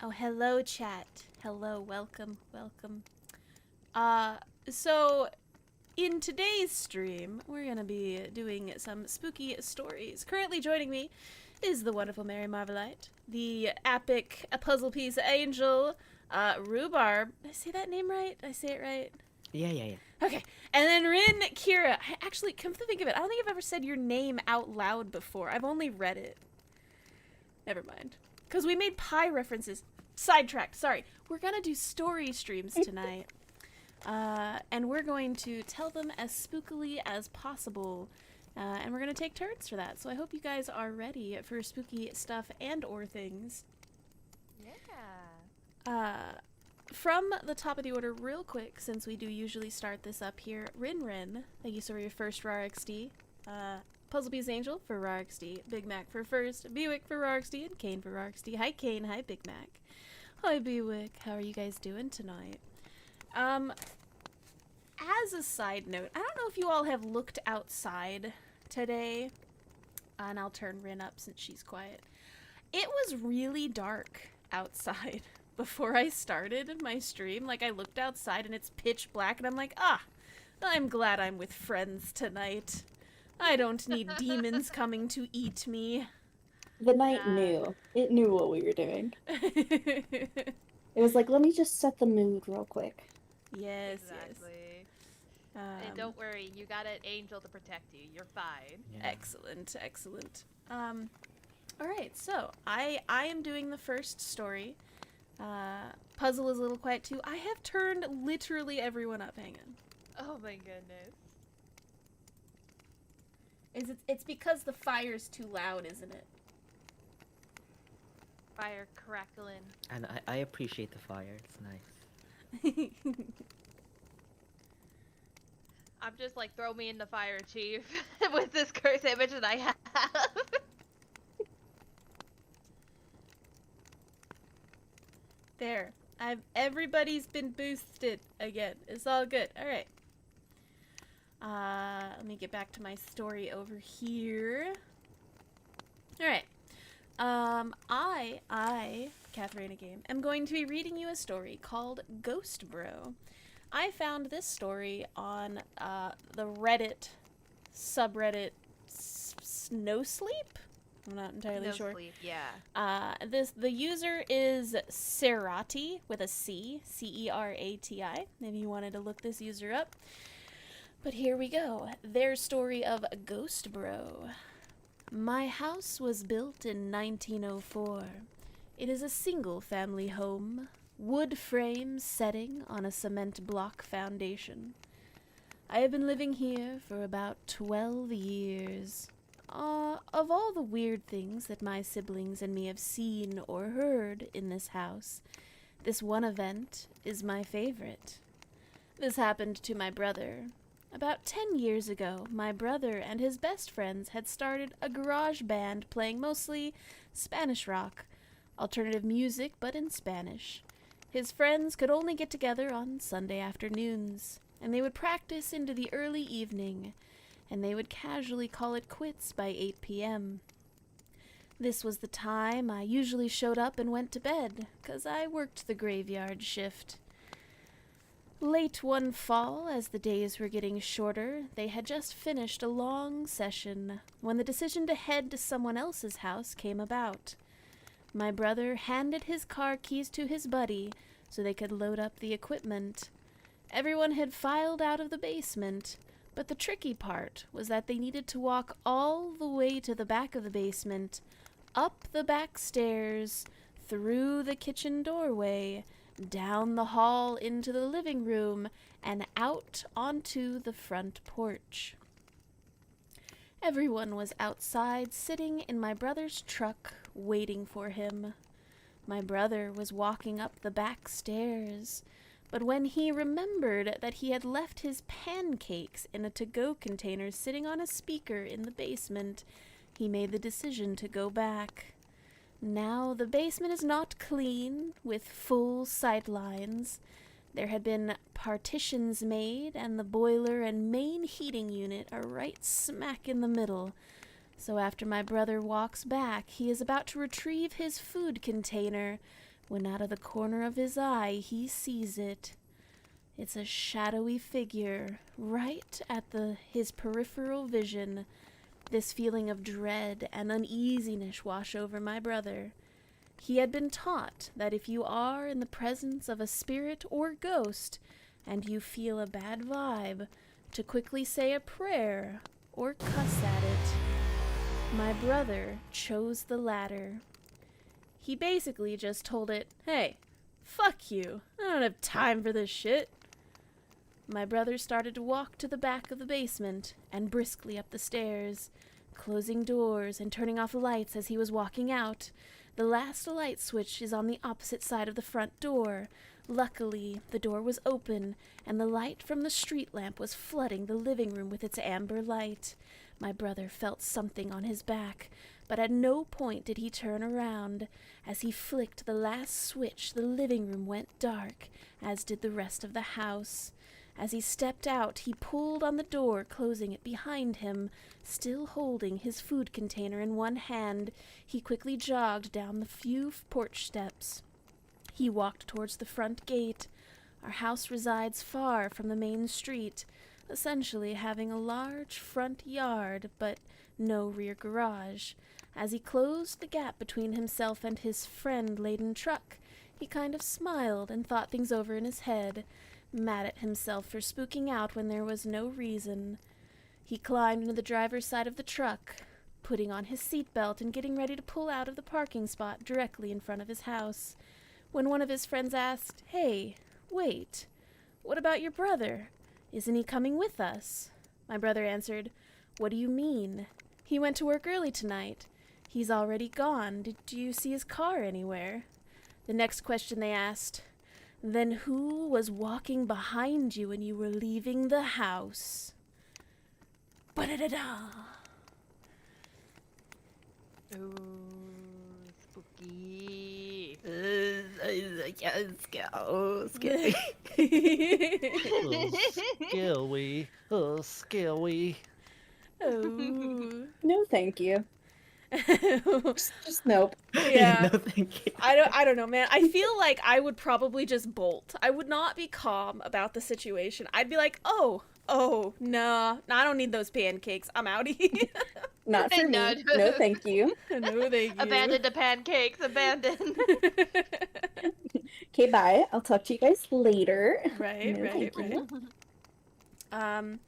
Oh, hello, chat. Hello, welcome, welcome. So in today's stream, we're gonna be doing some spooky stories. Currently joining me is the wonderful Mary Marvelite, the epic puzzle piece angel, Rhubarb. Did I say that name right? Did I say it right? Yeah. Okay, and then Rin Kira. Actually, come to think of it, I don't think I've ever said your name out loud before. I've only read it. Never mind. Because we made pie references. Sidetracked, sorry. We're gonna do story streams tonight. And we're going to tell them as spookily as possible. And we're gonna take turns for that. So I hope you guys are ready for spooky stuff and or things. Yeah. From the top of the order real quick, since we do usually start this up here, Rin, thank you so for your first RARXD. Puzzlebee's Angel for RARXD, Big Mac for first, Bewick for RARXD, and Kane for RARXD. Hi Kane, hi Big Mac. Hi Bewick, how are you guys doing tonight? As a side note, I don't know if you all have looked outside today, and I'll turn Rin up since she's quiet. It was really dark outside before I started my stream. Like, I looked outside and it's pitch black, and I'm like, I'm glad I'm with friends tonight. I don't need demons coming to eat me. The night knew. It knew what we were doing. It was like, let me just set the mood real quick. Yes, exactly. yes. And don't worry, you got an angel to protect you. You're fine. Yeah. Excellent, excellent. Alright, so I am doing the first story. Puzzle is a little quiet too. I have turned literally everyone up. Hang on. Oh my goodness. It's because the fire's too loud, isn't it? Fire crackling. And I appreciate the fire. It's nice. I'm just like, throw me in the fire, Chief, with this curse image that I have. There. Everybody's been boosted again. It's all good. Alright. Let me get back to my story over here. Alright. I, CathrenaGame, am going to be reading you a story called Ghost Bro. I found this story on the Reddit subreddit Snow Sleep? I'm not entirely sure. Sleep, yeah. The user is Cerati with a C, C-E-R-A-T-I, if you wanted to look this user up. But here we go. Their story of Ghost Bro. My house was built in 1904. It is a single-family home, wood frame setting on a cement block foundation. I have been living here for about 12 years. Of all the weird things that my siblings and me have seen or heard in this house, this one event is my favorite. This happened to my brother. About 10 years ago, my brother and his best friends had started a garage band playing mostly Spanish rock, alternative music but in Spanish. His friends could only get together on Sunday afternoons, and they would practice into the early evening, and they would casually call it quits by 8 p.m. This was the time I usually showed up and went to bed, 'cause I worked the graveyard shift. Late one fall, as the days were getting shorter, they had just finished a long session when the decision to head to someone else's house came about. My brother handed his car keys to his buddy so they could load up the equipment. Everyone had filed out of the basement, but the tricky part was that they needed to walk all the way to the back of the basement, up the back stairs, through the kitchen doorway, down the hall into the living room, and out onto the front porch. Everyone was outside, sitting in my brother's truck, waiting for him. My brother was walking up the back stairs, but when he remembered that he had left his pancakes in a to-go container sitting on a speaker in the basement, he made the decision to go back. Now the basement is not clean, with full sight lines. There had been partitions made, and the boiler and main heating unit are right smack in the middle. So after my brother walks back, he is about to retrieve his food container, when out of the corner of his eye he sees it. It's a shadowy figure right at his peripheral vision. This feeling of dread and uneasiness wash over my brother. He had been taught that if you are in the presence of a spirit or ghost and you feel a bad vibe, to quickly say a prayer or cuss at it. My brother chose the latter. He basically just told it, "Hey, fuck you. I don't have time for this shit." My brother started to walk to the back of the basement and briskly up the stairs, closing doors and turning off lights as he was walking out. The last light switch is on the opposite side of the front door. Luckily, the door was open, and the light from the street lamp was flooding the living room with its amber light. My brother felt something on his back, but at no point did he turn around. As he flicked the last switch, the living room went dark, as did the rest of the house. As he stepped out, he pulled on the door, closing it behind him. Still holding his food container in one hand, he quickly jogged down the few porch steps. He walked towards the front gate. Our house resides far from the main street, essentially having a large front yard, but no rear garage. As he closed the gap between himself and his friend-laden truck, he kind of smiled and thought things over in his head, mad at himself for spooking out when there was no reason. He climbed into the driver's side of the truck, putting on his seatbelt and getting ready to pull out of the parking spot directly in front of his house, when one of his friends asked, "Hey, wait, what about your brother? Isn't he coming with us?" My brother answered, "What do you mean? He went to work early tonight. He's already gone. Did you see his car anywhere?" The next question they asked, "Then who was walking behind you when you were leaving the house?" Ba-da-da-da! Ooh, spooky. Scary. Scary. Oh. No, thank you. Just nope. Yeah. No, thank you. I don't know, man. I feel like I would probably just bolt. I would not be calm about the situation. I'd be like, oh, no, I don't need those pancakes. I'm outie. Not for No, me. No, thank you. No, thank you. Abandon the pancakes. Abandon. Okay, bye. I'll talk to you guys later. Right, No, right, thank you. right.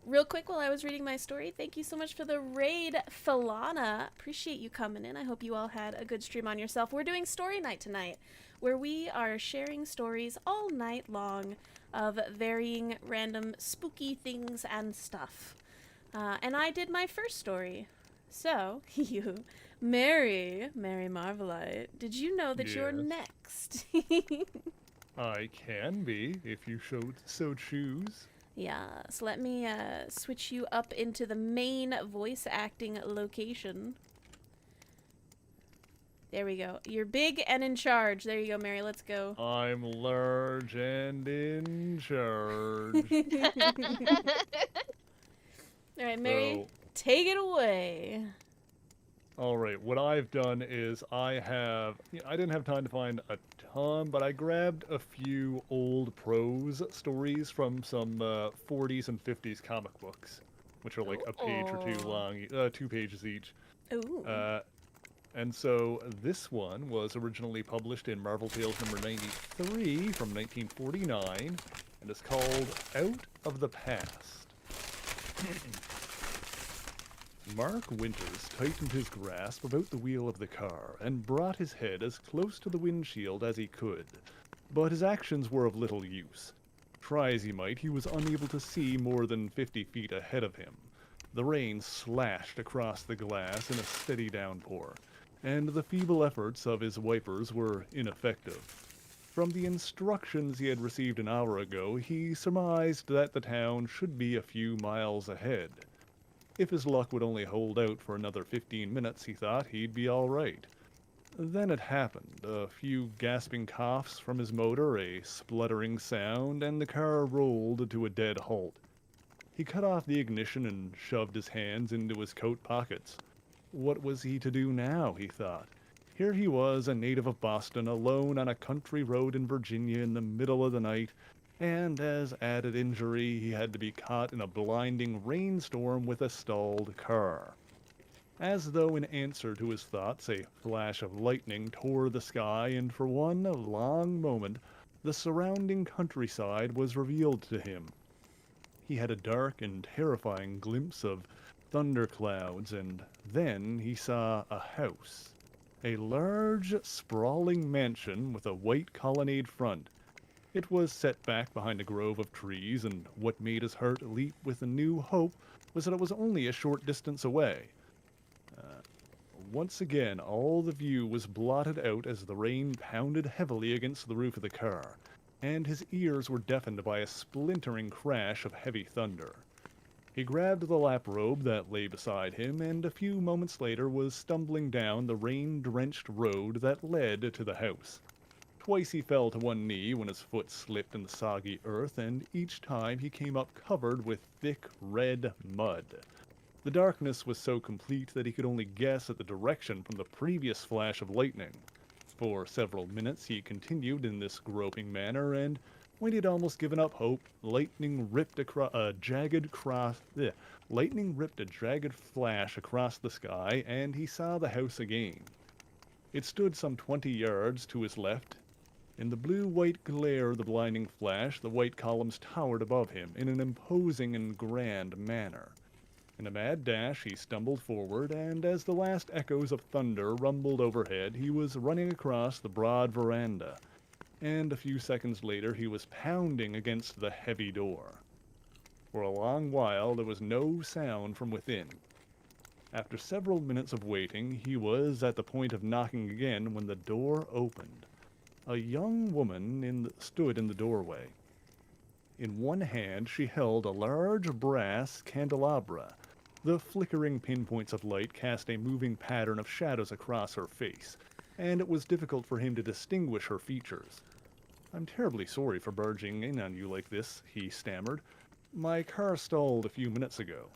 Real quick, while I was reading my story, thank you so much for the raid, Falana. Appreciate you coming in. I hope you all had a good stream on yourself. We're doing story night tonight, where we are sharing stories all night long of varying random spooky things and stuff. And I did my first story. So, you, Mary Marvelite, did you know that you're Yes. next? I can be, if you so choose. Yes, let me switch you up into the main voice acting location. There we go. You're big and in charge. There you go, Mary. Let's go. I'm large and in charge. All right, Mary, So, take it away. alright, what I've done is I didn't have time to find a ton, but I grabbed a few old prose stories from some 40s and 50s comic books, which are like a page or two Oh. long, 2 pages each. Ooh. And so this one was originally published in Marvel Tales number 93 from 1949, and is called Out of the Past. Mark Winters tightened his grasp about the wheel of the car and brought his head as close to the windshield as he could, but his actions were of little use. Try as he might, he was unable to see more than 50 feet ahead of him. The rain slashed across the glass in a steady downpour, and the feeble efforts of his wipers were ineffective. From the instructions he had received an hour ago, he surmised that the town should be a few miles ahead. If his luck would only hold out for another 15 minutes, he thought he'd be all right. Then it happened. A few gasping coughs from his motor, a spluttering sound, and the car rolled to a dead halt. He cut off the ignition and shoved his hands into his coat pockets. What was he to do now, he thought. Here he was, a native of Boston, alone on a country road in Virginia in the middle of the night, and as added injury, he had to be caught in a blinding rainstorm with a stalled car. As though in answer to his thoughts, a flash of lightning tore the sky, and for one long moment, the surrounding countryside was revealed to him. He had a dark and terrifying glimpse of thunderclouds, and then he saw a house. A large, sprawling mansion with a white colonnade front. It was set back behind a grove of trees, and what made his heart leap with a new hope was that it was only a short distance away. Once again, all the view was blotted out as the rain pounded heavily against the roof of the car, and his ears were deafened by a splintering crash of heavy thunder. He grabbed the lap robe that lay beside him, and a few moments later was stumbling down the rain-drenched road that led to the house. Twice he fell to one knee when his foot slipped in the soggy earth, and each time he came up covered with thick red mud. The darkness was so complete that he could only guess at the direction from the previous flash of lightning. For several minutes he continued in this groping manner, and when he had almost given up hope, lightning ripped a jagged flash across the sky, and he saw the house again. It stood some 20 yards to his left. In the blue-white glare of the blinding flash, the white columns towered above him in an imposing and grand manner. In a mad dash, he stumbled forward, and as the last echoes of thunder rumbled overhead, he was running across the broad veranda, and a few seconds later he was pounding against the heavy door. For a long while there was no sound from within. After several minutes of waiting, he was at the point of knocking again when the door opened. A young woman stood in the doorway. In one hand she held a large brass candelabra. The flickering pinpoints of light cast a moving pattern of shadows across her face, and it was difficult for him to distinguish her features. "I'm terribly sorry for barging in on you like this," he stammered. "My car stalled a few minutes ago.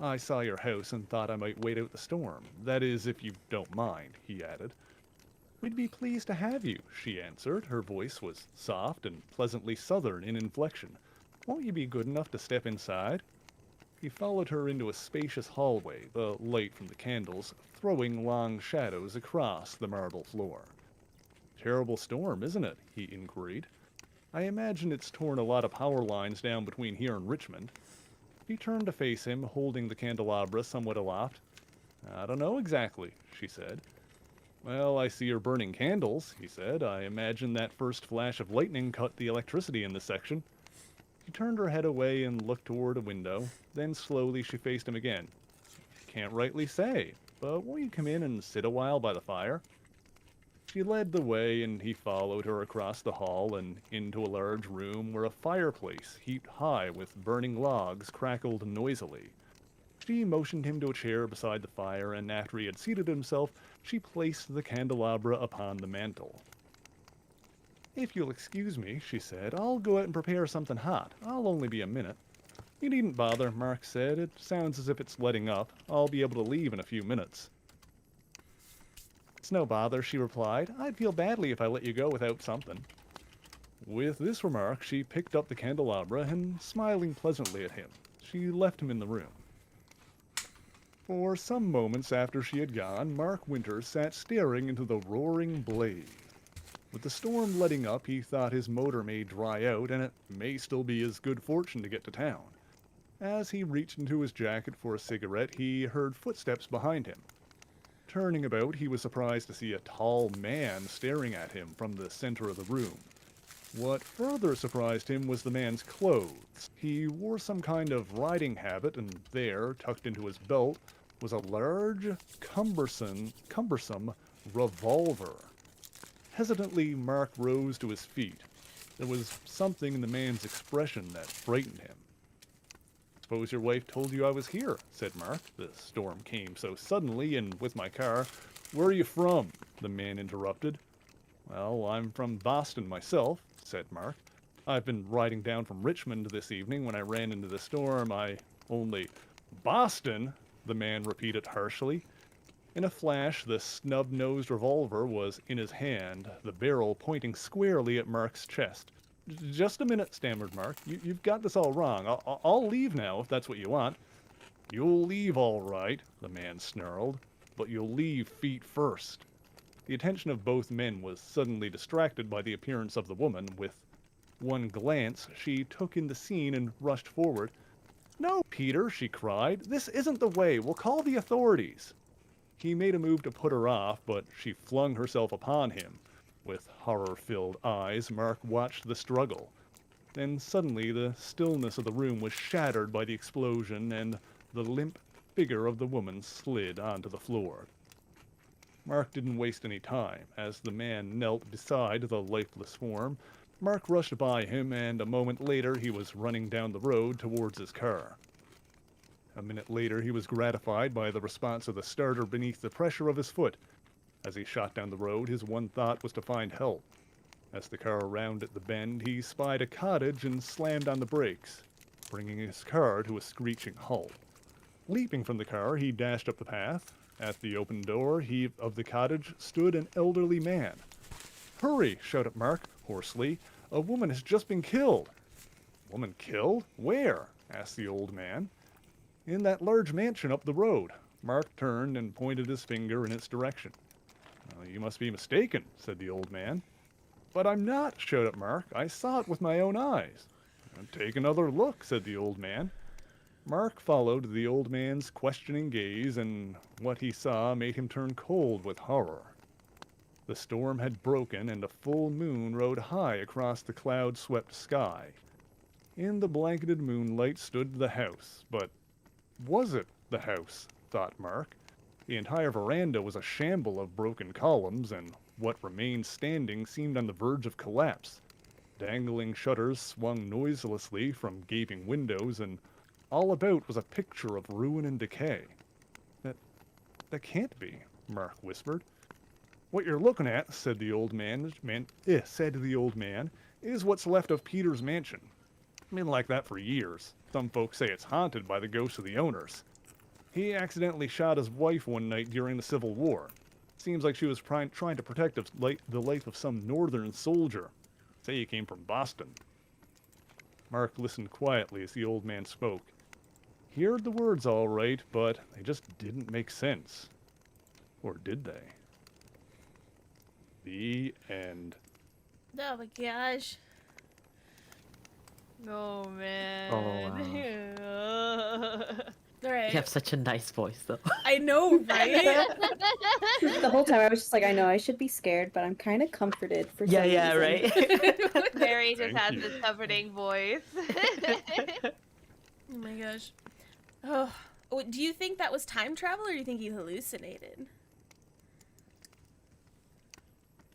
I saw your house and thought I might wait out the storm. That is, if you don't mind," he added. "We'd be pleased to have you," she answered. Her voice was soft and pleasantly southern in inflection. "Won't you be good enough to step inside?" He followed her into a spacious hallway, the light from the candles throwing long shadows across the marble floor. "Terrible storm, isn't it?" he inquired. "I imagine it's torn a lot of power lines down between here and Richmond." He turned to face him, holding the candelabra somewhat aloft. "I don't know exactly," she said. "Well, I see you're burning candles," he said. "I imagine that first flash of lightning cut the electricity in this section." She turned her head away and looked toward a window. Then slowly she faced him again. "Can't rightly say, but won't you come in and sit a while by the fire?" She led the way, and he followed her across the hall and into a large room where a fireplace, heaped high with burning logs, crackled noisily. She motioned him to a chair beside the fire, and after he had seated himself, she placed the candelabra upon the mantel. "If you'll excuse me," she said, "I'll go out and prepare something hot. I'll only be a minute." "You needn't bother," Mark said. "It sounds as if it's letting up. I'll be able to leave in a few minutes." "It's no bother," she replied. "I'd feel badly if I let you go without something." With this remark, she picked up the candelabra, and smiling pleasantly at him, she left him in the room. For some moments after she had gone, Mark Winters sat staring into the roaring blaze. With the storm letting up, he thought his motor may dry out, and it may still be his good fortune to get to town. As he reached into his jacket for a cigarette, he heard footsteps behind him. Turning about, he was surprised to see a tall man staring at him from the center of the room. What further surprised him was the man's clothes. He wore some kind of riding habit, and there, tucked into his belt, was a large, cumbersome revolver. Hesitantly, Mark rose to his feet. There was something in the man's expression that frightened him. "Suppose your wife told you I was here," said Mark. "The storm came so suddenly, and with my car—" "Where are you from?" the man interrupted. "Well, I'm from Boston myself," said Mark. "I've been riding down from Richmond this evening when I ran into the storm. Boston?" the man repeated harshly. In a flash, the snub-nosed revolver was in his hand, the barrel pointing squarely at Mark's chest. Just a minute, stammered Mark. You've got this all wrong. I'll leave now if that's what you want. You'll leave all right, the man snarled, but you'll leave feet first. The attention of both men was suddenly distracted by the appearance of the woman. With one glance, she took in the scene and rushed forward. No, Peter, she cried. This isn't the way. We'll call the authorities. He made a move to put her off, but she flung herself upon him. With horror-filled eyes, Mark watched the struggle. Then suddenly the stillness of the room was shattered by the explosion, and the limp figure of the woman slid onto the floor. Mark didn't waste any time. As the man knelt beside the lifeless form, Mark rushed by him, and a moment later he was running down the road towards his car. A minute later, he was gratified by the response of the starter beneath the pressure of his foot. As he shot down the road, his one thought was to find help. As the car rounded the bend, he spied a cottage and slammed on the brakes, bringing his car to a screeching halt. Leaping from the car, he dashed up the path. At the open door of the cottage stood an elderly man. "Hurry!" shouted Mark, hoarsely. "A woman has just been killed." "Woman killed? Where?" asked the old man. "In that large mansion up the road." Mark turned and pointed his finger in its direction. "You must be mistaken," said the old man. "But I'm not," shouted Mark. "I saw it with my own eyes." "Take another look," said the old man. Mark followed the old man's questioning gaze, and what he saw made him turn cold with horror. The storm had broken, and a full moon rode high across the cloud-swept sky. In the blanketed moonlight stood the house, but was it the house? Thought Mark. The entire veranda was a shamble of broken columns, and what remained standing seemed on the verge of collapse. Dangling shutters swung noiselessly from gaping windows, and all about was a picture of ruin and decay. That can't be," Mark whispered. "What you're looking at," said the old man, "is what's left of Peter's mansion. Been like that for years. Some folks say it's haunted by the ghosts of the owners. He accidentally shot his wife one night during the Civil War. Seems like she was trying to protect the life of some northern soldier. Say he came from Boston." Mark listened quietly as the old man spoke. He heard the words all right, but they just didn't make sense. Or did they? The end. Oh my gosh. Oh man. All right. You have such a nice voice, though. I know, right? The whole time I was just like, I know I should be scared, but I'm kind of comforted for some reason. Right. Mary just Thank has you. this comforting voice. Oh my gosh. Oh, do you think that was time travel, or do you think you hallucinated?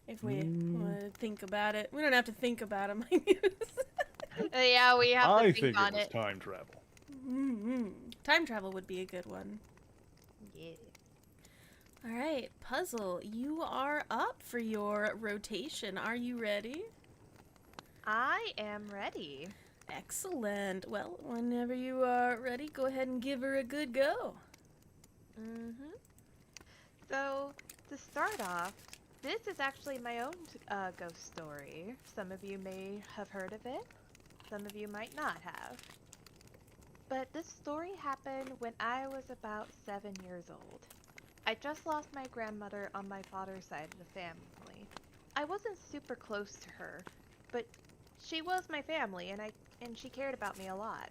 If we want to think about it, we don't have to think about it. Yeah, we have to I think think on it was it. time travel. Time travel would be a good one. Yeah. All right, Puzzle, you are up for your rotation. Are you ready? I am ready. Excellent. Well, whenever you are ready, go ahead and give her a good go. So, to start off, this is actually my own ghost story. Some of you may have heard of it. Some of you might not have. But this story happened when I was about 7 years old. I just lost my grandmother on my father's side of the family. I wasn't super close to her, but she was my family, and she cared about me a lot.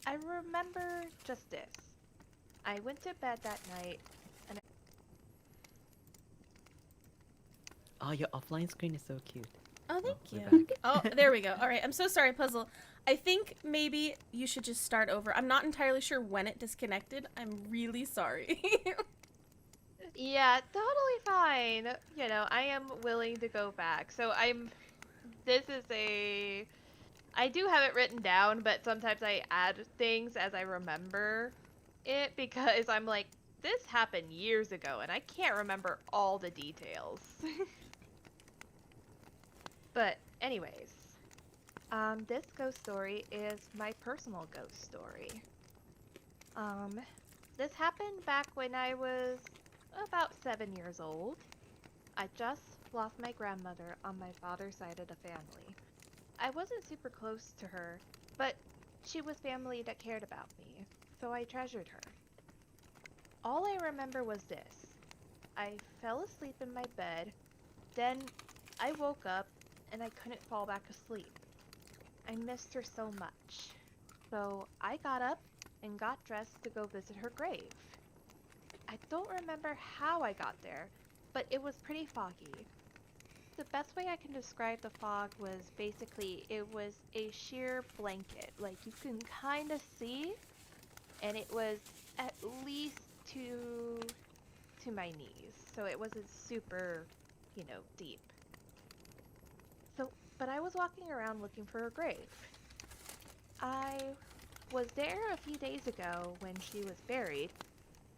I remember just this. I went to bed that night, and Oh, your offline screen is so cute. Oh, thank we're you. Oh, there we go. All right, I'm so sorry, Puzzle. I think maybe you should just start over. I'm not entirely sure when it disconnected. I'm really sorry. yeah, totally fine. You know, I am willing to go back. So I do have it written down, but sometimes I add things as I remember it because I'm like, this happened years ago and I can't remember all the details. But anyways, this ghost story is my personal ghost story. This happened back when I was about 7 years old. I just lost my grandmother on my father's side of the family. I wasn't super close to her, but she was family that cared about me, so I treasured her. All I remember was this. I fell asleep in my bed, then I woke up and I couldn't fall back asleep. I missed her so much. So I got up and got dressed to go visit her grave. I don't remember how I got there, but it was pretty foggy. The best way I can describe the fog was basically it was a sheer blanket. Like you can kind of see, and it was at least to my knees. So it wasn't super, deep. But I was walking around looking for her grave. I was there a few days ago when she was buried,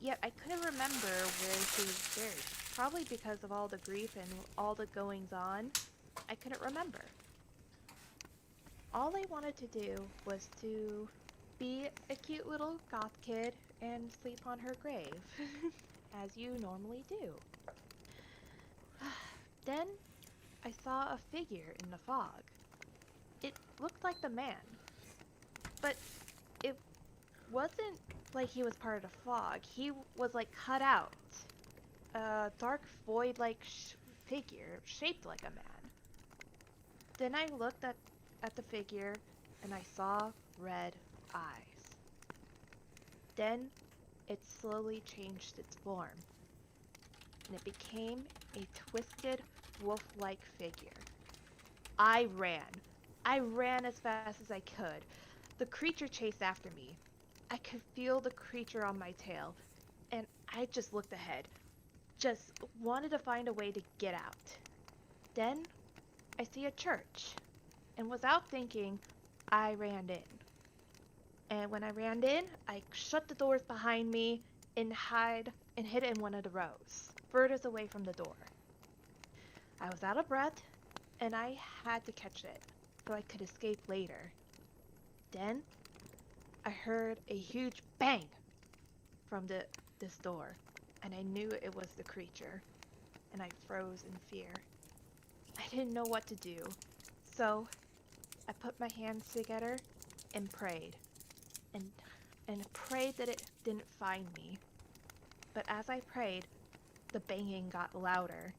yet I couldn't remember where she was buried. Probably because of all the grief and all the goings on, I couldn't remember. All I wanted to do was to be a cute little goth kid and sleep on her grave, as you normally do. Then I saw a figure in the fog. It looked like the man, but it wasn't like he was part of the fog. He was like cut out. A dark void-like figure shaped like a man. Then I looked at the figure and I saw red eyes. Then it slowly changed its form and it became a twisted wolf-like figure. I ran. I ran as fast as I could. The creature chased after me. I could feel the creature on my tail, and I just looked ahead. Just wanted to find a way to get out. Then, I see a church, and without thinking, I ran in. And when I ran in, I shut the doors behind me and hid in one of the rows, furthest away from the door. I was out of breath, and I had to catch it so I could escape later. Then, I heard a huge bang from this door, and I knew it was the creature, and I froze in fear. I didn't know what to do, so I put my hands together and prayed, and prayed that it didn't find me. But as I prayed, the banging got louder,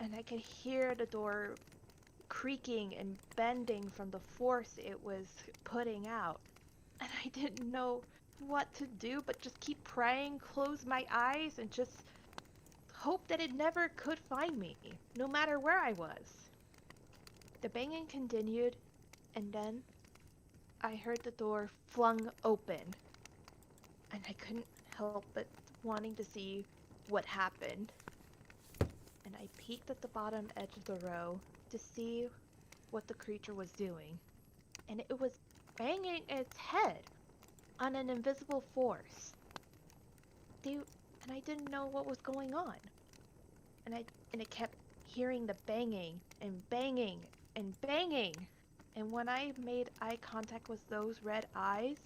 and I could hear the door creaking and bending from the force it was putting out. And I didn't know what to do but just keep praying, close my eyes, and just hope that it never could find me, no matter where I was. The banging continued, and then I heard the door flung open, and I couldn't help but wanting to see what happened. And I peeked at the bottom edge of the row to see what the creature was doing, and it was banging its head on an invisible force. And I didn't know what was going on. And it kept hearing the banging and banging and banging. And when I made eye contact with those red eyes,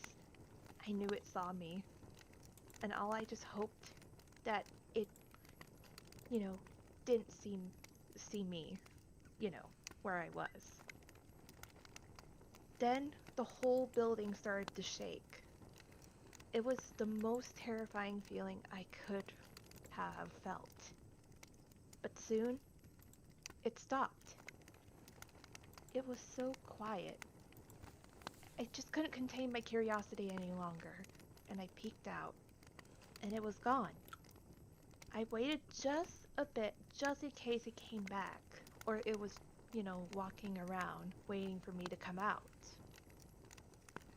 I knew it saw me. And all I just hoped that it, didn't see me, where I was. Then the whole building started to shake. It was the most terrifying feeling I could have felt. But soon, it stopped. It was so quiet. I just couldn't contain my curiosity any longer, and I peeked out, and it was gone. I waited just a bit, just in case it came back, or it was, walking around, waiting for me to come out.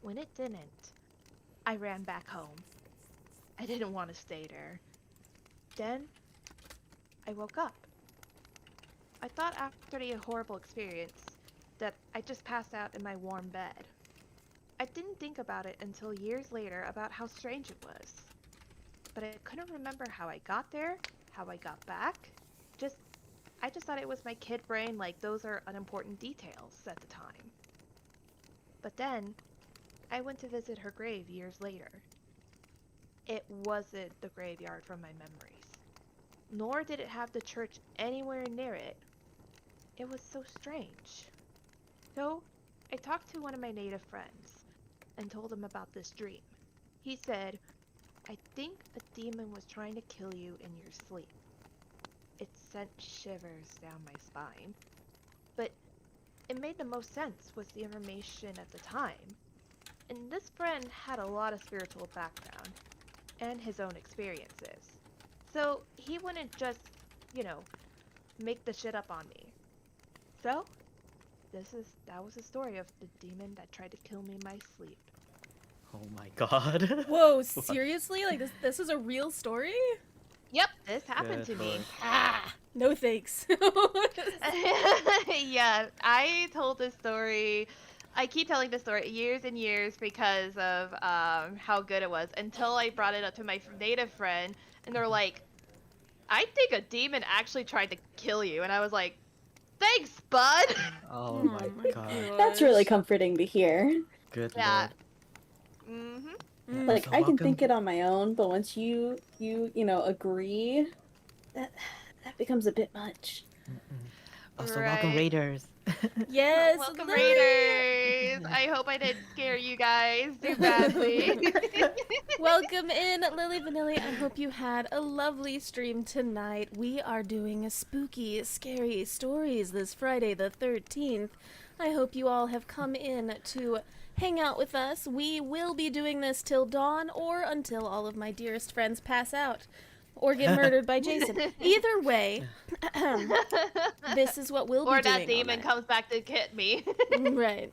When it didn't, I ran back home. I didn't want to stay there. Then, I woke up. I thought after the horrible experience that I just passed out in my warm bed. I didn't think about it until years later about how strange it was. But I couldn't remember how I got there, how I got back. I just thought it was my kid brain, like those are unimportant details at the time. But then, I went to visit her grave years later. It wasn't the graveyard from my memories. nor did it have the church anywhere near it. It was so strange. So, I talked to one of my native friends and told him about this dream. He said, I think a demon was trying to kill you in your sleep. It sent shivers down my spine. But it made the most sense with the information at the time. And this friend had a lot of spiritual background and his own experiences. So he wouldn't just, you know, make the shit up on me. So, that was the story of the demon that tried to kill me in my sleep. Oh my god. Whoa, seriously? Like this is a real story? Yep, this happened to Good me. lord. Ah, no thanks. Yeah, I told this story. I keep telling this story years and years because of how good it was until I brought it up to my native friend, and they're like, "I think a demon actually tried to kill you," and I was like, "Thanks, bud." Oh Oh my my god. That's really gosh. comforting to hear. Good Yeah. lord. Mhm. Yeah, Mm. Like so I can welcome. think it on my own, but once you agree, that becomes a bit much. Also, welcome Right. Raiders. Yes, Welcome, Lily! Raiders. I hope I didn't scare you guys too badly. Welcome in, Lily Vanilli. I hope you had a lovely stream tonight. We are doing spooky, scary stories this Friday the 13th. I hope you all have come in to hang out with us. We will be doing this till dawn or until all of my dearest friends pass out or get murdered by Jason. Either way, this is what we'll be Or doing that all demon night. comes back to get me. Right.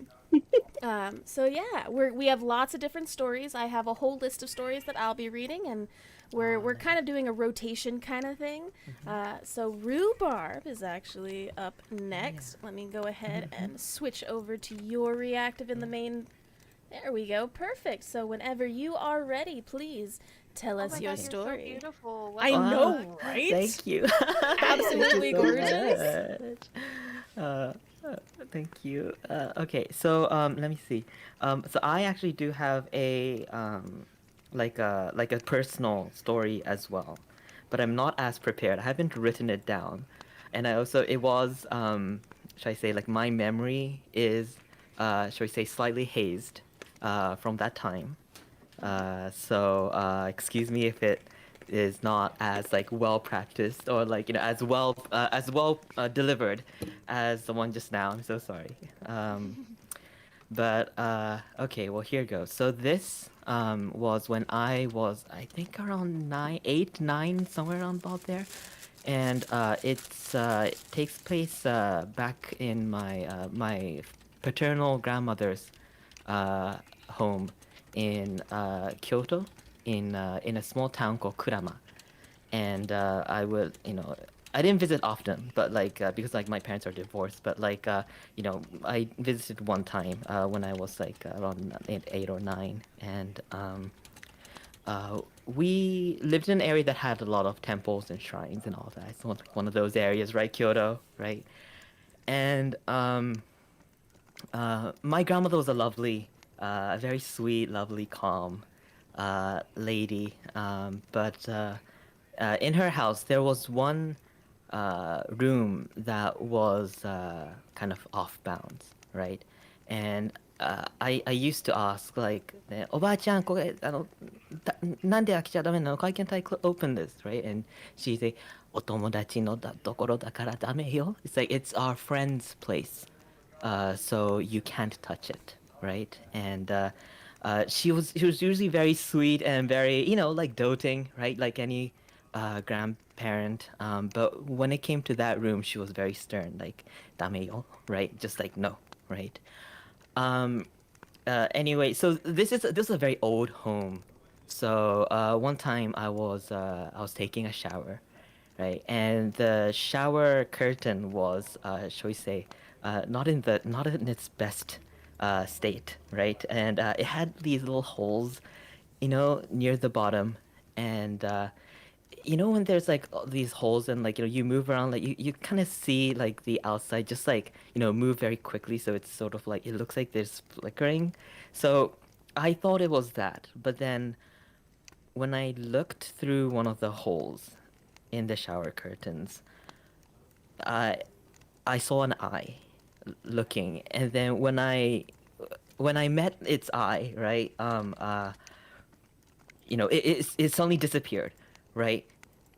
So yeah, we have lots of different stories. I have a whole list of stories that I'll be reading, and we're kind of doing a rotation kind of thing. So Rhubarb is actually up next. Let me go ahead and switch over to your reactive in the main. There we go. Perfect. So whenever you are ready, please tell Oh us my your God, you're so story. beautiful. What I the know, fuck? right? Thank you. Absolutely Thank you so gorgeous. much. Thank you. Okay, so let me see. So I actually do have a like a personal story as well, but I'm not as prepared. I haven't written it down, and I also it was should I say like my memory is should we say slightly hazed from that time. So excuse me if it is not as like well practiced or like as well delivered as the one just now. I'm so sorry. But okay, well here goes. So this was when I was I think around 9, 8, 9, somewhere around about there, and it takes place back in my paternal grandmother's home in Kyoto, in a small town called Kurama, and I would I didn't visit often, but like because like my parents are divorced, but like I visited one time when I was like around 8 or 9, and we lived in an area that had a lot of temples and shrines and all that. It's like one of those areas, right, Kyoto, right? And my grandmother was a lovely, very sweet, lovely, calm lady. But in her house, there was one room that was kind of off bounds, right? And I used to ask, like, おばあちゃん, なんで開けちゃダメなの? Why can't I open this, right? And she'd say, お友達のところだからダメよ. It's like, it's our friend's place. So you can't touch it, right? And she was usually very sweet and very like doting, right? Like any grandparent. But when it came to that room, she was very stern, like dameyo, right? Just like no, right? Um, anyway, so this is a very old home. So one time I was taking a shower, right? And the shower curtain was, shall we say, not in its best state, right? And it had these little holes, near the bottom, and when there's like all these holes and like you move around, like you kind of see like the outside just like move very quickly, so it's sort of like it looks like there's flickering. So I thought it was that, but then when I looked through one of the holes in the shower curtains, I saw an eye looking, and then when I met its eye, right? It suddenly disappeared, right?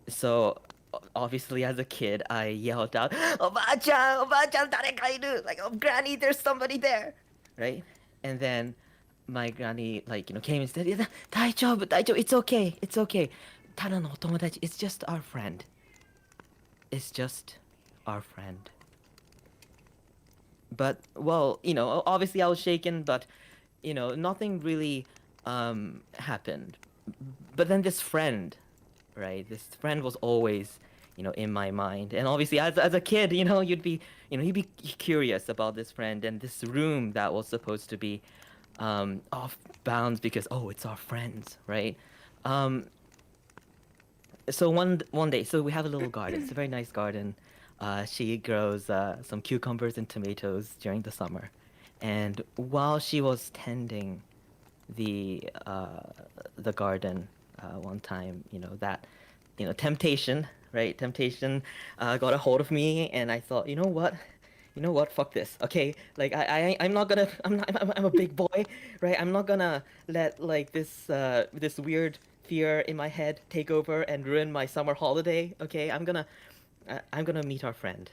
So obviously, as a kid, I yelled out, "Oba-chan, Oba-chan, dareka iru!" Like, "Oh, Granny, there's somebody there," right? And then my granny, came and said, "Yeah, 大丈夫, it's okay, it's okay. ただのお友達, it's just our friend. It's just our friend." But, well, obviously I was shaken, but, nothing really happened. But then this friend, right? This friend was always, in my mind. And obviously, as a kid, you'd be curious about this friend and this room that was supposed to be off bounds because, oh, it's our friends, right? So one day, so we have a little garden. It's a very nice garden. She grows some cucumbers and tomatoes during the summer, and while she was tending the garden one time, temptation, right? Temptation got a hold of me, and I thought, you know what? Fuck this. Okay, like I'm not gonna. I'm a big boy, right? I'm not gonna let like this weird fear in my head take over and ruin my summer holiday. Okay, I'm gonna meet our friend.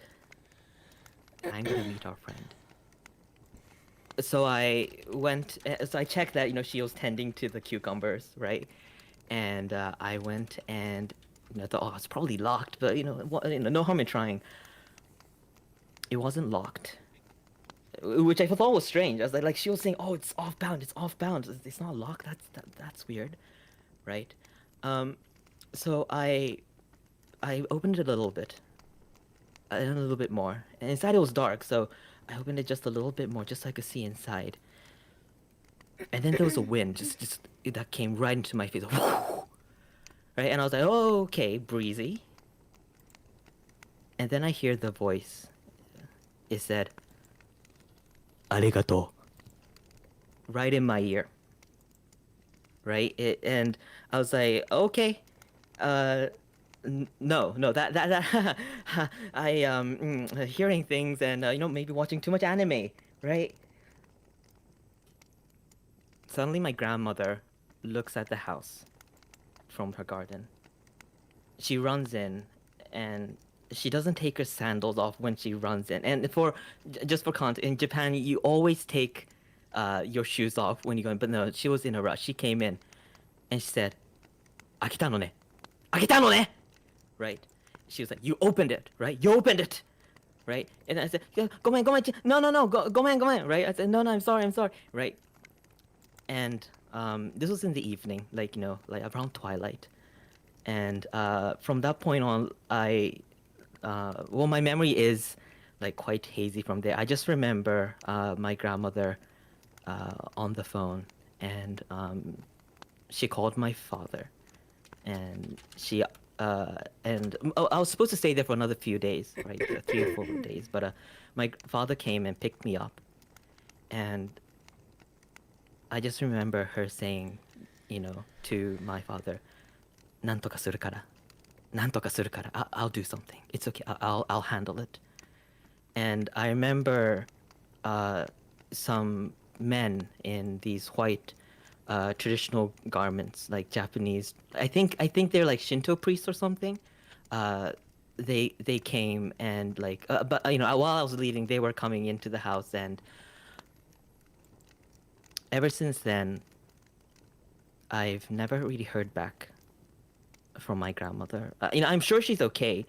I'm gonna meet our friend. So I went. So I checked that she was tending to the cucumbers, right? And I went and I thought, oh, it's probably locked, but no harm in trying. It wasn't locked, which I thought was strange. I was like she was saying, "Oh, it's off bound. It's off bound. It's not locked. That's weird, right?" So I opened it a little bit, and a little bit more, and inside it was dark. So I opened it just a little bit more, just so I could see inside. And then there was a wind, just that came right into my face, right? And I was like, "Oh, okay, breezy." And then I hear the voice. It said, "Arigato," right in my ear. Right? And I was like, "Okay, no, that hearing things and maybe watching too much anime, right?" Suddenly, my grandmother looks at the house from her garden. She runs in, and she doesn't take her sandals off when she runs in. And just for context, in Japan, you always take your shoes off when you go in. But no, she was in a rush. She came in, and she said, "Akita no ne, akita no ne," right? She was like, "You opened it, right? You opened it." Right? And I said, "Gomen, gomen, no, gomen, gomen," right? I said, "No, I'm sorry, right?" And this was in the evening, like around twilight. And from that point on, my memory is like quite hazy from there. I just remember my grandmother on the phone, and she called my father, and I was supposed to stay there for another few days, right, 3 or 4 days, but my father came and picked me up, and I just remember her saying, to my father, "Nantoka suru kara, nantoka suru kara. I'll do something. It's okay. I'll handle it." And I remember some men in these white traditional garments, like Japanese. I think they're like Shinto priests or something. They came and but while I was leaving, they were coming into the house, and ever since then, I've never really heard back from my grandmother. I'm sure she's okay.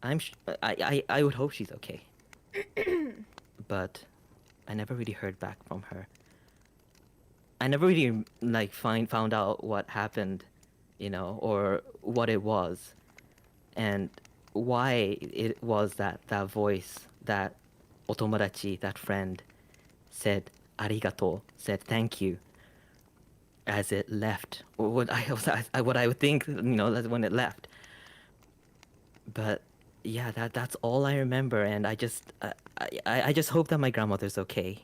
I would hope she's okay. But I never really heard back from her. I never really found out what happened, or what it was, and why it was that voice, that otomodachi, that friend, said arigato, said thank you, as it left. What I would think, that's when it left. But yeah, that's all I remember, and I just hope that my grandmother's okay.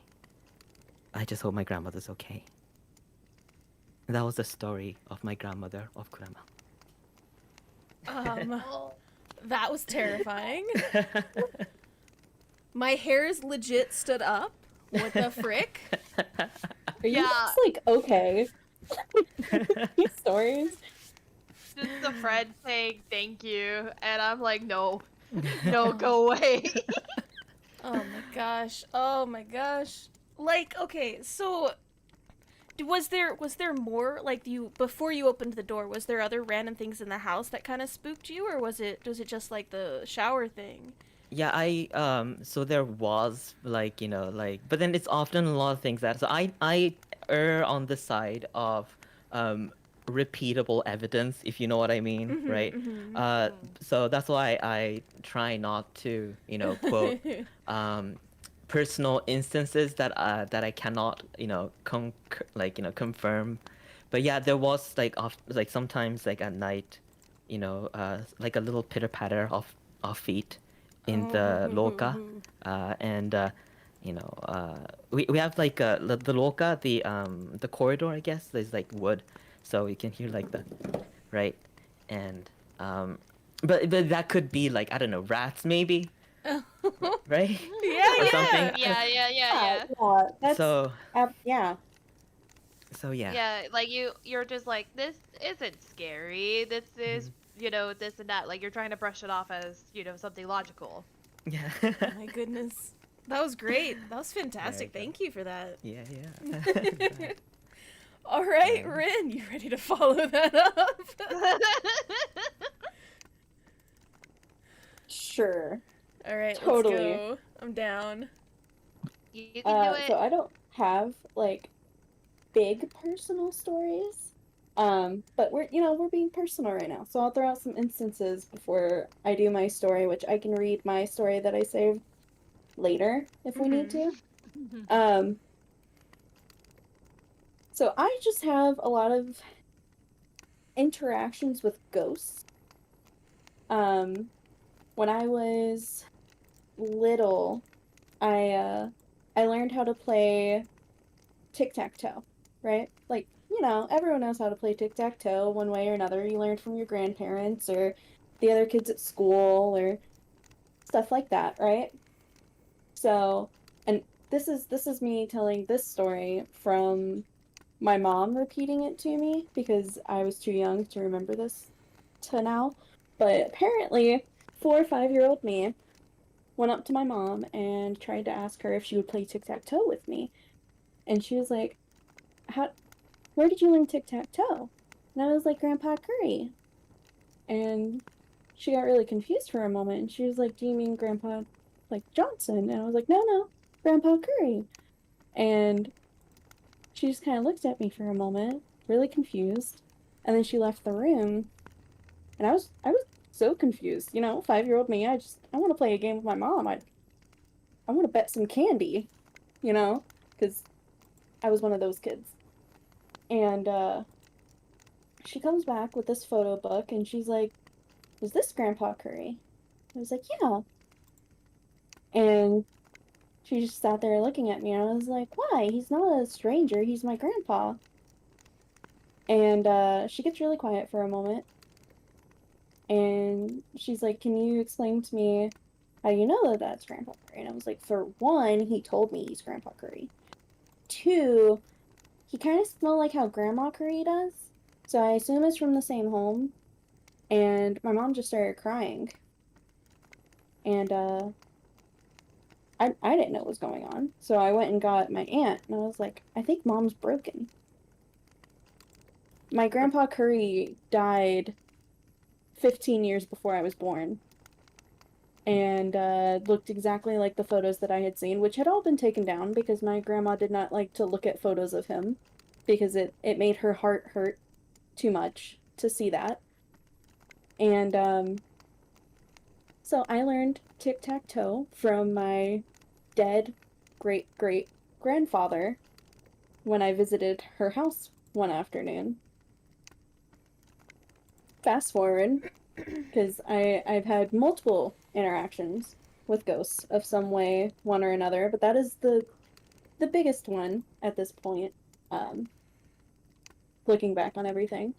I just hope my grandmother's okay. That was the story of my grandmother of Kurama. Oh. That was terrifying. My hairs legit stood up. What the frick? Are you Yeah. just like okay? These stories. Just a friend saying thank you, and I'm like, no, no, go away. Oh my gosh. Oh my gosh. Like, okay, so was there more like you before you opened the door, was there other random things in the house that kind of spooked you, or was it just like the shower thing? Yeah, so there was like, like, but then it's often a lot of things that, so I err on the side of um repeatable evidence, if you know what I mean, right? Uh so that's why I try not to, quote personal instances that I cannot, confirm. But yeah, there was like sometimes like at night, like a little pitter patter of feet in the loka, and we have like the loka, the corridor, I guess, there's like wood, so you can hear like the right, and but that could be like, I don't know, rats maybe, right? Yeah, Or yeah. something. Yeah. Yeah, that's So yeah. yeah. Yeah, like you're just like, this isn't scary. This is, this and that. Like you're trying to brush it off as, something logical. Yeah. Oh my goodness. That was great. That was fantastic. There you go. Thank you for that. Yeah, yeah. All right, Yeah. Rin, you ready to follow that up? Sure. All right, Totally. let's go. I'm down. You can do it. So I don't have like big personal stories. But we're being personal right now. So I'll throw out some instances before I do my story, which I can read my story that I saved later if we need to. So I just have a lot of interactions with ghosts. When I was little, I learned how to play tic-tac-toe, right? Like, everyone knows how to play tic-tac-toe one way or another. You learned from your grandparents or the other kids at school or stuff like that, right? So, and this is me telling this story from my mom repeating it to me because I was too young to remember this to now. But apparently, 4 or 5-year-old me went up to my mom and tried to ask her if she would play tic-tac-toe with me. And she was like, where did you learn tic-tac-toe? And I was like, Grandpa Curry. And she got really confused for a moment. And she was like, do you mean Grandpa, like, Johnson? And I was like, no, Grandpa Curry. And she just kind of looked at me for a moment, really confused. And then she left the room. And I was so confused. 5-year-old me, I want to play a game with my mom. I want to bet some candy, because I was one of those kids. And she comes back with this photo book, and she's like, is this Grandpa Curry? I was like, yeah. And she just sat there looking at me, and I was like, why? He's not a stranger, he's my grandpa. And she gets really quiet for a moment. And she's like, can you explain to me how you know that that's Grandpa Curry? And I was like, for one, he told me he's Grandpa Curry. 2, he kind of smelled like how Grandma Curry does. So I assume it's from the same home. And my mom just started crying. And I didn't know what was going on. So I went and got my aunt. And I was like, I think Mom's broken. My Grandpa Curry died 15 years before I was born. And looked exactly like the photos that I had seen, which had all been taken down because my grandma did not like to look at photos of him because it made her heart hurt too much to see that. And so I learned tic-tac-toe from my dead great-great-grandfather when I visited her house one afternoon. Fast forward, because I've had multiple interactions with ghosts of some way, one or another, but that is the biggest one at this point, looking back on everything.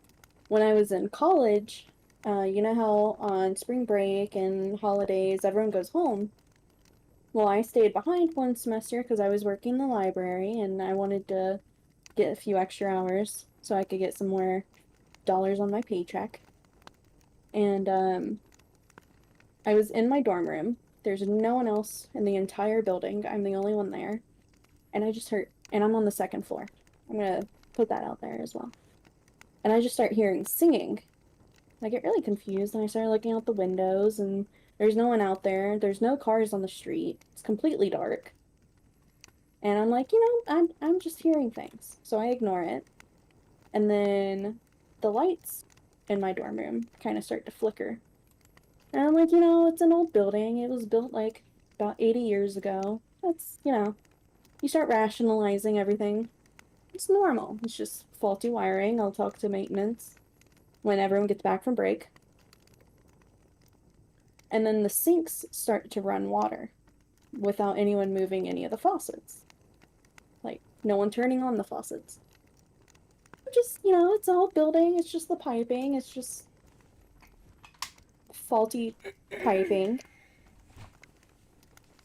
When I was in college, You know how on spring break and holidays everyone goes home? Well, I stayed behind one semester because I was working in the library and I wanted to get a few extra hours so I could get some more dollars on my paycheck. And I was in my dorm room. There's no one else in the entire building. I'm the only one there. And I just heard, and I'm on the second floor. I'm gonna put that out there as well. And I just start hearing singing. I get really confused and I started looking out the windows and there's no one out there. There's no cars on the street. It's completely dark. And I'm like, I'm just hearing things. So I ignore it. And then the lights in my dorm room kind of start to flicker. And I'm like, it's an old building. It was built like about 80 years ago. That's, you start rationalizing everything. It's normal. It's just faulty wiring. I'll talk to maintenance when everyone gets back from break. And then the sinks start to run water without anyone moving any of the faucets. Like, no one turning on the faucets. Just, it's all building. It's just the piping. It's just faulty piping.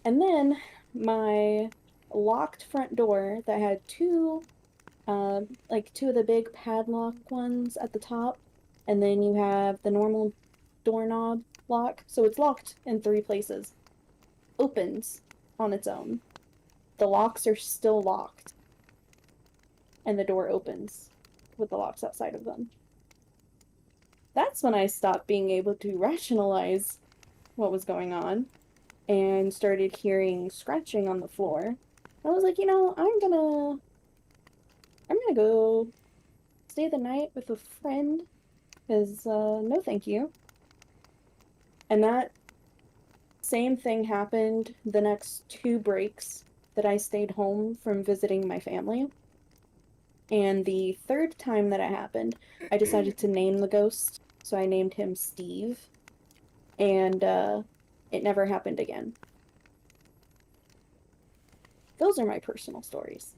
And then my locked front door that had two of the big padlock ones at the top, and then you have the normal doorknob lock, so it's locked in 3 places, opens on its own. The locks are still locked, and the door opens with the locks outside of them. That's when I stopped being able to rationalize what was going on and started hearing scratching on the floor. I was like, I'm gonna go stay the night with a friend, because no thank you. And that same thing happened the next 2 breaks that I stayed home from visiting my family. And the 3rd time that it happened, I decided to name the ghost, so I named him Steve. And it never happened again. Those are my personal stories.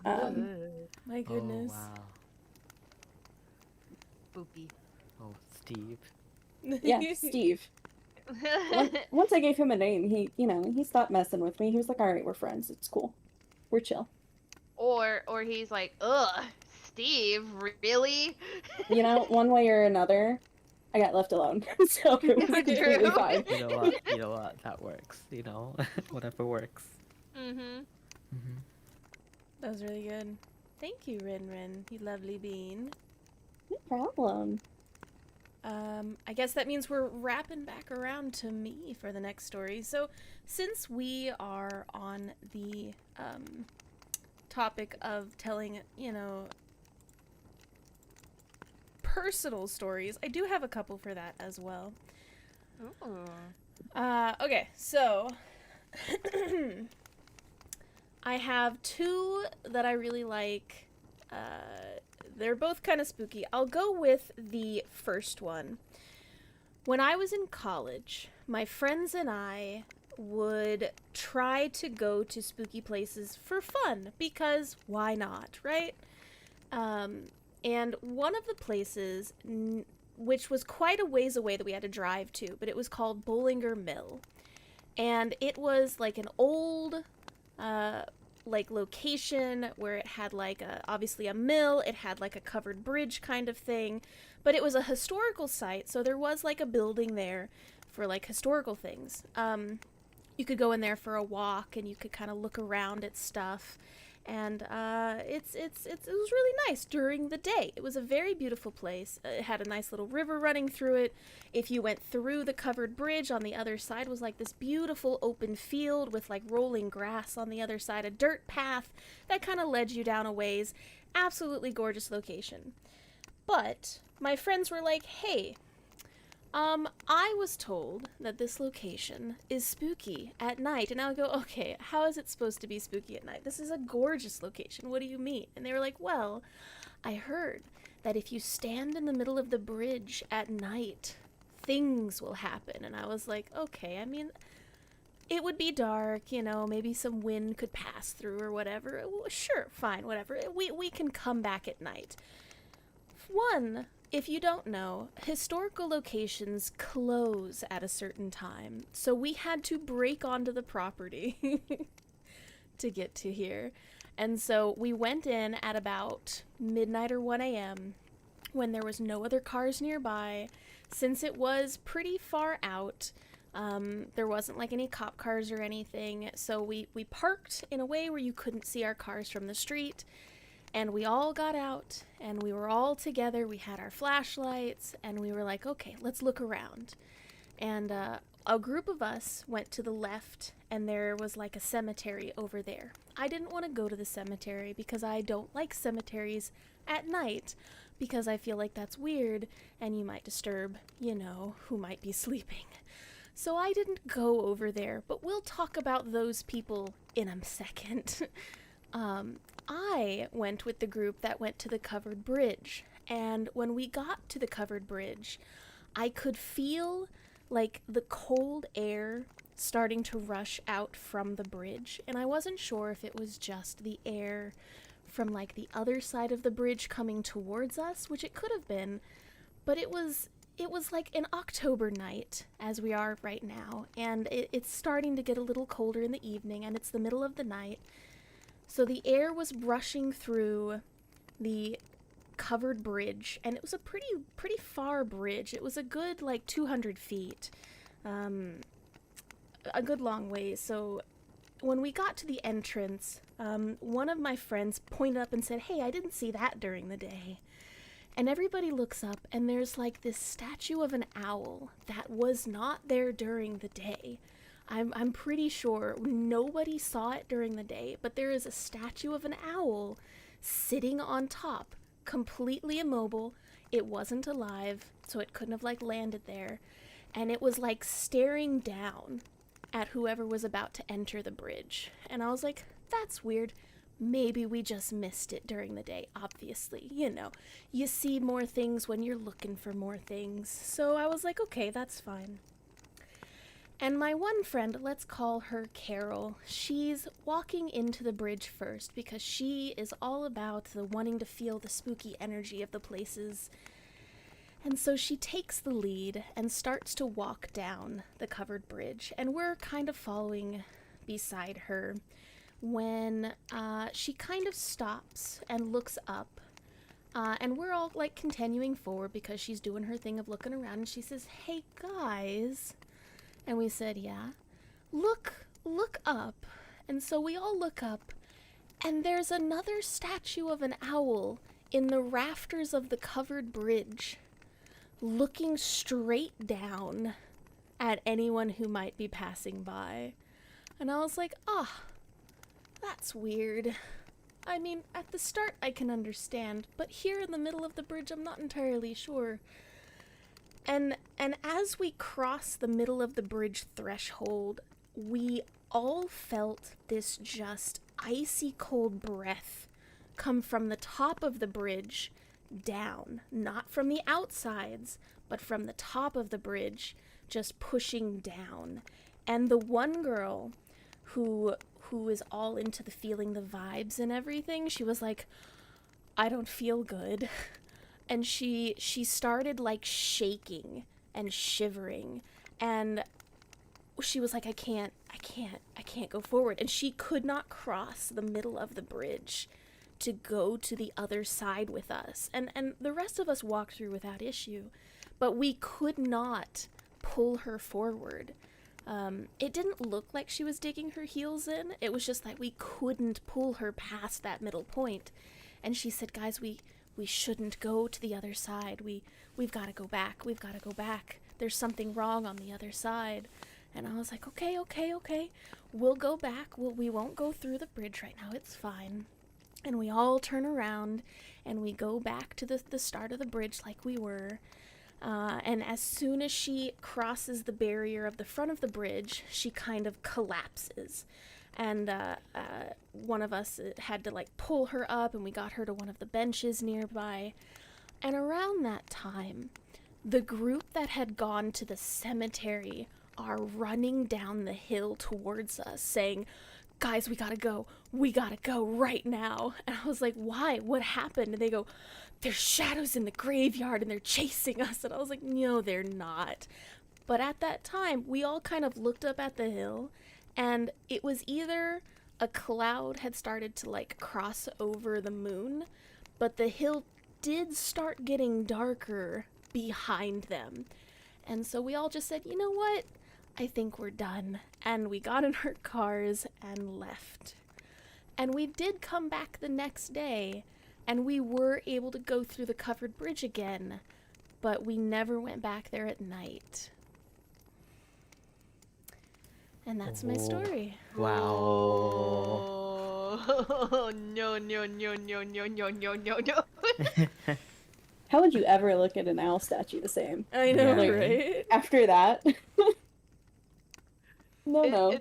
My goodness. Oh, wow. Spooky. Oh, Steve. Yeah, Steve. Once I gave him a name, he stopped messing with me. He was like, all right, we're friends. It's cool. We're chill. Or he's like, ugh, Steve, really? One way or another, I got left alone. So it was completely True. fine. You know what? You know what? That works. Whatever works. Mm-hmm. Mm-hmm. That was really good. Thank you, Rin, you lovely bean. No problem. I guess that means we're wrapping back around to me for the next story. So, since we are on the topic of telling, personal stories, I do have a couple for that as well. Ooh. Okay, so I have 2 that I really like. They're both kind of spooky. I'll go with the first one. When I was in college, my friends and I would try to go to spooky places for fun, because why not, right? And one of the places, which was quite a ways away that we had to drive to, but it was called Bollinger Mill. And it was like an old location where it had obviously a mill, it had like a covered bridge kind of thing, but it was a historical site, so there was like a building there for like historical things. You could go in there for a walk and you could kind of look around at stuff, and it was really nice during the day. It was a very beautiful place. It had a nice little river running through it. If you went through the covered bridge, on the other side was like this beautiful open field with like rolling grass on the other side, a dirt path that kind of led you down a ways. Absolutely gorgeous location. But my friends were like, hey, I was told that this location is spooky at night. And I would go, okay, how is it supposed to be spooky at night? This is a gorgeous location. What do you mean? And they were like, well, I heard that if you stand in the middle of the bridge at night, things will happen. And I was like, okay, I mean, it would be dark, maybe some wind could pass through or whatever. Sure, fine, whatever. We can come back at night. One if you don't know, historical locations close at a certain time, so we had to break onto the property to get to here. And so we went in at about midnight or 1 a.m. when there was no other cars nearby. Since it was pretty far out, there wasn't like any cop cars or anything, so we parked in a way where you couldn't see our cars from the street, and we all got out, and we were all together. We had our flashlights, and we were like, okay, let's look around. And a group of us went to the left, and there was like a cemetery over there. I didn't want to go to the cemetery because I don't like cemeteries at night, because I feel like that's weird, and you might disturb, who might be sleeping. So I didn't go over there, but we'll talk about those people in a second. I went with the group that went to the covered bridge, and when we got to the covered bridge, I could feel like the cold air starting to rush out from the bridge, and I wasn't sure if it was just the air from like the other side of the bridge coming towards us, which it could have been, but it was like an October night, as we are right now, and it's starting to get a little colder in the evening, and it's the middle of the night, so the air was rushing through the covered bridge, and it was a pretty far bridge. It was a good like 200 feet, a good long ways. So when we got to the entrance, one of my friends pointed up and said, "Hey, I didn't see that during the day." And everybody looks up, and there's like this statue of an owl that was not there during the day. I'm pretty sure nobody saw it during the day, but there is a statue of an owl sitting on top, completely immobile. It wasn't alive, so it couldn't have like landed there, and it was like staring down at whoever was about to enter the bridge. And I was like, that's weird. Maybe we just missed it during the day. Obviously, you see more things when you're looking for more things. So I was like, okay, that's fine. And my one friend, let's call her Carol, she's walking into the bridge first because she is all about the wanting to feel the spooky energy of the places. And so she takes the lead and starts to walk down the covered bridge, and we're kind of following beside her when she kind of stops and looks up, and we're all like continuing forward because she's doing her thing of looking around, and she says, "Hey guys." And we said, "Yeah." Look up. And so we all look up, and there's another statue of an owl in the rafters of the covered bridge, looking straight down at anyone who might be passing by. And I was like, that's weird. I mean, at the start I can understand, but here in the middle of the bridge I'm not entirely sure. And as we crossed the middle of the bridge threshold, we all felt this just icy cold breath come from the top of the bridge down, not from the outsides, but from the top of the bridge, just pushing down. And the one girl who is all into the feeling the vibes and everything, she was like, "I don't feel good." And she started like shaking and shivering, and she was like, I can't go forward. And she could not cross the middle of the bridge to go to the other side with us. And the rest of us walked through without issue, but we could not pull her forward. It didn't look like she was digging her heels in. It was just that we couldn't pull her past that middle point. And she said, "Guys, we shouldn't go to the other side. We've got to go back. We've got to go back. There's something wrong on the other side." And I was like, okay. We'll go back. We won't go through the bridge right now. It's fine. And we all turn around and we go back to the start of the bridge like we were. And as soon as she crosses the barrier of the front of the bridge, she kind of collapses. And one of us had to like pull her up, and we got her to one of the benches nearby. And around that time, the group that had gone to the cemetery are running down the hill towards us, saying, guys, we gotta go. We gotta go right now. And I was like, why? What happened? And they go, there's shadows in the graveyard and they're chasing us. And I was like, no, they're not. But at that time, we all kind of looked up at the hill, and it was either a cloud had started to like cross over the moon, but the hill did start getting darker behind them. And so we all just said, you know what? I think we're done. And we got in our cars and left. And we did come back the next day, and we were able to go through the covered bridge again, but we never went back there at night. And that's my story. Wow. Oh, no, no, no, no, no, no, no, no, no. How would you ever look at an owl statue the same? I know, Yeah. right? After that? No.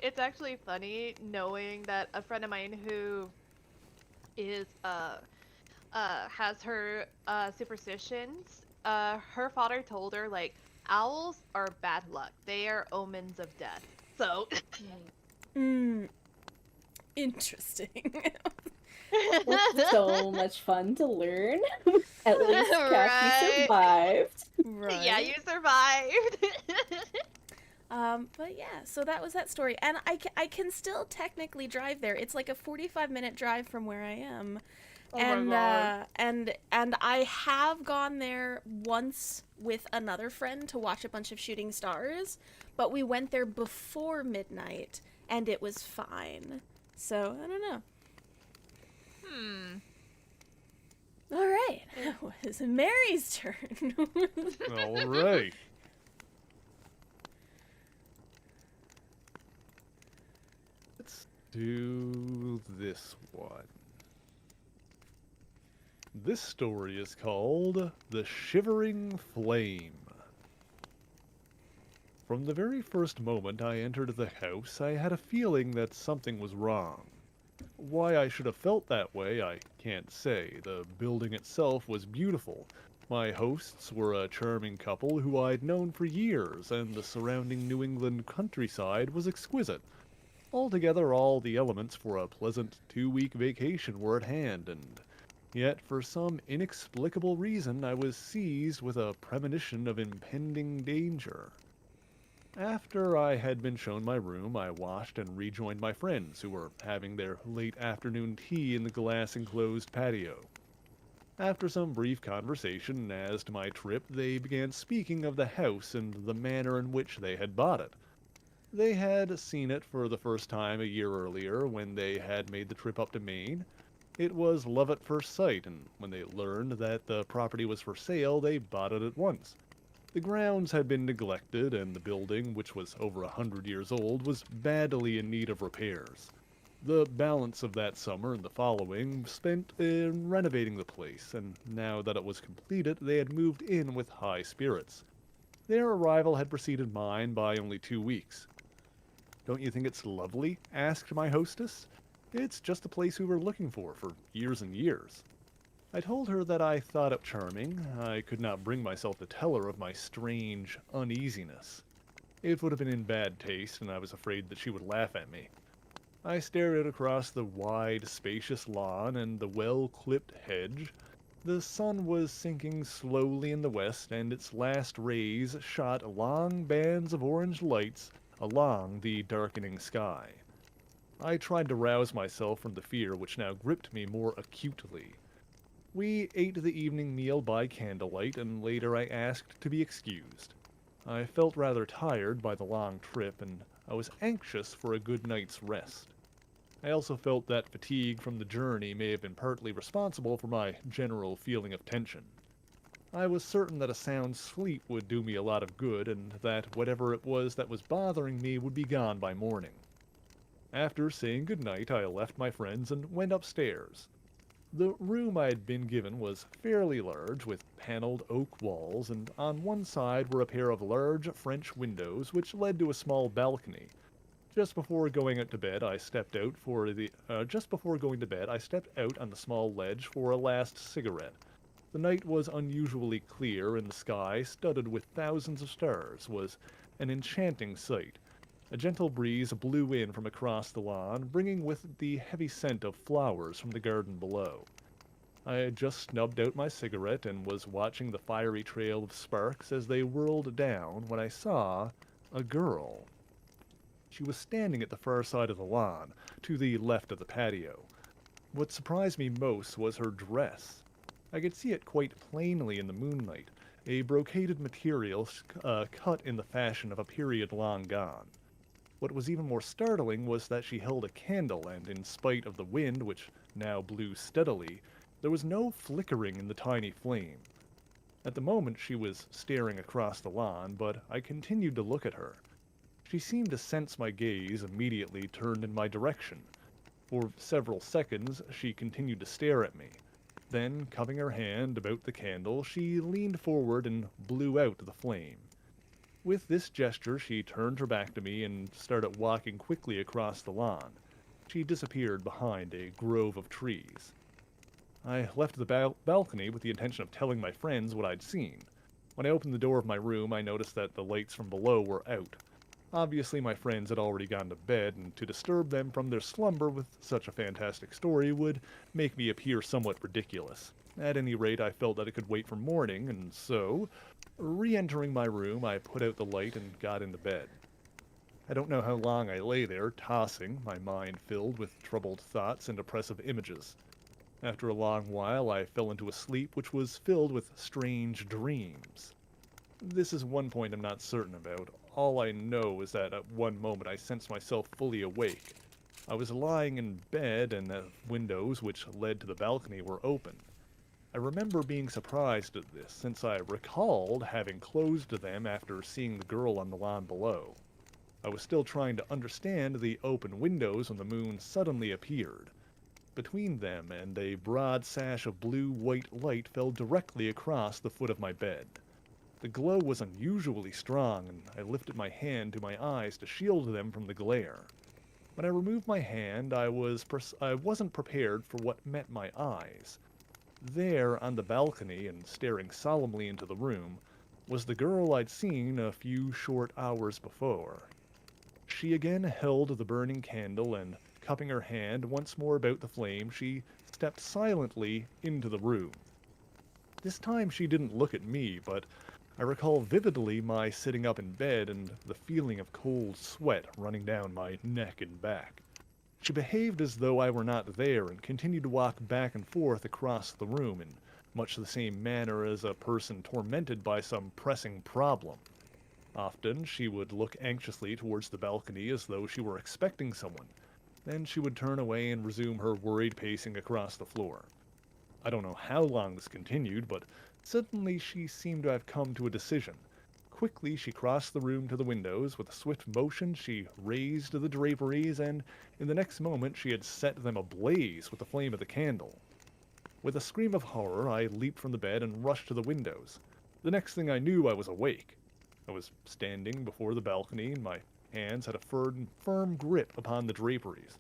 It's actually funny knowing that a friend of mine who is has her superstitions. Her father told her like owls are bad luck. They are omens of death. So Interesting. It's so much fun to learn. At least Kathy Right. survived. Right. yeah, you survived. But yeah, so that was that story. And I can still technically drive there. It's like a 45-minute drive from where I am. Oh my and God. and I have gone there once with another friend to watch a bunch of shooting stars, but we went there before midnight and it was fine. So, I don't know. All right. It was Mary's turn. All right. Let's do this one. This story is called The Shivering Flame. From the very first moment I entered the house, I had a feeling that something was wrong. Why I should have felt that way, I can't say. The building itself was beautiful. My hosts were a charming couple who I'd known for years, and the surrounding New England countryside was exquisite. Altogether, all the elements for a pleasant 2-week vacation were at hand, and yet for some inexplicable reason I was seized with a premonition of impending danger. After I had been shown my room, I washed and rejoined my friends, who were having their late afternoon tea in the glass-enclosed patio. After some brief conversation as to my trip, they began speaking of the house and the manner in which they had bought it. They had seen it for the first time a year earlier, when they had made the trip up to Maine. It was love at first sight, and when they learned that the property was for sale, they bought it at once. The grounds had been neglected, and the building, which was over 100 years old, was badly in need of repairs. The balance of that summer and the following spent in renovating the place, and now that it was completed, they had moved in with high spirits. Their arrival had preceded mine by only 2 weeks. "Don't you think it's lovely?" asked my hostess. "It's just the place we were looking for years and years." I told her that I thought it charming. I could not bring myself to tell her of my strange uneasiness. It would have been in bad taste, and I was afraid that she would laugh at me. I stared out across the wide, spacious lawn and the well-clipped hedge. The sun was sinking slowly in the west, and its last rays shot long bands of orange lights along the darkening sky. I tried to rouse myself from the fear which now gripped me more acutely. We ate the evening meal by candlelight, and later I asked to be excused. I felt rather tired by the long trip, and I was anxious for a good night's rest. I also felt that fatigue from the journey may have been partly responsible for my general feeling of tension. I was certain that a sound sleep would do me a lot of good, and that whatever it was that was bothering me would be gone by morning. After saying good night, I left my friends and went upstairs. The room I had been given was fairly large, with paneled oak walls, and on one side were a pair of large French windows which led to a small balcony. Just before going to bed, I stepped out on the small ledge for a last cigarette. The night was unusually clear, and the sky, studded with thousands of stars, was an enchanting sight. A gentle breeze blew in from across the lawn, bringing with it the heavy scent of flowers from the garden below. I had just snubbed out my cigarette and was watching the fiery trail of sparks as they whirled down when I saw a girl. She was standing at the far side of the lawn, to the left of the patio. What surprised me most was her dress. I could see it quite plainly in the moonlight, a brocaded material cut in the fashion of a period long gone. What was even more startling was that she held a candle, and in spite of the wind, which now blew steadily, there was no flickering in the tiny flame. At the moment she was staring across the lawn, but I continued to look at her. She seemed to sense my gaze, immediately turned in my direction. For several seconds she continued to stare at me. Then, cupping her hand about the candle, she leaned forward and blew out the flame. With this gesture, she turned her back to me and started walking quickly across the lawn. She disappeared behind a grove of trees. I left the balcony with the intention of telling my friends what I'd seen. When I opened the door of my room, I noticed that the lights from below were out. Obviously, my friends had already gone to bed, and to disturb them from their slumber with such a fantastic story would make me appear somewhat ridiculous. At any rate, I felt that it could wait for morning, and so, re-entering my room, I put out the light and got into bed. I don't know how long I lay there, tossing, my mind filled with troubled thoughts and oppressive images. After a long while, I fell into a sleep which was filled with strange dreams. This is one point I'm not certain about. All I know is that at one moment I sensed myself fully awake. I was lying in bed and the windows which led to the balcony were open. I remember being surprised at this, since I recalled having closed them after seeing the girl on the lawn below. I was still trying to understand the open windows when the moon suddenly appeared. Between them and a broad sash of blue-white light fell directly across the foot of my bed. The glow was unusually strong, and I lifted my hand to my eyes to shield them from the glare. When I removed my hand, I wasn't prepared for what met my eyes. There, on the balcony, and staring solemnly into the room, was the girl I'd seen a few short hours before. She again held the burning candle, and, cupping her hand once more about the flame, she stepped silently into the room. This time she didn't look at me, but I recall vividly my sitting up in bed and the feeling of cold sweat running down my neck and back. She behaved as though I were not there and continued to walk back and forth across the room in much the same manner as a person tormented by some pressing problem. Often she would look anxiously towards the balcony as though she were expecting someone. Then she would turn away and resume her worried pacing across the floor. I don't know how long this continued, but suddenly she seemed to have come to a decision. Quickly she crossed the room to the windows. With a swift motion she raised the draperies, and in the next moment she had set them ablaze with the flame of the candle. With a scream of horror I leaped from the bed and rushed to the windows. The next thing I knew I was awake. I was standing before the balcony, and my hands had a firm grip upon the draperies.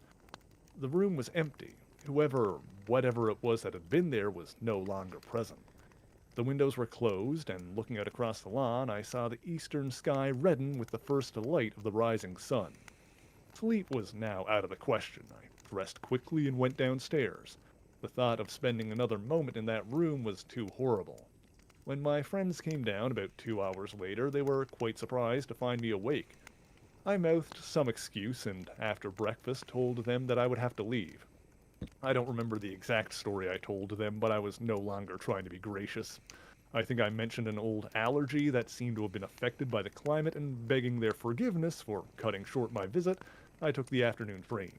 The room was empty. Whatever it was that had been there was no longer present. The windows were closed, and looking out across the lawn, I saw the eastern sky redden with the first light of the rising sun. Sleep was now out of the question. I dressed quickly and went downstairs. The thought of spending another moment in that room was too horrible. When my friends came down about 2 hours later, they were quite surprised to find me awake. I mouthed some excuse, and after breakfast told them that I would have to leave. I don't remember the exact story I told them, but I was no longer trying to be gracious. I think I mentioned an old allergy that seemed to have been affected by the climate, and begging their forgiveness for cutting short my visit, I took the afternoon train.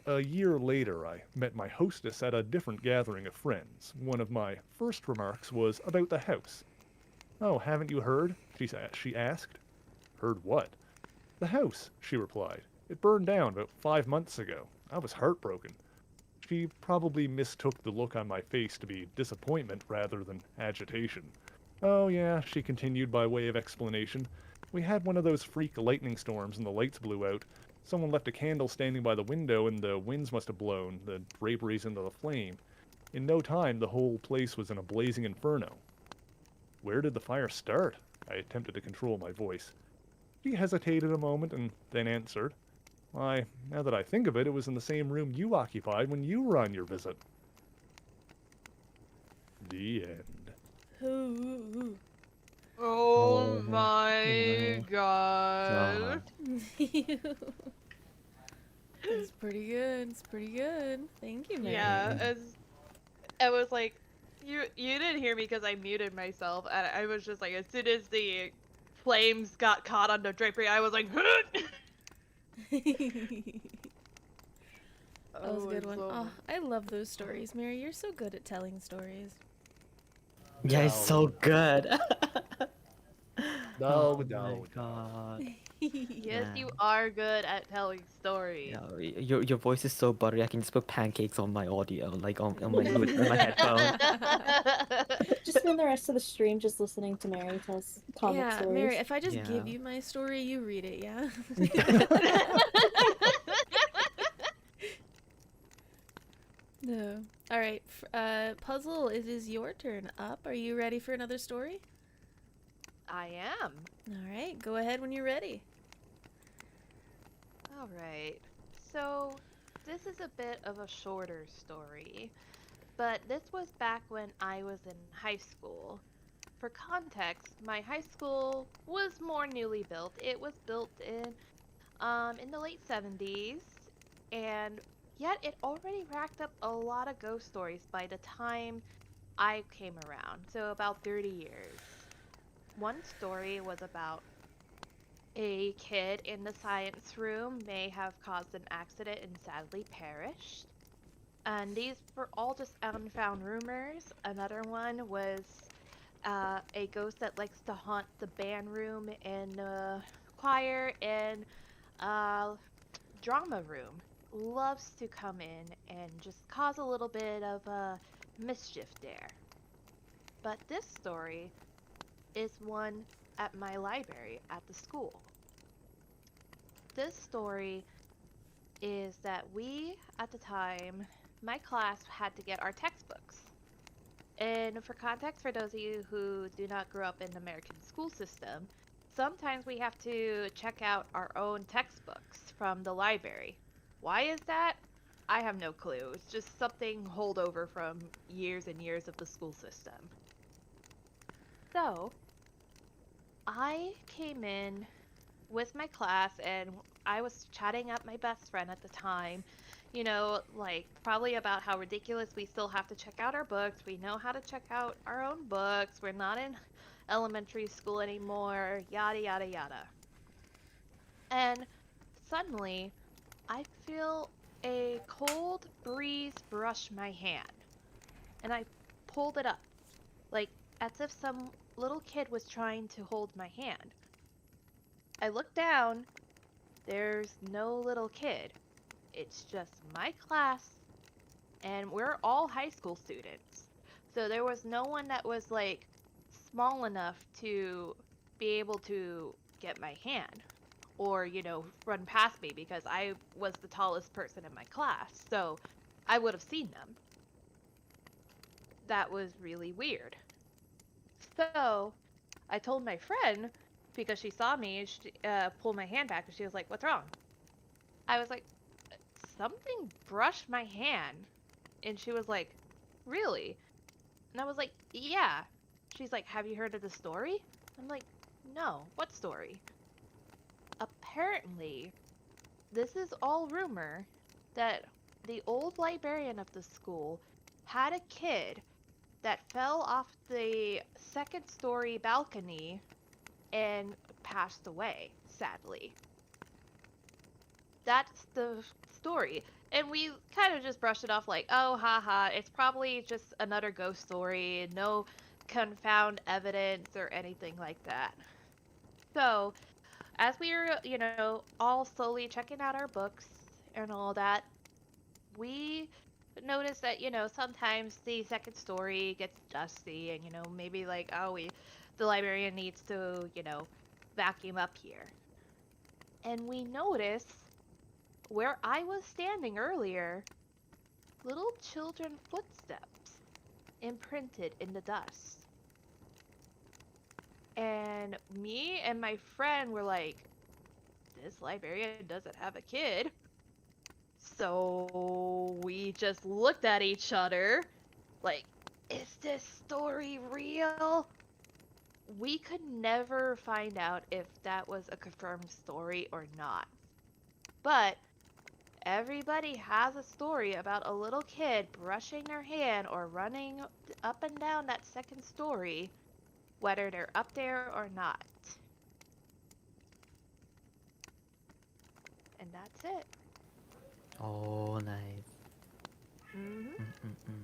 A year later, I met my hostess at a different gathering of friends. One of my first remarks was about the house. "Oh, haven't you heard?" she asked. "Heard what?" "The house," she replied. "It burned down about 5 months ago. I was heartbroken." She probably mistook the look on my face to be disappointment rather than agitation. "Oh yeah," she continued by way of explanation. "We had one of those freak lightning storms and the lights blew out. Someone left a candle standing by the window and the winds must have blown the draperies into the flame. In no time the whole place was in a blazing inferno." "Where did the fire start?" I attempted to control my voice. She hesitated a moment and then answered, "Why, now that I think of it, it was in the same room you occupied when you were on your visit." The end. Ooh. Oh Oh my my god. God. It's pretty good. It's pretty good. Thank you, Mary. Yeah, as I was like, you didn't hear me because I muted myself, and I was just like, as soon as the flames got caught on the drapery, I was like, That was a good one. so Oh, I love those stories, Mary. You're so good at telling stories. Yeah, it's so good. No, Oh no, my no. God. Yes, Man. you are good at telling stories. Yeah, your voice is so buttery. I can just put pancakes on my audio, like on my on my headphones. Just spend the rest of the stream just listening to Mary tell comic Yeah, Mary, stories. if I just Yeah. give you my story, you read it, yeah? No. All right, Puzzle, it is your turn up. Are you ready for another story? I am. All right, go ahead when you're ready. All right. So, this is a bit of a shorter story, but this was back when I was in high school. For context, my high school was more newly built. It was built in the late 70s, and yet it already racked up a lot of ghost stories by the time I came around. So about 30 years. One story was about a kid in the science room may have caused an accident and sadly perished. And these were all just unfound rumors. Another one was a ghost that likes to haunt the band room and the choir and drama room. Loves to come in and just cause a little bit of mischief there. But this story is one at my library at the school. This story is that we, at the time, my class had to get our textbooks. And for context, for those of you who do not grow up in the American school system, sometimes we have to check out our own textbooks from the library. Why is that? I have no clue. It's just something holdover from years and years of the school system. So, I came in with my class and I was chatting up my best friend at the time, you know, like probably about how ridiculous we still have to check out our books. We know how to check out our own books. We're not in elementary school anymore, yada yada yada. And suddenly, I feel a cold breeze brush my hand. And I pulled it up, like as if some little kid was trying to hold my hand. I looked down. There's no little kid. It's just my class, and we're all high school students. So there was no one that was like small enough to be able to get my hand or, you know, run past me because I was the tallest person in my class. So I would have seen them. That was really weird. So I told my friend because she saw me, she pulled my hand back and she was like, "What's wrong?" I was like, "Something brushed my hand." And she was like, "Really?" And I was like, "Yeah." She's like, "Have you heard of the story?" I'm like, "No. What story?" Apparently, this is all rumor that the old librarian of the school had a kid that fell off the second story balcony and passed away, sadly. That's the story. And we kind of just brushed it off like, oh, haha, it's probably just another ghost story, no confound evidence or anything like that. So, as we were, you know, all slowly checking out our books and all that, we noticed that, you know, sometimes the second story gets dusty and, you know, maybe like, oh, the librarian needs to, you know, vacuum up here. And we noticed where I was standing earlier, little children footsteps imprinted in the dust. And me and my friend were like, this librarian doesn't have a kid. So we just looked at each other like, is this story real? We could never find out if that was a confirmed story or not. But everybody has a story about a little kid brushing their hand or running up and down that second story, whether they're up there or not. And that's it. Oh, nice. Mm-hmm. Mm-mm-mm.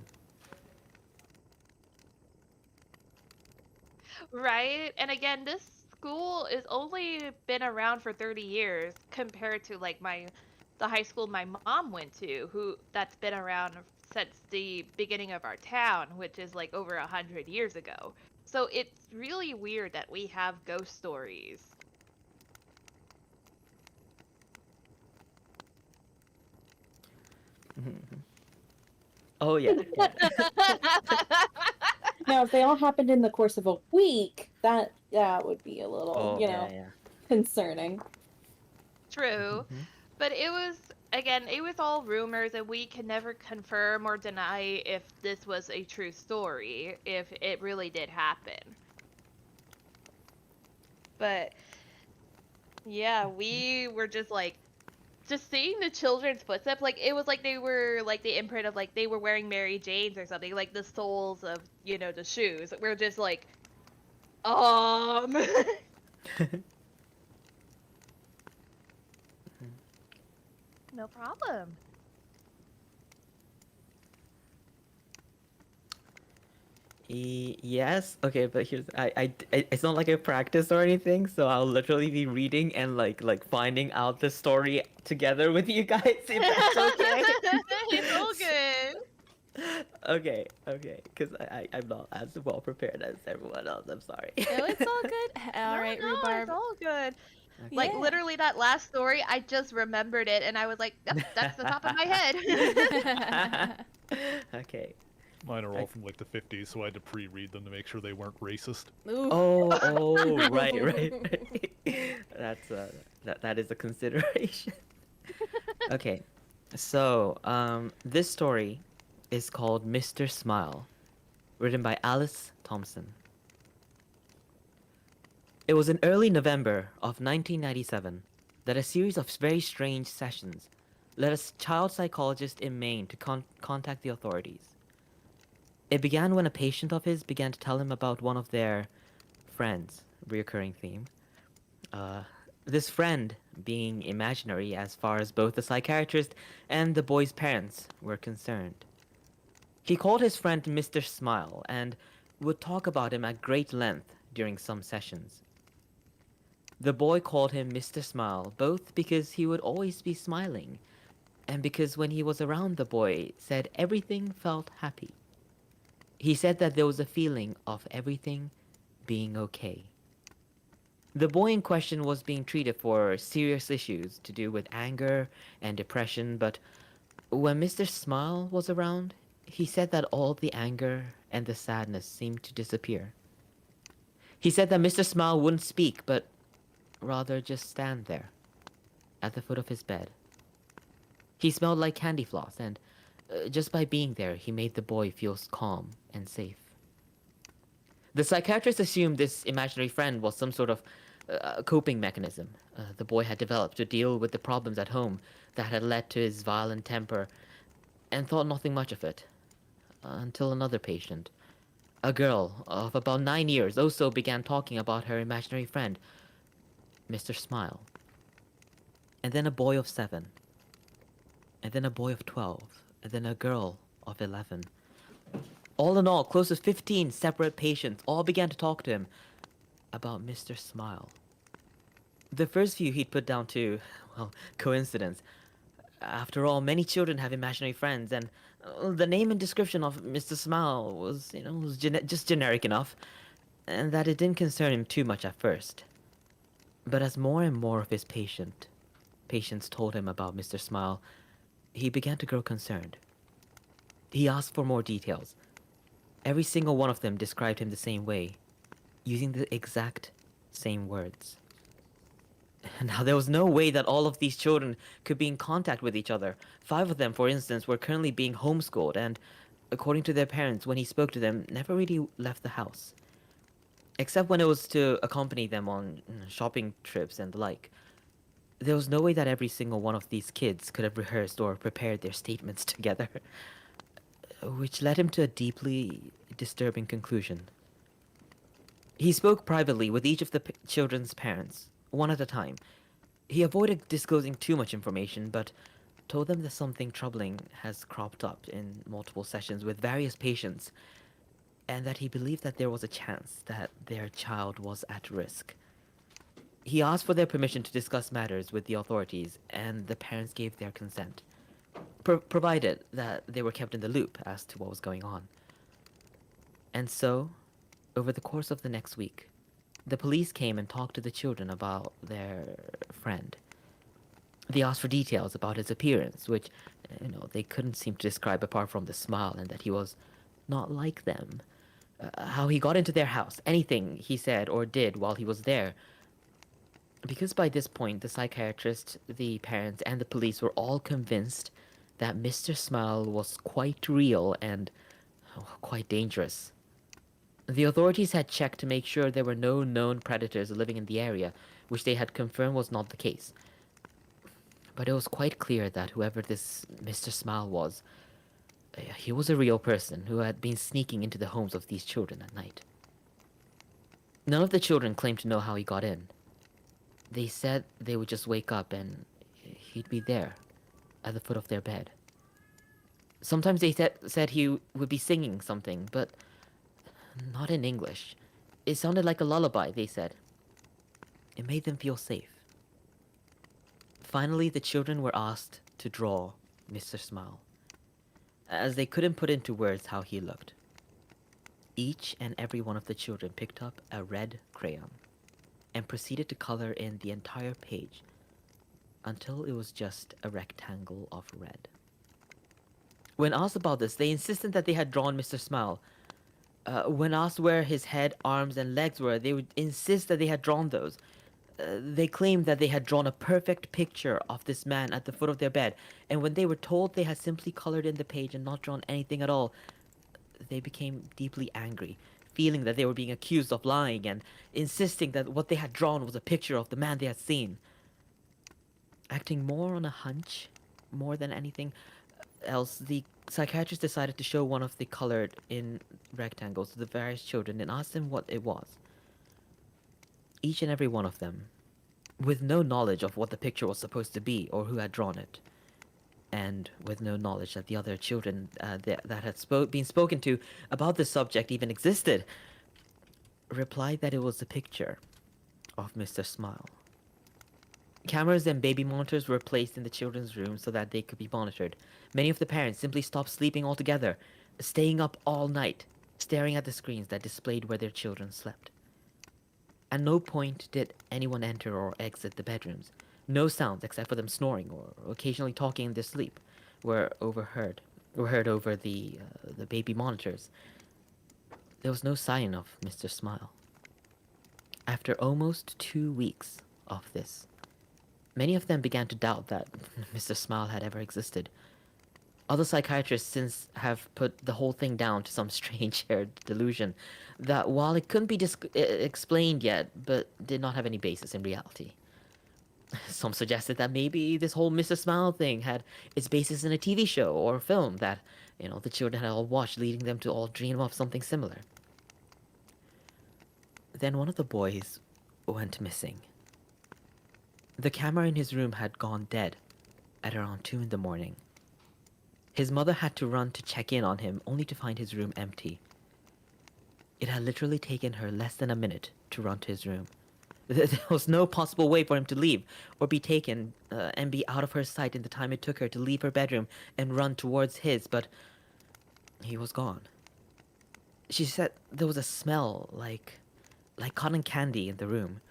Right? And again, this school has only been around for 30 years compared to like the high school my mom went to, who that's been around since the beginning of our town, which is like over 100 years ago. So it's really weird that we have ghost stories. Oh yeah. Now, if they all happened in the course of a week, that would be a little, Oh you yeah, know, yeah. concerning. True. Mhm. But it was, again, it was all rumors, and we can never confirm or deny if this was a true story, if it really did happen. But yeah, we were just like, just seeing the children's footsteps, like it was like they were like the imprint of like they were wearing Mary Jane's or something, like the soles of, the shoes. We're just like, no problem. Yes. Okay, but here's it's not like a practice or anything, so I'll literally be reading and like finding out the story together with you guys if that's okay. It's all good. Okay, okay, because I'm not as well prepared as everyone else. I'm sorry. No, it's all good. All No, right, no, Rhubarb. it's all good. Okay. Like Yeah. literally that last story, I just remembered it, and I was like, yep, that's the top of my head. Okay. Mine are I- all from like the 50s, so I had to pre-read them to make sure they weren't racist. Ooh. Oh, right. That's that is a consideration. Okay, so this story is called Mr. Smile, written by Alice Thompson. It was in early November of 1997 that a series of very strange sessions led a child psychologist in Maine to contact the authorities. It began when a patient of his began to tell him about one of their friends, reoccurring theme. This friend being imaginary as far as both the psychiatrist and the boy's parents were concerned. He called his friend Mr. Smile and would talk about him at great length during some sessions. The boy called him Mr. Smile both because he would always be smiling and because when he was around the boy said everything felt happy. He said that there was a feeling of everything being okay. The boy in question was being treated for serious issues to do with anger and depression, but when Mr. Smile was around, he said that all the anger and the sadness seemed to disappear. He said that Mr. Smile wouldn't speak, but rather just stand there, at the foot of his bed. He smelled like candy floss, and just by being there, he made the boy feel calm and safe. The psychiatrist assumed this imaginary friend was some sort of coping mechanism the boy had developed to deal with the problems at home that had led to his violent temper, and thought nothing much of it. Until another patient, a girl of about 9 years, also began talking about her imaginary friend, Mr. Smile. And then a boy of 7. And then a boy of 12. And then a girl of 11. All in all, close to 15 separate patients all began to talk to him about Mr. Smile. The first few he'd put down to, well, coincidence. After all, many children have imaginary friends, and the name and description of Mr. Smile was, just generic enough, and that it didn't concern him too much at first. But as more and more of his patients told him about Mr. Smile, he began to grow concerned. He asked for more details. Every single one of them described him the same way, using the exact same words. Now, there was no way that all of these children could be in contact with each other. 5 of them, for instance, were currently being homeschooled, and according to their parents, when he spoke to them, never really left the house. Except when it was to accompany them on shopping trips and the like. There was no way that every single one of these kids could have rehearsed or prepared their statements together. Which led him to a deeply disturbing conclusion. He spoke privately with each of the children's parents, one at a time. He avoided disclosing too much information, but told them that something troubling has cropped up in multiple sessions with various patients, and that he believed that there was a chance that their child was at risk. He asked for their permission to discuss matters with the authorities, and the parents gave their consent, provided that they were kept in the loop as to what was going on. And so, over the course of the next week, the police came and talked to the children about their friend. They asked for details about his appearance, which, they couldn't seem to describe apart from the smile and that he was not like them. How he got into their house, anything he said or did while he was there. Because by this point, the psychiatrist, the parents, and the police were all convinced that Mr. Smile was quite real and quite dangerous. The authorities had checked to make sure there were no known predators living in the area, which they had confirmed was not the case. But it was quite clear that whoever this Mr. Smile was, he was a real person who had been sneaking into the homes of these children at night. None of the children claimed to know how he got in. They said they would just wake up and he'd be there, at the foot of their bed. Sometimes they said he would be singing something, but not in English. It sounded like a lullaby, they said. It made them feel safe. Finally, the children were asked to draw Mr. Smile, as they couldn't put into words how he looked. Each and every one of the children picked up a red crayon and proceeded to color in the entire page until it was just a rectangle of red. When asked about this, they insisted that they had drawn Mr. Smile. When asked where his head, arms, and legs were, they would insist that they had drawn those. They claimed that they had drawn a perfect picture of this man at the foot of their bed, and when they were told they had simply colored in the page and not drawn anything at all, they became deeply angry, feeling that they were being accused of lying and insisting that what they had drawn was a picture of the man they had seen. Acting more on a hunch, more than anything else, the psychiatrist decided to show one of the colored in rectangles to the various children and asked them what it was. Each and every one of them, with no knowledge of what the picture was supposed to be or who had drawn it, and with no knowledge that the other children that had been spoken to about this subject even existed, replied that it was a picture of Mr. Smile. Cameras and baby monitors were placed in the children's room so that they could be monitored. Many of the parents simply stopped sleeping altogether, staying up all night, staring at the screens that displayed where their children slept. At no point did anyone enter or exit the bedrooms. No sounds except for them snoring or occasionally talking in their sleep were heard over the baby monitors. There was no sign of Mr. Smile. After almost 2 weeks of this, many of them began to doubt that Mr. Smile had ever existed. Other psychiatrists since have put the whole thing down to some strange shared delusion that while it couldn't be explained yet, but did not have any basis in reality. Some suggested that maybe this whole Mr. Smile thing had its basis in a TV show or film that, the children had all watched, leading them to all dream of something similar. Then one of the boys went missing. The camera in his room had gone dead at around 2 in the morning. His mother had to run to check in on him, only to find his room empty. It had literally taken her less than a minute to run to his room. There was no possible way for him to leave, or be taken and be out of her sight in the time it took her to leave her bedroom and run towards his, but he was gone. She said there was a smell like cotton candy in the room.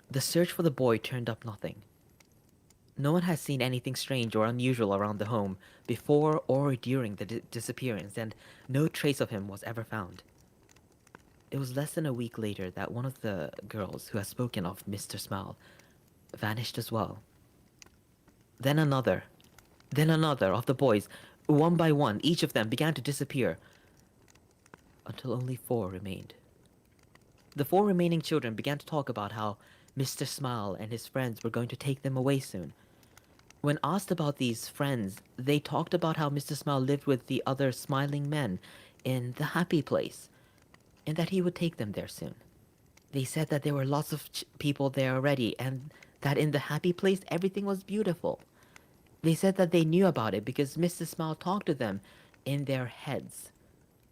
The search for the boy turned up nothing. No one had seen anything strange or unusual around the home before or during the disappearance, and no trace of him was ever found. It was less than a week later that one of the girls who had spoken of Mr. Smile vanished as well. Then another of the boys, one by one, each of them began to disappear until only 4 remained. The 4 remaining children began to talk about how Mr. Smile and his friends were going to take them away soon. When asked about these friends, they talked about how Mr. Smile lived with the other smiling men in the happy place, and that he would take them there soon. They said that there were lots of people there already, and that in the happy place everything was beautiful. They said that they knew about it because Mr. Smile talked to them in their heads,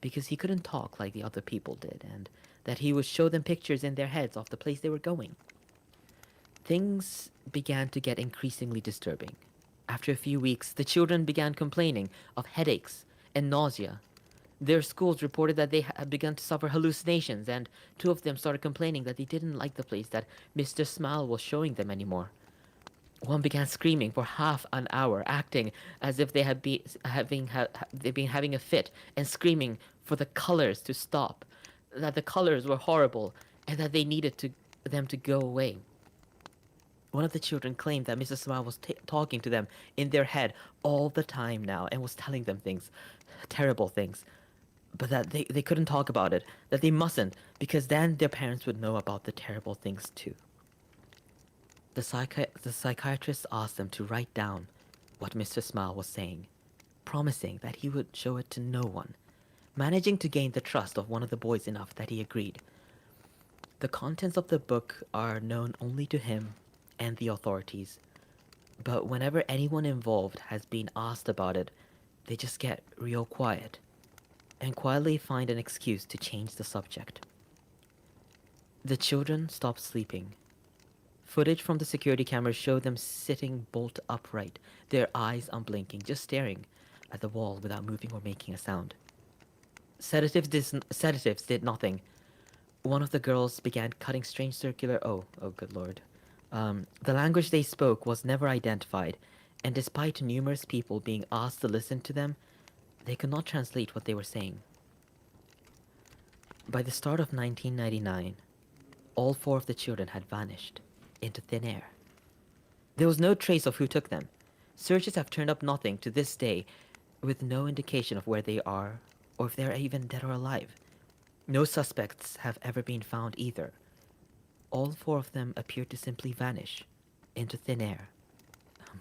because he couldn't talk like the other people did, and that he would show them pictures in their heads of the place they were going. Things began to get increasingly disturbing. After a few weeks, the children began complaining of headaches and nausea. Their schools reported that they had begun to suffer hallucinations, and 2 of them started complaining that they didn't like the place that Mr. Smile was showing them anymore. One began screaming for half an hour, acting as if they had they'd been having a fit, and screaming for the colors to stop, that the colors were horrible, and that they needed them to go away. One of the children claimed that Mrs. Smile was talking to them in their head all the time now, and was telling them things, terrible things, but that they couldn't talk about it, that they mustn't, because then their parents would know about the terrible things too. The psychiatrist asked them to write down what Mr. Smile was saying, promising that he would show it to no one, managing to gain the trust of one of the boys enough that he agreed. The contents of the book are known only to him and the authorities, but whenever anyone involved has been asked about it, they just get real quiet and quietly find an excuse to change the subject. The children stopped sleeping. Footage from the security cameras showed them sitting bolt upright, their eyes unblinking, just staring at the wall without moving or making a sound. Sedatives did nothing. One of the girls began cutting strange circular... Oh, good lord. The language they spoke was never identified, and despite numerous people being asked to listen to them, they could not translate what they were saying. By the start of 1999, all 4 of the children had vanished into thin air. There was no trace of who took them. Searches have turned up nothing to this day, with no indication of where they are, or if they are even dead or alive. No suspects have ever been found either. All 4 of them appear to simply vanish into thin air,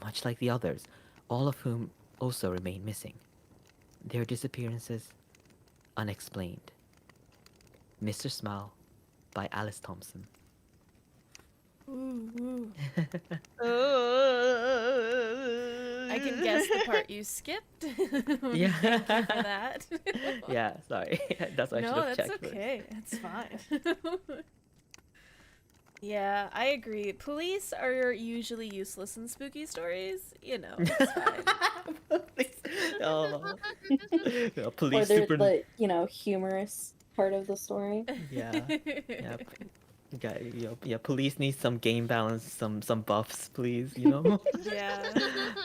much like the others, all of whom also remain missing. Their disappearances unexplained. Mr. Smile by Alice Thompson. Ooh. Oh. I can guess the part you skipped. Yeah. Thank you for that. Yeah, sorry. That's what I should No, have that's checked. okay. It's fine. Yeah, I agree. Police are usually useless in spooky stories. You know, it's fine. Oh. Yeah, Or police they're super. the, humorous part of the story. Yeah. Yeah. Yeah, police need some game balance, some buffs, please, you know? Yeah.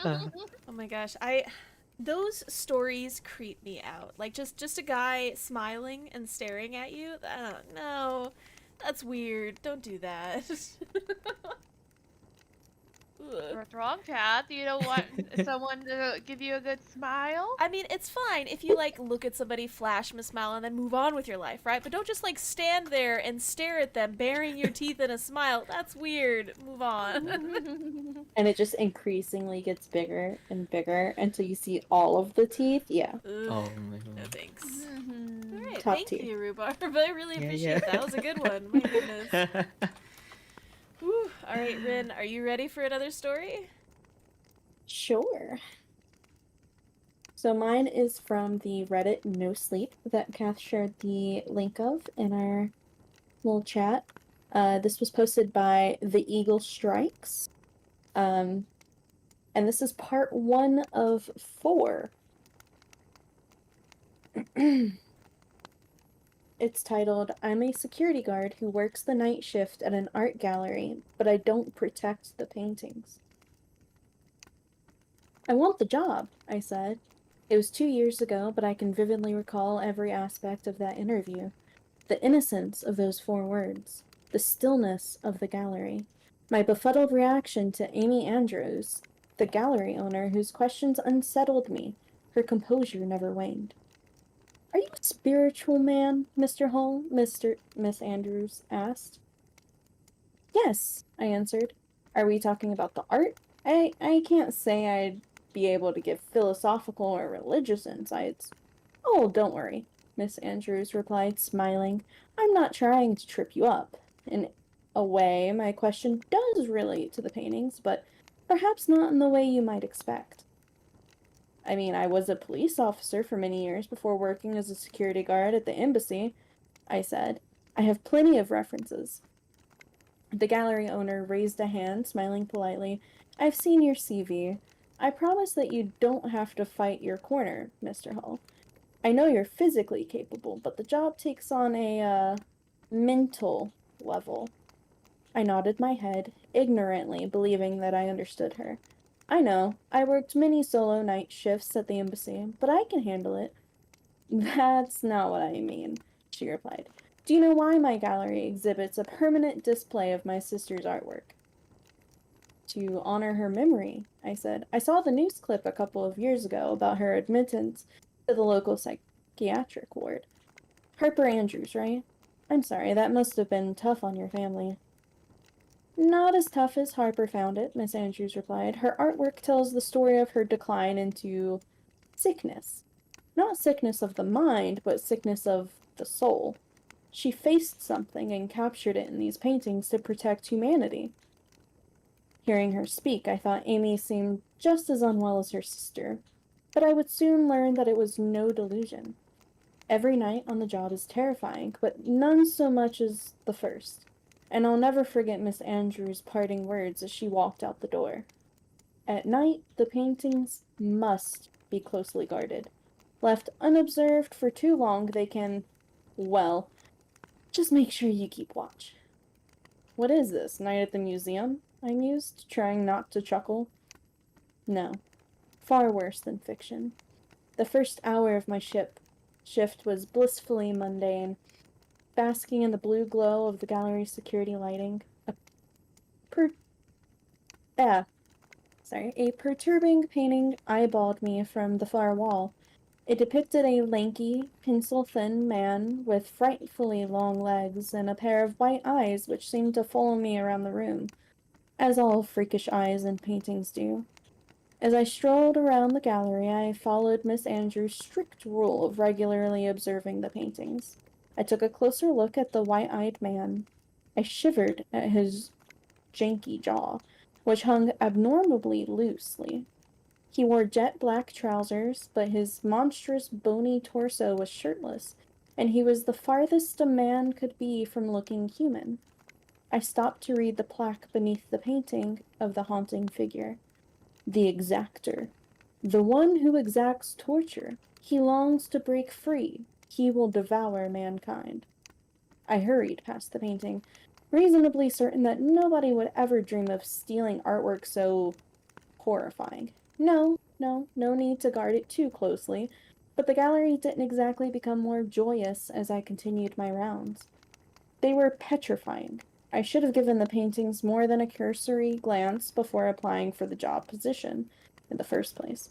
Uh, Oh my gosh, those stories creep me out. Like just a guy smiling and staring at you. No, that's weird. Don't do that. Ugh. What's wrong, Kath? You don't want someone to give you a good smile? I mean, it's fine if you like look at somebody, flash them a smile, and then move on with your life, right? But don't just like stand there and stare at them, baring your teeth in a smile. That's weird. Move on. And it just increasingly gets bigger and bigger until you see all of the teeth. Yeah. Ugh. oh my No god. thanks. Mhm. All right, Top thank tier. you, Rhubarb. I really Yeah, appreciate yeah. that. That was a good one. My goodness. Whew. All right, Rin, are you ready for another story? Sure. So mine is from the Reddit No Sleep that Kath shared the link of in our little chat. This was posted by The Eagle Strikes. And this is part 1 of 4. It's titled, I'm a security guard who works the night shift at an art gallery, but I don't protect the paintings. I want the job, I said. It was 2 years ago, but I can vividly recall every aspect of that interview. The innocence of those 4 words. The stillness of the gallery. My befuddled reaction to Amy Andrews, the gallery owner whose questions unsettled me, her composure never waned. Are you a spiritual man, Mr. Hull? Miss Andrews asked. Yes, I answered. Are we talking about the art? I can't say I'd be able to give philosophical or religious insights. Oh, don't worry, Miss Andrews replied, smiling. I'm not trying to trip you up. In a way, my question does relate to the paintings, but perhaps not in the way you might expect. I mean, I was a police officer for many years before working as a security guard at the embassy, I said. I have plenty of references. The gallery owner raised a hand, smiling politely. I've seen your CV. I promise that you don't have to fight your corner, Mr. Hull. I know you're physically capable, but the job takes on a, mental level. I nodded my head, ignorantly believing that I understood her. I know, I worked many solo night shifts at the embassy, but I can handle it. That's not what I mean, she replied. Do you know why my gallery exhibits a permanent display of my sister's artwork? To honor her memory, I said. I saw the news clip a couple of years ago about her admittance to the local psychiatric ward. Harper Andrews, right? I'm sorry, that must have been tough on your family. Not as tough as Harper found it, Miss Andrews replied. Her artwork tells the story of her decline into sickness. Not sickness of the mind, but sickness of the soul. She faced something and captured it in these paintings to protect humanity. Hearing her speak, I thought Amy seemed just as unwell as her sister, but I would soon learn that it was no delusion. Every night on the job is terrifying, but none so much as the first, and I'll never forget Miss Andrews' parting words as she walked out the door. At night, the paintings must be closely guarded. Left unobserved for too long, they can, well, just make sure you keep watch. What is this, night at the museum? I mused, trying not to chuckle. No, far worse than fiction. The first hour of my shift was blissfully mundane, basking in the blue glow of the gallery's security lighting. A perturbing painting eyeballed me from the far wall. It depicted a lanky, pencil-thin man with frightfully long legs and a pair of white eyes which seemed to follow me around the room, as all freakish eyes in paintings do. As I strolled around the gallery, I followed Miss Andrews' strict rule of regularly observing the paintings. I took a closer look at the white-eyed man. I shivered at his janky jaw, which hung abnormally loosely. He wore jet-black trousers, but his monstrous bony torso was shirtless, and he was the farthest a man could be from looking human. I stopped to read the plaque beneath the painting of the haunting figure. The exactor. The one who exacts torture. He longs to break free. He will devour mankind. I hurried past the painting, reasonably certain that nobody would ever dream of stealing artwork so horrifying. No need to guard it too closely, but the gallery didn't exactly become more joyous as I continued my rounds. They were petrifying. I should have given the paintings more than a cursory glance before applying for the job position in the first place.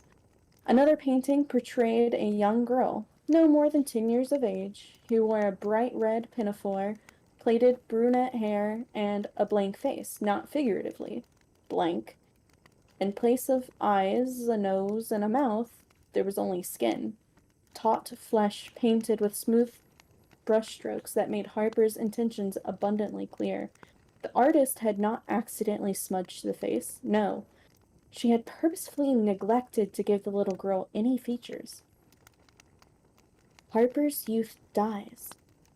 Another painting portrayed a young girl, no more than 10 years of age, who wore a bright red pinafore, plaited brunette hair, and a blank face, not figuratively, blank. In place of eyes, a nose, and a mouth, there was only skin. Taut flesh painted with smooth brushstrokes that made Harper's intentions abundantly clear. The artist had not accidentally smudged the face, no. She had purposefully neglected to give the little girl any features. Harper's youth dies.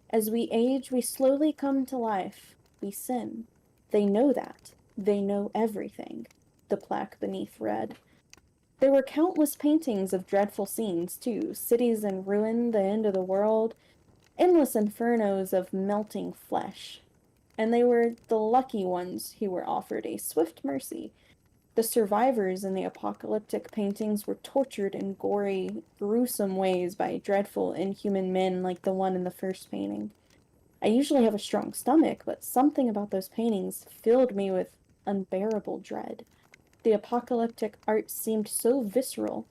As we age, we slowly come to life. We sin. They know that. They know everything, the plaque beneath read. There were countless paintings of dreadful scenes, too. Cities in ruin, the end of the world, endless infernos of melting flesh. And they were the lucky ones who were offered a swift mercy. The survivors in the apocalyptic paintings were tortured in gory, gruesome ways by dreadful, inhuman men like the one in the first painting. I usually have a strong stomach, but something about those paintings filled me with unbearable dread. The apocalyptic art seemed so visceral.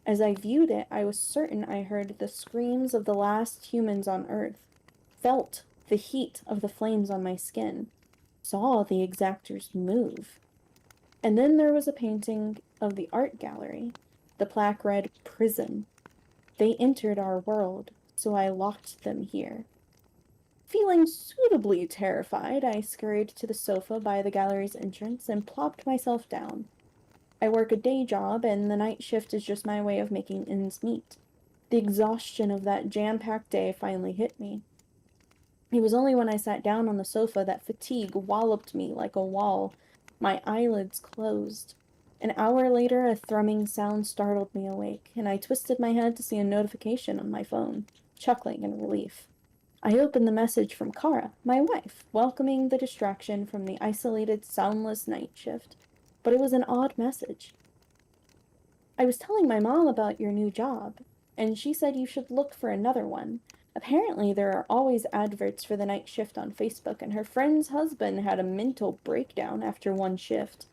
As I viewed it, I was certain I heard the screams of the last humans on Earth, felt the heat of the flames on my skin, saw the exactors move. And then there was a painting of the art gallery. The plaque read, "Prison." They entered our world, so I locked them here. Feeling suitably terrified, I scurried to the sofa by the gallery's entrance and plopped myself down. I work a day job, and the night shift is just my way of making ends meet. The exhaustion of that jam-packed day finally hit me. It was only when I sat down on the sofa that fatigue walloped me like a wall. My eyelids closed. An hour later, a thrumming sound startled me awake, and I twisted my head to see a notification on my phone, chuckling in relief. I opened the message from Kara, my wife, welcoming the distraction from the isolated, soundless night shift. But it was an odd message. "I was telling my mom about your new job, and she said you should look for another one. Apparently there are always adverts for the night shift on Facebook, and her friend's husband had a mental breakdown after one shift.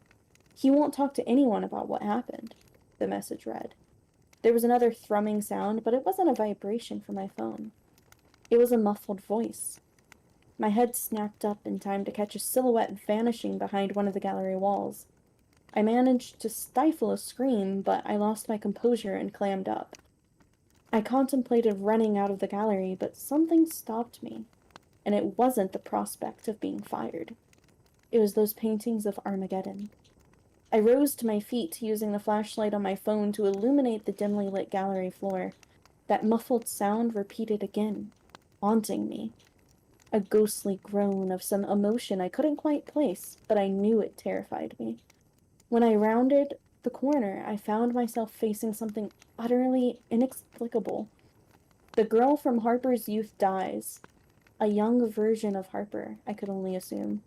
He won't talk to anyone about what happened," the message read. There was another thrumming sound, but it wasn't a vibration from my phone. It was a muffled voice. My head snapped up in time to catch a silhouette vanishing behind one of the gallery walls. I managed to stifle a scream, but I lost my composure and clammed up. I contemplated running out of the gallery, but something stopped me, and it wasn't the prospect of being fired. It was those paintings of Armageddon. I rose to my feet, using the flashlight on my phone to illuminate the dimly lit gallery floor. That muffled sound repeated again, haunting me. A ghostly groan of some emotion I couldn't quite place, but I knew it terrified me. When I rounded the corner, I found myself facing something utterly inexplicable. The girl from Harper's Youth Dies. A young version of Harper, I could only assume.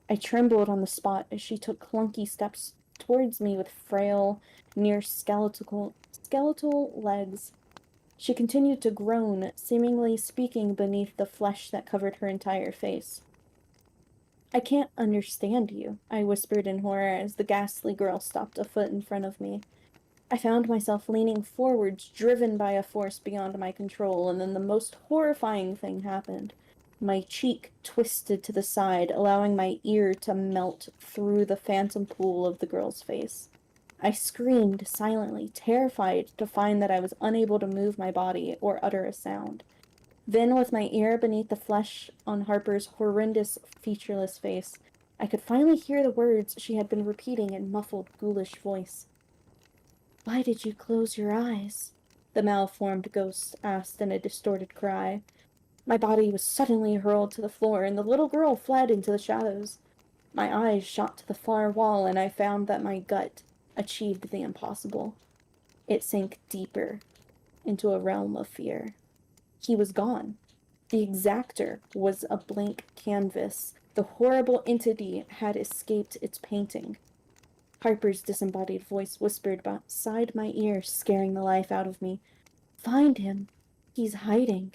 I trembled on the spot as she took clunky steps towards me with frail, near skeletal legs. She continued to groan, seemingly speaking beneath the flesh that covered her entire face. "I can't understand you," I whispered in horror as the ghastly girl stopped a foot in front of me. I found myself leaning forwards, driven by a force beyond my control, and then the most horrifying thing happened. My cheek twisted to the side, allowing my ear to melt through the phantom pool of the girl's face. I screamed silently, terrified to find that I was unable to move my body or utter a sound. Then, with my ear beneath the flesh on Harper's horrendous, featureless face, I could finally hear the words she had been repeating in muffled, ghoulish voice. "Why did you close your eyes?" the malformed ghost asked in a distorted cry. My body was suddenly hurled to the floor, and the little girl fled into the shadows. My eyes shot to the far wall, and I found that my gut achieved the impossible. It sank deeper into a realm of fear. He was gone. The exactor was a blank canvas. The horrible entity had escaped its painting. Harper's disembodied voice whispered beside my ear, scaring the life out of me. "Find him. He's hiding."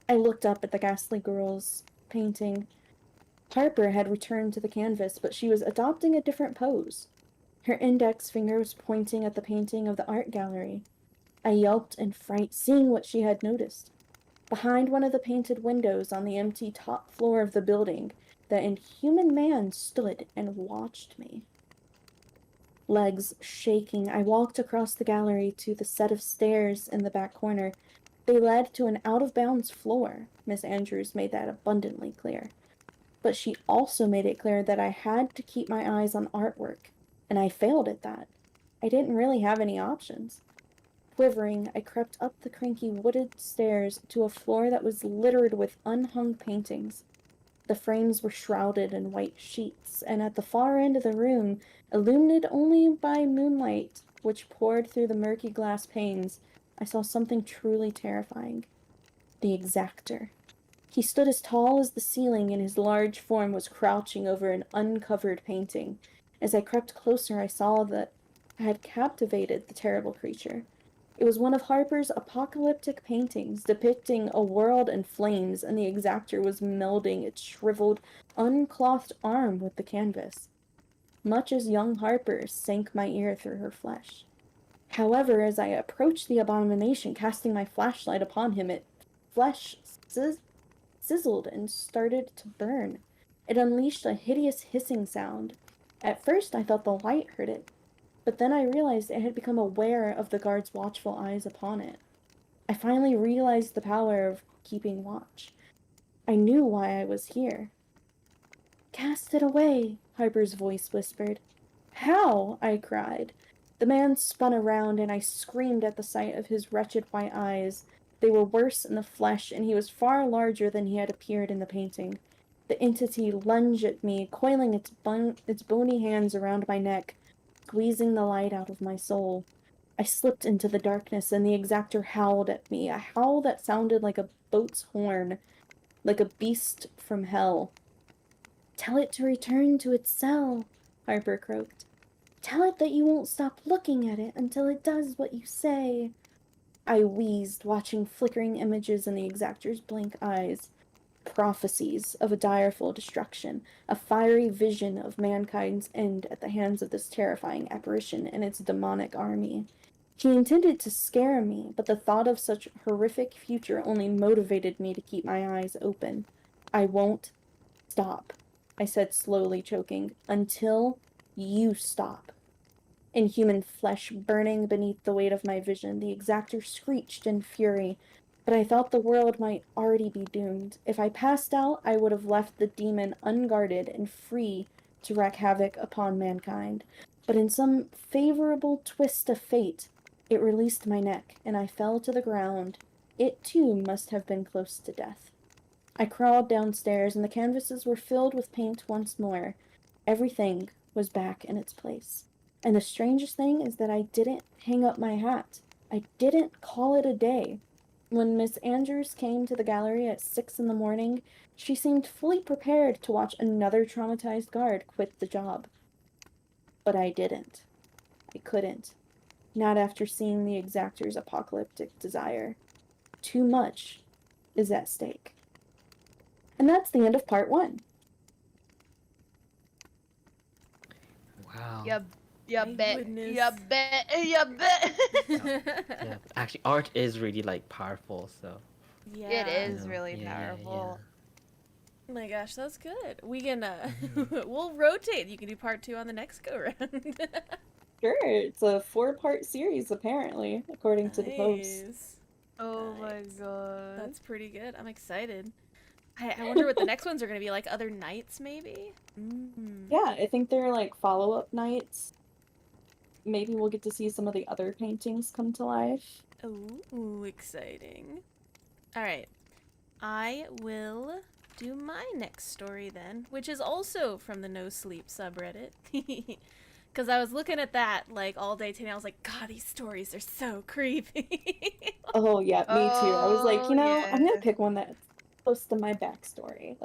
I looked up at the ghastly girl's painting. Harper had returned to the canvas, but she was adopting a different pose. Her index finger was pointing at the painting of the art gallery. I yelped in fright, seeing what she had noticed. Behind one of the painted windows on the empty top floor of the building, the inhuman man stood and watched me. Legs shaking, I walked across the gallery to the set of stairs in the back corner. They led to an out-of-bounds floor. Miss Andrews made that abundantly clear. But she also made it clear that I had to keep my eyes on artwork, and I failed at that. I didn't really have any options. Quivering, I crept up the cranky wooded stairs to a floor that was littered with unhung paintings. The frames were shrouded in white sheets, and at the far end of the room, illuminated only by moonlight which poured through the murky glass panes, I saw something truly terrifying. The exactor. He stood as tall as the ceiling, and his large form was crouching over an uncovered painting. As I crept closer, I saw that I had captivated the terrible creature. It was one of Harper's apocalyptic paintings, depicting a world in flames, and the exactor was melding its shriveled, unclothed arm with the canvas. much as young Harper's sank my ear through her flesh. However, as I approached the abomination, casting my flashlight upon him, its flesh sizzled and started to burn. It unleashed a hideous hissing sound. At first, I thought the light hurt it, but then I realized it had become aware of the guard's watchful eyes upon it. I finally realized the power of keeping watch. I knew why I was here. "Cast it away," Harper's voice whispered. "How?" I cried. The man spun around, and I screamed at the sight of his wretched white eyes. They were worse in the flesh, and he was far larger than he had appeared in the painting. The entity lunged at me, coiling its bony hands around my neck, squeezing the light out of my soul. I slipped into the darkness, and the exactor howled at me, a howl that sounded like a boat's horn, like a beast from hell. "Tell it to return to its cell," Harper croaked. "Tell it that you won't stop looking at it until it does what you say." I wheezed, watching flickering images in the exactor's blank eyes. Prophecies of a direful destruction, a fiery vision of mankind's end at the hands of this terrifying apparition and its demonic army. He intended to scare me, but the thought of such horrific future only motivated me to keep my eyes open. "I won't stop," I said, slowly choking, "until you stop." In human flesh burning beneath the weight of my vision, the exactor screeched in fury, but I thought the world might already be doomed. If I passed out, I would have left the demon unguarded and free to wreak havoc upon mankind. But in some favorable twist of fate, it released my neck, and I fell to the ground. It, too, must have been close to death. I crawled downstairs, and the canvases were filled with paint once more. Everything was back in its place. And the strangest thing is that I didn't hang up my hat. I didn't call it a day. When Miss Andrews came to the gallery at 6 in the morning, she seemed fully prepared to watch another traumatized guard quit the job. But I didn't. I couldn't. Not after seeing the exactor's apocalyptic desire. Too much is at stake. And that's the end of part 1. Wow. You My bet. goodness. You bet. You bet. Yeah. Actually, art is really like powerful. So. Yeah. It is Yeah, really yeah, powerful. Oh my gosh, that's good. We can we'll rotate. You can do part 2 on the next go round. Sure, it's a 4-part series, apparently, according to the post. Nice. Oh my Nice. god. That's pretty good. I'm excited. I wonder what the next ones are gonna be like. Other nights, maybe. Yeah, I think they're like follow-up nights. Maybe we'll get to see some of the other paintings come to life. Ooh, exciting. All right, I will do my next story then, which is also from the No Sleep subreddit. Because I was looking at that like all day today. I was like, God, these stories are so creepy. Oh, yeah, me too. I was like, Oh, I'm gonna yeah. pick one that's close to my backstory.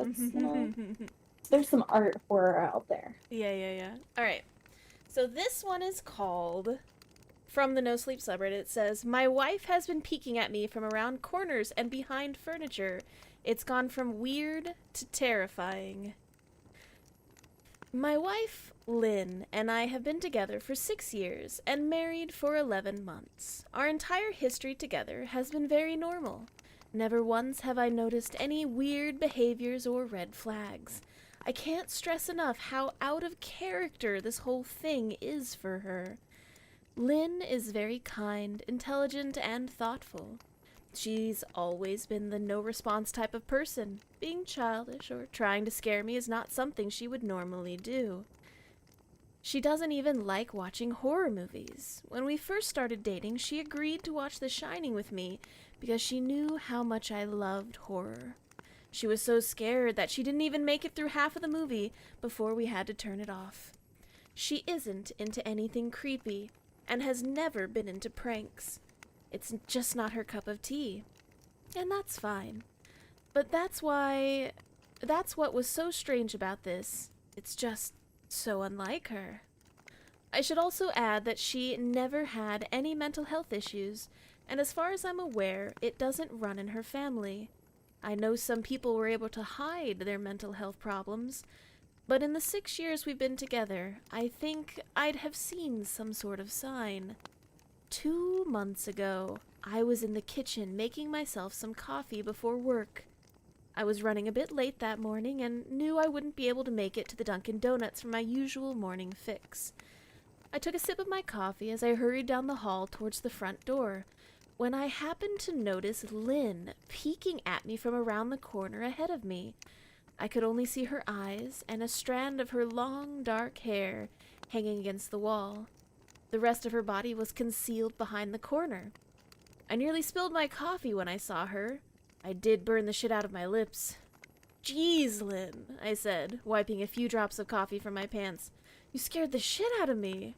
There's some art horror out there. Yeah. All right. So this one is called, from the No Sleep subreddit, it says, "My wife has been peeking at me from around corners and behind furniture. It's gone from weird to terrifying." My wife, Lynn, and I have been together for 6 years and married for 11 months. Our entire history together has been very normal. Never once have I noticed any weird behaviors or red flags. I can't stress enough how out of character this whole thing is for her. Lynn is very kind, intelligent, and thoughtful. She's always been the no-response type of person. Being childish or trying to scare me is not something she would normally do. She doesn't even like watching horror movies. When we first started dating, she agreed to watch The Shining with me because she knew how much I loved horror. She was so scared that she didn't even make it through half of the movie before we had to turn it off. She isn't into anything creepy and has never been into pranks. It's just not her cup of tea. And that's fine. But that's what was so strange about this. It's just so unlike her. I should also add that she never had any mental health issues, and as far as I'm aware, it doesn't run in her family. I know some people were able to hide their mental health problems, But in the 6 years we've been together, I think I'd have seen some sort of sign. 2 months ago, I was in the kitchen making myself some coffee before work. I was running a bit late that morning and knew I wouldn't be able to make it to the Dunkin' Donuts for my usual morning fix. I took a sip of my coffee as I hurried down the hall towards the front door, when I happened to notice Lynn peeking at me from around the corner ahead of me. I could only see her eyes and a strand of her long, dark hair hanging against the wall. The rest of her body was concealed behind the corner. I nearly spilled my coffee when I saw her. I did burn the shit out of my lips. "Jeez, Lynn," I said, wiping a few drops of coffee from my pants. "You scared the shit out of me."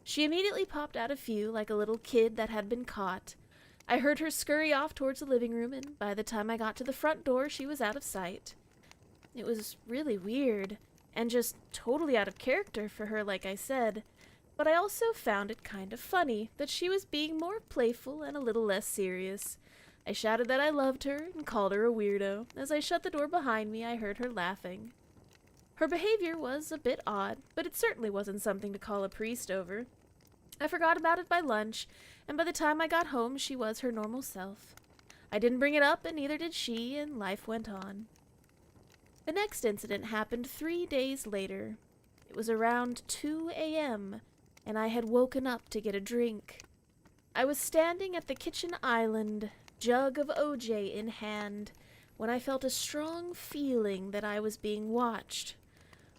She immediately popped out a few like a little kid that had been caught. I heard her scurry off towards the living room, and by the time I got to the front door, she was out of sight. It was really weird, and just totally out of character for her, like I said, but I also found it kind of funny that she was being more playful and a little less serious. I shouted that I loved her and called her a weirdo. As I shut the door behind me, I heard her laughing. Her behavior was a bit odd, but it certainly wasn't something to call a priest over. I forgot about it by lunch, and by the time I got home, she was her normal self. I didn't bring it up, and neither did she, and life went on. The next incident happened 3 days later. It was around 2 a.m., and I had woken up to get a drink. I was standing at the kitchen island, jug of OJ in hand, when I felt a strong feeling that I was being watched.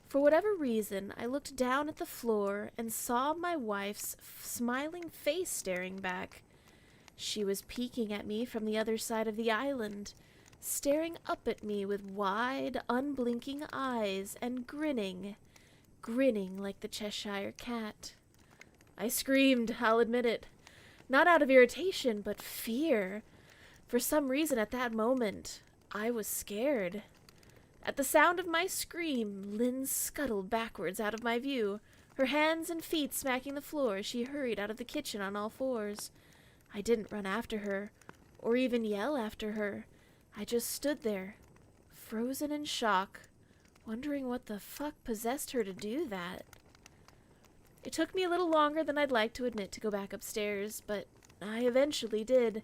For whatever reason, I looked down at the floor and saw my wife's smiling face staring back. She was peeking at me from the other side of the island, staring up at me with wide, unblinking eyes and grinning like the Cheshire Cat. I screamed, I'll admit it. Not out of irritation, but fear. For some reason at that moment, I was scared. At the sound of my scream, Lynn scuttled backwards out of my view, her hands and feet smacking the floor as she hurried out of the kitchen on all fours. I didn't run after her, or even yell after her. I just stood there, frozen in shock, wondering what the fuck possessed her to do that. It took me a little longer than I'd like to admit to go back upstairs, but I eventually did.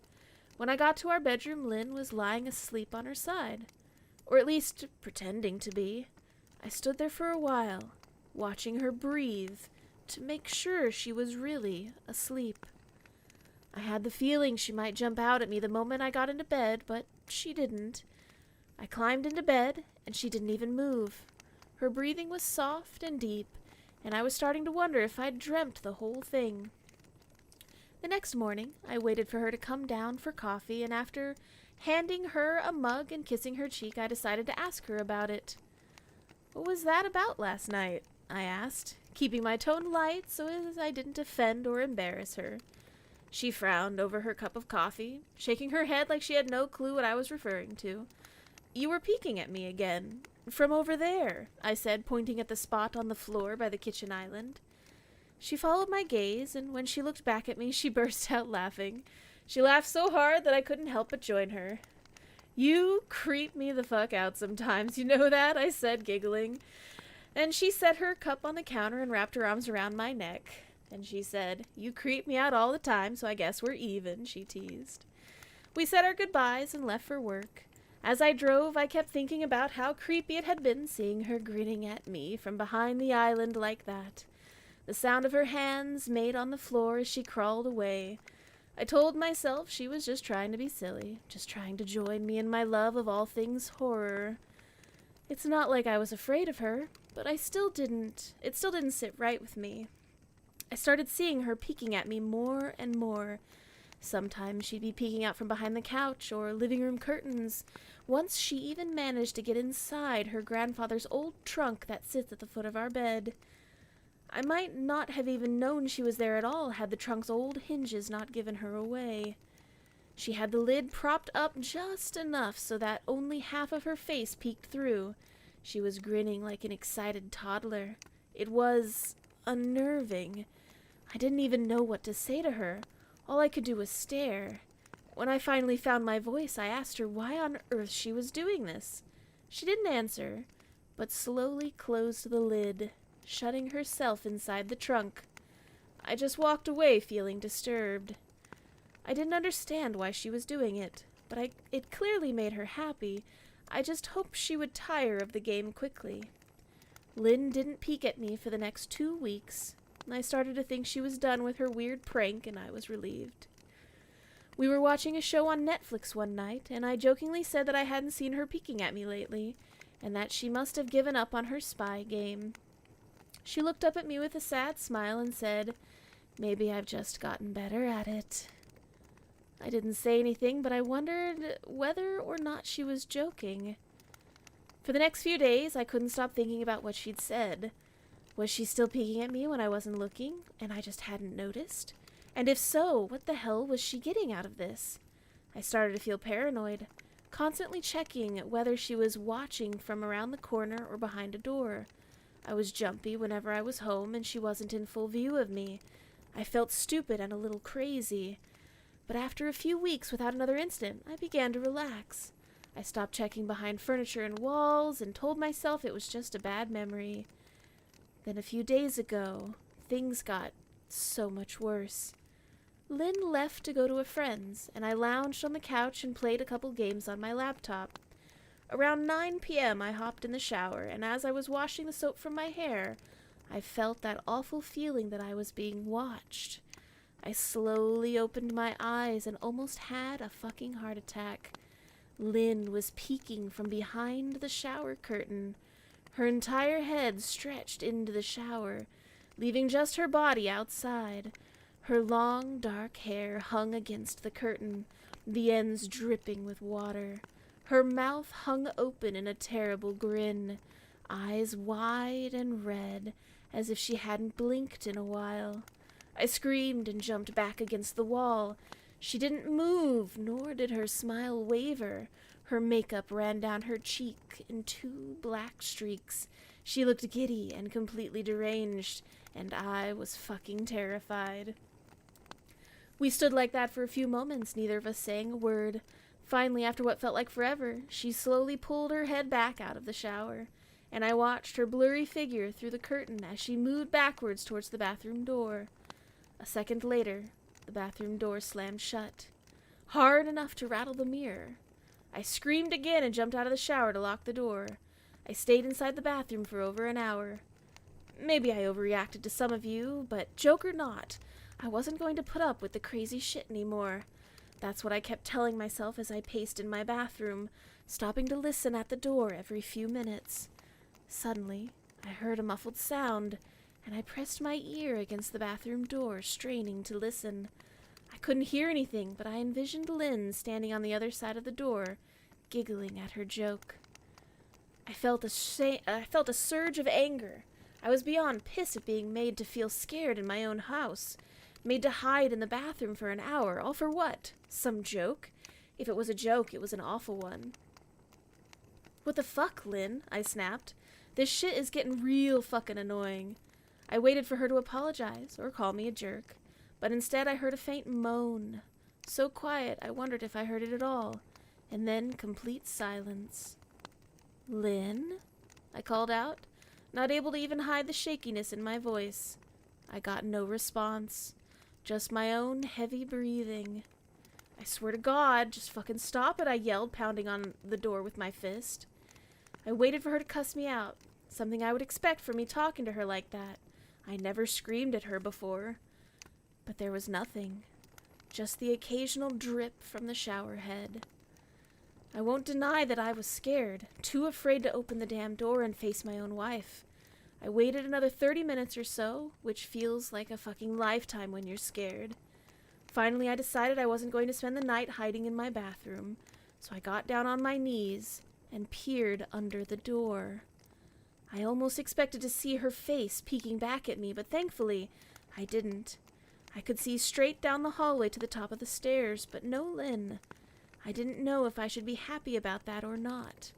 When I got to our bedroom, Lynn was lying asleep on her side. Or at least pretending to be. I stood there for a while, watching her breathe, to make sure she was really asleep. I had the feeling she might jump out at me the moment I got into bed, but she didn't. I climbed into bed, and she didn't even move. Her breathing was soft and deep, and I was starting to wonder if I'd dreamt the whole thing. The next morning, I waited for her to come down for coffee, and after handing her a mug and kissing her cheek, I decided to ask her about it. "What was that about last night?" I asked, keeping my tone light so as I didn't offend or embarrass her. She frowned over her cup of coffee, shaking her head like she had no clue what I was referring to. "You were peeking at me again. From over there," I said, pointing at the spot on the floor by the kitchen island. She followed my gaze, and when she looked back at me, she burst out laughing. She laughed so hard that I couldn't help but join her. "You creep me the fuck out sometimes, you know that?" I said, giggling. And she set her cup on the counter and wrapped her arms around my neck. And she said, "You creep me out all the time, so I guess we're even," she teased. We said our goodbyes and left for work. As I drove, I kept thinking about how creepy it had been seeing her grinning at me from behind the island like that. The sound of her hands made on the floor as she crawled away. I told myself she was just trying to be silly, just trying to join me in my love of all things horror. It's not like I was afraid of her, but it still didn't sit right with me. I started seeing her peeking at me more and more. Sometimes she'd be peeking out from behind the couch or living room curtains. Once she even managed to get inside her grandfather's old trunk that sits at the foot of our bed. I might not have even known she was there at all had the trunk's old hinges not given her away. She had the lid propped up just enough so that only half of her face peeked through. She was grinning like an excited toddler. It was unnerving. I didn't even know what to say to her. All I could do was stare. When I finally found my voice, I asked her why on earth she was doing this. She didn't answer, but slowly closed the lid, shutting herself inside the trunk. I just walked away feeling disturbed. I didn't understand why she was doing it, but it clearly made her happy. I just hoped she would tire of the game quickly. Lynn didn't peek at me for the next 2 weeks. I started to think she was done with her weird prank, and I was relieved. We were watching a show on Netflix one night, and I jokingly said that I hadn't seen her peeking at me lately, and that she must have given up on her spy game. She looked up at me with a sad smile and said, "Maybe I've just gotten better at it." I didn't say anything, but I wondered whether or not she was joking. For the next few days, I couldn't stop thinking about what she'd said. Was she still peeking at me when I wasn't looking, and I just hadn't noticed? And if so, what the hell was she getting out of this? I started to feel paranoid, constantly checking whether she was watching from around the corner or behind a door. I was jumpy whenever I was home and she wasn't in full view of me. I felt stupid and a little crazy. But after a few weeks without another incident, I began to relax. I stopped checking behind furniture and walls and told myself it was just a bad memory. Then a few days ago, things got so much worse. Lynn left to go to a friend's, and I lounged on the couch and played a couple games on my laptop. Around 9 p.m. I hopped in the shower, and as I was washing the soap from my hair, I felt that awful feeling that I was being watched. I slowly opened my eyes and almost had a fucking heart attack. Lynn was peeking from behind the shower curtain. Her entire head stretched into the shower, leaving just her body outside. Her long, dark hair hung against the curtain, the ends dripping with water. Her mouth hung open in a terrible grin, eyes wide and red, as if she hadn't blinked in a while. I screamed and jumped back against the wall. She didn't move, nor did her smile waver. Her makeup ran down her cheek in 2 black streaks. She looked giddy and completely deranged, and I was fucking terrified. We stood like that for a few moments, neither of us saying a word. Finally, after what felt like forever, she slowly pulled her head back out of the shower, and I watched her blurry figure through the curtain as she moved backwards towards the bathroom door. A second later, the bathroom door slammed shut, hard enough to rattle the mirror. I screamed again and jumped out of the shower to lock the door. I stayed inside the bathroom for over an hour. Maybe I overreacted to some of you, but joke or not, I wasn't going to put up with the crazy shit anymore. That's what I kept telling myself as I paced in my bathroom, stopping to listen at the door every few minutes. Suddenly, I heard a muffled sound, and I pressed my ear against the bathroom door, straining to listen. I couldn't hear anything, but I envisioned Lynn standing on the other side of the door, giggling at her joke. I felt a surge of anger. I was beyond pissed at being made to feel scared in my own house, made to hide in the bathroom for an hour, all for what? Some joke? If it was a joke, it was an awful one. "What the fuck, Lynn?" I snapped. "This shit is getting real fucking annoying." I waited for her to apologize or call me a jerk, but instead I heard a faint moan. So quiet, I wondered if I heard it at all, and then complete silence. "Lynn?" I called out, not able to even hide the shakiness in my voice. I got no response, just my own heavy breathing. "I swear to God, just fucking stop it," I yelled, pounding on the door with my fist. I waited for her to cuss me out, something I would expect from me talking to her like that. I never screamed at her before. But there was nothing, just the occasional drip from the shower head. I won't deny that I was scared, too afraid to open the damn door and face my own wife. I waited another 30 minutes or so, which feels like a fucking lifetime when you're scared. Finally, I decided I wasn't going to spend the night hiding in my bathroom, so I got down on my knees and peered under the door. I almost expected to see her face peeking back at me, but thankfully, I didn't. I could see straight down the hallway to the top of the stairs, but no Lynn. I didn't know if I should be happy about that or not.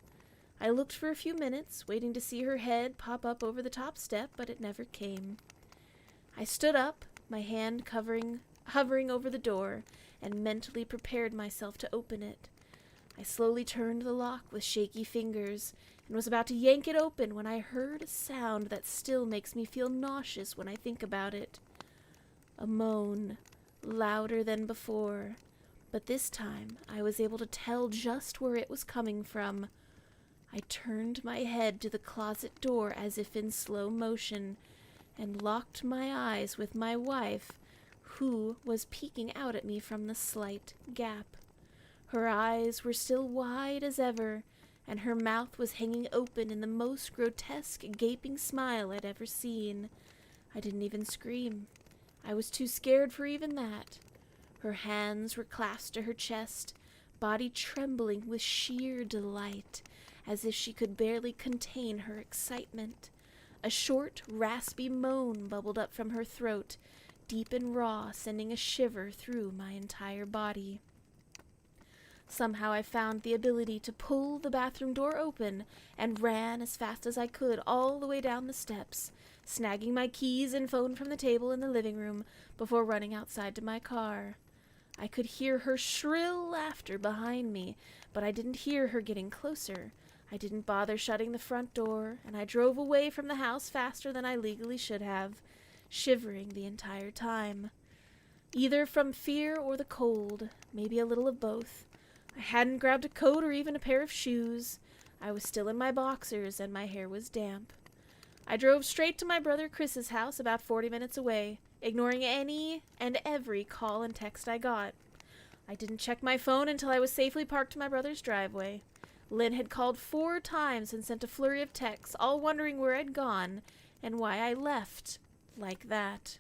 I looked for a few minutes, waiting to see her head pop up over the top step, but it never came. I stood up, my hand hovering over the door, and mentally prepared myself to open it. I slowly turned the lock with shaky fingers and was about to yank it open when I heard a sound that still makes me feel nauseous when I think about it. A moan, louder than before, but this time I was able to tell just where it was coming from. I turned my head to the closet door as if in slow motion and locked my eyes with my wife, who was peeking out at me from the slight gap. Her eyes were still wide as ever, and her mouth was hanging open in the most grotesque gaping smile I'd ever seen. I didn't even scream. I was too scared for even that. Her hands were clasped to her chest, body trembling with sheer delight, as if she could barely contain her excitement. A short, raspy moan bubbled up from her throat, deep and raw, sending a shiver through my entire body. Somehow I found the ability to pull the bathroom door open and ran as fast as I could all the way down the steps, snagging my keys and phone from the table in the living room before running outside to my car. I could hear her shrill laughter behind me, but I didn't hear her getting closer. I didn't bother shutting the front door, and I drove away from the house faster than I legally should have, shivering the entire time. Either from fear or the cold, maybe a little of both. I hadn't grabbed a coat or even a pair of shoes. I was still in my boxers, and my hair was damp. I drove straight to my brother Chris's house about 40 minutes away, ignoring any and every call and text I got. I didn't check my phone until I was safely parked to my brother's driveway. Lynn had called 4 times and sent a flurry of texts, all wondering where I'd gone and why I left like that.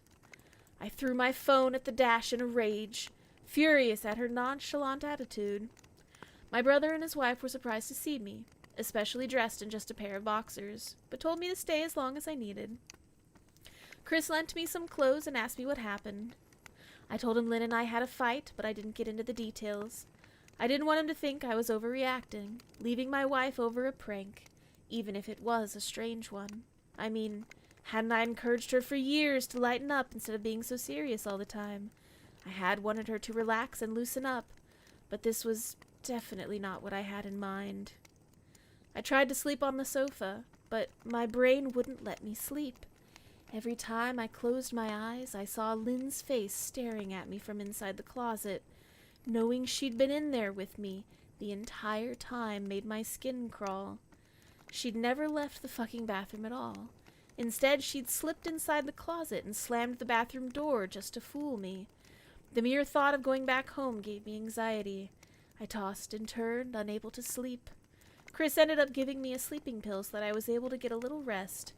I threw my phone at the dash in a rage, furious at her nonchalant attitude. My brother and his wife were surprised to see me, especially dressed in just a pair of boxers, but told me to stay as long as I needed. Chris lent me some clothes and asked me what happened. I told him Lynn and I had a fight, but I didn't get into the details. I didn't want him to think I was overreacting, leaving my wife over a prank, even if it was a strange one. I mean, hadn't I encouraged her for years to lighten up instead of being so serious all the time? I had wanted her to relax and loosen up, but this was definitely not what I had in mind. I tried to sleep on the sofa, but my brain wouldn't let me sleep. Every time I closed my eyes, I saw Lynn's face staring at me from inside the closet. Knowing she'd been in there with me the entire time made my skin crawl. She'd never left the fucking bathroom at all. Instead, she'd slipped inside the closet and slammed the bathroom door just to fool me. The mere thought of going back home gave me anxiety. I tossed and turned, unable to sleep. Chris ended up giving me a sleeping pill so that I was able to get a little rest.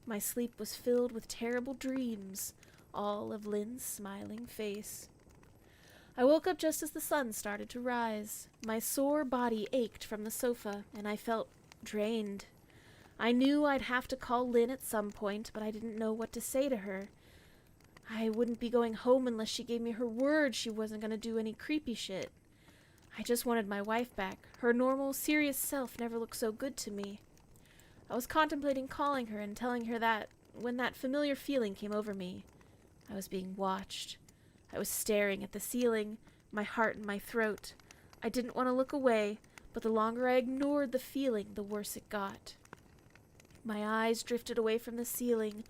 My sleep was filled with terrible dreams, all of Lynn's smiling face. I woke up just as the sun started to rise. My sore body ached from the sofa, and I felt drained. I knew I'd have to call Lynn at some point, but I didn't know what to say to her. I wouldn't be going home unless she gave me her word she wasn't going to do any creepy shit. I just wanted my wife back. Her normal, serious self never looked so good to me. I was contemplating calling her and telling her that when that familiar feeling came over me. I was being watched. I was staring at the ceiling, my heart in my throat. I didn't want to look away, but the longer I ignored the feeling, the worse it got. My eyes drifted away from the ceiling,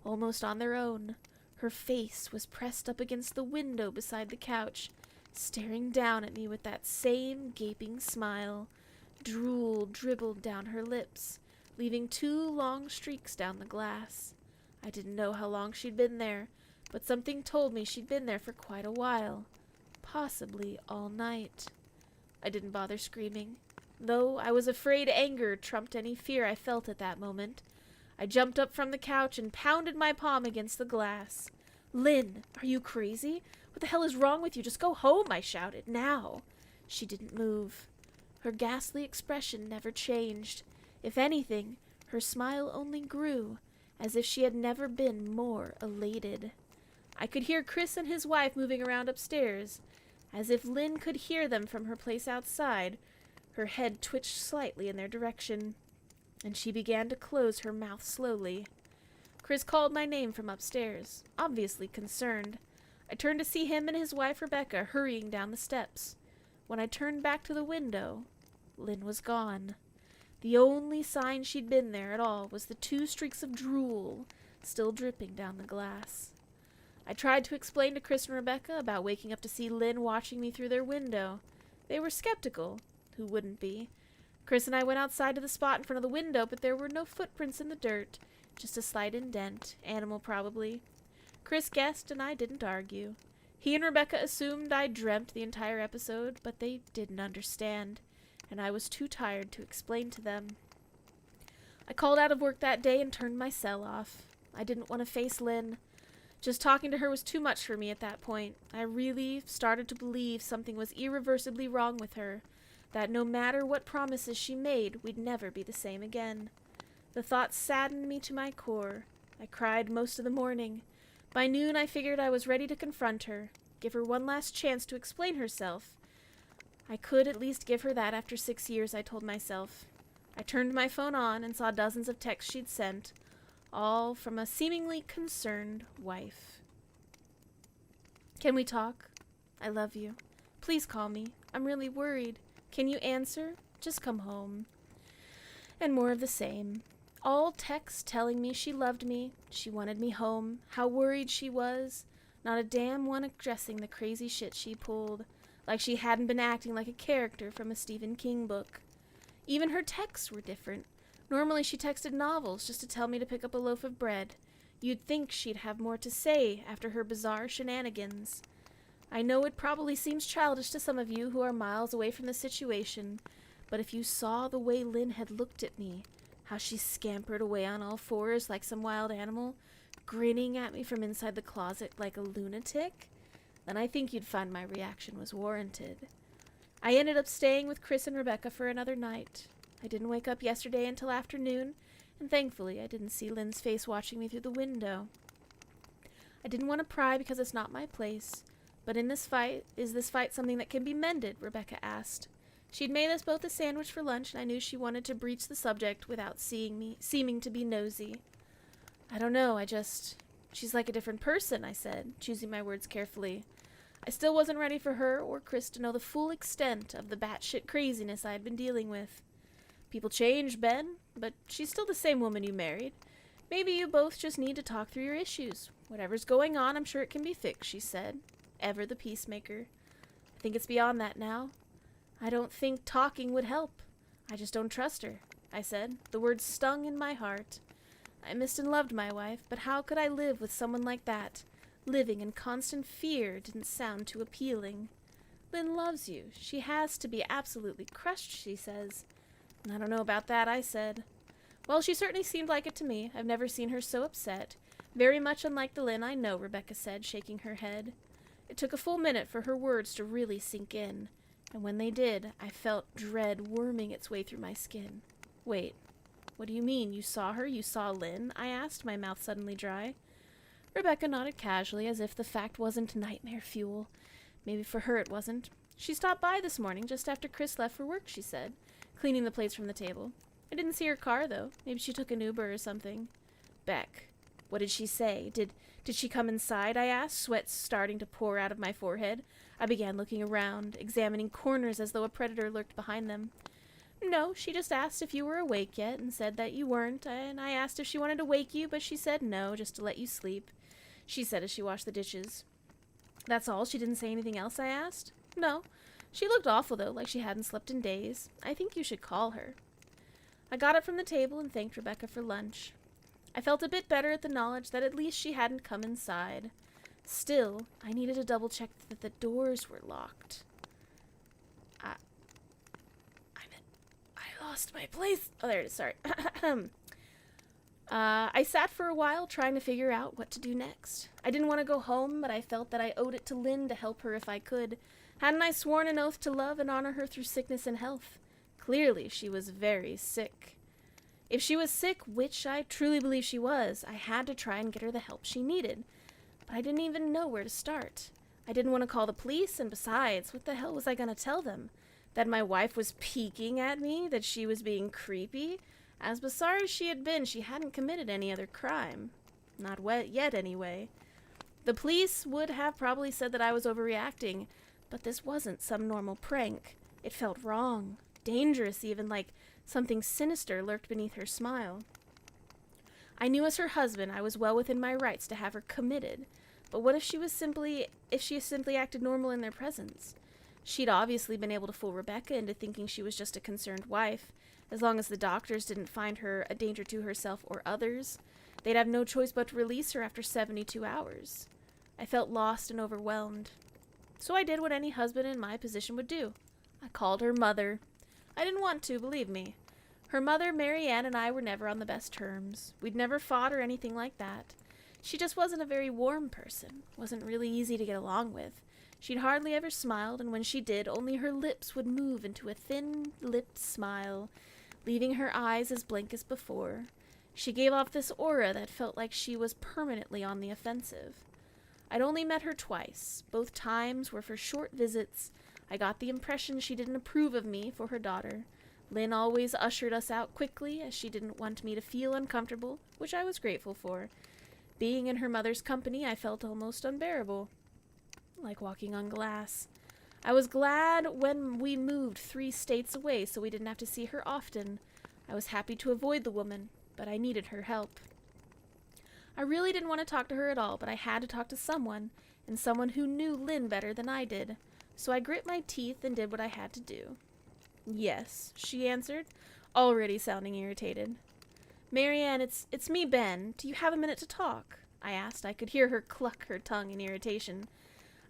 almost on their own. Her face was pressed up against the window beside the couch, staring down at me with that same gaping smile. Drool dribbled down her lips, leaving 2 long streaks down the glass. I didn't know how long she'd been there, but something told me she'd been there for quite a while, possibly all night. I didn't bother screaming, though I was afraid anger trumped any fear I felt at that moment. I jumped up from the couch and pounded my palm against the glass. "Lynn, are you crazy? What the hell is wrong with you? Just go home," I shouted. "Now." She didn't move. Her ghastly expression never changed. If anything, her smile only grew, as if she had never been more elated. I could hear Chris and his wife moving around upstairs, as if Lynn could hear them from her place outside. Her head twitched slightly in their direction, and she began to close her mouth slowly. Chris called my name from upstairs, obviously concerned. I turned to see him and his wife Rebecca hurrying down the steps. When I turned back to the window, Lynn was gone. The only sign she'd been there at all was the 2 streaks of drool still dripping down the glass. I tried to explain to Chris and Rebecca about waking up to see Lynn watching me through their window. They were skeptical. Who wouldn't be? Chris and I went outside to the spot in front of the window, but there were no footprints in the dirt. Just a slight indent. Animal, probably. Chris guessed, and I didn't argue. He and Rebecca assumed I dreamt the entire episode, but they didn't understand, and I was too tired to explain to them. I called out of work that day and turned my cell off. I didn't want to face Lynn. Just talking to her was too much for me at that point. I really started to believe something was irreversibly wrong with her, that no matter what promises she made, we'd never be the same again. The thought saddened me to my core. I cried most of the morning. By noon, I figured I was ready to confront her, give her one last chance to explain herself. I could at least give her that after 6 years, I told myself. I turned my phone on and saw dozens of texts she'd sent, all from a seemingly concerned wife. Can we talk? I love you. Please call me. I'm really worried. Can you answer? Just come home. And more of the same. All texts telling me she loved me, she wanted me home, how worried she was. Not a damn one addressing the crazy shit she pulled, like she hadn't been acting like a character from a Stephen King book. Even her texts were different. Normally she texted novels just to tell me to pick up a loaf of bread. You'd think she'd have more to say after her bizarre shenanigans. I know it probably seems childish to some of you who are miles away from the situation, but if you saw the way Lynn had looked at me, how she scampered away on all fours like some wild animal, grinning at me from inside the closet like a lunatic, then I think you'd find my reaction was warranted. I ended up staying with Chris and Rebecca for another night. I didn't wake up yesterday until afternoon, and thankfully I didn't see Lynn's face watching me through the window. I didn't want to pry because it's not my place, but is this fight something that can be mended? Rebecca asked. She'd made us both a sandwich for lunch, and I knew she wanted to breach the subject without seeming to be nosy. I don't know, she's like a different person, I said, choosing my words carefully. I still wasn't ready for her or Chris to know the full extent of the batshit craziness I had been dealing with. People change, Ben, but she's still the same woman you married. Maybe you both just need to talk through your issues. Whatever's going on, I'm sure it can be fixed, she said, ever the peacemaker. I think it's beyond that now. I don't think talking would help. I just don't trust her, I said. The words stung in my heart. I missed and loved my wife, but how could I live with someone like that? Living in constant fear didn't sound too appealing. Lynn loves you. She has to be absolutely crushed, she says. I don't know about that, I said. Well, she certainly seemed like it to me. I've never seen her so upset. Very much unlike the Lynn I know, Rebecca said, shaking her head. It took a full minute for her words to really sink in, and when they did, I felt dread worming its way through my skin. Wait, what do you mean? You saw her? You saw Lynn? I asked, my mouth suddenly dry. Rebecca nodded casually, as if the fact wasn't nightmare fuel. Maybe for her it wasn't. She stopped by this morning, just after Chris left for work, she said, cleaning the plates from the table. I didn't see her car, though. Maybe she took an Uber or something. Beck, what did she say? Did she come inside? I asked, sweat starting to pour out of my forehead. I began looking around, examining corners as though a predator lurked behind them. No, she just asked if you were awake yet and said that you weren't, and I asked if she wanted to wake you, but she said no, just to let you sleep, she said as she washed the dishes. That's all? She didn't say anything else? I asked. No. She looked awful, though, like she hadn't slept in days. I think you should call her. I got up from the table and thanked Rebecca for lunch. I felt a bit better at the knowledge that at least she hadn't come inside. Still, I needed to double-check that the doors were locked. I lost my place. Oh, there it is. Sorry. I sat for a while trying to figure out what to do next. I didn't want to go home, but I felt that I owed it to Lynn to help her if I could. Hadn't I sworn an oath to love and honor her through sickness and health? Clearly, she was very sick. If she was sick, which I truly believe she was, I had to try and get her the help she needed. But I didn't even know where to start. I didn't want to call the police, and besides, what the hell was I going to tell them? That my wife was peeking at me? That she was being creepy? As bizarre as she had been, she hadn't committed any other crime. Not yet, anyway. The police would have probably said that I was overreacting, But this wasn't some normal prank. It felt wrong, dangerous even, like something sinister lurked beneath her smile. I knew as her husband I was well within my rights to have her committed, but what if she simply acted normal in their presence? She'd obviously been able to fool Rebecca into thinking she was just a concerned wife. As long as the doctors didn't find her a danger to herself or others, they'd have no choice but to release her after 72 hours. I felt lost and overwhelmed. So I did what any husband in my position would do. I called her mother. I didn't want to, believe me. Her mother, Mary Ann, and I were never on the best terms. We'd never fought or anything like that. She just wasn't a very warm person, wasn't really easy to get along with. She'd hardly ever smiled, and when she did, only her lips would move into a thin-lipped smile, leaving her eyes as blank as before. She gave off this aura that felt like she was permanently on the offensive. I'd only met her twice. Both times were for short visits. I got the impression she didn't approve of me for her daughter. Lynn always ushered us out quickly, as she didn't want me to feel uncomfortable, which I was grateful for. Being in her mother's company, I felt almost unbearable, like walking on glass. I was glad when we moved 3 states away so we didn't have to see her often. I was happy to avoid the woman, but I needed her help. I really didn't want to talk to her at all, but I had to talk to someone, and someone who knew Lynn better than I did. So I grit my teeth and did what I had to do. "Yes," she answered, already sounding irritated. "Marianne, it's me, Ben. Do you have a minute to talk?" I asked. I could hear her cluck her tongue in irritation.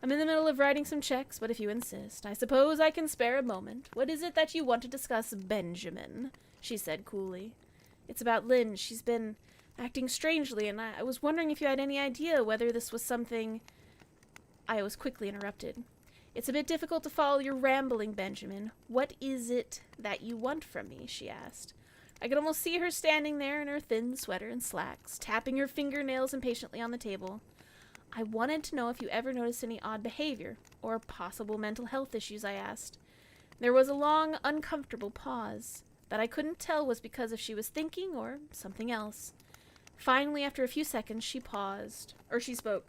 "I'm in the middle of writing some checks, but if you insist, I suppose I can spare a moment. What is it that you want to discuss, Benjamin?" she said coolly. "It's about Lynn. She's been acting strangely, and I was wondering if you had any idea whether this was something—" I was quickly interrupted. "It's a bit difficult to follow your rambling, Benjamin. What is it that you want from me?" she asked. I could almost see her standing there in her thin sweater and slacks, tapping her fingernails impatiently on the table. "I wanted to know if you ever noticed any odd behavior, or possible mental health issues," I asked. There was a long, uncomfortable pause, that I couldn't tell was because if she was thinking or something else. Finally, after a few seconds, she spoke.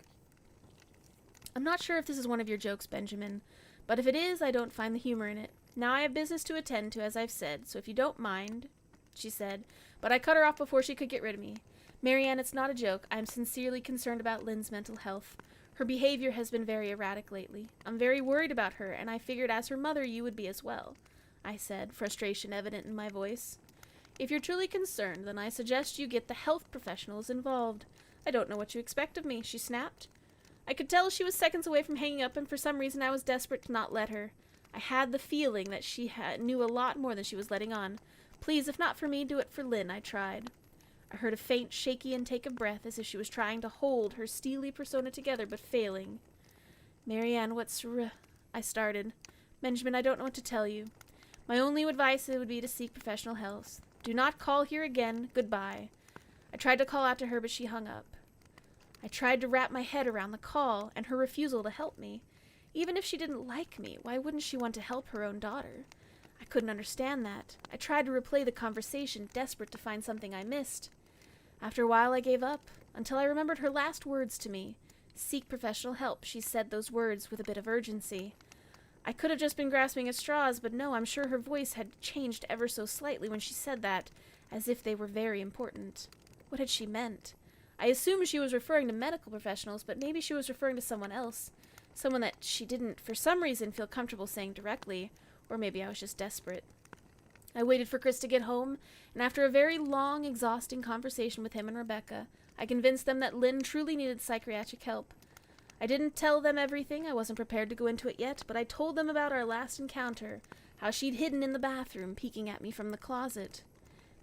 "I'm not sure if this is one of your jokes, Benjamin, but if it is, I don't find the humor in it. Now I have business to attend to, as I've said, so if you don't mind," she said, but I cut her off before she could get rid of me. "Marianne, it's not a joke. I'm sincerely concerned about Lynn's mental health. Her behavior has been very erratic lately. I'm very worried about her, and I figured as her mother you would be as well," I said, frustration evident in my voice. "If you're truly concerned, then I suggest you get the health professionals involved." "I don't know what you expect of me," she snapped. I could tell she was seconds away from hanging up, and for some reason I was desperate to not let her. I had the feeling that she knew a lot more than she was letting on. "Please, if not for me, do it for Lynn," I tried. I heard a faint, shaky intake of breath, as if she was trying to hold her steely persona together, but failing. "Marianne, I started. "Benjamin, I don't know what to tell you. My only advice would be to seek professional help. Do not call here again. Goodbye." I tried to call out to her, but she hung up. I tried to wrap my head around the call and her refusal to help me. Even if she didn't like me, why wouldn't she want to help her own daughter? I couldn't understand that. I tried to replay the conversation, desperate to find something I missed. After a while I gave up, until I remembered her last words to me. "Seek professional help." She said those words with a bit of urgency. I could have just been grasping at straws, but no, I'm sure her voice had changed ever so slightly when she said that, as if they were very important. What had she meant? I assumed she was referring to medical professionals, but maybe she was referring to someone else. Someone that she didn't, for some reason, feel comfortable saying directly, or maybe I was just desperate. I waited for Chris to get home, and after a very long, exhausting conversation with him and Rebecca, I convinced them that Lynn truly needed psychiatric help. I didn't tell them everything, I wasn't prepared to go into it yet, but I told them about our last encounter, how she'd hidden in the bathroom, peeking at me from the closet.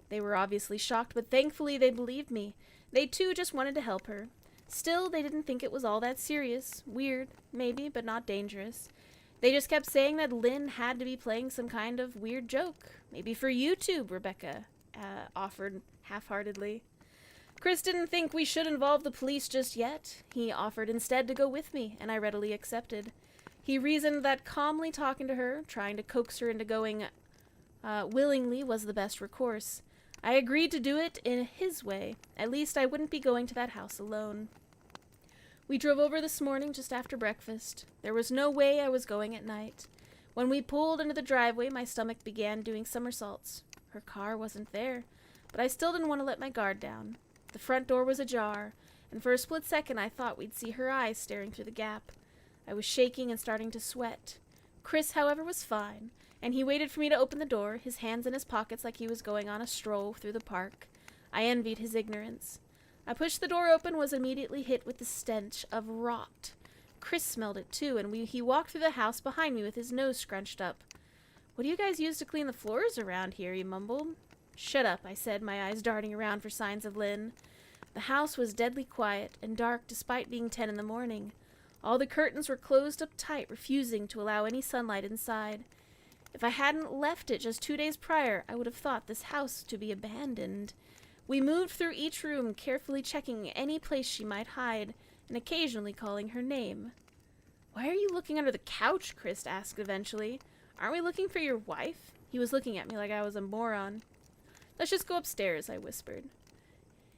They were obviously shocked, but thankfully they believed me. They too just wanted to help her. Still, they didn't think it was all that serious. Weird, maybe, but not dangerous. They just kept saying that Lynn had to be playing some kind of weird joke. "Maybe for YouTube," Rebecca offered half-heartedly. Chris didn't think we should involve the police just yet. He offered instead to go with me, and I readily accepted. He reasoned that calmly talking to her, trying to coax her into going willingly, was the best recourse. I agreed to do it in his way. At least I wouldn't be going to that house alone. We drove over this morning just after breakfast. There was no way I was going at night. When we pulled into the driveway, my stomach began doing somersaults. Her car wasn't there, but I still didn't want to let my guard down. The front door was ajar, and for a split second I thought we'd see her eyes staring through the gap. I was shaking and starting to sweat. Chris, however, was fine, and he waited for me to open the door, his hands in his pockets like he was going on a stroll through the park. I envied his ignorance. I pushed the door open, was immediately hit with the stench of rot. Chris smelled it too, and he walked through the house behind me with his nose scrunched up. "What do you guys use to clean the floors around here?" he mumbled. "Shut up," I said, my eyes darting around for signs of Lynn. The house was deadly quiet and dark despite being 10 in the morning. All the curtains were closed up tight, refusing to allow any sunlight inside. If I hadn't left it just 2 days prior, I would have thought this house to be abandoned. We moved through each room, carefully checking any place she might hide, and occasionally calling her name. "Why are you looking under the couch?" Chris asked eventually. "Aren't we looking for your wife?" He was looking at me like I was a moron. "Let's just go upstairs," I whispered.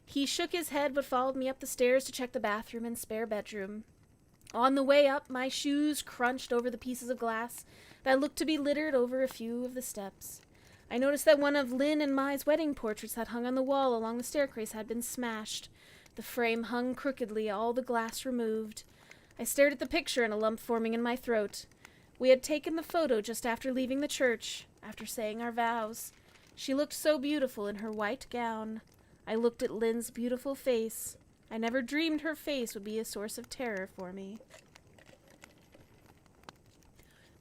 He shook his head but followed me up the stairs to check the bathroom and spare bedroom. On the way up, my shoes crunched over the pieces of glass that looked to be littered over a few of the steps. I noticed that one of Lynn and Mai's wedding portraits that hung on the wall along the staircase had been smashed. The frame hung crookedly, all the glass removed. I stared at the picture and a lump forming in my throat. We had taken the photo just after leaving the church, after saying our vows. She looked so beautiful in her white gown. I looked at Lynn's beautiful face. I never dreamed her face would be a source of terror for me.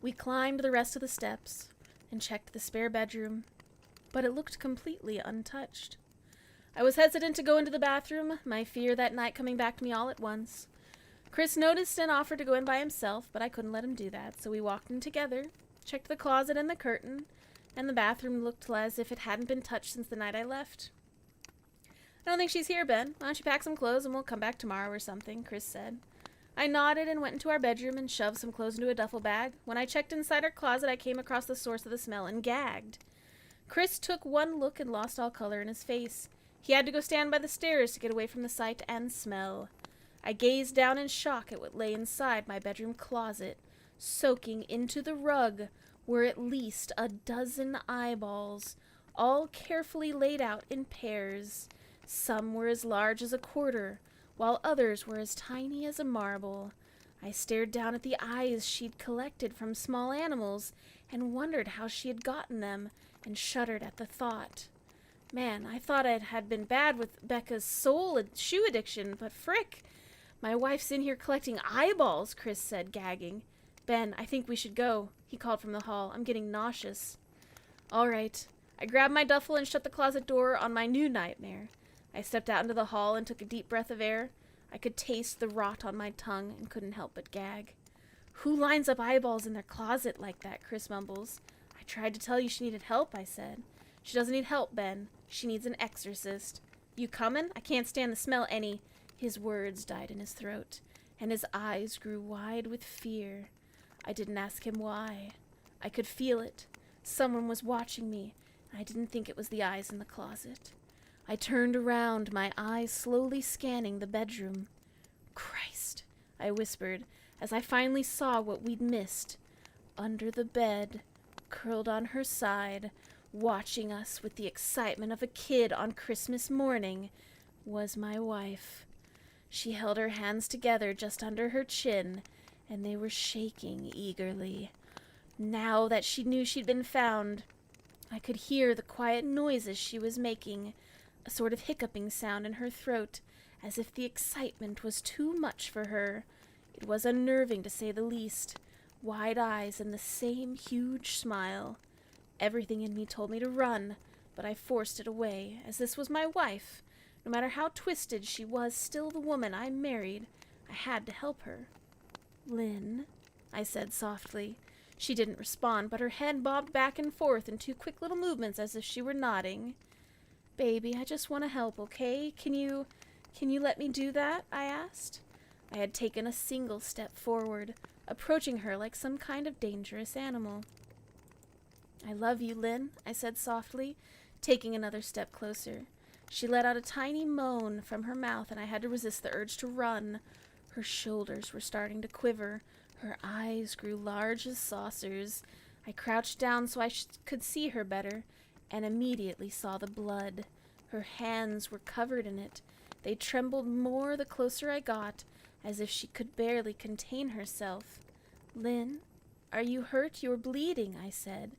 We climbed the rest of the steps and checked the spare bedroom, but it looked completely untouched. I was hesitant to go into the bathroom, my fear that night coming back to me all at once. Chris noticed and offered to go in by himself, but I couldn't let him do that, so we walked in together, checked the closet and the curtain, and the bathroom looked as if it hadn't been touched since the night I left. "I don't think she's here, Ben. Why don't you pack some clothes and we'll come back tomorrow or something," Chris said. I nodded and went into our bedroom and shoved some clothes into a duffel bag. When I checked inside our closet, I came across the source of the smell and gagged. Chris took one look and lost all color in his face. He had to go stand by the stairs to get away from the sight and smell. I gazed down in shock at what lay inside my bedroom closet. Soaking into the rug were at least a dozen eyeballs, all carefully laid out in pairs. Some were as large as a quarter, while others were as tiny as a marble. I stared down at the eyes she'd collected from small animals and wondered how she had gotten them, and shuddered at the thought. Man, I thought it had been bad with Becca's shoe addiction, but frick! My wife's in here collecting eyeballs, Chris said, gagging. "Ben, I think we should go," he called from the hall. "I'm getting nauseous." All right. I grabbed my duffel and shut the closet door on my new nightmare. I stepped out into the hall and took a deep breath of air. I could taste the rot on my tongue and couldn't help but gag. "Who lines up eyeballs in their closet like that?" Chris mumbles. "I tried to tell you she needed help," I said. "She doesn't need help, Ben. She needs an exorcist. You comin'? I can't stand the smell any." His words died in his throat, and his eyes grew wide with fear. I didn't ask him why. I could feel it. Someone was watching me, and I didn't think it was the eyes in the closet. I turned around, my eyes slowly scanning the bedroom. "Christ," I whispered, as I finally saw what we'd missed. Under the bed, curled on her side, watching us with the excitement of a kid on Christmas morning, was my wife. She held her hands together just under her chin, and they were shaking eagerly. Now that she knew she'd been found, I could hear the quiet noises she was making, a sort of hiccuping sound in her throat, as if the excitement was too much for her. It was unnerving, to say the least. Wide eyes and the same huge smile. Everything in me told me to run, but I forced it away, as this was my wife. No matter how twisted she was, still the woman I married. I had to help her. "Lynn," I said softly. She didn't respond, but her head bobbed back and forth in 2 quick little movements as if she were nodding. "Baby, I just want to help, okay? Can you let me do that?" I asked. I had taken a single step forward, approaching her like some kind of dangerous animal. "I love you, Lynn," I said softly, taking another step closer. She let out a tiny moan from her mouth, and I had to resist the urge to run. Her shoulders were starting to quiver. Her eyes grew large as saucers. I crouched down so I could see her better, and immediately saw the blood. Her hands were covered in it. They trembled more the closer I got, as if she could barely contain herself. "Lynn, are you hurt? You're bleeding," I said.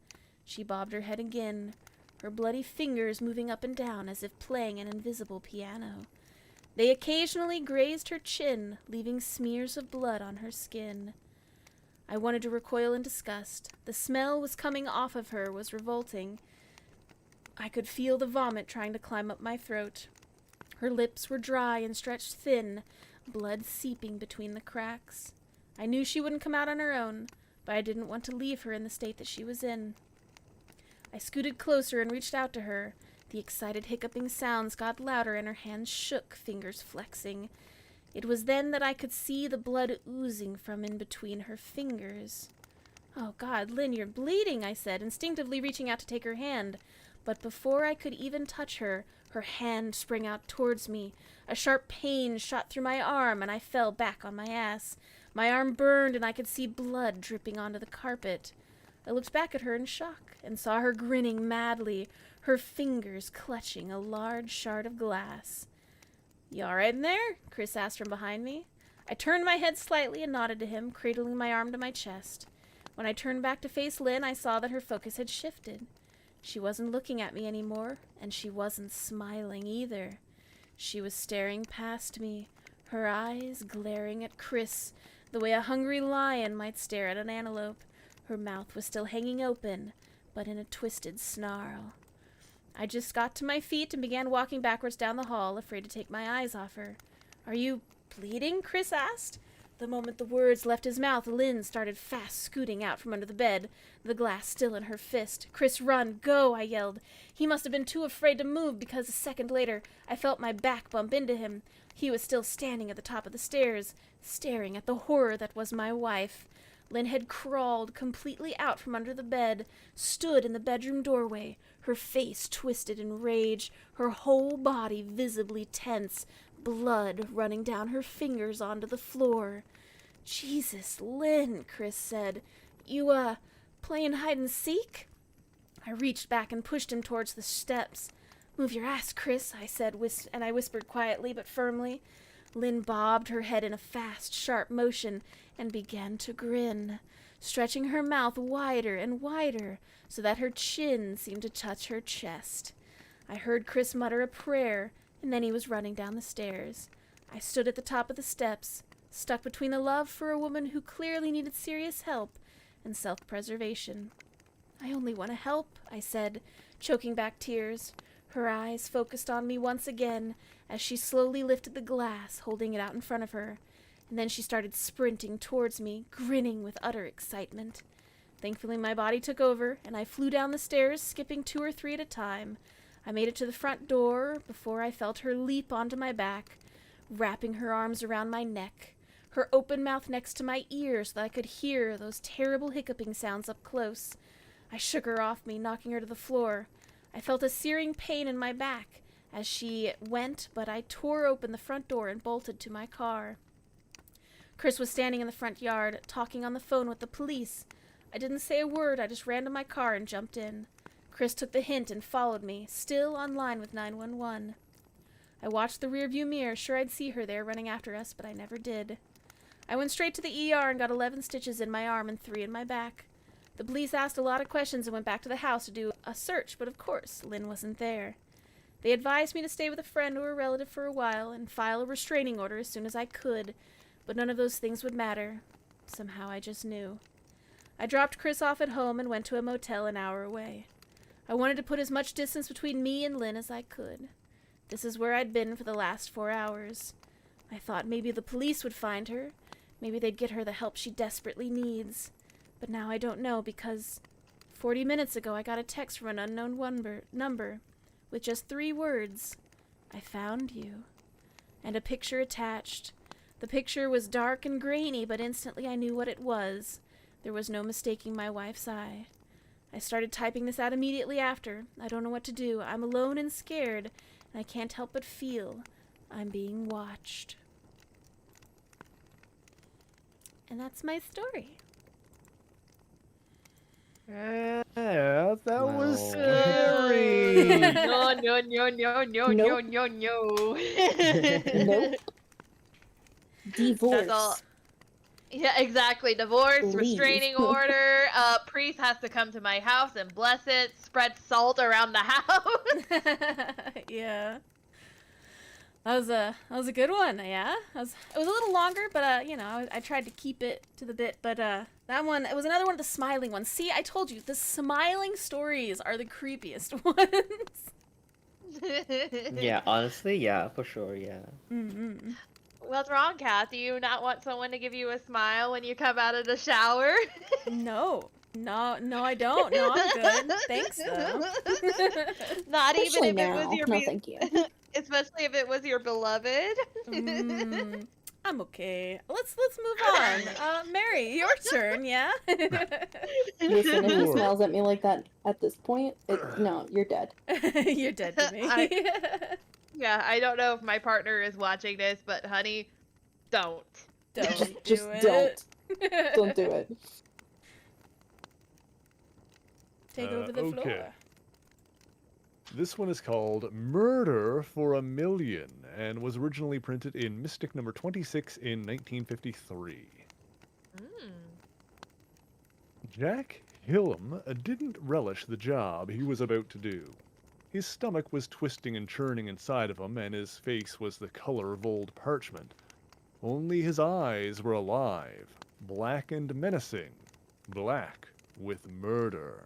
She bobbed her head again, her bloody fingers moving up and down as if playing an invisible piano. They occasionally grazed her chin, leaving smears of blood on her skin. I wanted to recoil in disgust. The smell was coming off of her was revolting. I could feel the vomit trying to climb up my throat. Her lips were dry and stretched thin, blood seeping between the cracks. I knew she wouldn't come out on her own, but I didn't want to leave her in the state that she was in. I scooted closer and reached out to her. The excited hiccuping sounds got louder and her hands shook, fingers flexing. It was then that I could see the blood oozing from in between her fingers. "Oh God, Lynn, you're bleeding," I said, instinctively reaching out to take her hand. But before I could even touch her, her hand sprang out towards me. A sharp pain shot through my arm, and I fell back on my ass. My arm burned, and I could see blood dripping onto the carpet. I looked back at her in shock, and saw her grinning madly, her fingers clutching a large shard of glass. "You all right in there?" Chris asked from behind me. I turned my head slightly and nodded to him, cradling my arm to my chest. When I turned back to face Lynn, I saw that her focus had shifted. She wasn't looking at me anymore, and she wasn't smiling either. She was staring past me, her eyes glaring at Chris, the way a hungry lion might stare at an antelope. Her mouth was still hanging open, but in a twisted snarl. I just got to my feet and began walking backwards down the hall, afraid to take my eyes off her. "Are you bleeding?" Chris asked. The moment the words left his mouth, Lynn started fast scooting out from under the bed, the glass still in her fist. "Chris, run! Go!" I yelled. He must have been too afraid to move because a second later I felt my back bump into him. He was still standing at the top of the stairs, staring at the horror that was my wife. Lynn had crawled completely out from under the bed, stood in the bedroom doorway, her face twisted in rage, her whole body visibly tense, blood running down her fingers onto the floor. "Jesus, Lynn," Chris said. You, playing hide and seek?" I reached back and pushed him towards the steps. "Move your ass, Chris," I said, and I whispered quietly but firmly. Lynn bobbed her head in a fast, sharp motion and began to grin, stretching her mouth wider and wider so that her chin seemed to touch her chest. I heard Chris mutter a prayer, and then he was running down the stairs. I stood at the top of the steps, stuck between a love for a woman who clearly needed serious help and self-preservation. "I only want to help," I said, choking back tears. Her eyes focused on me once again as she slowly lifted the glass, holding it out in front of her, and then she started sprinting towards me, grinning with utter excitement. Thankfully, my body took over, and I flew down the stairs, skipping 2 or 3 at a time. I made it to the front door before I felt her leap onto my back, wrapping her arms around my neck, her open mouth next to my ear so that I could hear those terrible hiccuping sounds up close. I shook her off me, knocking her to the floor. I felt a searing pain in my back as she went, but I tore open the front door and bolted to my car. Chris was standing in the front yard, talking on the phone with the police. I didn't say a word, I just ran to my car and jumped in. Chris took the hint and followed me, still on line with 911. I watched the rearview mirror, sure I'd see her there running after us, but I never did. I went straight to the ER and got 11 stitches in my arm and 3 in my back. The police asked a lot of questions and went back to the house to do a search, but of course, Lynn wasn't there. They advised me to stay with a friend or a relative for a while and file a restraining order as soon as I could, but none of those things would matter. Somehow I just knew. I dropped Chris off at home and went to a motel an hour away. I wanted to put as much distance between me and Lynn as I could. This is where I'd been for the last 4 hours. I thought maybe the police would find her. Maybe they'd get her the help she desperately needs. But now I don't know because 40 minutes ago I got a text from an unknown number with just 3 words. "I found you." And a picture attached. The picture was dark and grainy, but instantly I knew what it was. There was no mistaking my wife's eye. I started typing this out immediately after. I don't know what to do. I'm alone and scared, and I can't help but feel I'm being watched. And that's my story. Yeah, that was Well. scary. No, no, no, no, no, no, Nope. no, no. Nope. Divorce. That's all. Yeah, exactly. Divorce, Leave. restraining order. Priest has to come to my house and bless it. Spread salt around the house. Yeah. That was a good one. Yeah, it was a little longer, but you know, I tried to keep it to the bit. But that one, it was another one of the smiling ones. See, I told you, the smiling stories are the creepiest ones. Yeah, honestly, yeah, for sure, yeah. Mm-hmm. What's wrong, Kath? Do you not want someone to give you a smile when you come out of the shower? No, I don't. No, I'm good. Thanks, though. Not even Especially if it was now. your No, thank you. especially if it was your beloved. I'm okay. Let's move on. Mary, your turn. Yeah. Listen, if he Sure. smiles at me like that at this point, no, you're dead. You're dead to me. Yeah, I don't know if my partner is watching this, but honey, don't. Don't Just do it. don't. Don't do it. Take over the Okay. floor. This one is called Murder for $1 Million and was originally printed in Mystic number 26 in 1953. Mm. Jack Hillam didn't relish the job he was about to do. His stomach was twisting and churning inside of him, and his face was the color of old parchment. Only his eyes were alive, black and menacing, black with murder.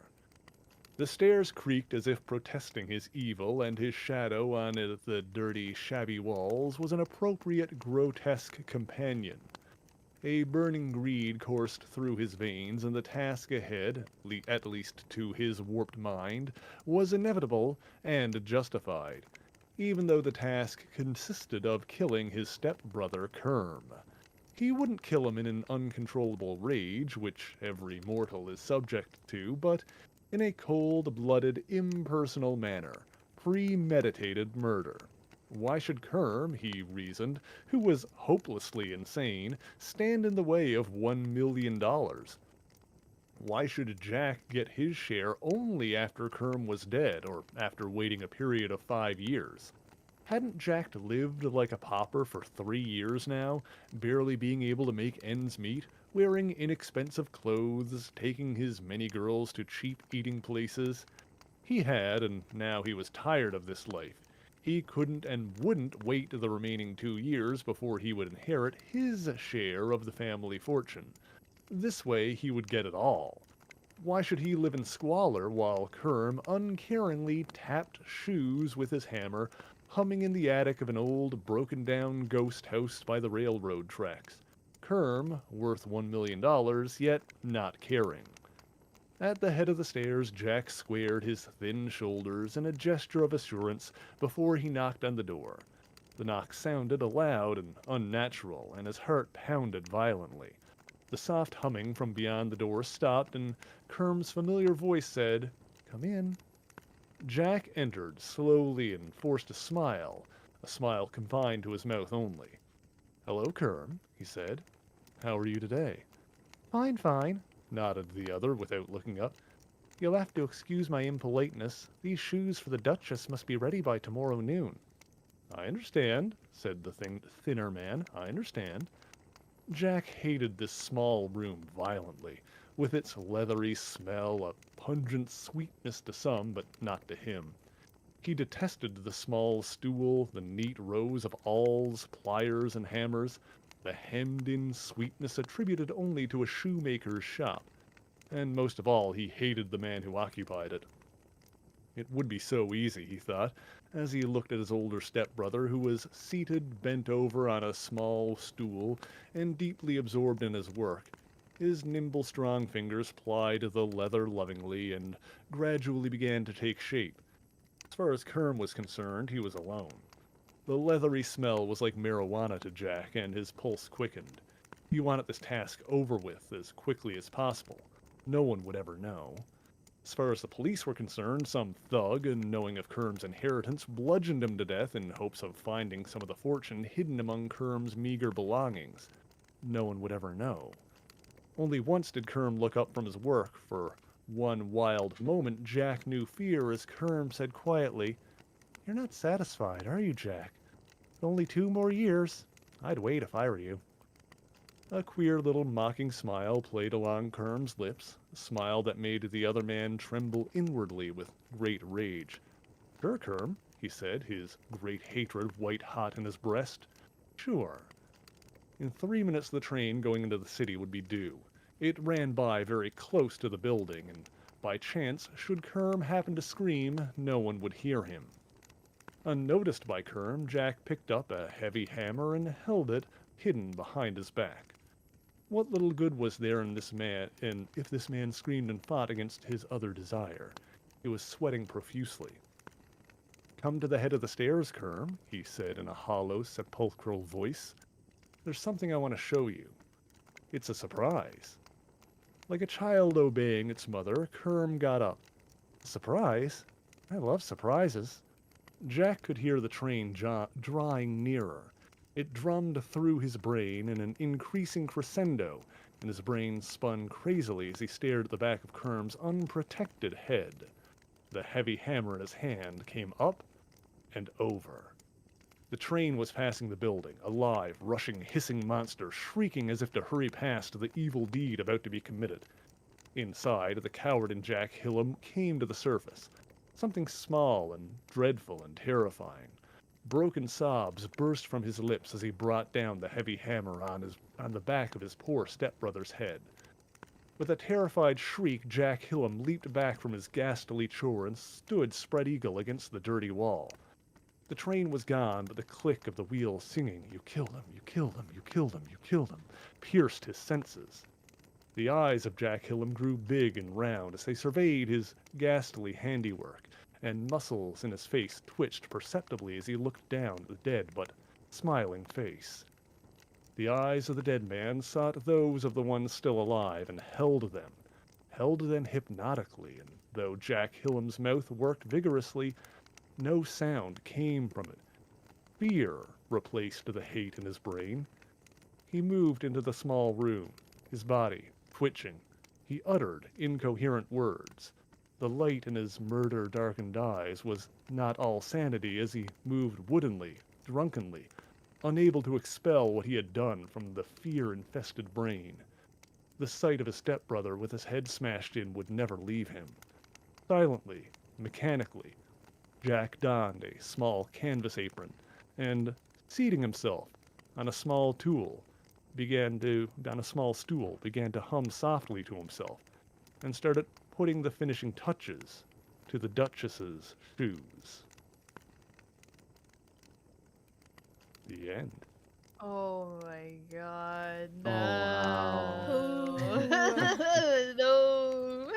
The stairs creaked as if protesting his evil, and his shadow on the dirty, shabby walls was an appropriate, grotesque companion. A burning greed coursed through his veins, and the task ahead, at least to his warped mind, was inevitable and justified, even though the task consisted of killing his stepbrother Kerm. He wouldn't kill him in an uncontrollable rage, which every mortal is subject to, but in a cold-blooded, impersonal manner, premeditated murder. Why should Kerm, he reasoned, who was hopelessly insane, stand in the way of $1 million? Why should Jack get his share only after Kerm was dead, or after waiting a period of 5 years? Hadn't Jack lived like a pauper for 3 years now, barely being able to make ends meet, wearing inexpensive clothes, taking his many girls to cheap eating places? He had, and now he was tired of this life. He couldn't and wouldn't wait the remaining 2 years before he would inherit his share of the family fortune. This way he would get it all. Why should he live in squalor while Kerm uncaringly tapped shoes with his hammer, humming in the attic of an old, broken-down ghost house by the railroad tracks? Kerm, worth $1 million, yet not caring. At the head of the stairs, Jack squared his thin shoulders in a gesture of assurance before he knocked on the door. The knock sounded loud and unnatural, and his heart pounded violently. The soft humming from beyond the door stopped, and Kerm's familiar voice said, "Come in." Jack entered slowly and forced a smile confined to his mouth only. "Hello, Kerm," he said. "How are you today?" "Fine, fine," nodded the other without looking up. "You'll have to excuse my impoliteness. These shoes for the Duchess must be ready by tomorrow noon." "I understand," said the thinner man. "I understand." Jack hated this small room violently, with its leathery smell, a pungent sweetness to some, but not to him. He detested the small stool, the neat rows of awls, pliers, and hammers, the hemmed-in sweetness attributed only to a shoemaker's shop. And most of all, he hated the man who occupied it. It would be so easy, he thought, as he looked at his older stepbrother, who was seated bent over on a small stool and deeply absorbed in his work. His nimble, strong fingers plied the leather lovingly and gradually began to take shape. As far as Kerm was concerned, he was alone. The leathery smell was like marijuana to Jack, and his pulse quickened. He wanted this task over with as quickly as possible. No one would ever know. As far as the police were concerned, some thug, knowing of Kerm's inheritance, bludgeoned him to death in hopes of finding some of the fortune hidden among Kerm's meager belongings. No one would ever know. Only once did Kerm look up from his work. For one wild moment, Jack knew fear as Kerm said quietly, "You're not satisfied, are you, Jack? Only 2 more years. I'd wait if I were you." A queer little mocking smile played along Kerm's lips, a smile that made the other man tremble inwardly with great rage. "Sure, Kerm," he said, his great hatred white hot in his breast. "Sure." In 3 minutes the train going into the city would be due. It ran by very close to the building, and by chance, should Kerm happen to scream, no one would hear him. Unnoticed by Kerm, Jack picked up a heavy hammer and held it hidden behind his back. What little good was there in if this man screamed and fought against his other desire? He was sweating profusely. "Come to the head of the stairs, Kerm," he said in a hollow, sepulchral voice. "There's something I want to show you. It's a surprise." Like a child obeying its mother, Kerm got up. "Surprise? I love surprises." Jack could hear the train drawing nearer. It drummed through his brain in an increasing crescendo, and his brain spun crazily as he stared at the back of Kerm's unprotected head. The heavy hammer in his hand came up and over. The train was passing the building, a live, rushing, hissing monster, shrieking as if to hurry past the evil deed about to be committed. Inside, the coward in Jack Hillam came to the surface. Something small and dreadful and terrifying. Broken sobs burst from his lips as he brought down the heavy hammer on the back of his poor stepbrother's head. With a terrified shriek, Jack Hillam leaped back from his ghastly chore and stood spread eagle against the dirty wall. The train was gone, but the click of the wheels singing, "You killed him, you killed him, you killed him, you killed him," pierced his senses. The eyes of Jack Hillam grew big and round as they surveyed his ghastly handiwork, and muscles in his face twitched perceptibly as he looked down at the dead but smiling face. The eyes of the dead man sought those of the one still alive and held them hypnotically, and though Jack Hillam's mouth worked vigorously, no sound came from it. Fear replaced the hate in his brain. He moved into the small room, his body twitching. He uttered incoherent words. The light in his murder-darkened eyes was not all sanity as he moved woodenly, drunkenly, unable to expel what he had done from the fear-infested brain. The sight of his stepbrother with his head smashed in would never leave him. Silently, mechanically, Jack donned a small canvas apron, and, seating himself on a small stool, began to hum softly to himself, and started putting the finishing touches to the Duchess's shoes. The end. Oh my god, Oh, wow. no. No.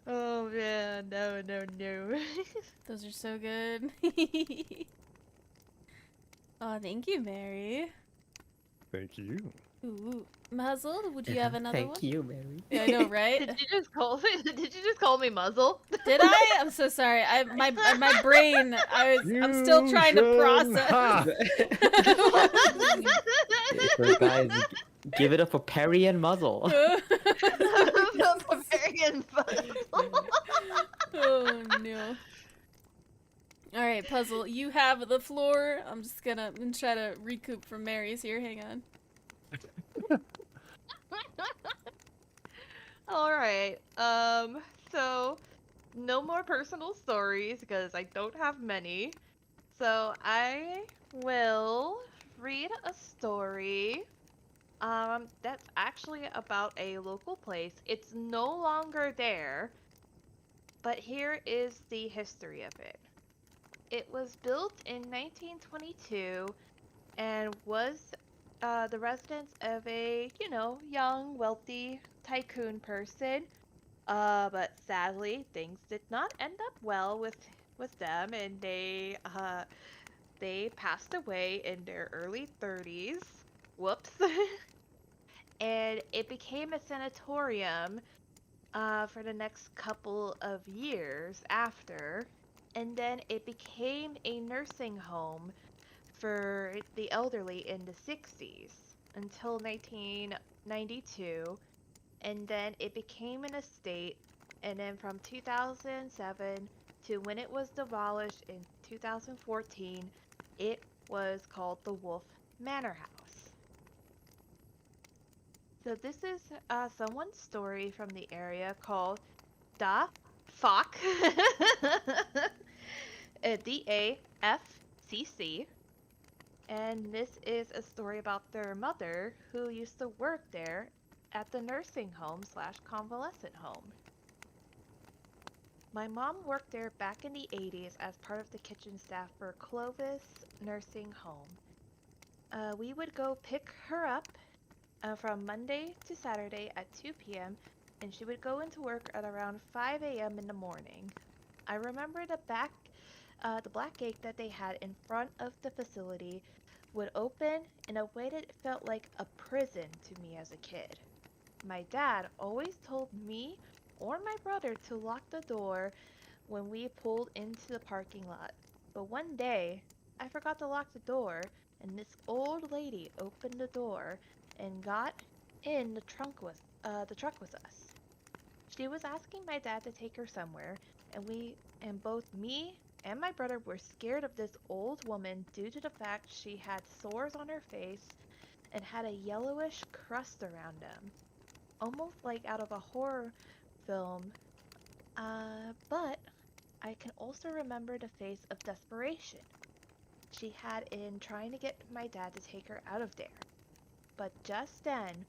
Oh man, no, no, no. Those are so good. Oh, thank you, Mary. Thank you. Ooh, Muzzle, would you have another one? Thank you, Mary. Yeah, I know, right? Did you just call me? Did you just call me Muzzle? Did I? I'm so sorry. My brain. I'm still trying to Fusion! process. Ha! So guys, give it up for Perry and Muzzle. Barbarian Muzzle. Oh no. All right, Puzzle, you have the floor. I'm just gonna try to recoup from Mary's here. Hang on. All right. So no more personal stories because I don't have many. So I will read a story. That's actually about a local place. It's no longer there, but here is the history of it. It was built in 1922 and was the residence of a, young, wealthy tycoon person. But sadly, things did not end up well with them, and they passed away in their early 30s. Whoops. And it became a sanatorium for the next couple of years after, and then it became a nursing home for the elderly in the 60s until 1992, and then it became an estate, and then from 2007 to when it was demolished in 2014, it was called the Wolf Manor House. So this is someone's story from the area called Da Fuck, DAFCC, and this is a story about their mother who used to work there at the nursing home slash convalescent home. My mom worked there back in the 80s as part of the kitchen staff for Clovis Nursing Home. We would go pick her up from Monday to Saturday at 2 p.m., and she would go into work at around 5 a.m. in the morning. I remember the black gate that they had in front of the facility would open in a way that felt like a prison to me as a kid. My dad always told me or my brother to lock the door when we pulled into the parking lot. But one day, I forgot to lock the door, and this old lady opened the door and got in the truck with us. She was asking my dad to take her somewhere, and both me and my brother were scared of this old woman due to the fact she had sores on her face and had a yellowish crust around them, almost like out of a horror film. But I can also remember the face of desperation she had in trying to get my dad to take her out of there. But just then,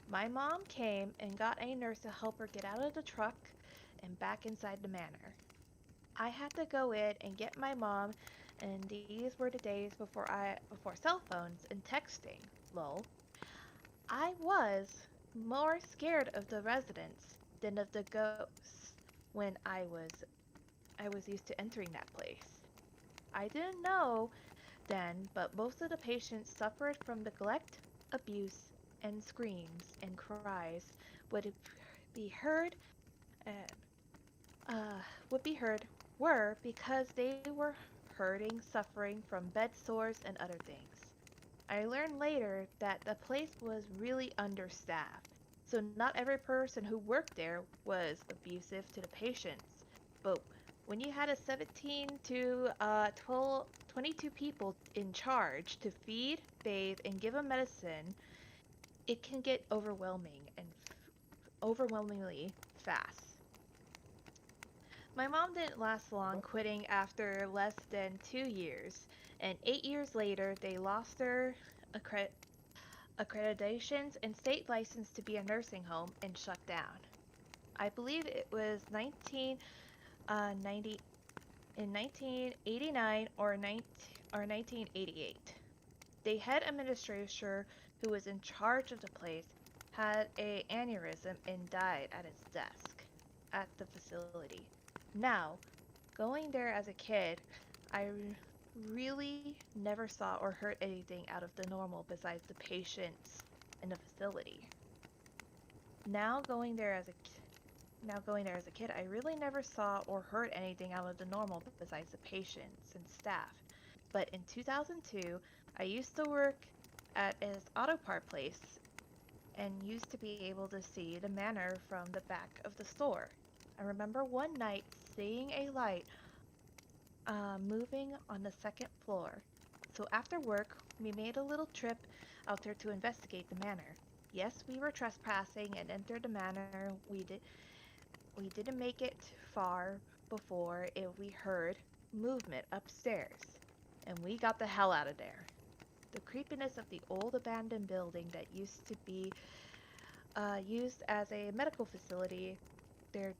my mom came and got a nurse to help her get out of the truck and back inside the manor. I had to go in and get my mom, and these were the days before cell phones and texting. Lol. I was more scared of the residents than of the ghosts when I was used to entering that place. I didn't know then, but most of the patients suffered from neglect, abuse, and screams and cries would be heard would be heard were because they were hurting, suffering from bed sores and other things. I learned later that the place was really understaffed, so not every person who worked there was abusive to the patients. But when you had a 17 to 22 people in charge to feed, bathe, and give them medicine, it can get overwhelming and overwhelmingly fast. My mom didn't last long, quitting after less than 2 years, and 8 years later they lost their accreditations and state license to be a nursing home and shut down. I believe it was 1990 in 1989 or 1988. The head administrator who was in charge of the place had an aneurysm and died at his desk at the facility. Now, going there as a kid, I really never saw or heard anything out of the normal besides the patients in the facility. Now going there as a kid, I really never saw or heard anything out of the normal besides the patients and staff. But in 2002, I used to work at an auto part place and used to be able to see the manor from the back of the store. I remember one night seeing a light moving on the second floor. So after work, we made a little trip out there to investigate the manor. Yes, we were trespassing and entered the manor. We didn't make it far before we heard movement upstairs, and we got the hell out of there. The creepiness of the old abandoned building that used to be used as a medical facility, there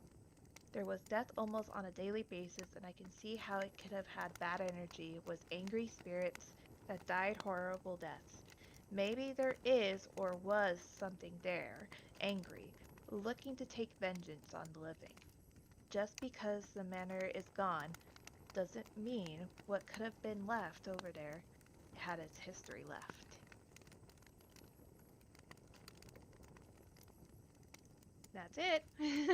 was death almost on a daily basis, and I can see how it could have had bad energy, was angry spirits that died horrible deaths. Maybe there is or was something there, angry, looking to take vengeance on the living. Just because the manor is gone doesn't mean what could have been left over there had its history left. That's it.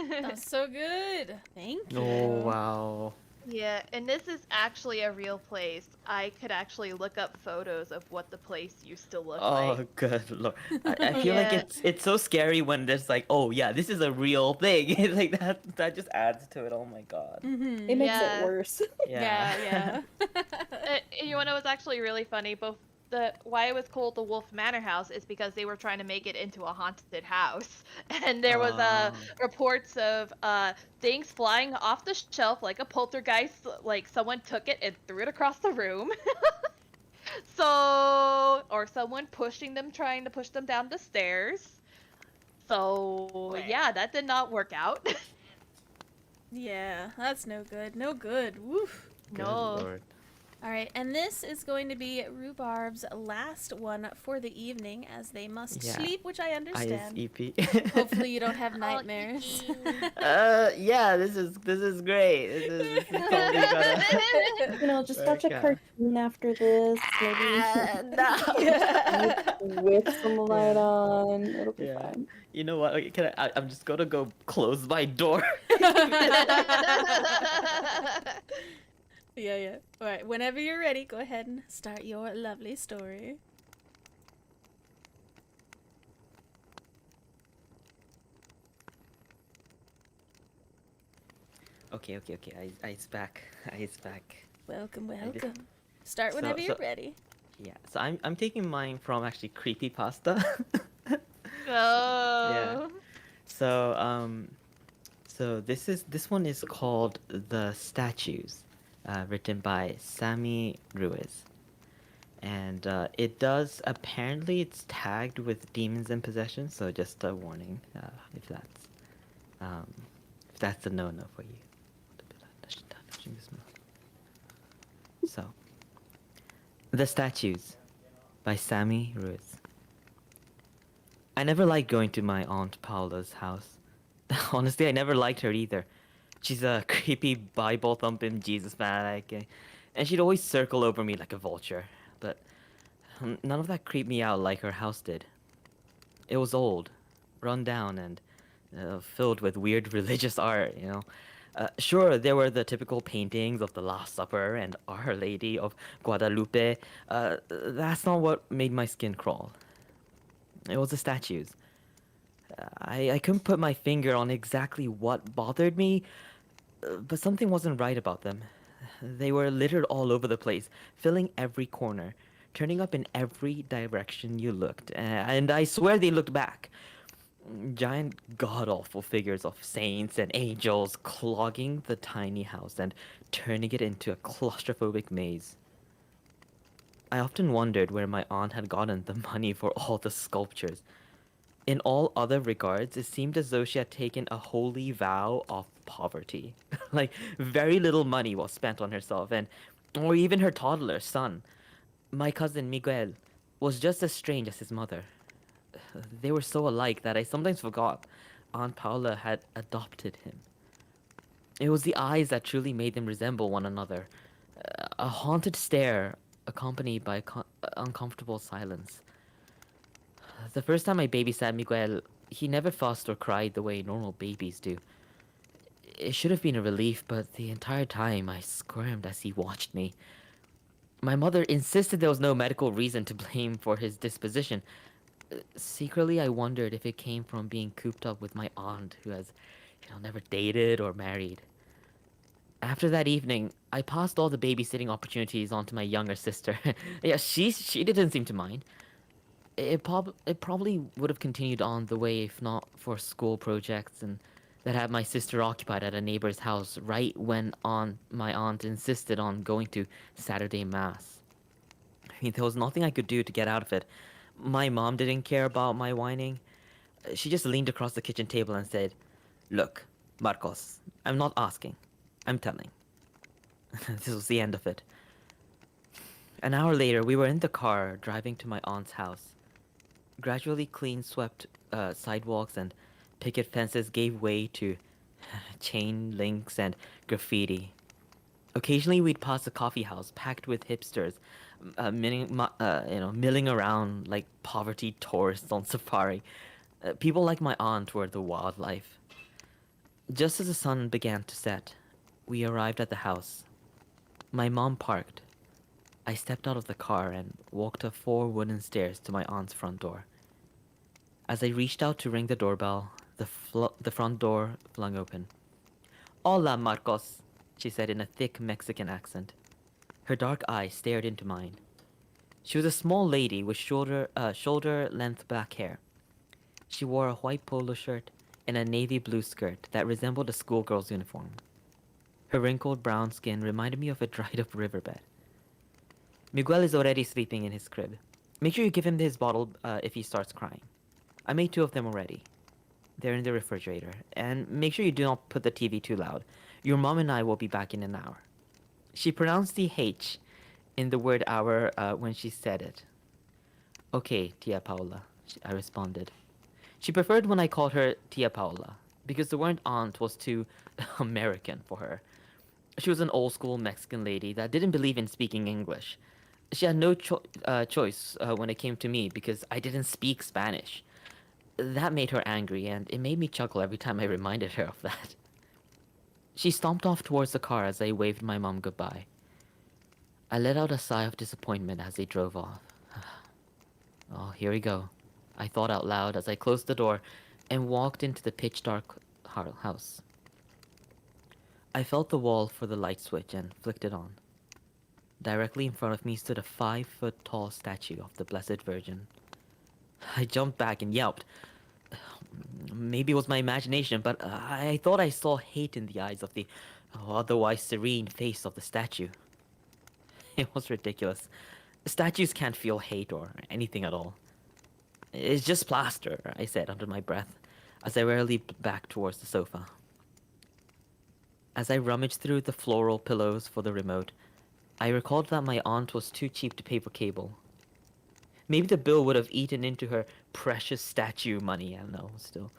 That was so good. Thank you. Oh wow. Yeah, and this is actually a real place. I could actually look up photos of what the place used to look Oh, like. good lord. I feel like Yeah. it's so scary when there's like, oh yeah, this is a real thing. Like that just adds to it. Oh my god. Mm-hmm. It makes it Yeah. worse. Yeah. Yeah, yeah. You know what's actually really funny? Both the why it was called the Wolf Manor House is because they were trying to make it into a haunted house, and there was Oh. reports of things flying off the shelf like a poltergeist, like someone took it and threw it across the room. So, or someone pushing them, trying to push them down the stairs. So yeah, that did not work out. Yeah, that's no good. No good. Woof. Good No. lord. All right, and this is going to be Rhubarb's last one for the evening as they must Yeah. sleep, which I understand. ISEP. Hopefully you don't have Oh, nightmares. Yeah, this is great. This is totally gonna You know, just watch a work out. cartoon after this, maybe No. with some light on. It'll be Yeah. fine. You know what? Okay, I'm just gonna go close my door. Yeah, yeah. All right, whenever you're ready, go ahead and start your lovely story. Okay. Ice back. Ice back. Welcome, did- welcome. Start So- whenever you're so- ready. Yeah. So I'm taking mine from actually creepypasta. Oh. So this one is called The Statues, written by Sammy Ruiz. And apparently it's tagged with demons and possession, so just a warning, if that's a no-no for you. So, The Statues by Sammy Ruiz. I never liked going to my Aunt Paula's house. Honestly, I never liked her either. She's a creepy Bible-thumping Jesus fanatic, and she'd always circle over me like a vulture. But none of that creeped me out like her house did. It was old, run down, and filled with weird religious art, you know. Sure, there were the typical paintings of the Last Supper and Our Lady of Guadalupe. That's not what made my skin crawl. It was the statues. I couldn't put my finger on exactly what bothered me, but something wasn't right about them. They were littered all over the place, filling every corner, turning up in every direction you looked, and I swear they looked back. Giant god-awful figures of saints and angels clogging the tiny house and turning it into a claustrophobic maze. I often wondered where my aunt had gotten the money for all the sculptures. In all other regards, it seemed as though she had taken a holy vow of poverty. Like, very little money was spent on herself or even her toddler son. My cousin Miguel was just as strange as his mother. They were so alike that I sometimes forgot Aunt Paula had adopted him. It was the eyes that truly made them resemble one another. A haunted stare accompanied by uncomfortable silence. The first time I babysat Miguel, he never fussed or cried the way normal babies do. It should have been a relief, but the entire time I squirmed as he watched me. My mother insisted there was no medical reason to blame for his disposition. Secretly, I wondered if it came from being cooped up with my aunt, who has, never dated or married. After that evening, I passed all the babysitting opportunities on to my younger sister. Yeah, she didn't seem to mind. It probably would have continued on the way if not for school projects and that had my sister occupied at a neighbor's house right when my aunt insisted on going to Saturday Mass. I mean, there was nothing I could do to get out of it. My mom didn't care about my whining. She just leaned across the kitchen table and said, "Look, Marcos, I'm not asking. I'm telling." This was the end of it. An hour later, we were in the car driving to my aunt's house. Gradually clean swept sidewalks and picket fences gave way to chain links and graffiti. Occasionally, we'd pass a coffee house packed with hipsters, milling around like poverty tourists on safari. People like my aunt were the wildlife. Just as the sun began to set, We arrived at the house. My mom parked. I stepped out of the car and walked up 4 wooden stairs to my aunt's front door. As I reached out to ring the doorbell, the front door flung open. Hola, Marcos, she said in a thick Mexican accent. Her dark eyes stared into mine. She was a small lady with shoulder-length black hair. She wore a white polo shirt and a navy blue skirt that resembled a schoolgirl's uniform. Her wrinkled brown skin reminded me of a dried-up riverbed. Miguel is already sleeping in his crib. Make sure you give him his bottle if he starts crying. I made 2 of them already. They're in the refrigerator. And make sure you do not put the TV too loud. Your mom and I will be back in an hour. She pronounced the H in the word hour when she said it. Okay, Tia Paula, I responded. She preferred when I called her Tia Paula, because the word aunt was too American for her. She was an old-school Mexican lady that didn't believe in speaking English. She had no choice when it came to me because I didn't speak Spanish. That made her angry, and it made me chuckle every time I reminded her of that. She stomped off towards the car as I waved my mom goodbye. I let out a sigh of disappointment as they drove off. Oh, here we go, I thought out loud as I closed the door and walked into the pitch-dark house. I felt the wall for the light switch and flicked it on. Directly in front of me stood a 5-foot-tall statue of the Blessed Virgin. I jumped back and yelped. Maybe it was my imagination, but I thought I saw hate in the eyes of the otherwise serene face of the statue. It was ridiculous. Statues can't feel hate or anything at all. It's just plaster, I said under my breath, as I leaped back towards the sofa. As I rummaged through the floral pillows for the remote, I recalled that my aunt was too cheap to pay for cable. Maybe the bill would have eaten into her precious statue money, I don't know, still.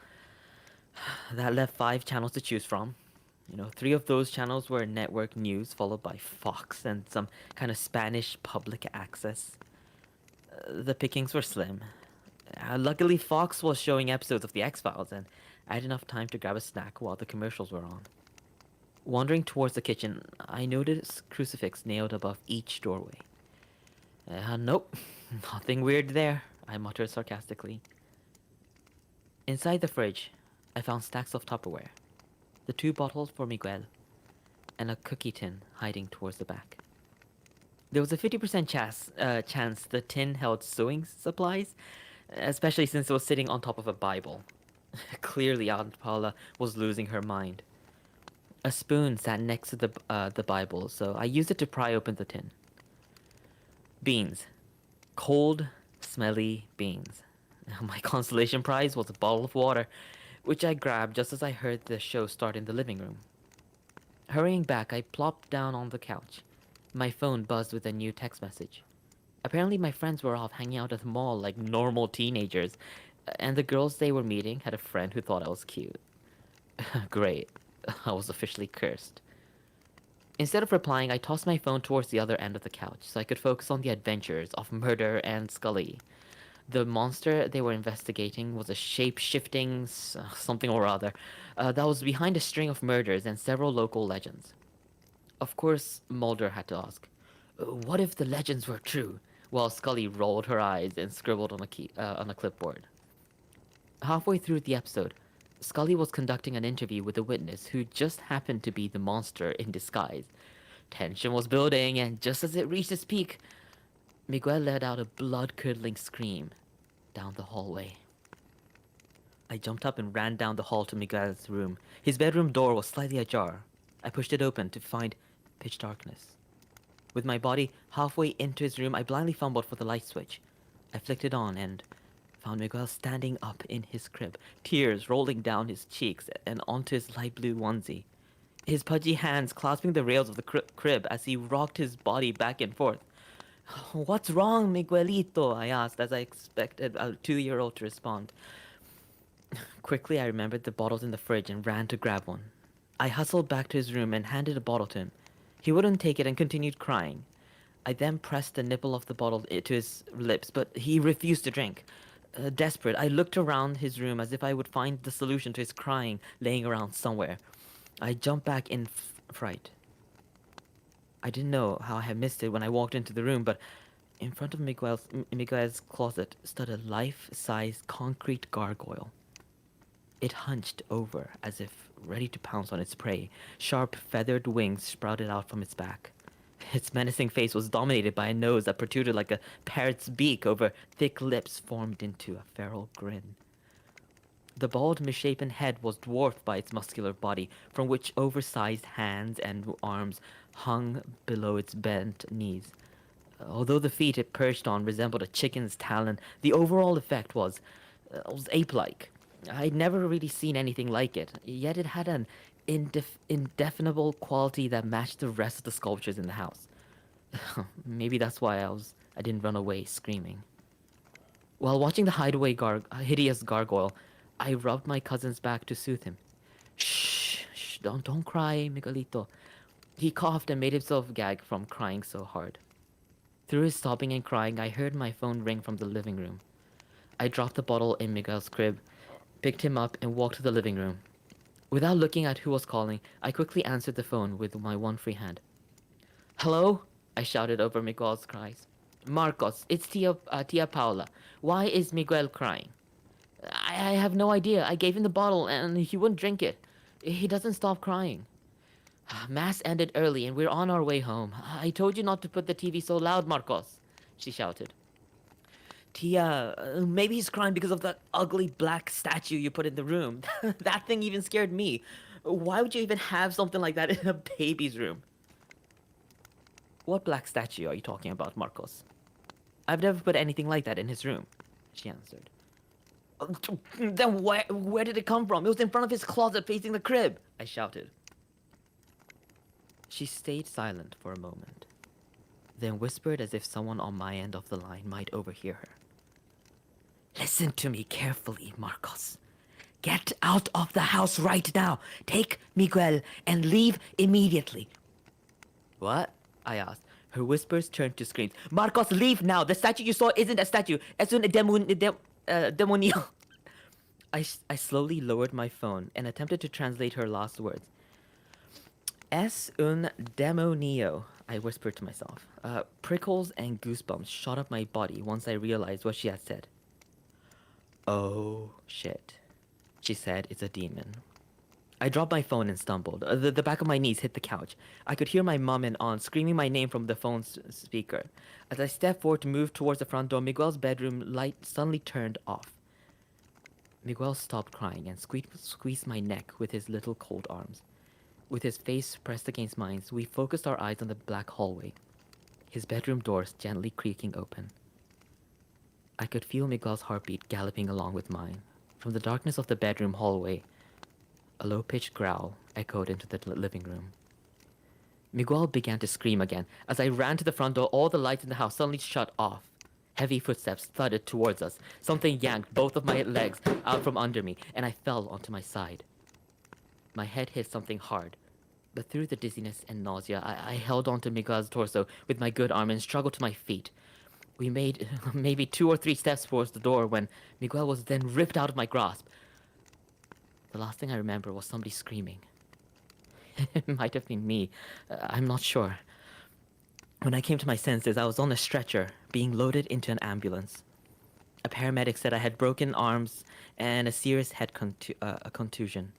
That left 5 channels to choose from. 3 of those channels were network news, followed by Fox and some kind of Spanish public access. The pickings were slim. Luckily, Fox was showing episodes of The X-Files, and I had enough time to grab a snack while the commercials were on. Wandering towards the kitchen, I noticed a crucifix nailed above each doorway. Nope, nothing weird there, I muttered sarcastically. Inside the fridge, I found stacks of Tupperware, the 2 bottles for Miguel, and a cookie tin hiding towards the back. There was a 50% chance the tin held sewing supplies, especially since it was sitting on top of a Bible. Clearly, Aunt Paula was losing her mind. A spoon sat next to the Bible, so I used it to pry open the tin. Beans. Cold, smelly beans. My consolation prize was a bottle of water, which I grabbed just as I heard the show start in the living room. Hurrying back, I plopped down on the couch. My phone buzzed with a new text message. Apparently my friends were off hanging out at the mall like normal teenagers, and the girls they were meeting had a friend who thought I was cute. Great. I was officially cursed. Instead of replying, I tossed my phone towards the other end of the couch so I could focus on the adventures of Murder and Scully. The monster they were investigating was a shape-shifting something or other that was behind a string of murders and several local legends. Of course, Mulder had to ask, what if the legends were true? While Scully rolled her eyes and scribbled on a clipboard. Halfway through the episode, Scully was conducting an interview with a witness who just happened to be the monster in disguise. Tension was building, and just as it reached its peak, Miguel let out a blood-curdling scream down the hallway. I jumped up and ran down the hall to Miguel's room. His bedroom door was slightly ajar. I pushed it open to find pitch darkness. With my body halfway into his room, I blindly fumbled for the light switch. I flicked it on and found Miguel standing up in his crib, tears rolling down his cheeks and onto his light blue onesie. His pudgy hands clasping the rails of the crib as he rocked his body back and forth. "What's wrong, Miguelito?" I asked, as I expected a 2-year-old to respond. Quickly, I remembered the bottles in the fridge and ran to grab one. I hustled back to his room and handed a bottle to him. He wouldn't take it and continued crying. I then pressed the nipple of the bottle to his lips, but he refused to drink. Desperate, I looked around his room as if I would find the solution to his crying laying around somewhere. I jumped back in fright. I didn't know how I had missed it when I walked into the room, but in front of Miguel's closet stood a life-size concrete gargoyle. It hunched over as if ready to pounce on its prey. Sharp, feathered wings sprouted out from its back. Its menacing face was dominated by a nose that protruded like a parrot's beak over thick lips formed into a feral grin. The bald, misshapen head was dwarfed by its muscular body, from which oversized hands and arms hung below its bent knees. Although the feet it perched on resembled a chicken's talon, the overall effect was ape-like. I'd never really seen anything like it, yet it had an indefinable quality that matched the rest of the sculptures in the house. Maybe that's why I didn't run away screaming. While watching the hideous gargoyle, I rubbed my cousin's back to soothe him. Shh, don't cry, Miguelito. He coughed and made himself gag from crying so hard. Through his sobbing and crying, I heard my phone ring from the living room. I dropped the bottle in Miguel's crib, picked him up, and walked to the living room. Without looking at who was calling, I quickly answered the phone with my one free hand. Hello? I shouted over Miguel's cries. Marcos, it's Tia Paula. Why is Miguel crying? I have no idea. I gave him the bottle and he wouldn't drink it. He doesn't stop crying. Mass ended early and we're on our way home. I told you not to put the TV so loud, Marcos, she shouted. Tia, maybe he's crying because of that ugly black statue you put in the room. That thing even scared me. Why would you even have something like that in a baby's room? What black statue are you talking about, Marcos? I've never put anything like that in his room, she answered. Then where did it come from? It was in front of his closet facing the crib, I shouted. She stayed silent for a moment, then whispered as if someone on my end of the line might overhear her. Listen to me carefully, Marcos. Get out of the house right now. Take Miguel and leave immediately. What? I asked. Her whispers turned to screams. Marcos, leave now. The statue you saw isn't a statue. Es un demonio. I slowly lowered my phone and attempted to translate her last words. Es un demonio, I whispered to myself. Prickles and goosebumps shot up my body once I realized what she had said. Oh, shit. She said, it's a demon. I dropped my phone and stumbled. The back of my knees hit the couch. I could hear my mom and aunt screaming my name from the phone's speaker. As I stepped forward to move towards the front door, Miguel's bedroom light suddenly turned off. Miguel stopped crying and squeezed my neck with his little cold arms. With his face pressed against mine, we focused our eyes on the black hallway, his bedroom doors gently creaking open. I could feel Miguel's heartbeat galloping along with mine. From the darkness of the bedroom hallway, a low-pitched growl echoed into the living room. Miguel began to scream again. As I ran to the front door, all the lights in the house suddenly shut off. Heavy footsteps thudded towards us. Something yanked both of my legs out from under me, and I fell onto my side. My head hit something hard, but through the dizziness and nausea, I held onto Miguel's torso with my good arm and struggled to my feet. We made maybe 2 or 3 steps towards the door when Miguel was then ripped out of my grasp. The last thing I remember was somebody screaming. It might have been me. I'm not sure. When I came to my senses, I was on a stretcher, being loaded into an ambulance. A paramedic said I had broken arms and a serious head contusion.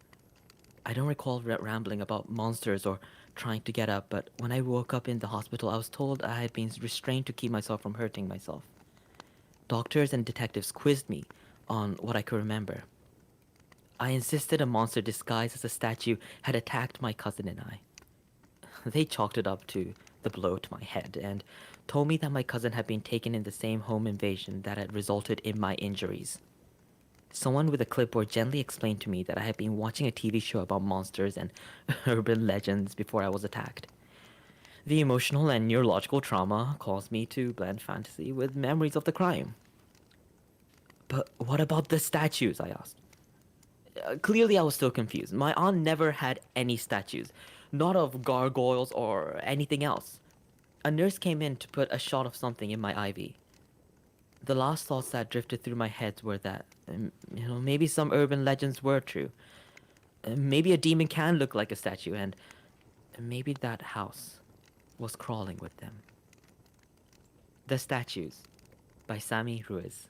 I don't recall rambling about monsters or trying to get up, but when I woke up in the hospital, I was told I had been restrained to keep myself from hurting myself. Doctors and detectives quizzed me on what I could remember. I insisted a monster disguised as a statue had attacked my cousin and I. They chalked it up to the blow to my head and told me that my cousin had been taken in the same home invasion that had resulted in my injuries. Someone with a clipboard gently explained to me that I had been watching a TV show about monsters and urban legends before I was attacked. The emotional and neurological trauma caused me to blend fantasy with memories of the crime. But what about the statues? I asked. Clearly I was still confused. My aunt never had any statues, not of gargoyles or anything else. A nurse came in to put a shot of something in my IV. The last thoughts that drifted through my head were that, maybe some urban legends were true. Maybe a demon can look like a statue, and maybe that house was crawling with them. The Statues by Sami Ruiz.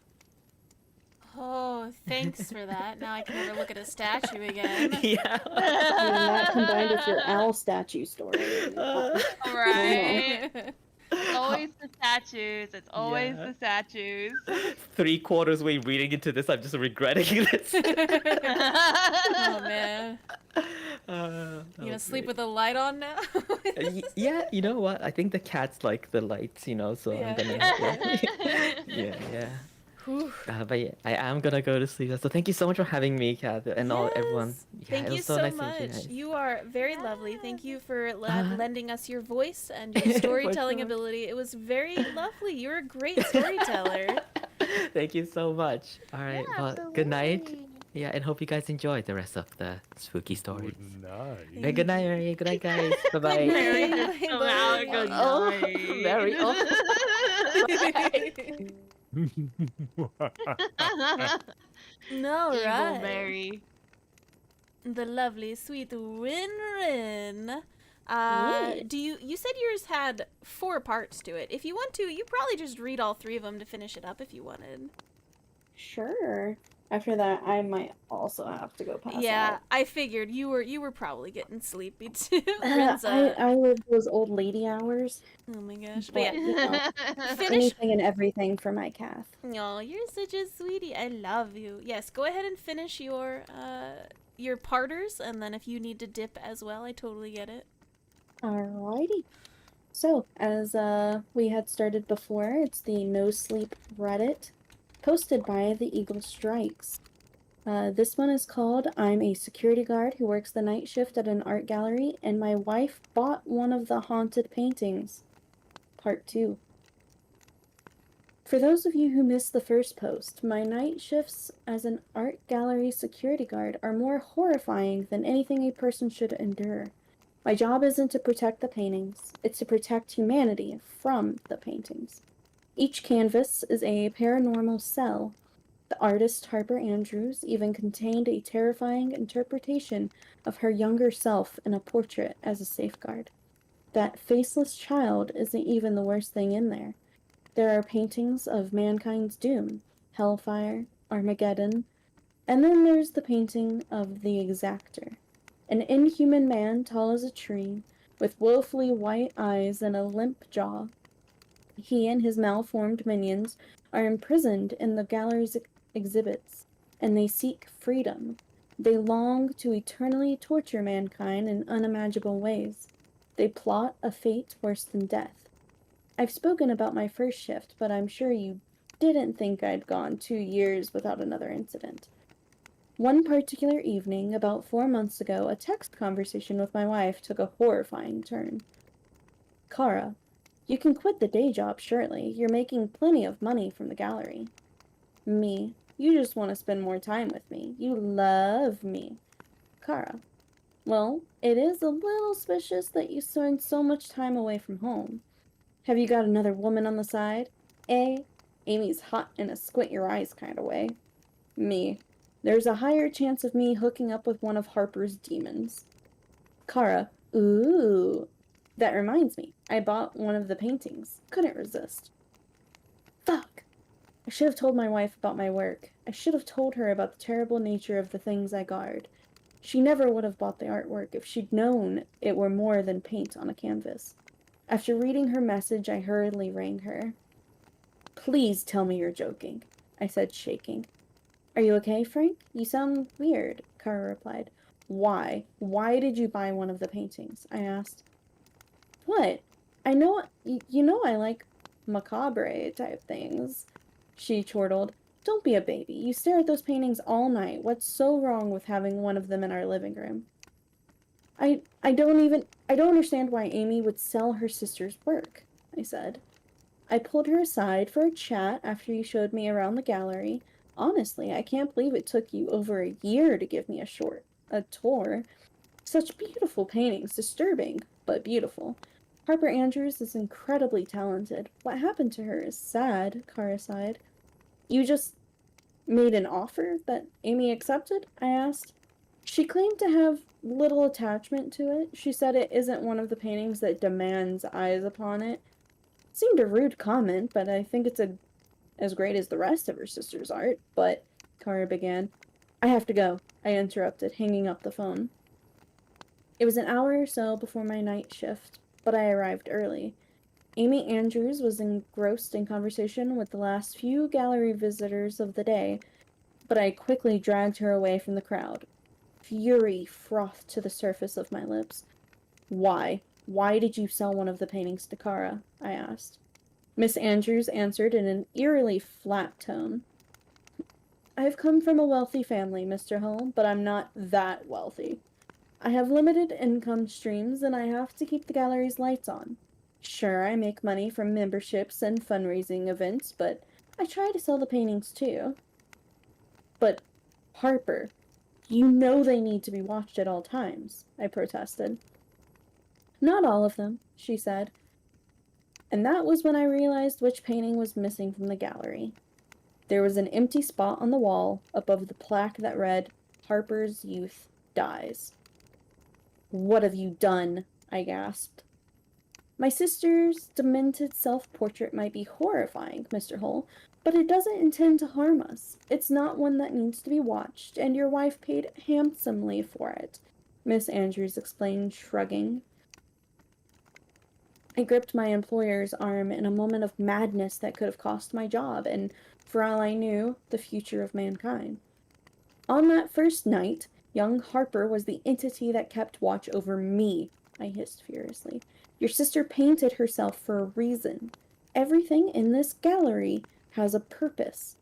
Oh, thanks for that. Now I can never look at a statue again. Yeah. And that combined with your owl statue story. Right. It's always the statues. It's always Yeah. the statues. 3/4 way reading into this, I'm just regretting this. Oh man. That You gonna was sleep great. with the light on now? Yeah, you know what? I think the cats like the lights, so Yeah. I'm gonna. Yeah. Whew. But yeah, I am gonna go to sleep. So thank you so much for having me, Kath, and all everyone. Yes. Yeah, Thank it you was so so nice to meet much. you guys. You are very lovely. Thank you for Uh, lending us your voice and your storytelling sure. ability. It was very lovely. You're a great storyteller. Thank you so much. All right, Yeah, well, good night. absolutely. Yeah, and hope you guys enjoy the rest of the spooky stories. Good night. Yeah, good night, Mary. Good night, guys. Bye bye. Mary Bye, just come bye. out and goes, Oh, "Night." Mary. Oh. No, Evil right. Mary. The lovely, sweet Rin Rin. Yeah. You said yours had 4 parts to it. If you want to, you probably just read all 3 of them to finish it up if you wanted. Sure. After that, I might also have to go pass Yeah, out. I figured you were probably getting sleepy too. I Rin's, I live those old lady hours. oh my gosh. But But, yeah, you know, finish. anything and everything for my Kath. Oh, you're such a sweetie. I love you. Yes, go ahead and finish your parters, and then if you need to dip as well, I totally get it. Alrighty. So, as we had started before, it's the No Sleep Reddit, posted by the Eagle Strikes. This one is called I'm a security guard who works the night shift at an art gallery, and my wife bought one of the haunted paintings. Part 2. For those of you who missed the first post, my night shifts as an art gallery security guard are more horrifying than anything a person should endure. My job isn't to protect the paintings, it's to protect humanity from the paintings. Each canvas is a paranormal cell. The artist Harper Andrews even contained a terrifying interpretation of her younger self in a portrait as a safeguard. That faceless child isn't even the worst thing in there. There are paintings of mankind's doom, hellfire, Armageddon, and then there's the painting of the Exactor. An inhuman man tall as a tree, with woefully white eyes and a limp jaw. He and his malformed minions are imprisoned in the gallery's exhibits, and they seek freedom. They long to eternally torture mankind in unimaginable ways. They plot a fate worse than death. I've spoken about my first shift, but I'm sure you didn't think I'd gone 2 years without another incident. One particular evening, about 4 months ago, a text conversation with my wife took a horrifying turn. Kara, you can quit the day job, surely. You're making plenty of money from the gallery. Me, you just want to spend more time with me. You love me. Kara, well, it is a little suspicious that you spend so much time away from home. Have you got another woman on the side? Amy's hot in a squint your eyes kind of way. Me, there's a higher chance of me hooking up with one of Harper's demons. Kara, ooh. That reminds me, I bought one of the paintings. Couldn't resist. Fuck. I should have told my wife about my work. I should have told her about the terrible nature of the things I guard. She never would have bought the artwork if she'd known it were more than paint on a canvas. After reading her message, I hurriedly rang her. Please tell me you're joking, I said, shaking. Are you okay, Frank? You sound weird, Kara replied. Why? Why did you buy one of the paintings? I asked. What? I know, you know I like macabre type things, she chortled. Don't be a baby. You stare at those paintings all night. What's so wrong with having one of them in our living room? I don't understand why Amy would sell her sister's work, I said. I pulled her aside for a chat after you showed me around the gallery. Honestly, I can't believe it took you over a year to give me a tour. Such beautiful paintings, disturbing, but beautiful. Harper Andrews is incredibly talented. What happened to her is sad, Kara sighed. You just made an offer that Amy accepted? I asked. She claimed to have little attachment to it. She said it isn't one of the paintings that demands eyes upon it. Seemed a rude comment, but I think it's as great as the rest of her sister's art. But, Kara began. I have to go, I interrupted, hanging up the phone. It was an hour or so before my night shift, but I arrived early. Amy Andrews was engrossed in conversation with the last few gallery visitors of the day, but I quickly dragged her away from the crowd. Fury frothed to the surface of my lips. Why? Why did you sell one of the paintings to Kara? I asked. Miss Andrews answered in an eerily flat tone. I've come from a wealthy family, Mr. Hull, but I'm not that wealthy. I have limited income streams, and I have to keep the gallery's lights on. Sure, I make money from memberships and fundraising events, but I try to sell the paintings too. But, Harper, you know they need to be watched at all times, I protested. Not all of them, she said. And that was when I realized which painting was missing from the gallery. There was an empty spot on the wall above the plaque that read, Harper's Youth Dies. What have you done? I gasped. My sister's demented self-portrait might be horrifying, Mr. Hull, but it doesn't intend to harm us. It's not one that needs to be watched, and your wife paid handsomely for it, Miss Andrews explained, shrugging. I gripped my employer's arm in a moment of madness that could have cost my job, and, for all I knew, the future of mankind. On that first night, young Harper was the entity that kept watch over me, I hissed furiously. Your sister painted herself for a reason. Everything in this gallery has a purpose.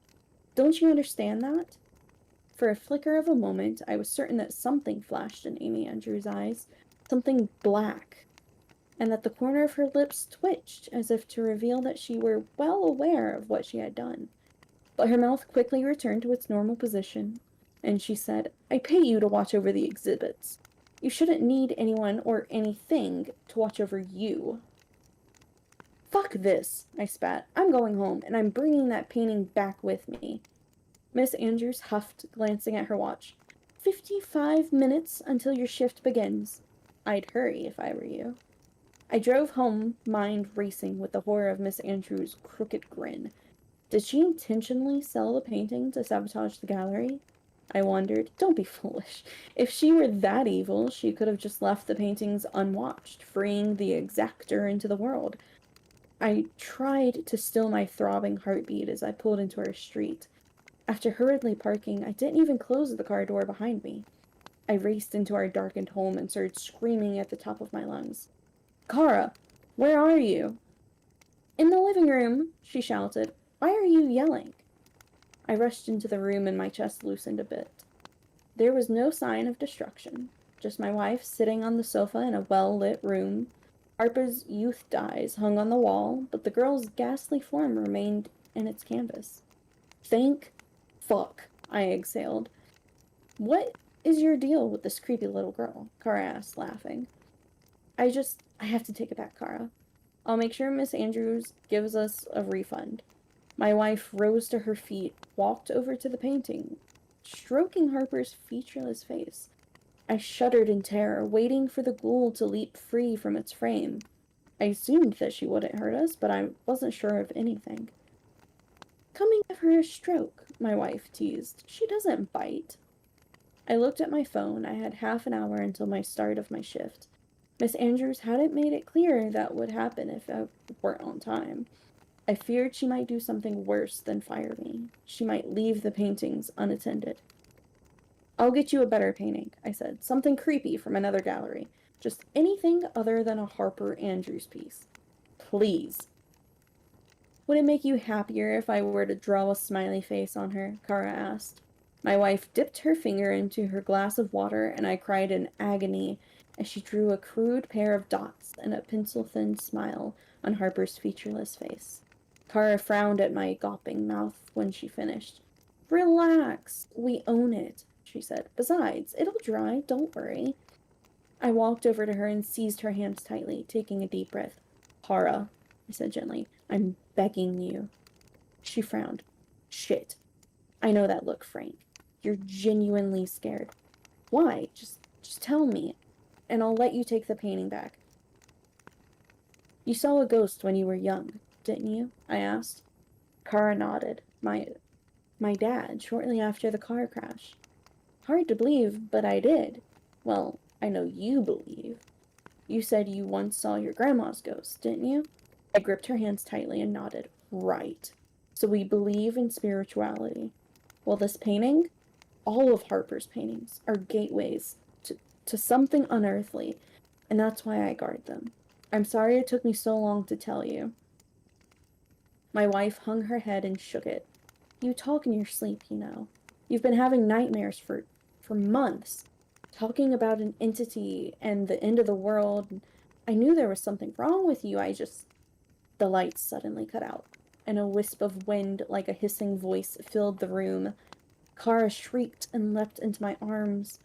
Don't you understand that? For a flicker of a moment, I was certain that something flashed in Amy Andrews' eyes, something black, and that the corner of her lips twitched as if to reveal that she were well aware of what she had done. But her mouth quickly returned to its normal position, and she said, I pay you to watch over the exhibits. You shouldn't need anyone or anything to watch over you. Fuck this, I spat. I'm going home, and I'm bringing that painting back with me. Miss Andrews huffed, glancing at her watch. 55 minutes until your shift begins. I'd hurry if I were you. I drove home, mind racing with the horror of Miss Andrews' crooked grin. Did she intentionally sell the painting to sabotage the gallery? I wondered. Don't be foolish. If she were that evil, she could have just left the paintings unwatched, freeing the exactor into the world. I tried to still my throbbing heartbeat as I pulled into our street. After hurriedly parking, I didn't even close the car door behind me. I raced into our darkened home and started screaming at the top of my lungs. Kara, where are you? In the living room, she shouted. Why are you yelling? I rushed into the room and my chest loosened a bit. There was no sign of destruction, just my wife sitting on the sofa in a well-lit room. Harper's Youth Dies hung on the wall, but the girl's ghastly form remained in its canvas. Thank fuck, I exhaled. What is your deal with this creepy little girl? Kara asked, laughing. I have to take it back, Kara. I'll make sure Miss Andrews gives us a refund. My wife rose to her feet, walked over to the painting, stroking Harper's featureless face. I shuddered in terror, waiting for the ghoul to leap free from its frame. I assumed that she wouldn't hurt us, but I wasn't sure of anything. Come and give her a stroke, my wife teased. She doesn't bite. I looked at my phone. I had half an hour until my start of my shift. Miss Andrews hadn't made it clear that would happen if I weren't on time. I feared she might do something worse than fire me. She might leave the paintings unattended. I'll get you a better painting, I said. Something creepy from another gallery. Just anything other than a Harper Andrews piece. Please. Would it make you happier if I were to draw a smiley face on her? Kara asked. My wife dipped her finger into her glass of water, and I cried in agony as she drew a crude pair of dots and a pencil-thin smile on Harper's featureless face. Kara frowned at my gawping mouth when she finished. Relax. We own it, she said. Besides, it'll dry. Don't worry. I walked over to her and seized her hands tightly, taking a deep breath. Kara, I said gently, I'm begging you. She frowned. Shit. I know that look, Frank. You're genuinely scared. Why? Just tell me, and I'll let you take the painting back. You saw a ghost when you were young, didn't you? I asked. Kara nodded. My dad, shortly after the car crash. Hard to believe, but I did. Well, I know you believe. You said you once saw your grandma's ghost, didn't you? I gripped her hands tightly and nodded. Right. So we believe in spirituality. Well, this painting, all of Harper's paintings, are gateways to something unearthly, and that's why I guard them. I'm sorry it took me so long to tell you. My wife hung her head and shook it. You talk in your sleep, you know. You've been having nightmares for months, talking about an entity and the end of the world. I knew there was something wrong with you. The lights suddenly cut out, and a wisp of wind like a hissing voice filled the room. Kara shrieked and leapt into my arms.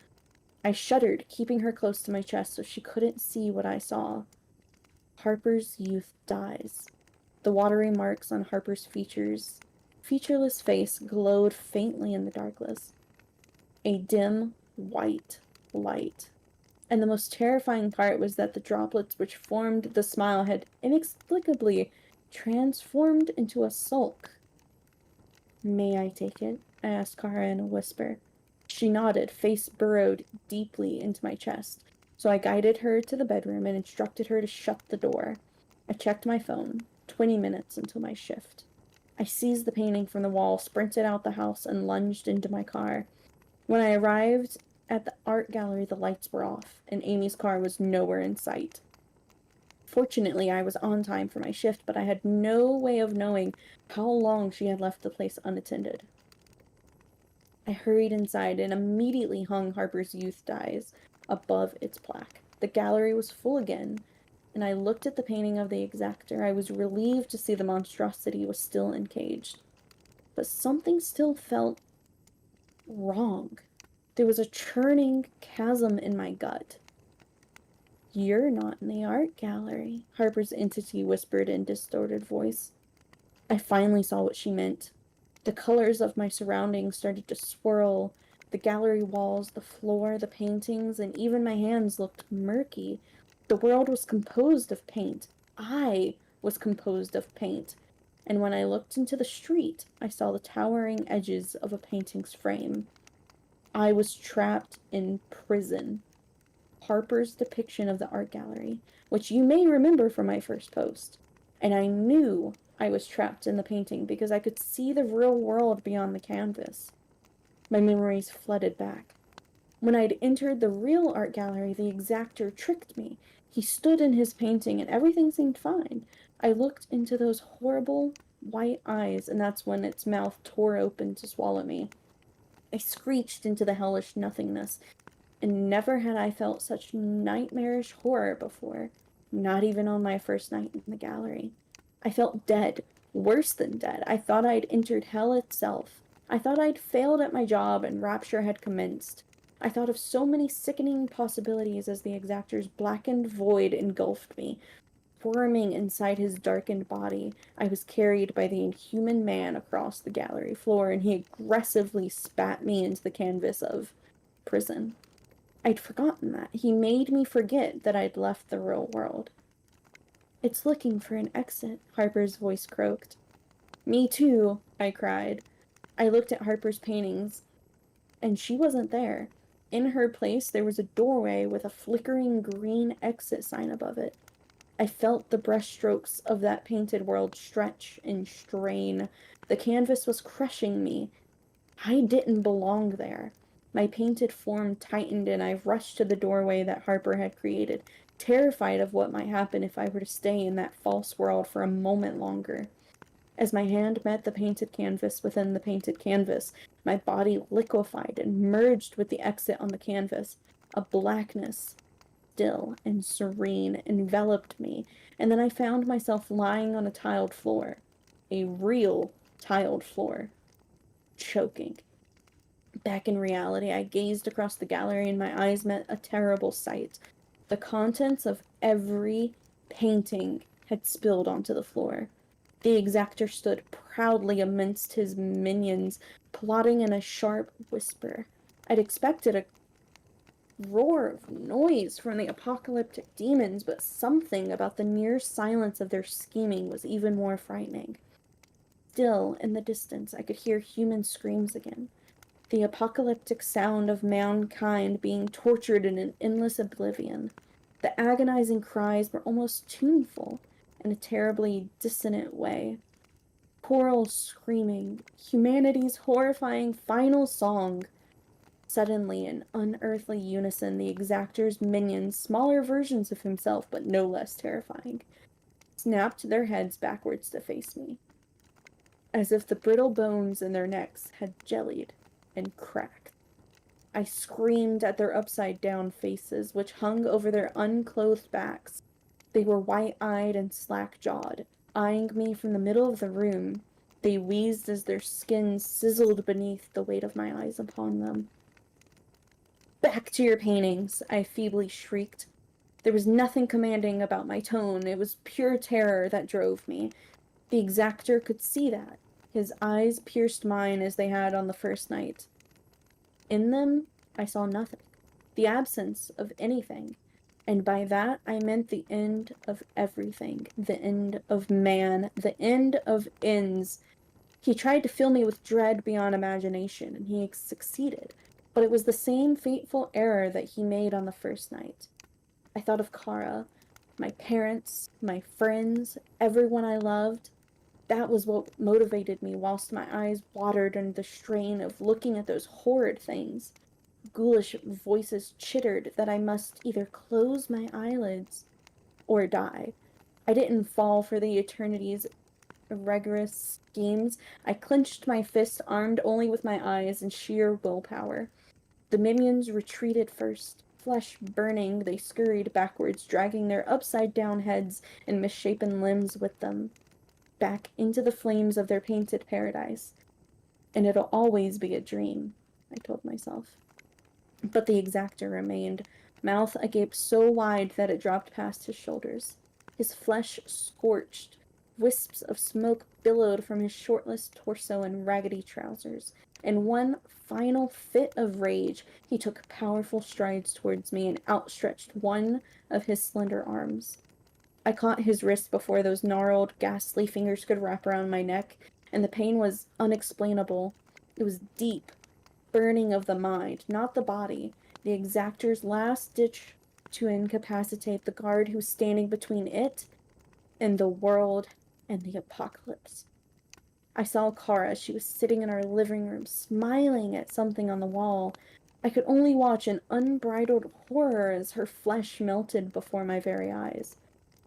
I shuddered, keeping her close to my chest so she couldn't see what I saw. Harper's youth dies. The watery marks on Harper's featureless face glowed faintly in the darkness. A dim, white light. And the most terrifying part was that the droplets which formed the smile had inexplicably transformed into a sulk. May I take it? I asked Kara in a whisper. She nodded, face burrowed deeply into my chest. So I guided her to the bedroom and instructed her to shut the door. I checked my phone. 20 minutes until my shift. I seized the painting from the wall, sprinted out the house, and lunged into my car. When I arrived at the art gallery, the lights were off, and Amy's car was nowhere in sight. Fortunately, I was on time for my shift, but I had no way of knowing how long she had left the place unattended. I hurried inside and immediately hung Harper's Youth Dies above its plaque. The gallery was full again, and I looked at the painting of the exactor. I was relieved to see the monstrosity was still encaged. But something still felt wrong. There was a churning chasm in my gut. You're not in the art gallery, Harper's entity whispered in distorted voice. I finally saw what she meant. The colors of my surroundings started to swirl. The gallery walls, the floor, the paintings, and even my hands looked murky. The world was composed of paint. I was composed of paint. And when I looked into the street, I saw the towering edges of a painting's frame. I was trapped in prison. Harper's depiction of the art gallery, which you may remember from my first post. And I knew I was trapped in the painting because I could see the real world beyond the canvas. My memories flooded back. When I'd entered the real art gallery, the exactor tricked me. He stood in his painting and everything seemed fine. I looked into those horrible white eyes, and that's when its mouth tore open to swallow me. I screeched into the hellish nothingness, and never had I felt such nightmarish horror before, not even on my first night in the gallery. I felt dead, worse than dead. I thought I'd entered hell itself. I thought I'd failed at my job and rapture had commenced. I thought of so many sickening possibilities as the exactor's blackened void engulfed me. Squirming inside his darkened body, I was carried by the inhuman man across the gallery floor, and he aggressively spat me into the canvas of prison. I'd forgotten that. He made me forget that I'd left the real world. It's looking for an exit, Harper's voice croaked. Me too, I cried. I looked at Harper's paintings, and she wasn't there. In her place, there was a doorway with a flickering green exit sign above it. I felt the brushstrokes of that painted world stretch and strain. The canvas was crushing me. I didn't belong there. My painted form tightened, and I rushed to the doorway that Harper had created, terrified of what might happen if I were to stay in that false world for a moment longer. As my hand met the painted canvas within the painted canvas, my body liquefied and merged with the exit on the canvas. A blackness, still and serene, enveloped me, and then I found myself lying on a tiled floor. A real tiled floor. Choking. Back in reality, I gazed across the gallery and my eyes met a terrible sight. The contents of every painting had spilled onto the floor. The exactor stood proudly amidst his minions, plotting in a sharp whisper. I'd expected a roar of noise from the apocalyptic demons, but something about the near silence of their scheming was even more frightening. Still, in the distance, I could hear human screams again. The apocalyptic sound of mankind being tortured in an endless oblivion. The agonizing cries were almost tuneful in a terribly dissonant way. Choral screaming, humanity's horrifying final song. Suddenly, in unearthly unison, the exactor's minions, smaller versions of himself but no less terrifying, snapped their heads backwards to face me, as if the brittle bones in their necks had jellied and cracked. I screamed at their upside-down faces, which hung over their unclothed backs. They were white-eyed and slack-jawed, eyeing me from the middle of the room. They wheezed as their skins sizzled beneath the weight of my eyes upon them. "Back to your paintings," I feebly shrieked. There was nothing commanding about my tone. It was pure terror that drove me. The exactor could see that. His eyes pierced mine as they had on the first night. In them, I saw nothing. The absence of anything. And by that, I meant the end of everything. The end of man. The end of ends. He tried to fill me with dread beyond imagination, and he succeeded. But it was the same fateful error that he made on the first night. I thought of Kara, my parents, my friends, everyone I loved. That was what motivated me whilst my eyes watered under the strain of looking at those horrid things. Ghoulish voices chittered that I must either close my eyelids or die. I didn't fall for the eternity's rigorous schemes. I clenched my fist, armed only with my eyes and sheer willpower. The minions retreated first. Flesh burning, they scurried backwards, dragging their upside-down heads and misshapen limbs with them, back into the flames of their painted paradise. And it'll always be a dream, I told myself. But the exactor remained, mouth agape so wide that it dropped past his shoulders. His flesh scorched. Wisps of smoke billowed from his shortless torso and raggedy trousers. In one final fit of rage, he took powerful strides towards me and outstretched one of his slender arms. I caught his wrist before those gnarled, ghastly fingers could wrap around my neck, and the pain was unexplainable. It was deep, burning of the mind, not the body, the exactor's last ditch to incapacitate the guard who was standing between it and the world and the apocalypse. I saw Kara. She was sitting in our living room, smiling at something on the wall. I could only watch in unbridled horror as her flesh melted before my very eyes.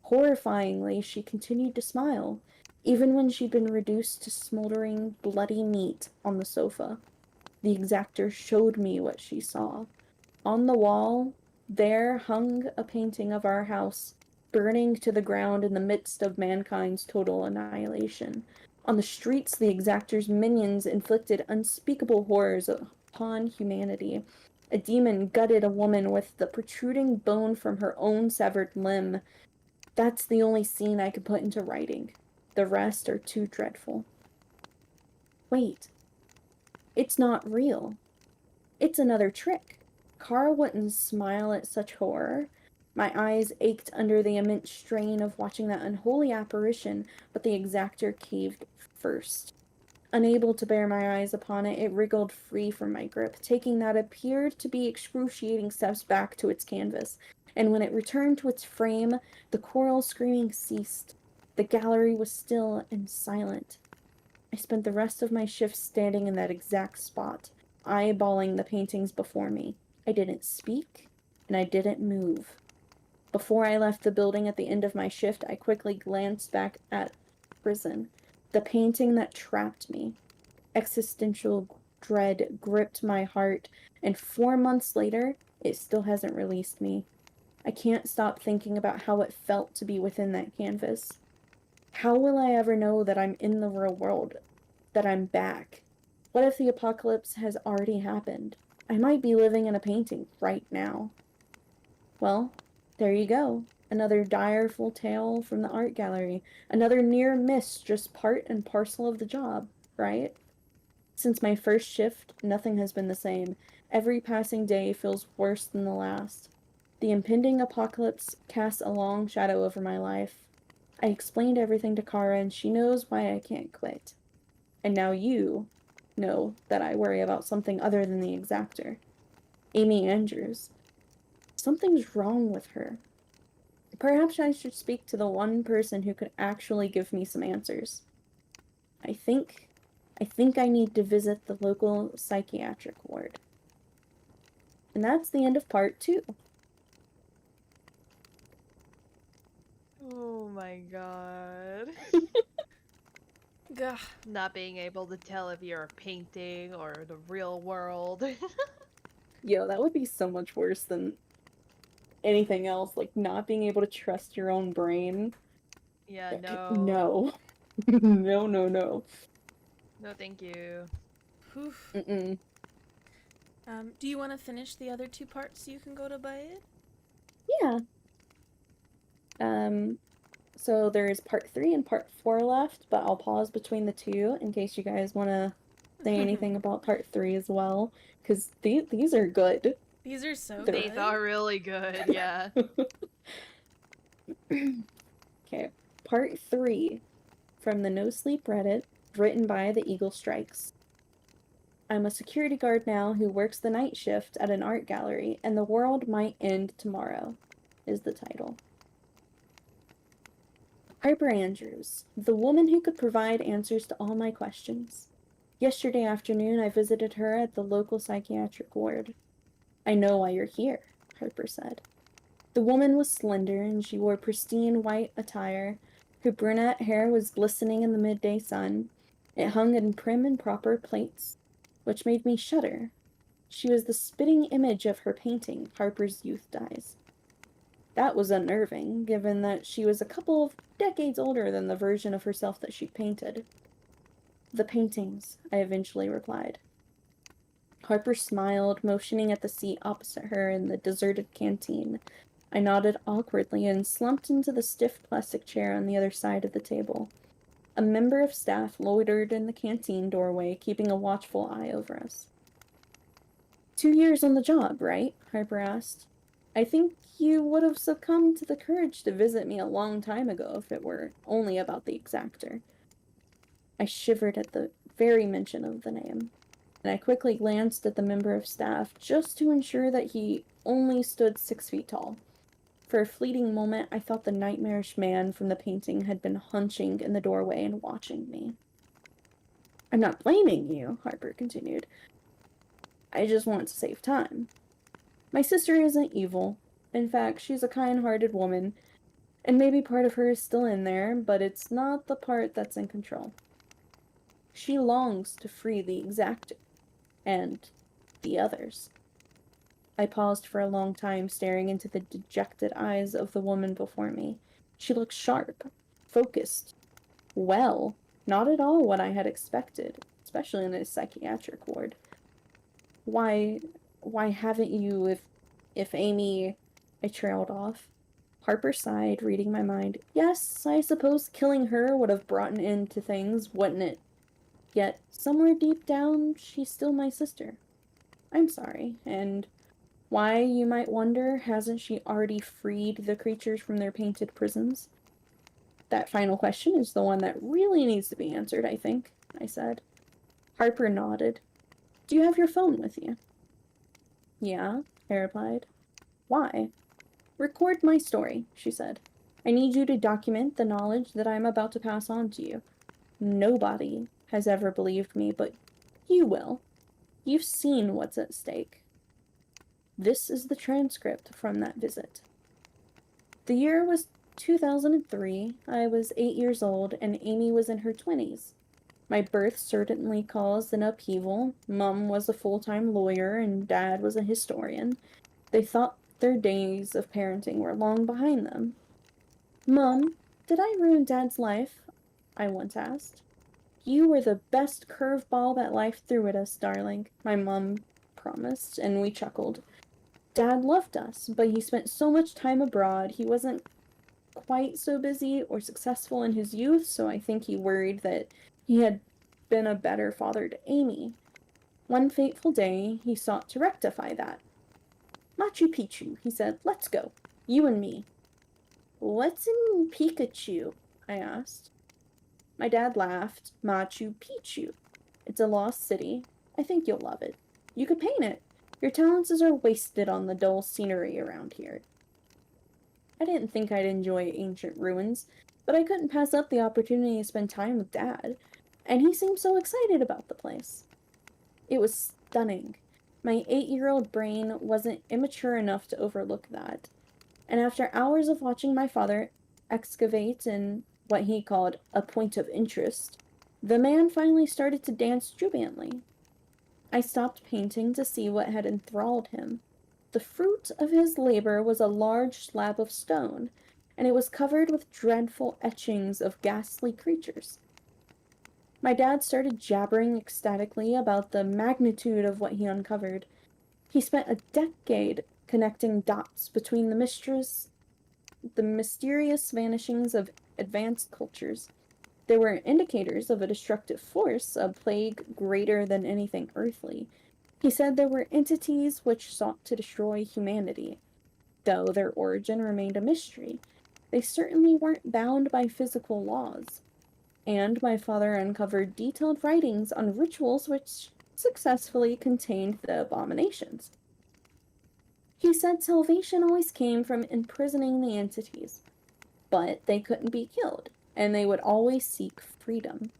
Horrifyingly, she continued to smile, even when she'd been reduced to smoldering, bloody meat on the sofa. The exactor showed me what she saw. On the wall, there hung a painting of our house, burning to the ground in the midst of mankind's total annihilation. On the streets, the exactor's minions inflicted unspeakable horrors upon humanity. A demon gutted a woman with the protruding bone from her own severed limb. That's the only scene I could put into writing. The rest are too dreadful. Wait. It's not real. It's another trick. Kara wouldn't smile at such horror. My eyes ached under the immense strain of watching that unholy apparition, but the exactor caved first. Unable to bear my eyes upon it, it wriggled free from my grip, taking that appeared to be excruciating steps back to its canvas. And when it returned to its frame, the choral screaming ceased. The gallery was still and silent. I spent the rest of my shift standing in that exact spot, eyeballing the paintings before me. I didn't speak, and I didn't move. Before I left the building at the end of my shift, I quickly glanced back at prison, the painting that trapped me. Existential dread gripped my heart, and 4 months later, it still hasn't released me. I can't stop thinking about how it felt to be within that canvas. How will I ever know that I'm in the real world, that I'm back? What if the apocalypse has already happened? I might be living in a painting right now. Well, there you go. Another direful tale from the art gallery. Another near miss, just part and parcel of the job, right? Since my first shift, nothing has been the same. Every passing day feels worse than the last. The impending apocalypse casts a long shadow over my life. I explained everything to Kara, and she knows why I can't quit. And now you know that I worry about something other than the exactor. Amy Andrews. Something's wrong with her. Perhaps I should speak to the one person who could actually give me some answers. I think I need to visit the local psychiatric ward. And that's the end of part 2. Oh my god. Gah. Not being able to tell if you're a painting or the real world. Yo, that would be so much worse than anything else, like not being able to trust your own brain. Yeah, no. No. No, no, no. No, thank you. Oof. Mm-mm. Do you want to finish the other 2 parts so you can go to bed? Yeah. So there's part 3 and part 4 left, but I'll pause between the 2 in case you guys want to say anything about part 3 as well, because these are good. These are so They're- good. These are really good, yeah. Okay, part 3 from the No Sleep Reddit, written by the Eagle Strikes. I'm a security guard now who works the night shift at an art gallery, and the world might end tomorrow, is the title. Harper Andrews, the woman who could provide answers to all my questions. Yesterday afternoon, I visited her at the local psychiatric ward. I know why you're here, Harper said. The woman was slender, and she wore pristine white attire. Her brunette hair was glistening in the midday sun. It hung in prim and proper plaits, which made me shudder. She was the spitting image of her painting, Harper's Youth Dies. That was unnerving, given that she was a couple of decades older than the version of herself that she'd painted. The paintings, I eventually replied. Harper smiled, motioning at the seat opposite her in the deserted canteen. I nodded awkwardly and slumped into the stiff plastic chair on the other side of the table. A member of staff loitered in the canteen doorway, keeping a watchful eye over us. 2 years on the job, right? Harper asked. I think you would have succumbed to the courage to visit me a long time ago if it were only about the exactor. I shivered at the very mention of the name, and I quickly glanced at the member of staff just to ensure that he only stood 6 feet tall. For a fleeting moment, I thought the nightmarish man from the painting had been hunching in the doorway and watching me. I'm not blaming you, Harper continued. I just want to save time. My sister isn't evil. In fact, she's a kind-hearted woman, and maybe part of her is still in there, but it's not the part that's in control. She longs to free the exactor and the others. I paused for a long time, staring into the dejected eyes of the woman before me. She looked sharp, focused, well, not at all what I had expected, especially in a psychiatric ward. Why haven't you, if Amy... I trailed off. Harper sighed, reading my mind. Yes, I suppose killing her would have brought an end to things, wouldn't it? Yet, somewhere deep down, she's still my sister. I'm sorry, and why, you might wonder, hasn't she already freed the creatures from their painted prisons? That final question is the one that really needs to be answered, I think, I said. Harper nodded. Do you have your phone with you? Yeah, I replied. Why? Record my story, she said. I need you to document the knowledge that I'm about to pass on to you. Nobody has ever believed me, but you will. You've seen what's at stake. This is the transcript from that visit. The year was 2003. I was 8 years old, and Amy was in her 20s. My birth certainly caused an upheaval. Mum was a full-time lawyer, and Dad was a historian. They thought their days of parenting were long behind them. Mum, did I ruin Dad's life? I once asked. You were the best curveball that life threw at us, darling, my mum promised, and we chuckled. Dad loved us, but he spent so much time abroad, he wasn't quite so busy or successful in his youth, so I think he worried that he had been a better father to Amy. One fateful day, he sought to rectify that. Machu Picchu, he said, let's go. You and me. What's in Pikachu? I asked. My dad laughed. Machu Picchu. It's a lost city. I think you'll love it. You could paint it. Your talents are wasted on the dull scenery around here. I didn't think I'd enjoy ancient ruins, but I couldn't pass up the opportunity to spend time with Dad, and he seemed so excited about the place. It was stunning. My 8-year-old brain wasn't immature enough to overlook that, and after hours of watching my father excavate in what he called a point of interest, the man finally started to dance jubilantly. I stopped painting to see what had enthralled him. The fruit of his labor was a large slab of stone, and it was covered with dreadful etchings of ghastly creatures. My dad started jabbering ecstatically about the magnitude of what he uncovered. He spent a decade connecting dots between the mysterious vanishings of advanced cultures. There were indicators of a destructive force, a plague greater than anything earthly. He said there were entities which sought to destroy humanity. Though their origin remained a mystery, they certainly weren't bound by physical laws. And my father uncovered detailed writings on rituals which successfully contained the abominations. He said salvation always came from imprisoning the entities, but they couldn't be killed, and they would always seek freedom.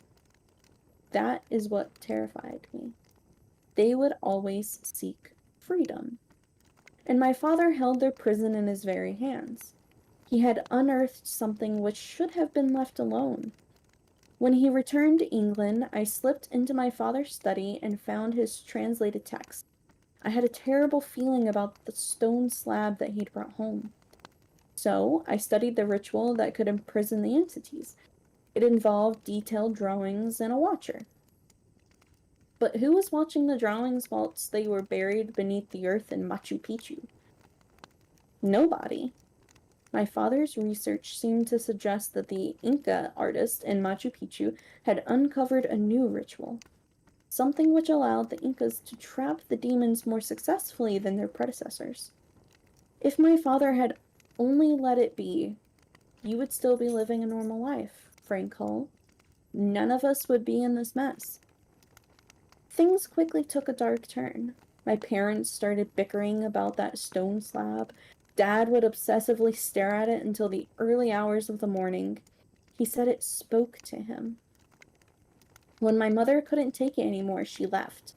That is what terrified me. They would always seek freedom. And my father held their prison in his very hands. He had unearthed something which should have been left alone. When he returned to England, I slipped into my father's study and found his translated text. I had a terrible feeling about the stone slab that he'd brought home. So I studied the ritual that could imprison the entities. It involved detailed drawings and a watcher. But who was watching the drawings whilst they were buried beneath the earth in Machu Picchu? Nobody. My father's research seemed to suggest that the Inca artist in Machu Picchu had uncovered a new ritual, something which allowed the Incas to trap the demons more successfully than their predecessors. If my father had only let it be, you would still be living a normal life, Frank Hull. None of us would be in this mess. Things quickly took a dark turn. My parents started bickering about that stone slab. Dad would obsessively stare at it until the early hours of the morning. He said it spoke to him. When my mother couldn't take it anymore, she left.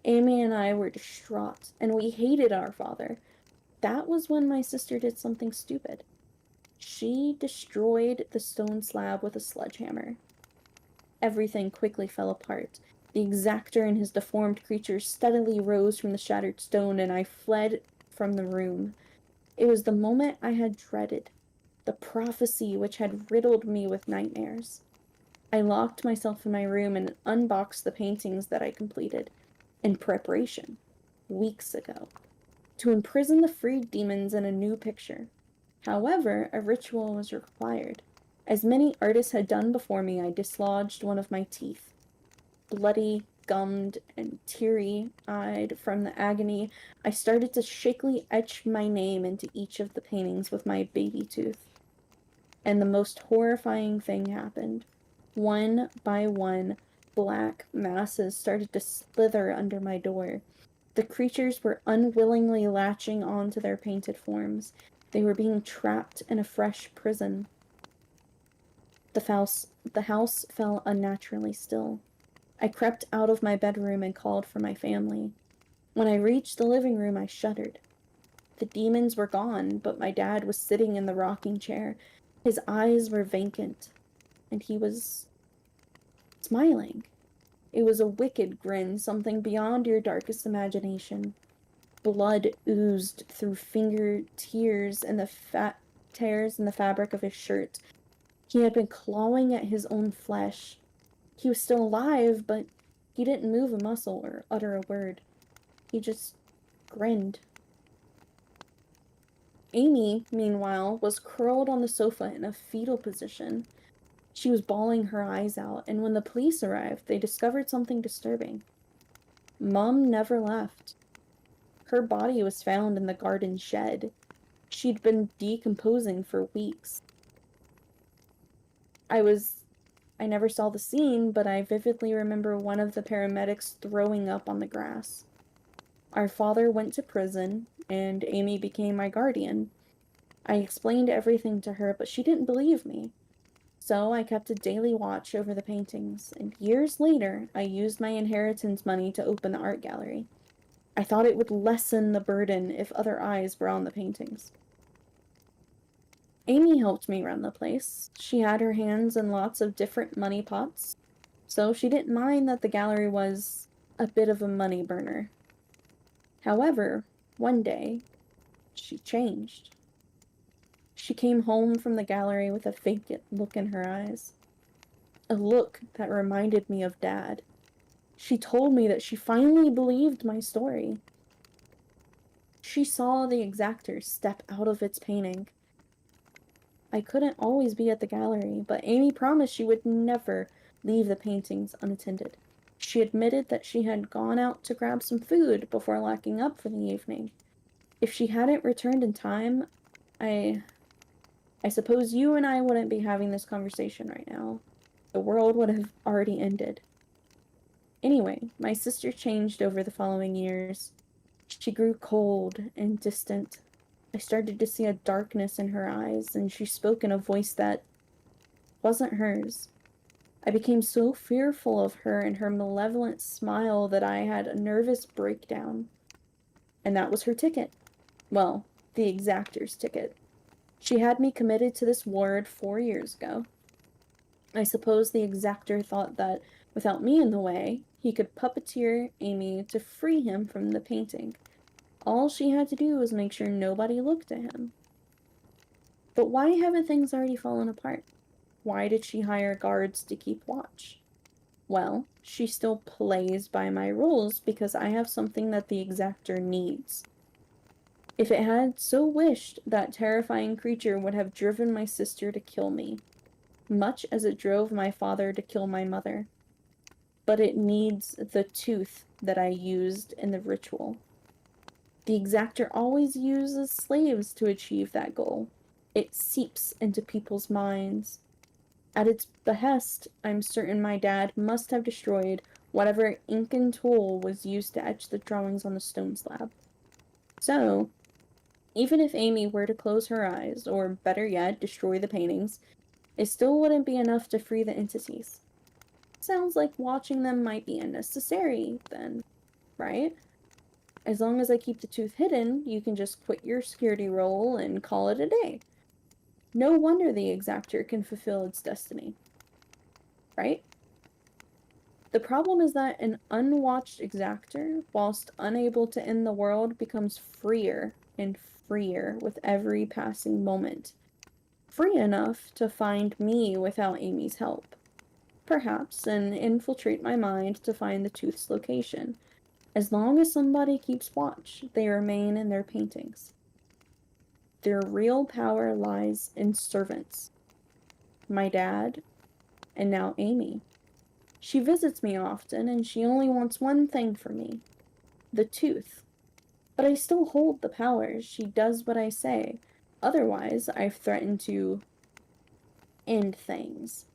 Amy and I were distraught, and we hated our father. That was when my sister did something stupid. She destroyed the stone slab with a sledgehammer. Everything quickly fell apart. The exactor and his deformed creatures steadily rose from the shattered stone, and I fled from the room. It was the moment I had dreaded, the prophecy which had riddled me with nightmares. I locked myself in my room and unboxed the paintings that I completed, in preparation, weeks ago, to imprison the freed demons in a new picture. However, a ritual was required. As many artists had done before me, I dislodged one of my teeth. Bloody, gummed, and teary-eyed from the agony, I started to shakily etch my name into each of the paintings with my baby tooth. And the most horrifying thing happened. One by one, black masses started to slither under my door. The creatures were unwillingly latching onto their painted forms. They were being trapped in a fresh prison. The house fell unnaturally still. I crept out of my bedroom and called for my family. When I reached the living room, I shuddered. The demons were gone, but my dad was sitting in the rocking chair. His eyes were vacant, and he was smiling. It was a wicked grin, something beyond your darkest imagination. Blood oozed through finger tears and the tears in the fabric of his shirt. He had been clawing at his own flesh. He was still alive, but he didn't move a muscle or utter a word. He just grinned. Amy, meanwhile, was curled on the sofa in a fetal position. She was bawling her eyes out, and when the police arrived, they discovered something disturbing. Mom never left. Her body was found in the garden shed. She'd been decomposing for weeks. I never saw the scene, but I vividly remember one of the paramedics throwing up on the grass. Our father went to prison, and Amy became my guardian. I explained everything to her, but she didn't believe me. So I kept a daily watch over the paintings, and years later, I used my inheritance money to open the art gallery. I thought it would lessen the burden if other eyes were on the paintings. Amy helped me run the place. She had her hands in lots of different money pots, so she didn't mind that the gallery was a bit of a money burner. However, one day, she changed. She came home from the gallery with a vacant look in her eyes. A look that reminded me of Dad. She told me that she finally believed my story. She saw the exactor step out of its painting. I couldn't always be at the gallery, but Amy promised she would never leave the paintings unattended. She admitted that she had gone out to grab some food before locking up for the evening. If she hadn't returned in time, I suppose you and I wouldn't be having this conversation right now. The world would have already ended. Anyway, my sister changed over the following years. She grew cold and distant. I started to see a darkness in her eyes, and she spoke in a voice that wasn't hers. I became so fearful of her and her malevolent smile that I had a nervous breakdown. And that was her ticket. Well, the exactor's ticket. She had me committed to this ward 4 years ago. I suppose the exactor thought that, without me in the way, he could puppeteer Amy to free him from the painting. All she had to do was make sure nobody looked at him. But why haven't things already fallen apart? Why did she hire guards to keep watch? Well, she still plays by my rules because I have something that the exactor needs. If it had so wished, that terrifying creature would have driven my sister to kill me, much as it drove my father to kill my mother. But it needs the tooth that I used in the ritual. The exactor always uses slaves to achieve that goal. It seeps into people's minds. At its behest, I'm certain my dad must have destroyed whatever Incan tool was used to etch the drawings on the stone slab. So, even if Amy were to close her eyes, or better yet, destroy the paintings, it still wouldn't be enough to free the entities. Sounds like watching them might be unnecessary, then, right? As long as I keep the tooth hidden, you can just quit your security role and call it a day. No wonder the exactor can fulfill its destiny. Right? The problem is that an unwatched exactor, whilst unable to end the world, becomes freer and freer with every passing moment. Free enough to find me without Amy's help. Perhaps, and infiltrate my mind to find the tooth's location. As long as somebody keeps watch, they remain in their paintings. Their real power lies in servants. My dad, and now Amy. She visits me often, and she only wants one thing from me. The tooth. But I still hold the power. She does what I say. Otherwise, I've threatened to end things.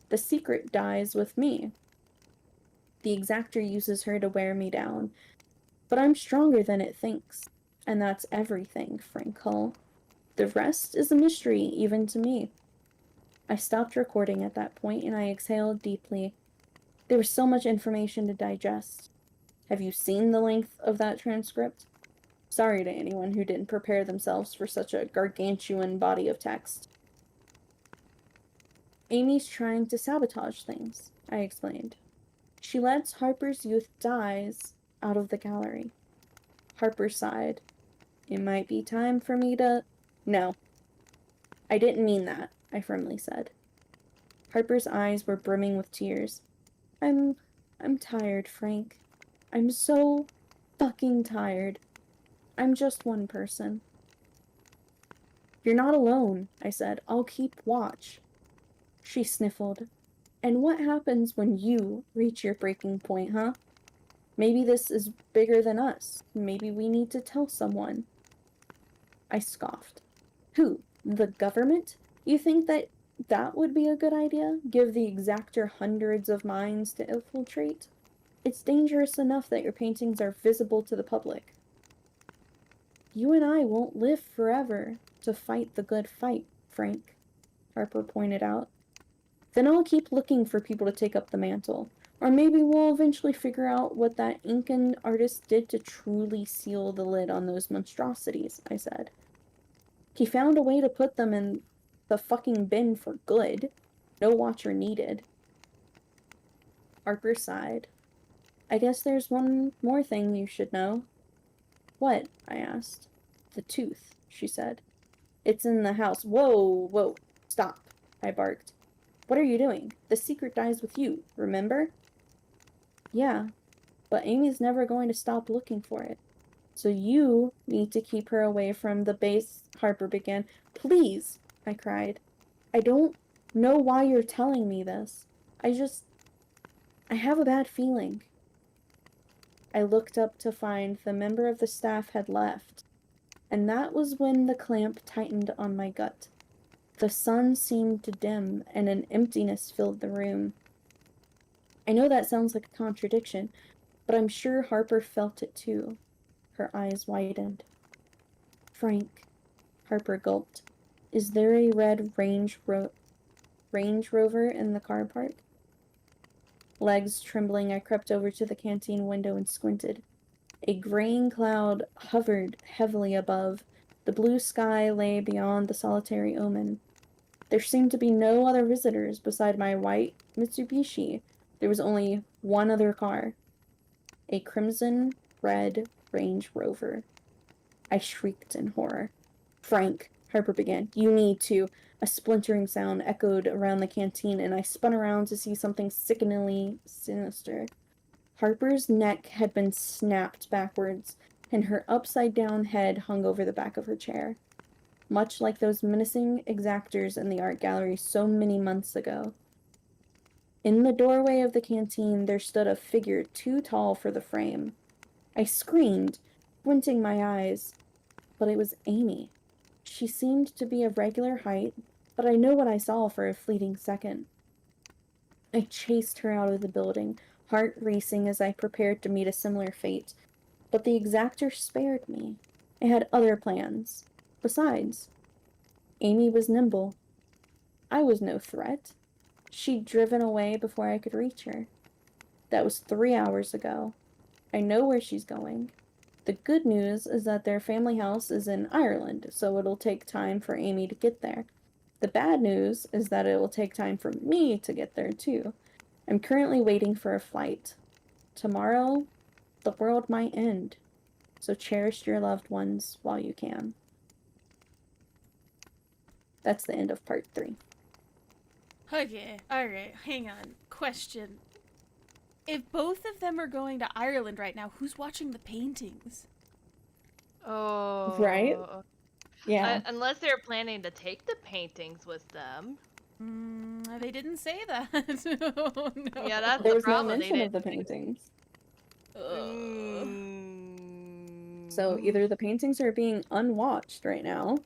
The secret dies with me. The exactor uses her to wear me down. But I'm stronger than it thinks. And that's everything, Frank Hull. The rest is a mystery, even to me. I stopped recording at that point, and I exhaled deeply. There was so much information to digest. Have you seen the length of that transcript? Sorry to anyone who didn't prepare themselves for such a gargantuan body of text. Amy's trying to sabotage things, I explained. She lets Harper's youth dies out of the gallery. Harper sighed. It might be time for me to... No. I didn't mean that, I firmly said. Harper's eyes were brimming with tears. I'm tired, Frank. I'm so fucking tired. I'm just one person. You're not alone, I said. I'll keep watch. She sniffled. And what happens when you reach your breaking point, huh? Maybe this is bigger than us. Maybe we need to tell someone. I scoffed. Who? The government? You think that would be a good idea? Give the exactor hundreds of minds to infiltrate? It's dangerous enough that your paintings are visible to the public. You and I won't live forever to fight the good fight, Frank, Harper pointed out. Then I'll keep looking for people to take up the mantle. Or maybe we'll eventually figure out what that Incan artist did to truly seal the lid on those monstrosities, I said. He found a way to put them in the fucking bin for good. No watcher needed. Harper sighed. I guess there's one more thing you should know. What? I asked. The tooth, she said. It's in the house. Whoa, stop, I barked. What are you doing? The secret dies with you, remember? Yeah, but Amy's never going to stop looking for it. So you need to keep her away from the base, Harper began. Please, I cried. I don't know why you're telling me this. I have a bad feeling. I looked up to find the member of the staff had left, and that was when the clamp tightened on my gut. The sun seemed to dim, and an emptiness filled the room. I know that sounds like a contradiction, but I'm sure Harper felt it too. Her eyes widened. Frank, Harper gulped. Is there a red Range Rover in the car park? Legs trembling, I crept over to the canteen window and squinted. A graying cloud hovered heavily above. The blue sky lay beyond the solitary omen. There seemed to be no other visitors beside my white Mitsubishi. There was only one other car. A crimson-red Range Rover. I shrieked in horror. Frank, Harper began, you need to. A splintering sound echoed around the canteen, and I spun around to see something sickeningly sinister. Harper's neck had been snapped backwards, and her upside-down head hung over the back of her chair, much like those menacing exactors in the art gallery so many months ago. In the doorway of the canteen, there stood a figure too tall for the frame. I screamed, squinting my eyes, but it was Amy. She seemed to be of regular height, but I know what I saw for a fleeting second. I chased her out of the building, heart racing as I prepared to meet a similar fate, but the exactor spared me. I had other plans. Besides, Amy was nimble. I was no threat. She'd driven away before I could reach her. That was 3 hours ago. I know where she's going. The good news is that their family house is in Ireland, so it'll take time for Amy to get there. The bad news is that it will take time for me to get there, too. I'm currently waiting for a flight. Tomorrow, the world might end, so cherish your loved ones while you can. That's the end of part 3. Okay, alright, hang on. Question. If both of them are going to Ireland right now, who's watching the paintings? Oh. Right? Yeah. Unless they're planning to take the paintings with them. They didn't say that. Oh, no. Yeah, that's There the was no problem. mention of the paintings. Mm. So either the paintings are being unwatched right now,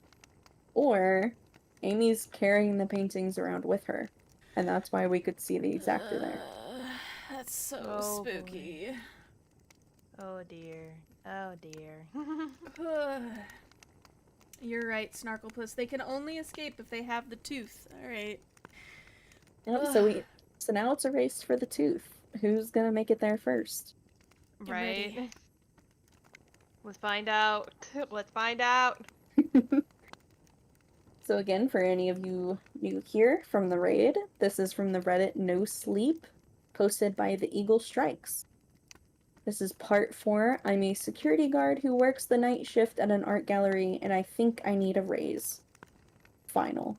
or Amy's carrying the paintings around with her. And that's why we could see the exactor there. That's so Oh, boy. spooky. Oh dear. Oh dear. You're right, Snarklepuss. They can only escape if they have the tooth. Alright. Yep, so now it's a race for the tooth. Who's gonna make it there first? Get ready. Right. Let's find out. Let's find out. So again, for any of you new here from the raid, this is from the Reddit No Sleep, posted by the Eagle Strikes. This is part 4. I'm a security guard who works the night shift at an art gallery, and I think I need a raise. Final.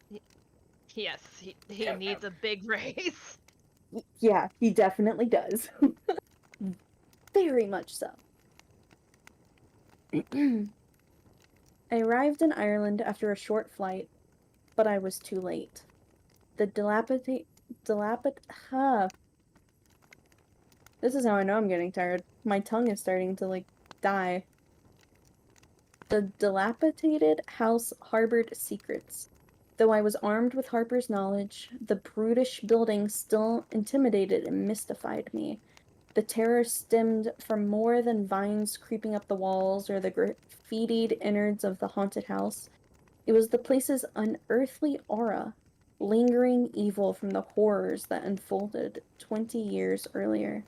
Yes, he needs a big raise. Yeah, he definitely does. Very much so. I arrived in Ireland after a short flight, but I was too late. The This is how I know I'm getting tired. My tongue is starting to, like, die. The dilapidated house harbored secrets. Though I was armed with Harper's knowledge, the brutish building still intimidated and mystified me. The terror stemmed from more than vines creeping up the walls or the graffitied innards of the haunted house. It was the place's unearthly aura, lingering evil from the horrors that unfolded 20 years earlier.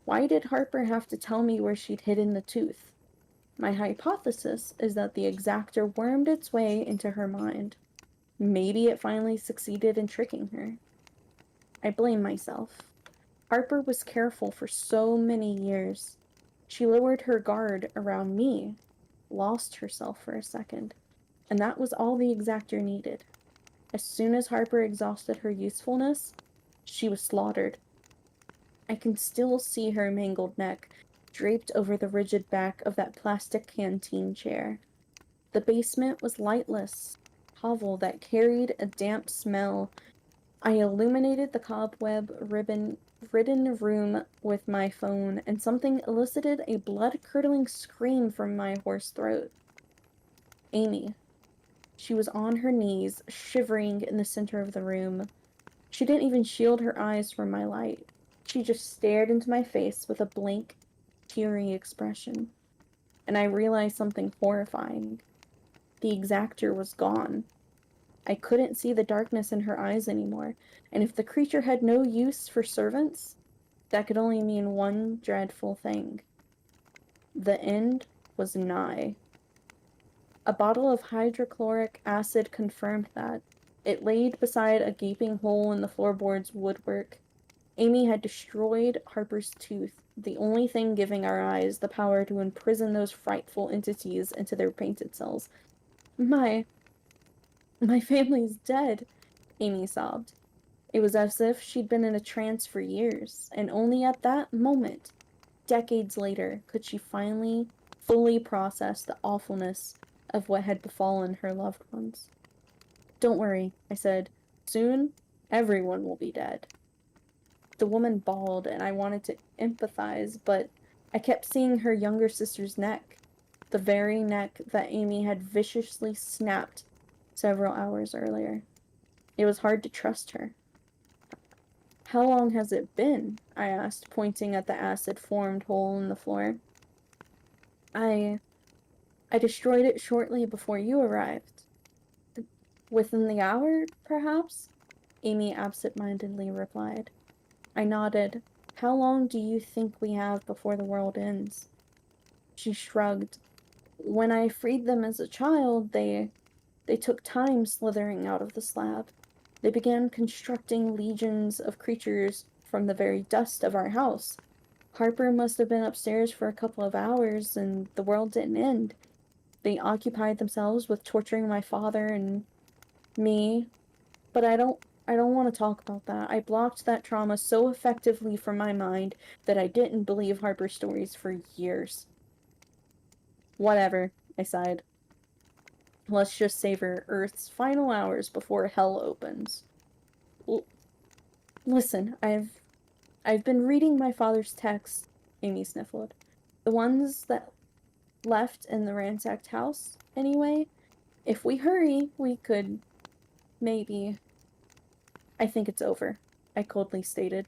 Why did Harper have to tell me where she'd hidden the tooth? My hypothesis is that the exactor wormed its way into her mind. Maybe it finally succeeded in tricking her. I blame myself. Harper was careful for so many years. She lowered her guard around me, lost herself for a second, and that was all the exactor needed. As soon as Harper exhausted her usefulness, she was slaughtered. I can still see her mangled neck draped over the rigid back of that plastic canteen chair. The basement was lightless, hovel that carried a damp smell. I illuminated the cobweb-ridden room with my phone, and something elicited a blood-curdling scream from my hoarse throat. Amy. She was on her knees, shivering in the center of the room. She didn't even shield her eyes from my light. She just stared into my face with a blank, teary expression. And I realized something horrifying. The exactor was gone. I couldn't see the darkness in her eyes anymore, and if the creature had no use for servants, that could only mean one dreadful thing. The end was nigh. A bottle of hydrochloric acid confirmed that. It laid beside a gaping hole in the floorboard's woodwork. Amy had destroyed Harper's tooth, the only thing giving our eyes the power to imprison those frightful entities into their painted cells. My family's dead, Amy sobbed. It was as if she'd been in a trance for years, and only at that moment, decades later, could she finally fully process the awfulness of what had befallen her loved ones. Don't worry, I said. Soon, everyone will be dead. The woman bawled, and I wanted to empathize, but I kept seeing her younger sister's neck, the very neck that Amy had viciously snapped several hours earlier. It was hard to trust her. How long has it been? I asked, pointing at the acid-formed hole in the floor. I destroyed it shortly before you arrived. Within the hour, perhaps? Amy absent-mindedly replied. I nodded. How long do you think we have before the world ends? She shrugged. When I freed them as a child, they took time slithering out of the slab. They began constructing legions of creatures from the very dust of our house. Harper must have been upstairs for a couple of hours, and the world didn't end. They occupied themselves with torturing my father and me, but I don't want to talk about that. I blocked that trauma so effectively from my mind that I didn't believe Harper's stories for years. Whatever, I sighed. Let's just savor Earth's final hours before hell opens. Listen, I've been reading my father's texts, Amy sniffled. The ones that left in the ransacked house, anyway. If we hurry, we could maybe... I think it's over, I coldly stated.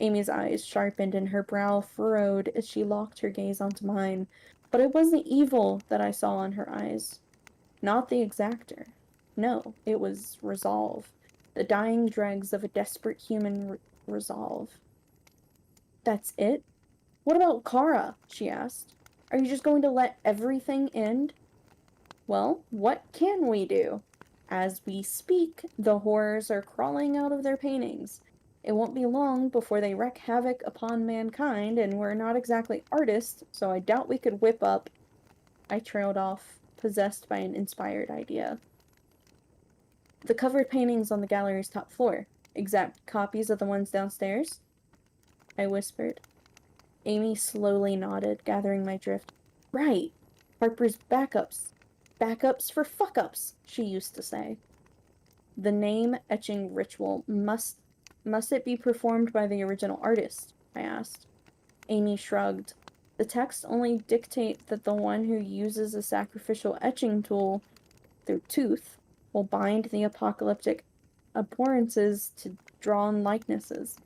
Amy's eyes sharpened and her brow furrowed as she locked her gaze onto mine, but it wasn't evil that I saw in her eyes. Not the exactor. No, it was resolve. The dying dregs of a desperate human resolve. That's it? What about Kara? She asked. Are you just going to let everything end? Well, what can we do? As we speak, the horrors are crawling out of their paintings. It won't be long before they wreak havoc upon mankind, and we're not exactly artists, so I doubt we could whip up... I trailed off, possessed by an inspired idea. The covered paintings on the gallery's top floor. Exact copies of the ones downstairs? I whispered. Amy slowly nodded, gathering my drift. Right. Harper's backups. Backups for fuck-ups, she used to say. The name-etching ritual, must it be performed by the original artist? I asked. Amy shrugged. The texts only dictate that the one who uses a sacrificial etching tool through tooth will bind the apocalyptic abhorrences to drawn likenesses.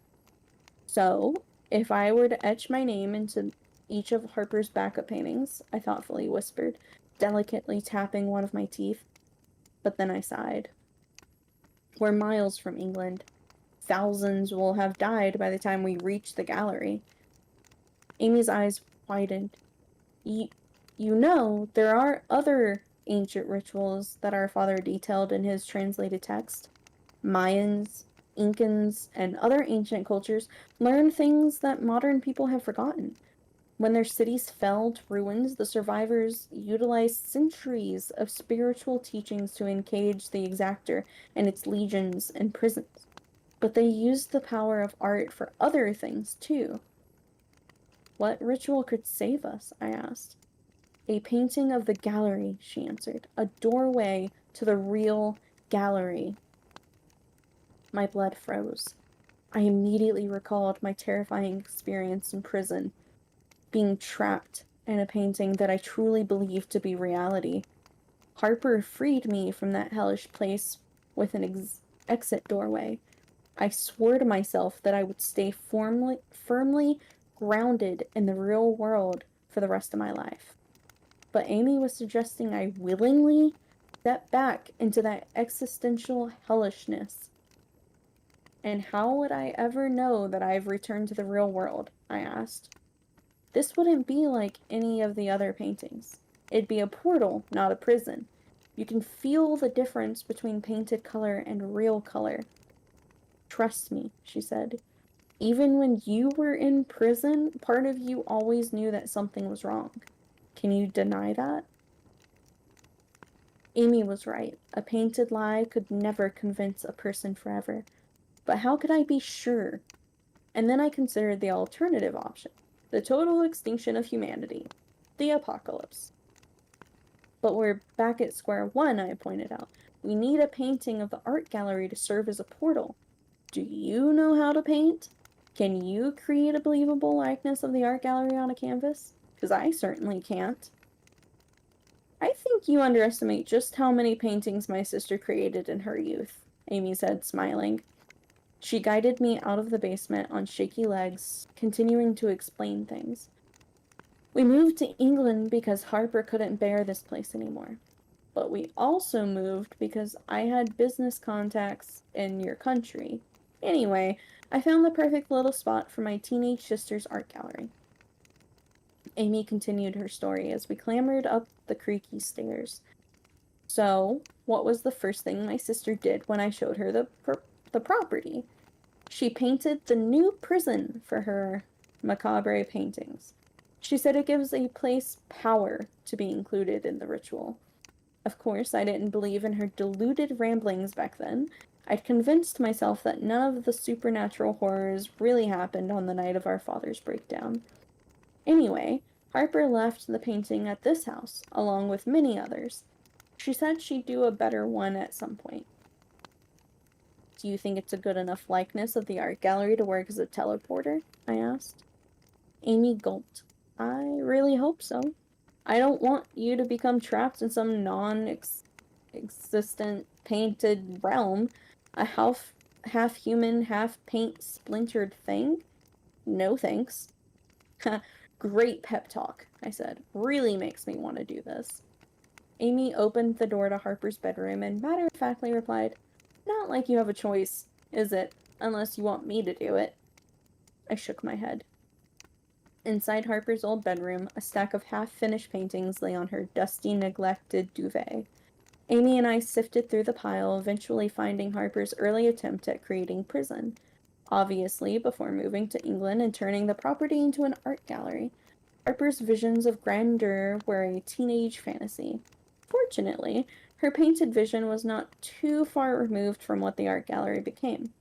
So, if I were to etch my name into each of Harper's backup paintings, I thoughtfully whispered, delicately tapping one of my teeth. But then I sighed. We're miles from England. Thousands will have died by the time we reach the gallery. Amy's eyes widened. You know, there are other ancient rituals that our father detailed in his translated text. Mayans, Incans, and other ancient cultures learned things that modern people have forgotten. When their cities fell to ruins, the survivors utilized centuries of spiritual teachings to encage the exactor and its legions and prisons. But they used the power of art for other things, too. What ritual could save us? I asked. A painting of the gallery, she answered. A doorway to the real gallery. My blood froze. I immediately recalled my terrifying experience in prison, being trapped in a painting that I truly believed to be reality. Harper freed me from that hellish place with an exit doorway. I swore to myself that I would stay firmly grounded in the real world for the rest of my life. But Amy was suggesting I willingly step back into that existential hellishness. And how would I ever know that I've returned to the real world? I asked. This wouldn't be like any of the other paintings. It'd be a portal, not a prison. You can feel the difference between painted color and real color. Trust me, she said. Even when you were in prison, part of you always knew that something was wrong. Can you deny that? Amy was right. A painted lie could never convince a person forever. But how could I be sure? And then I considered the alternative option. The total extinction of humanity. The apocalypse. But we're back at square one, I pointed out. We need a painting of the art gallery to serve as a portal. Do you know how to paint? Can you create a believable likeness of the art gallery on a canvas? Because I certainly can't. I think you underestimate just how many paintings my sister created in her youth, Amy said, smiling. She guided me out of the basement on shaky legs, continuing to explain things. We moved to England because Harper couldn't bear this place anymore. But we also moved because I had business contacts in your country. Anyway, I found the perfect little spot for my teenage sister's art gallery. Amy continued her story as we clambered up the creaky stairs. So, what was the first thing my sister did when I showed her the property? She painted the new prison for her macabre paintings. She said it gives a place power to be included in the ritual. Of course, I didn't believe in her deluded ramblings back then. I'd convinced myself that none of the supernatural horrors really happened on the night of our father's breakdown. Anyway, Harper left the painting at this house, along with many others. She said she'd do a better one at some point. Do you think it's a good enough likeness of the art gallery to work as a teleporter? I asked. Amy gulped. I really hope so. I don't want you to become trapped in some non-existent painted realm, a half-human, half-paint splintered thing. No thanks. Great pep talk, I said. Really makes me want to do this. Amy opened the door to Harper's bedroom and matter-of-factly replied, Not like you have a choice, is it? Unless you want me to do it. I shook my head. Inside Harper's old bedroom, a stack of half-finished paintings lay on her dusty, neglected duvet. Amy and I sifted through the pile, eventually finding Harper's early attempt at creating prison. Obviously, before moving to England and turning the property into an art gallery. Harper's visions of grandeur were a teenage fantasy. Fortunately, her painted vision was not too far removed from what the art gallery became.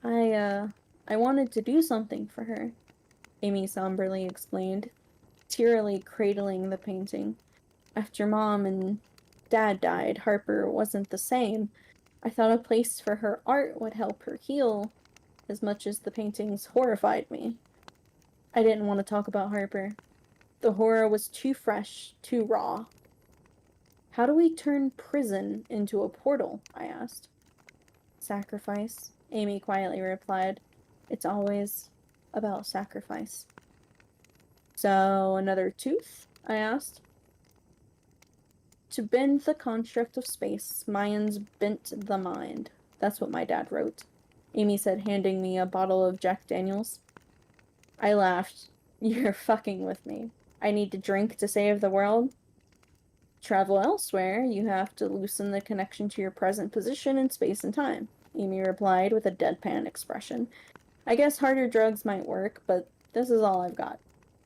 I wanted to do something for her, Amy somberly explained, tearily cradling the painting. After Mom and Dad died, Harper wasn't the same. I thought a place for her art would help her heal, as much as the paintings horrified me. I didn't want to talk about Harper. The horror was too fresh, too raw. How do we turn prison into a portal? I asked. Sacrifice, Amy quietly replied. It's always about sacrifice. So, another tooth? I asked. To bend the construct of space, Mayans bent the mind. That's what my dad wrote. Amy said, handing me a bottle of Jack Daniels. I laughed. You're fucking with me. I need to drink to save the world? Travel elsewhere, you have to loosen the connection to your present position in space and time, Amy replied with a deadpan expression. I guess harder drugs might work, but this is all I've got.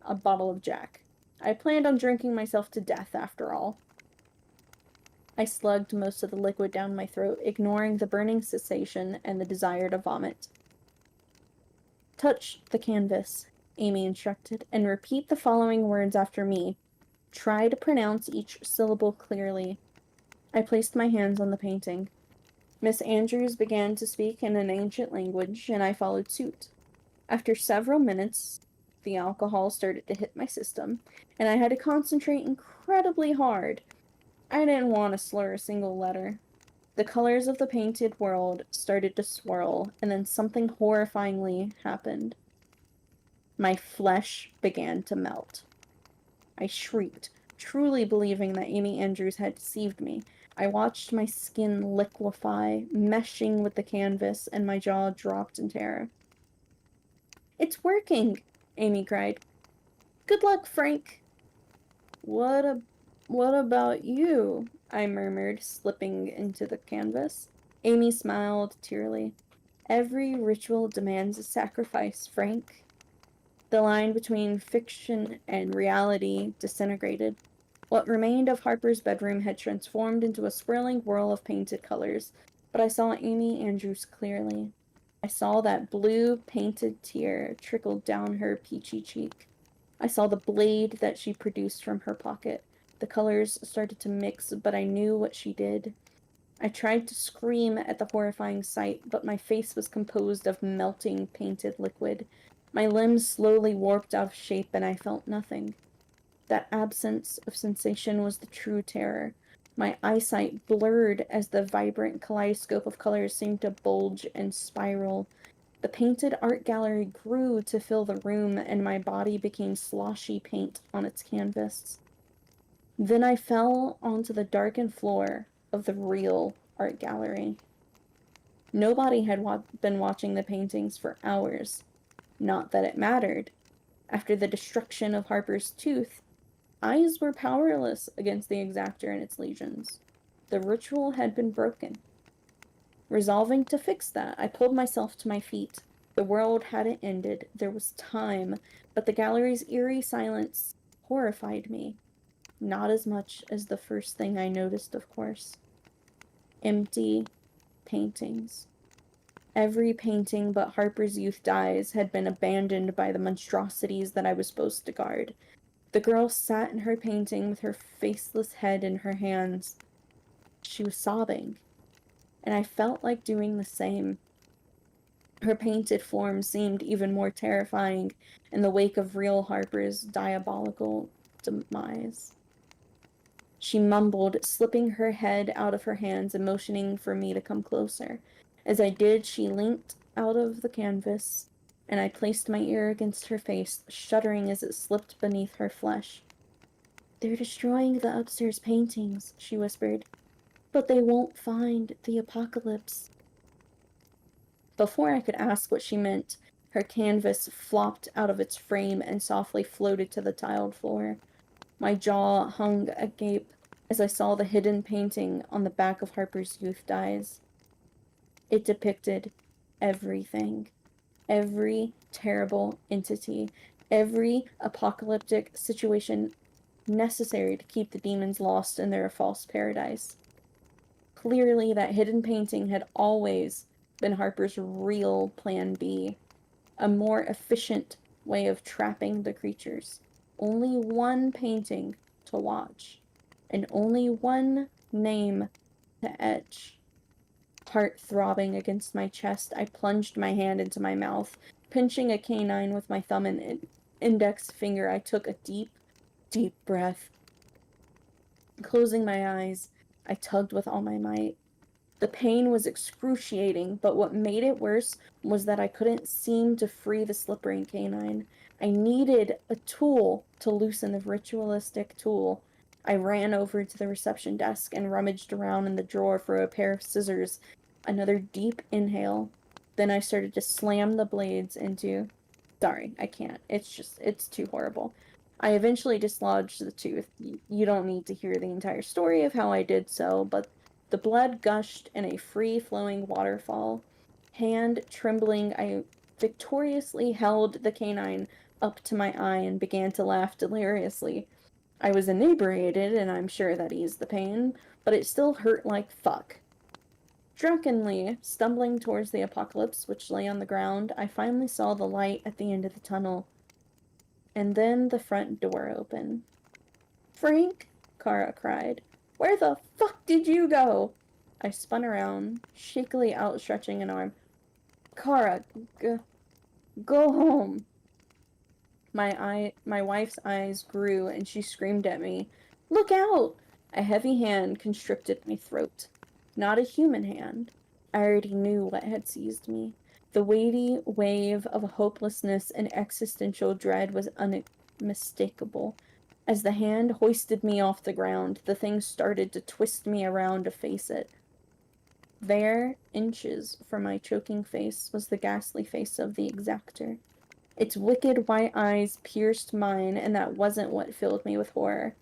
A bottle of Jack. I planned on drinking myself to death, after all. I slugged most of the liquid down my throat, ignoring the burning sensation and the desire to vomit. Touch the canvas, Amy instructed, and repeat the following words after me. Try to pronounce each syllable clearly. I placed my hands on the painting. Miss Andrews began to speak in an ancient language, and I followed suit. After several minutes, the alcohol started to hit my system, and I had to concentrate incredibly hard. I didn't want to slur a single letter. The colors of the painted world started to swirl, and then something horrifyingly happened. My flesh began to melt. I shrieked, truly believing that Amy Andrews had deceived me. I watched my skin liquefy, meshing with the canvas, and my jaw dropped in terror. It's working, Amy cried. Good luck, Frank. What about you? I murmured, slipping into the canvas. Amy smiled tearily. Every ritual demands a sacrifice, Frank. The line between fiction and reality disintegrated. What remained of Harper's bedroom had transformed into a swirling whirl of painted colors, but I saw Amy Andrews clearly. I saw that blue painted tear trickle down her peachy cheek. I saw the blade that she produced from her pocket. The colors started to mix, but I knew what she did. I tried to scream at the horrifying sight, but my face was composed of melting painted liquid. My limbs slowly warped out of shape, and I felt nothing. That absence of sensation was the true terror. My eyesight blurred as the vibrant kaleidoscope of colors seemed to bulge and spiral. The painted art gallery grew to fill the room, and my body became sloshy paint on its canvas. Then I fell onto the darkened floor of the real art gallery. Nobody had been watching the paintings for hours. Not that it mattered. After the destruction of Harper's tooth, eyes were powerless against the exactor and its legions. The ritual had been broken. Resolving to fix that, I pulled myself to my feet. The world hadn't ended. There was time, but the gallery's eerie silence horrified me. Not as much as the first thing I noticed, of course. Empty paintings. Every painting but Harper's Youth Dies had been abandoned by the monstrosities that I was supposed to guard. The girl sat in her painting with her faceless head in her hands. She was sobbing, and I felt like doing the same. Her painted form seemed even more terrifying in the wake of real Harper's diabolical demise. She mumbled, slipping her head out of her hands and motioning for me to come closer. As I did, she leant out of the canvas, and I placed my ear against her face, shuddering as it slipped beneath her flesh. They're destroying the upstairs paintings, she whispered, but they won't find the apocalypse. Before I could ask what she meant, her canvas flopped out of its frame and softly floated to the tiled floor. My jaw hung agape as I saw the hidden painting on the back of Harper's Youth Dies. It depicted everything. Every terrible entity. Every apocalyptic situation necessary to keep the demons lost in their false paradise. Clearly, that hidden painting had always been Harper's real plan B. A more efficient way of trapping the creatures. Only one painting to watch. And only one name to etch. Heart throbbing against my chest, I plunged my hand into my mouth, pinching a canine with my thumb and index finger, I took a deep, deep breath. Closing my eyes, I tugged with all my might. The pain was excruciating, but what made it worse was that I couldn't seem to free the slippery canine. I needed a tool to loosen the ritualistic tool. I ran over to the reception desk and rummaged around in the drawer for a pair of scissors. Another deep inhale. Then I started to slam the blades into... Sorry, I can't. It's too horrible. I eventually dislodged the tooth. You don't need to hear the entire story of how I did so, but the blood gushed in a free-flowing waterfall. Hand trembling, I victoriously held the canine up to my eye and began to laugh deliriously. I was inebriated, and I'm sure that eased the pain, but it still hurt like fuck. Drunkenly, stumbling towards the apocalypse which lay on the ground, I finally saw the light at the end of the tunnel. And then the front door opened. "Frank!" Kara cried. "Where the fuck did you go?" I spun around, shakily outstretching an arm. "Kara, go home." My wife's eyes grew and she screamed at me. "Look out!" A heavy hand constricted my throat. Not a human hand. I already knew what had seized me. The weighty wave of hopelessness and existential dread was unmistakable. As the hand hoisted me off the ground, the thing started to twist me around to face it. There, inches from my choking face, was the ghastly face of the exactor. Its wicked white eyes pierced mine, and that wasn't what filled me with horror.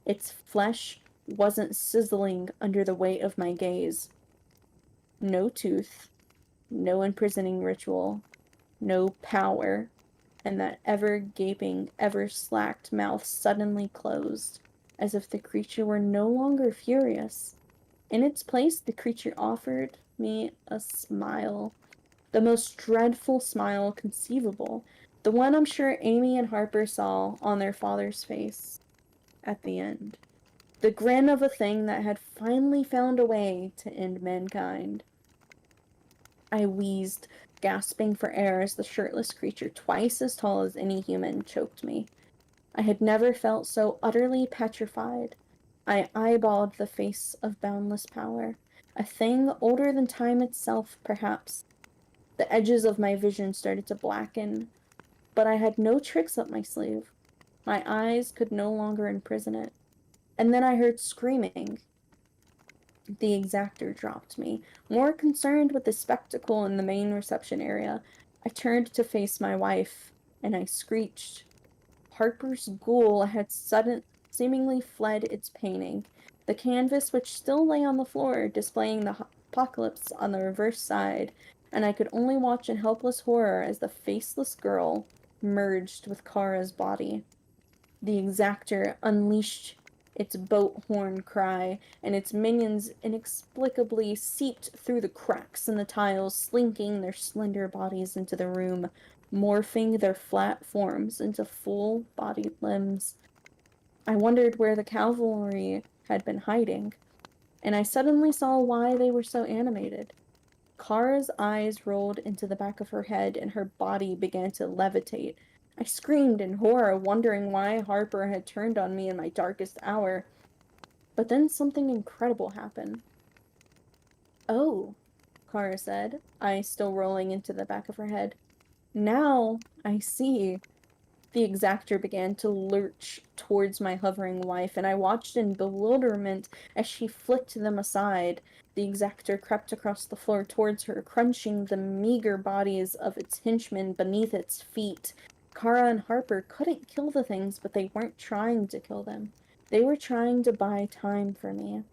Its flesh wasn't sizzling under the weight of my gaze. No tooth, no imprisoning ritual, no power, and that ever-gaping, ever-slacked mouth suddenly closed, as if the creature were no longer furious. In its place, the creature offered me a smile. The most dreadful smile conceivable. The one I'm sure Amy and Harper saw on their father's face at the end. The grin of a thing that had finally found a way to end mankind. I wheezed, gasping for air as the shirtless creature, twice as tall as any human, choked me. I had never felt so utterly petrified. I eyeballed the face of boundless power. A thing older than time itself, perhaps. The edges of my vision started to blacken, but I had no tricks up my sleeve. My eyes could no longer imprison it. And then I heard screaming. The exactor dropped me. More concerned with the spectacle in the main reception area, I turned to face my wife, and I screeched. Harper's ghoul had seemingly fled its painting. The canvas which still lay on the floor, displaying the apocalypse on the reverse side, and I could only watch in helpless horror as the faceless girl merged with Kara's body. The exactor unleashed its boat horn cry, and its minions inexplicably seeped through the cracks in the tiles, slinking their slender bodies into the room, morphing their flat forms into full-bodied limbs. I wondered where the cavalry had been hiding, and I suddenly saw why they were so animated. Kara's eyes rolled into the back of her head, and her body began to levitate. I screamed in horror, wondering why Harper had turned on me in my darkest hour. But then something incredible happened. "Oh," Kara said, eyes still rolling into the back of her head. "Now I see." The exactor began to lurch towards my hovering wife, and I watched in bewilderment as she flicked them aside. The exactor crept across the floor towards her, crunching the meager bodies of its henchmen beneath its feet. Kara and Harper couldn't kill the things, but they weren't trying to kill them. They were trying to buy time for me.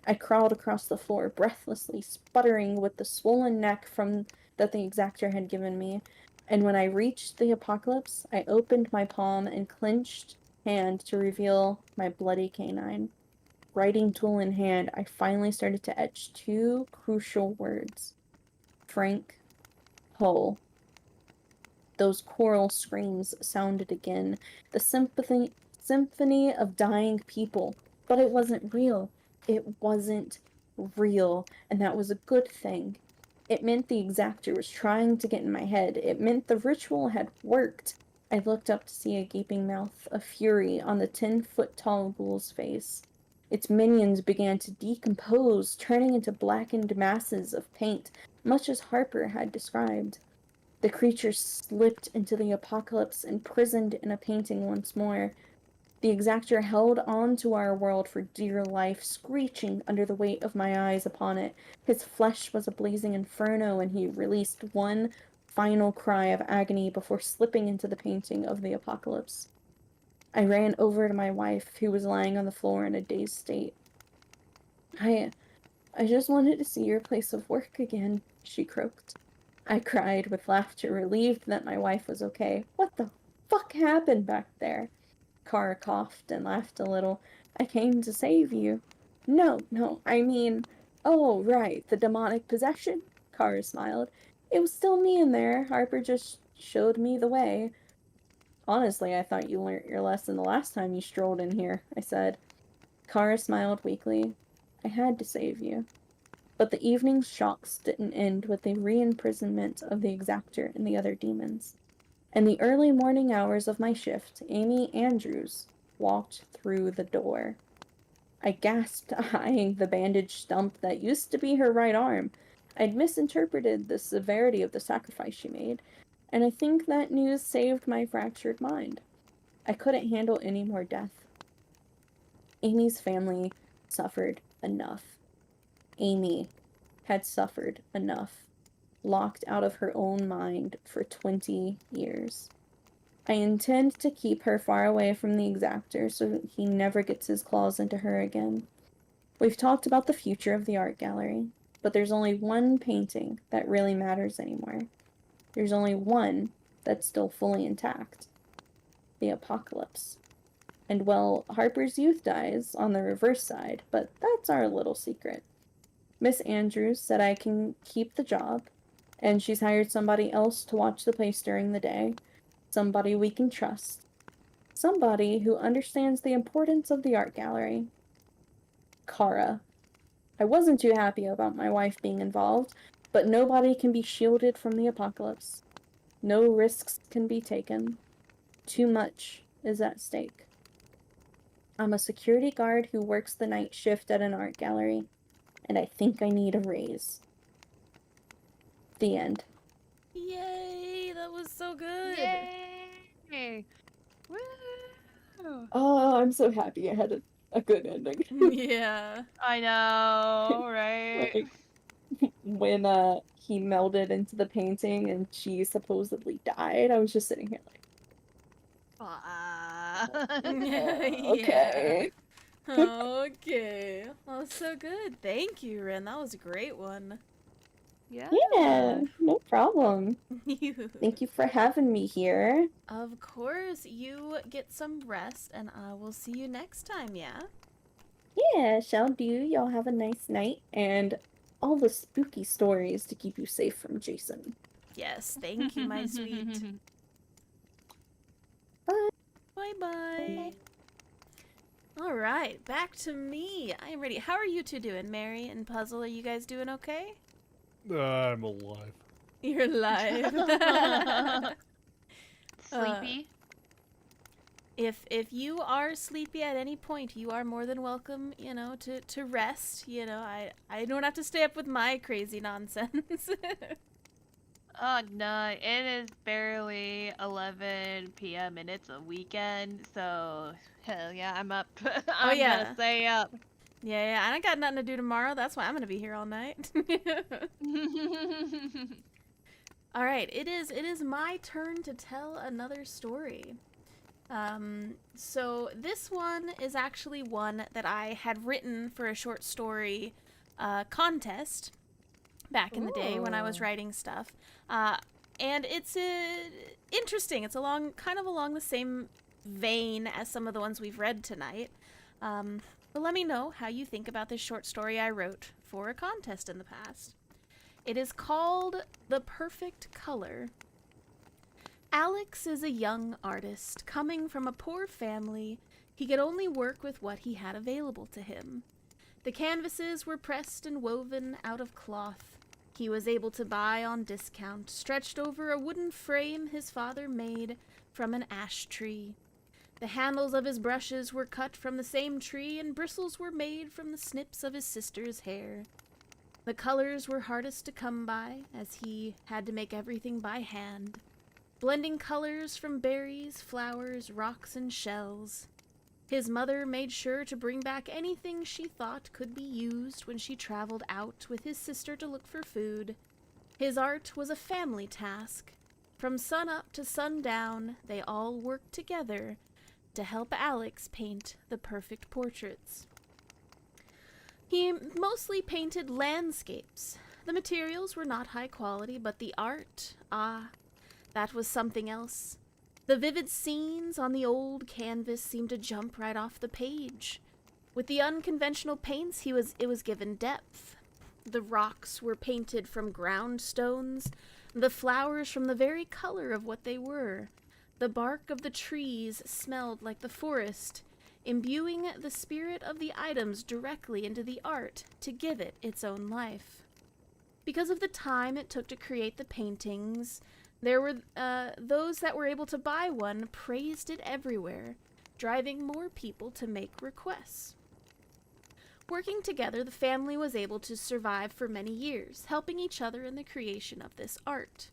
I crawled across the floor, breathlessly, sputtering with the swollen neck that the exactor had given me. And when I reached the apocalypse, I opened my palm and clenched hand to reveal my bloody canine. Writing tool in hand, I finally started to etch two crucial words. Frank Hull. Those choral screams sounded again, the symphony of dying people. But it wasn't real. It wasn't real, and that was a good thing. It meant the exactor was trying to get in my head. It meant the ritual had worked. I looked up to see a gaping mouth of fury on the 10-foot-tall ghoul's face. Its minions began to decompose, turning into blackened masses of paint, much as Harper had described. The creatures slipped into the apocalypse, imprisoned in a painting once more. The exactor held on to our world for dear life, screeching under the weight of my eyes upon it. His flesh was a blazing inferno, and he released one final cry of agony before slipping into the painting of the apocalypse. I ran over to my wife, who was lying on the floor in a dazed state. I just wanted to see your place of work again, she croaked. I cried with laughter, relieved that my wife was okay. What the fuck happened back there? Kara coughed and laughed a little. I came to save you. No, I mean... Oh, right, the demonic possession? Kara smiled. It was still me in there. Harper just showed me the way. Honestly, I thought you learnt your lesson the last time you strolled in here, I said. Kara smiled weakly. I had to save you. But the evening's shocks didn't end with the re-imprisonment of the exactor and the other demons. In the early morning hours of my shift, Amy Andrews walked through the door. I gasped, eyeing the bandaged stump that used to be her right arm. I'd misinterpreted the severity of the sacrifice she made, and I think that news saved my fractured mind. I couldn't handle any more death. Amy's family suffered enough. Amy had suffered enough, locked out of her own mind for 20 years. I intend to keep her far away from the exactor so he never gets his claws into her again. We've talked about the future of the art gallery, but there's only one painting that really matters anymore. There's only one that's still fully intact. The apocalypse. And well, Harper's youth dies on the reverse side, but that's our little secret. Miss Andrews said I can keep the job, and she's hired somebody else to watch the place during the day. Somebody we can trust. Somebody who understands the importance of the art gallery. Kara. I wasn't too happy about my wife being involved, but nobody can be shielded from the apocalypse. No risks can be taken. Too much is at stake. I'm a security guard who works the night shift at an art gallery, and I think I need a raise. The end. Yay! That was so good. Yay! Woo! Oh, I'm so happy I had a good ending. Yeah. I know, right? When he melded into the painting and she supposedly died, I was just sitting here like, okay. Okay. Well, so good. Thank you, Ren. That was a great one. Yeah, no problem. Thank you for having me here. Of course, you get some rest, and I will see you next time, yeah? Yeah, shall do. Y'all have a nice night, and all the spooky stories to keep you safe from Jason. Yes, thank you, my sweet. Bye. Bye-bye. All right, back to me. I am ready. How are you two doing, Mary and Puzzle? Are you guys doing okay? I'm alive. You're alive. Sleepy? If you are sleepy at any point, you are more than welcome, to rest. I don't have to stay up with my crazy nonsense. Oh no, it is barely 11 p.m. and it's a weekend, so hell yeah, I'm up. I'm gonna stay up. Yeah, and I got nothing to do tomorrow. That's why I'm gonna be here all night. All right, it is my turn to tell another story. So this one is actually one that I had written for a short story contest back in the day when I was writing stuff. And it's interesting. It's kind of along the same vein as some of the ones we've read tonight. But let me know how you think about this short story I wrote for a contest in the past. It is called The Perfect Color. Alex is a young artist coming from a poor family. He could only work with what he had available to him. The canvases were pressed and woven out of cloth. he was able to buy on discount, stretched over a wooden frame his father made from an ash tree. The handles of his brushes were cut from the same tree, and bristles were made from the snips of his sister's hair. The colors were hardest to come by, as he had to make everything by hand, blending colors from berries, flowers, rocks, and shells. His mother made sure to bring back anything she thought could be used when she traveled out with his sister to look for food. His art was a family task. From sun up to sundown, they all worked together to help Alex paint the perfect portraits. He mostly painted landscapes. The materials were not high quality, but the art, that was something else. The vivid scenes on the old canvas seemed to jump right off the page. With the unconventional paints, it was given depth. The rocks were painted from ground stones, the flowers from the very color of what they were. The bark of the trees smelled like the forest, imbuing the spirit of the items directly into the art to give it its own life. Because of the time it took to create the paintings, there were those that were able to buy one praised it everywhere, driving more people to make requests. Working together, the family was able to survive for many years, helping each other in the creation of this art.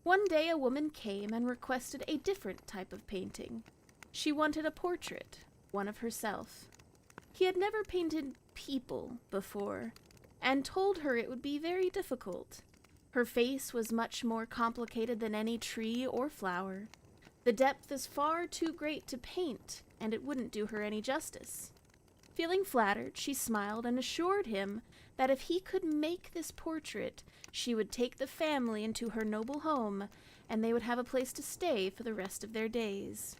One day a woman came and requested a different type of painting. She wanted a portrait, one of herself. He had never painted people before, and told her it would be very difficult. Her face was much more complicated than any tree or flower. The depth is far too great to paint, and it wouldn't do her any justice. Feeling flattered, she smiled and assured him that if he could make this portrait, she would take the family into her noble home, and they would have a place to stay for the rest of their days.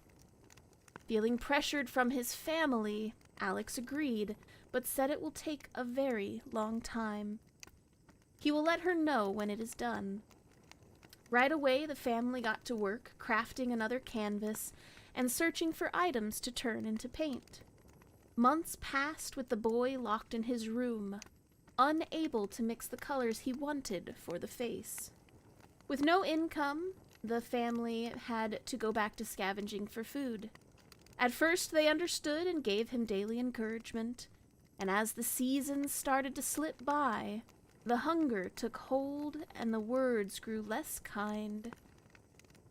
Feeling pressured from his family, Alex agreed, but said it will take a very long time. He will let her know when it is done. Right away, the family got to work, crafting another canvas and searching for items to turn into paint. Months passed with the boy locked in his room, unable to mix the colors he wanted for the face. With no income, the family had to go back to scavenging for food. At first, they understood and gave him daily encouragement, and as the seasons started to slip by, the hunger took hold and the words grew less kind.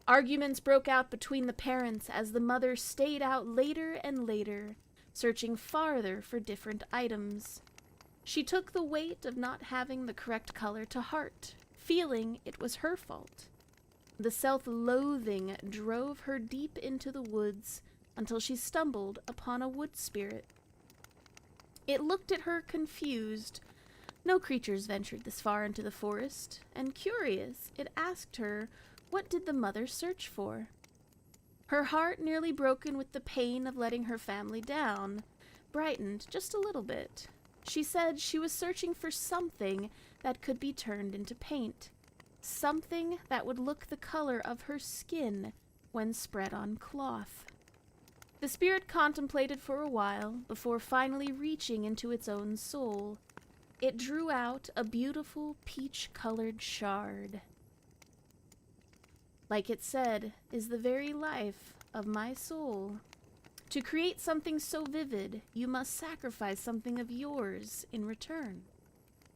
Arguments broke out between the parents as the mother stayed out later and later, searching farther for different items. She took the weight of not having the correct color to heart, feeling it was her fault. The self-loathing drove her deep into the woods until she stumbled upon a wood spirit. It looked at her confused. No creatures ventured this far into the forest, and curious, it asked her, what did the mother search for? Her heart, nearly broken with the pain of letting her family down, brightened just a little bit. She said she was searching for something that could be turned into paint, something that would look the color of her skin when spread on cloth. The spirit contemplated for a while before finally reaching into its own soul. It drew out a beautiful peach-colored shard. Like it said, is the very life of my soul. To create something so vivid, you must sacrifice something of yours in return.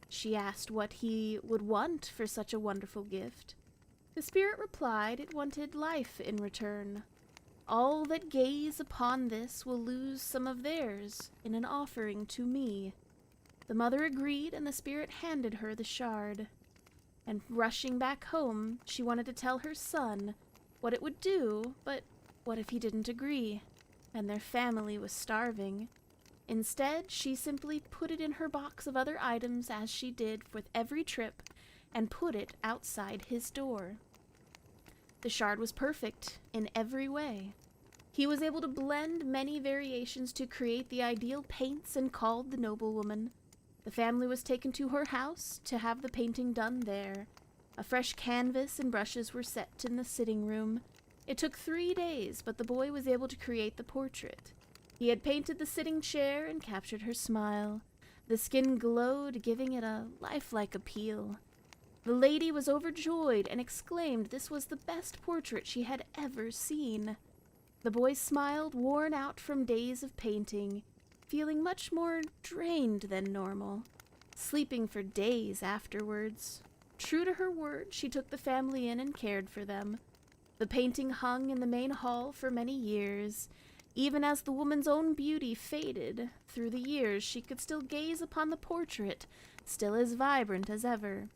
She asked what he would want for such a wonderful gift. The spirit replied it wanted life in return. All that gaze upon this will lose some of theirs in an offering to me. The mother agreed, and the spirit handed her the shard. And rushing back home, she wanted to tell her son what it would do, but what if he didn't agree, and their family was starving? Instead, she simply put it in her box of other items as she did with every trip, and put it outside his door. The shard was perfect in every way. He was able to blend many variations to create the ideal paints and called the noblewoman. The family was taken to her house to have the painting done there. A fresh canvas and brushes were set in the sitting room. It took 3 days, but the boy was able to create the portrait. He had painted the sitting chair and captured her smile. The skin glowed, giving it a lifelike appeal. The lady was overjoyed and exclaimed this was the best portrait she had ever seen. The boy smiled, worn out from days of painting, feeling much more drained than normal, sleeping for days afterwards. True to her word, she took the family in and cared for them. The painting hung in the main hall for many years. Even as the woman's own beauty faded through the years, she could still gaze upon the portrait, still as vibrant as ever.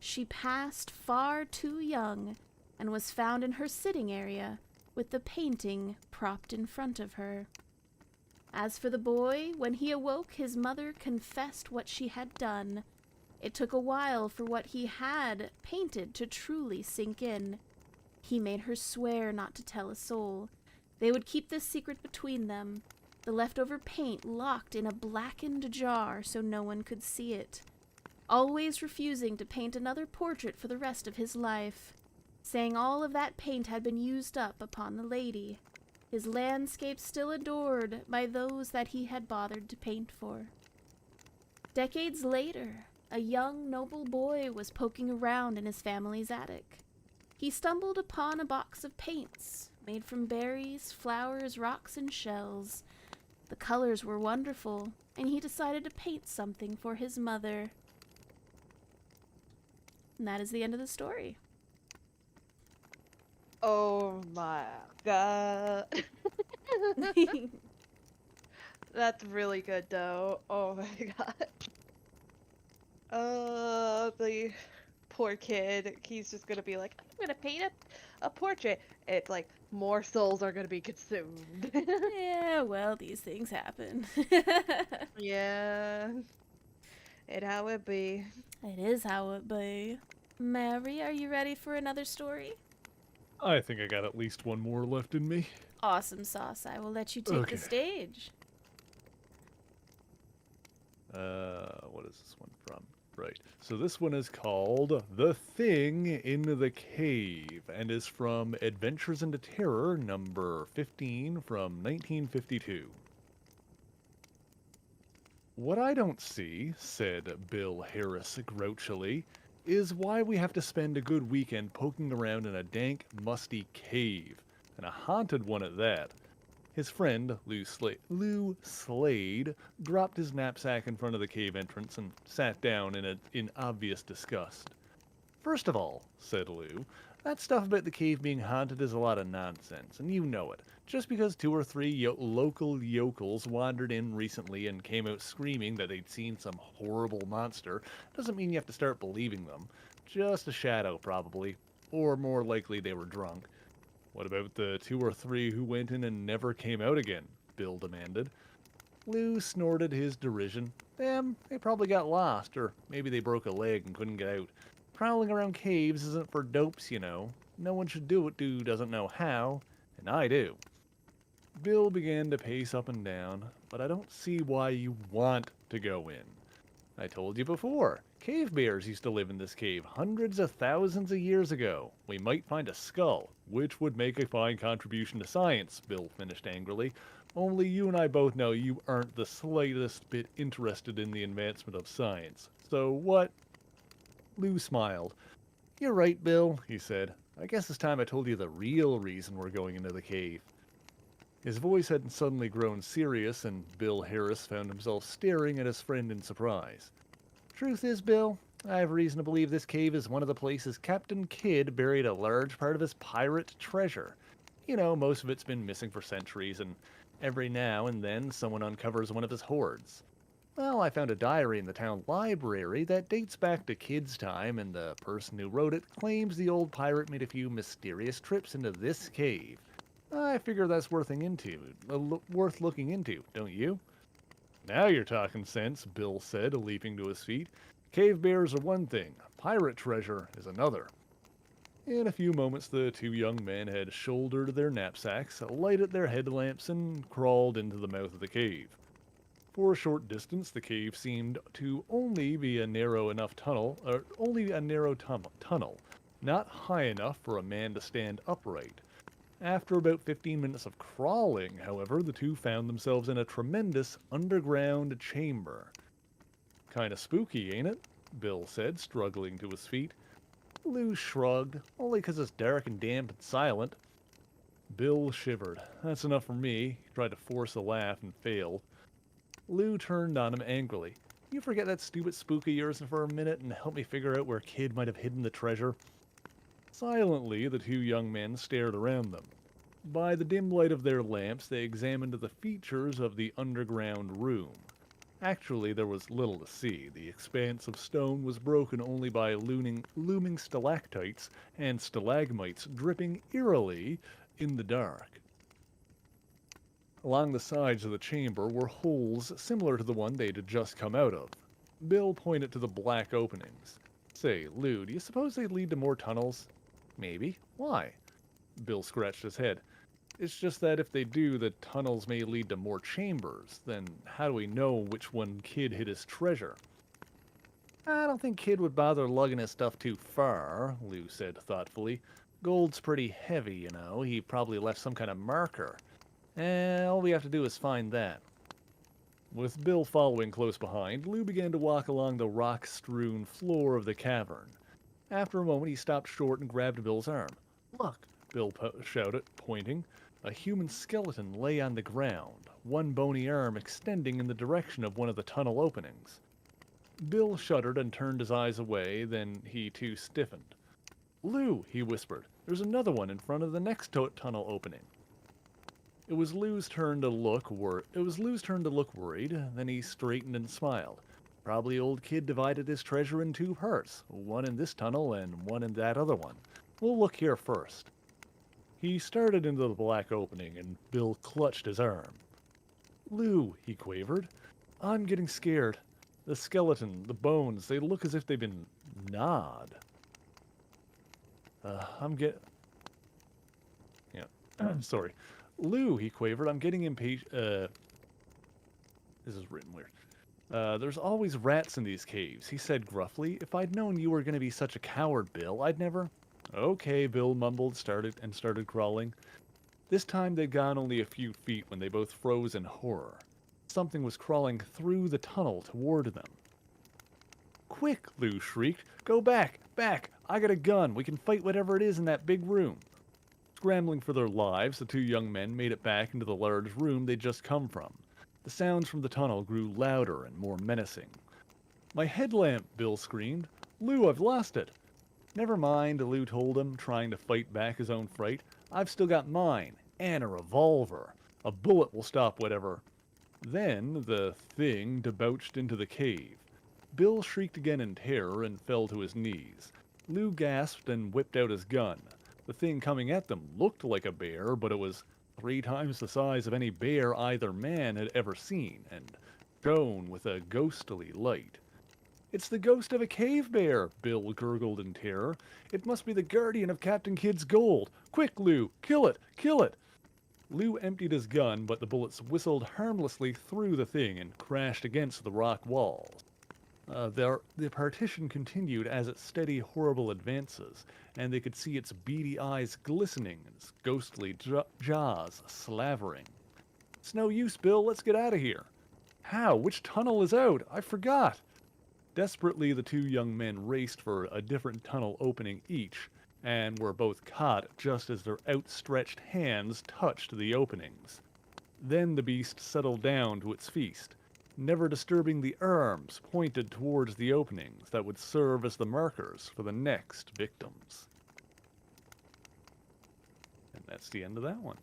She passed far too young and was found in her sitting area with the painting propped in front of her. As for the boy, when he awoke, his mother confessed what she had done. It took a while for what he had painted to truly sink in. He made her swear not to tell a soul. They would keep this secret between them, the leftover paint locked in a blackened jar so no one could see it, always refusing to paint another portrait for the rest of his life, saying all of that paint had been used up upon the lady, his landscape still adored by those that he had bothered to paint for. Decades later, a young, noble boy was poking around in his family's attic. He stumbled upon a box of paints, made from berries, flowers, rocks, and shells. The colors were wonderful, and he decided to paint something for his mother. And that is the end of the story. Oh my god. That's really good though. Oh my god. The poor kid. He's just gonna be like, I'm gonna paint a portrait. It's like, more souls are gonna be consumed. Yeah, well, these things happen. Yeah. It how it be. It is how it be. Mary, are you ready for another story? I think I got at least one more left in me. Awesome sauce. I will let you take Okay. the stage. What is this one from? Right. So this one is called The Thing in the Cave and is from Adventures into Terror number 15 from 1952. What I don't see, said Bill Harris grouchily, is why we have to spend a good weekend poking around in a dank, musty cave, and a haunted one at that. His friend, Lou Slade, dropped his knapsack in front of the cave entrance and sat down in obvious disgust. First of all, said Lou, that stuff about the cave being haunted is a lot of nonsense, and you know it. Just because 2 or 3 local yokels wandered in recently and came out screaming that they'd seen some horrible monster doesn't mean you have to start believing them. Just a shadow, probably. Or more likely they were drunk. What about the 2 or 3 who went in and never came out again? Bill demanded. Lou snorted his derision. Them, they probably got lost, or maybe they broke a leg and couldn't get out. Prowling around caves isn't for dopes, you know. No one should do it who doesn't know how, and I do. Bill began to pace up and down, but I don't see why you want to go in. I told you before, cave bears used to live in this cave hundreds of thousands of years ago. We might find a skull, which would make a fine contribution to science, Bill finished angrily. Only you and I both know you aren't the slightest bit interested in the advancement of science. So what? Lou smiled. You're right, Bill, he said. I guess it's time I told you the real reason we're going into the cave. His voice had suddenly grown serious, and Bill Harris found himself staring at his friend in surprise. Truth is, Bill, I have reason to believe this cave is one of the places Captain Kidd buried a large part of his pirate treasure. You know, most of it's been missing for centuries, and every now and then someone uncovers one of his hoards. Well, I found a diary in the town library that dates back to Kidd's time, and the person who wrote it claims the old pirate made a few mysterious trips into this cave. I figure that's worth looking into, don't you? Now you're talking sense, Bill said, leaping to his feet. Cave bears are one thing, pirate treasure is another. In a few moments, the 2 young men had shouldered their knapsacks, lighted their headlamps, and crawled into the mouth of the cave. For a short distance, the cave seemed to only be a narrow tunnel, not high enough for a man to stand upright. After about 15 minutes of crawling, however, the 2 found themselves in a tremendous underground chamber. Kinda spooky, ain't it? Bill said, struggling to his feet. Lou shrugged, only 'cause it's dark and damp and silent. Bill shivered. That's enough for me. He tried to force a laugh and failed. Lou turned on him angrily. You forget that stupid spook of yours for a minute and help me figure out where Kid might have hidden the treasure? Silently, the two young men stared around them. By the dim light of their lamps, they examined the features of the underground room. Actually, there was little to see. The expanse of stone was broken only by looming stalactites and stalagmites dripping eerily in the dark. Along the sides of the chamber were holes similar to the one they'd just come out of. Bill pointed to the black openings. Say, Lou, do you suppose they lead to more tunnels? Maybe. Why? Bill scratched his head. It's just that if they do, the tunnels may lead to more chambers. Then how do we know which one Kid hid his treasure? I don't think Kid would bother lugging his stuff too far, Lou said thoughtfully. Gold's pretty heavy, you know. He probably left some kind of marker. All we have to do is find that. With Bill following close behind, Lou began to walk along the rock-strewn floor of the cavern. After a moment, he stopped short and grabbed Bill's arm. Look, Bill shouted, pointing. A human skeleton lay on the ground, one bony arm extending in the direction of one of the tunnel openings. Bill shuddered and turned his eyes away, then he too stiffened. Lou, he whispered, there's another one in front of the next tunnel opening. It was Lou's turn to look worried, then he straightened and smiled. Probably old Kid divided his treasure in two parts, one in this tunnel and one in that other one. We'll look here first. He started into the black opening, and Bill clutched his arm. Lou, he quavered, I'm getting scared. The skeleton, the bones, they look as if they've been gnawed. Sorry. Lou, he quavered, I'm getting impatient. This is written weird. There's always rats in these caves, he said gruffly. If I'd known you were going to be such a coward, Bill, I'd never... Okay, Bill mumbled, started crawling. This time they'd gone only a few feet when they both froze in horror. Something was crawling through the tunnel toward them. Quick, Lou shrieked. Go back, back! I got a gun. We can fight whatever it is in that big room. Scrambling for their lives, the two young men made it back into the large room they'd just come from. The sounds from the tunnel grew louder and more menacing. My headlamp, Bill screamed. Lou, I've lost it. Never mind, Lou told him, trying to fight back his own fright. I've still got mine, and a revolver. A bullet will stop whatever. Then the thing debouched into the cave. Bill shrieked again in terror and fell to his knees. Lou gasped and whipped out his gun. The thing coming at them looked like a bear, but it was 3 times the size of any bear either man had ever seen, and shone with a ghostly light. It's the ghost of a cave bear, Bill gurgled in terror. It must be the guardian of Captain Kidd's gold. Quick, Lou, kill it, kill it! Lou emptied his gun, but the bullets whistled harmlessly through the thing and crashed against the rock walls. The partition continued as its steady, horrible advances, and they could see its beady eyes glistening and its ghostly jaws slavering. It's no use, Bill. Let's get out of here. How? Which tunnel is out? I forgot. Desperately, the two young men raced for a different tunnel opening each, and were both caught just as their outstretched hands touched the openings. Then the beast settled down to its feast, never disturbing the arms pointed towards the openings that would serve as the markers for the next victims. And that's the end of that one.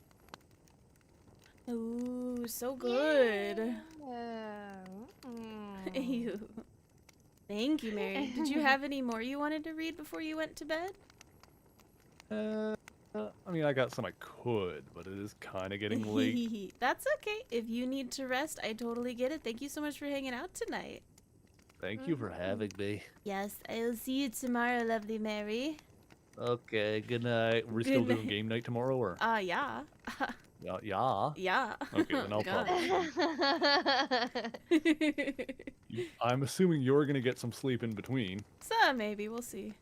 Ooh, so good. Yeah. Ew. Thank you, Mary. Did you have any more you wanted to read before you went to bed? I mean, I got some I could, but it is kind of getting late. That's okay. If you need to rest, I totally get it. Thank you so much for hanging out tonight. Thank you for having me. Yes, I'll see you tomorrow, lovely Mary. Okay, good night. We're still doing game night tomorrow, or? Yeah. Yeah. Yeah. Okay, then I'll God. probably. I'm assuming you're gonna get some sleep in between. So, maybe. We'll see.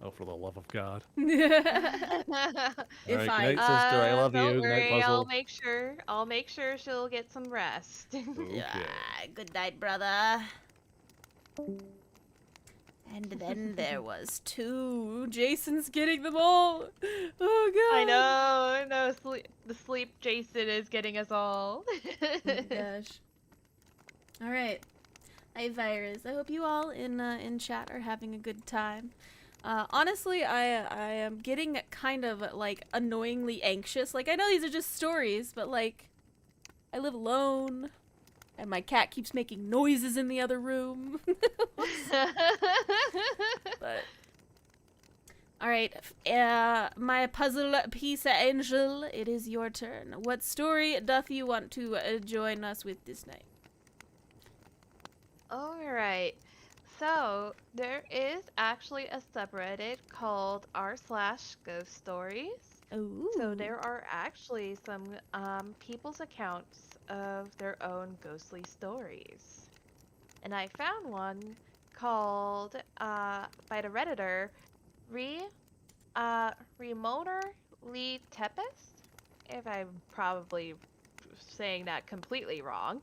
Oh, for the love of God. If All right, I... good night, sister. I love Don't you. Good night, worry, Puzzle. I'll make sure she'll get some rest. Okay. Good night, brother. And then there was 2. Jason's getting them all. Oh god. I know. The sleep Jason is getting us all. Oh my gosh. All right. Hi, Virus. I hope you all in chat are having a good time. Honestly, I am getting kind of like annoyingly anxious. Like I know these are just stories, but like I live alone, and my cat keeps making noises in the other room. But all right, my puzzle piece angel, it is your turn. What story doth you want to join us with this night? Alright, so there is actually a subreddit called r/ghost stories. Ooh. So there are actually some people's accounts of their own ghostly stories. And I found one called by the redditor Remoter Lee Tempest, if I'm probably saying that completely wrong.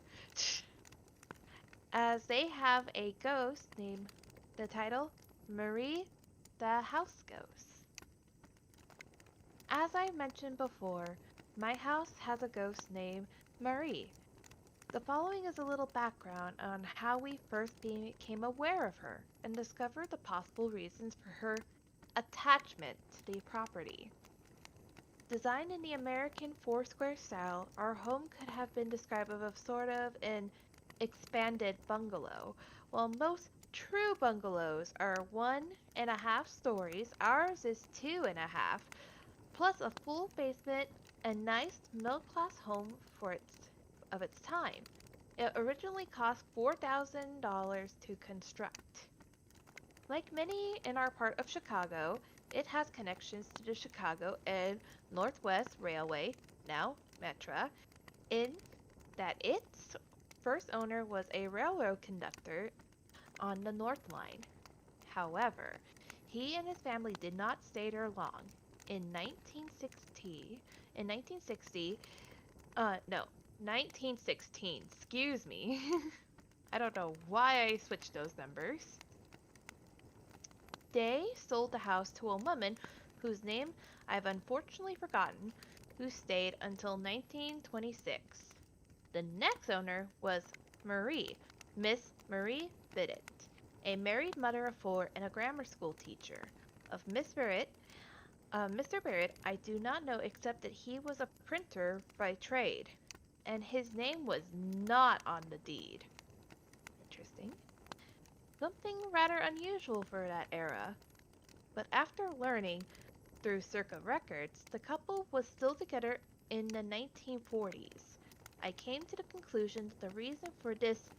As they have a ghost named the title Marie the House Ghost. As I mentioned before, my house has a ghost named Marie. The following is a little background on how we first became aware of her and discovered the possible reasons for her attachment to the property. Designed in the American four-square style, our home could have been described as sort of an expanded bungalow. While most true bungalows are 1.5 stories, ours is 2.5, plus a full basement and nice middle-class home of its time. It originally cost $4,000 to construct. Like many in our part of Chicago, it has connections to the Chicago and Northwest Railway, now Metra, in that its first owner was a railroad conductor on the North Line. However, he and his family did not stay there long. In 1916, excuse me. I don't know why I switched those numbers. They sold the house to a woman whose name I've unfortunately forgotten, who stayed until 1926. The next owner was Marie, Miss Marie Bidett, a married mother of 4 and a grammar school teacher. Of Mr. Barrett, I do not know except that he was a printer by trade, and his name was not on the deed. Interesting. Something rather unusual for that era. But after learning through Circa records, the couple was still together in the 1940s. I came to the conclusion that the reason for this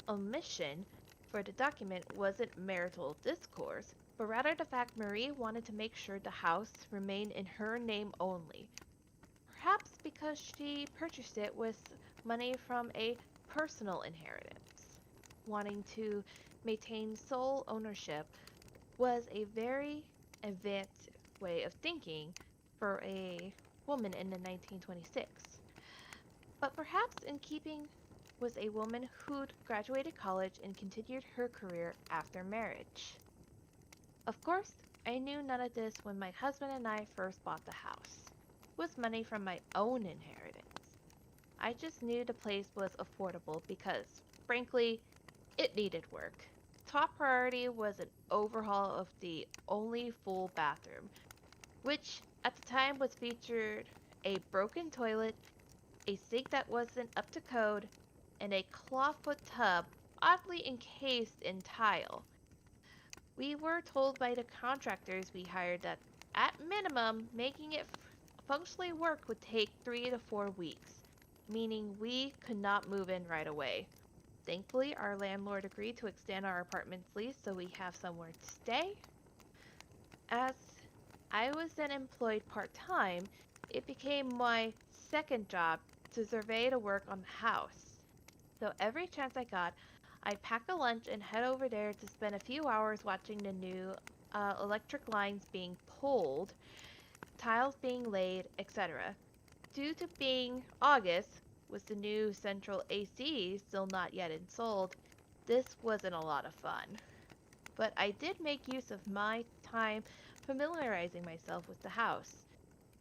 omission for the document wasn't marital discourse, but rather the fact Marie wanted to make sure the house remained in her name only. Perhaps because she purchased it with money from a personal inheritance. Wanting to maintain sole ownership was a very advanced way of thinking for a woman in the 1926. But perhaps in keeping was a woman who'd graduated college and continued her career after marriage. Of course, I knew none of this when my husband and I first bought the house, with money from my own inheritance. I just knew the place was affordable because, frankly, it needed work. Top priority was an overhaul of the only full bathroom, which at the time was featured a broken toilet, a sink that wasn't up to code, and a clawfoot tub oddly encased in tile. We were told by the contractors we hired that, at minimum, making it functionally work would take 3 to 4 weeks, meaning we could not move in right away. Thankfully, our landlord agreed to extend our apartment's lease so we have somewhere to stay. As I was then employed part-time, it became my second job to survey the work on the house. So every chance I got, I'd pack a lunch and head over there to spend a few hours watching the new electric lines being pulled, tiles being laid, etc. Due to being August, with the new central AC still not yet installed, this wasn't a lot of fun. but I did make use of my time familiarizing myself with the house,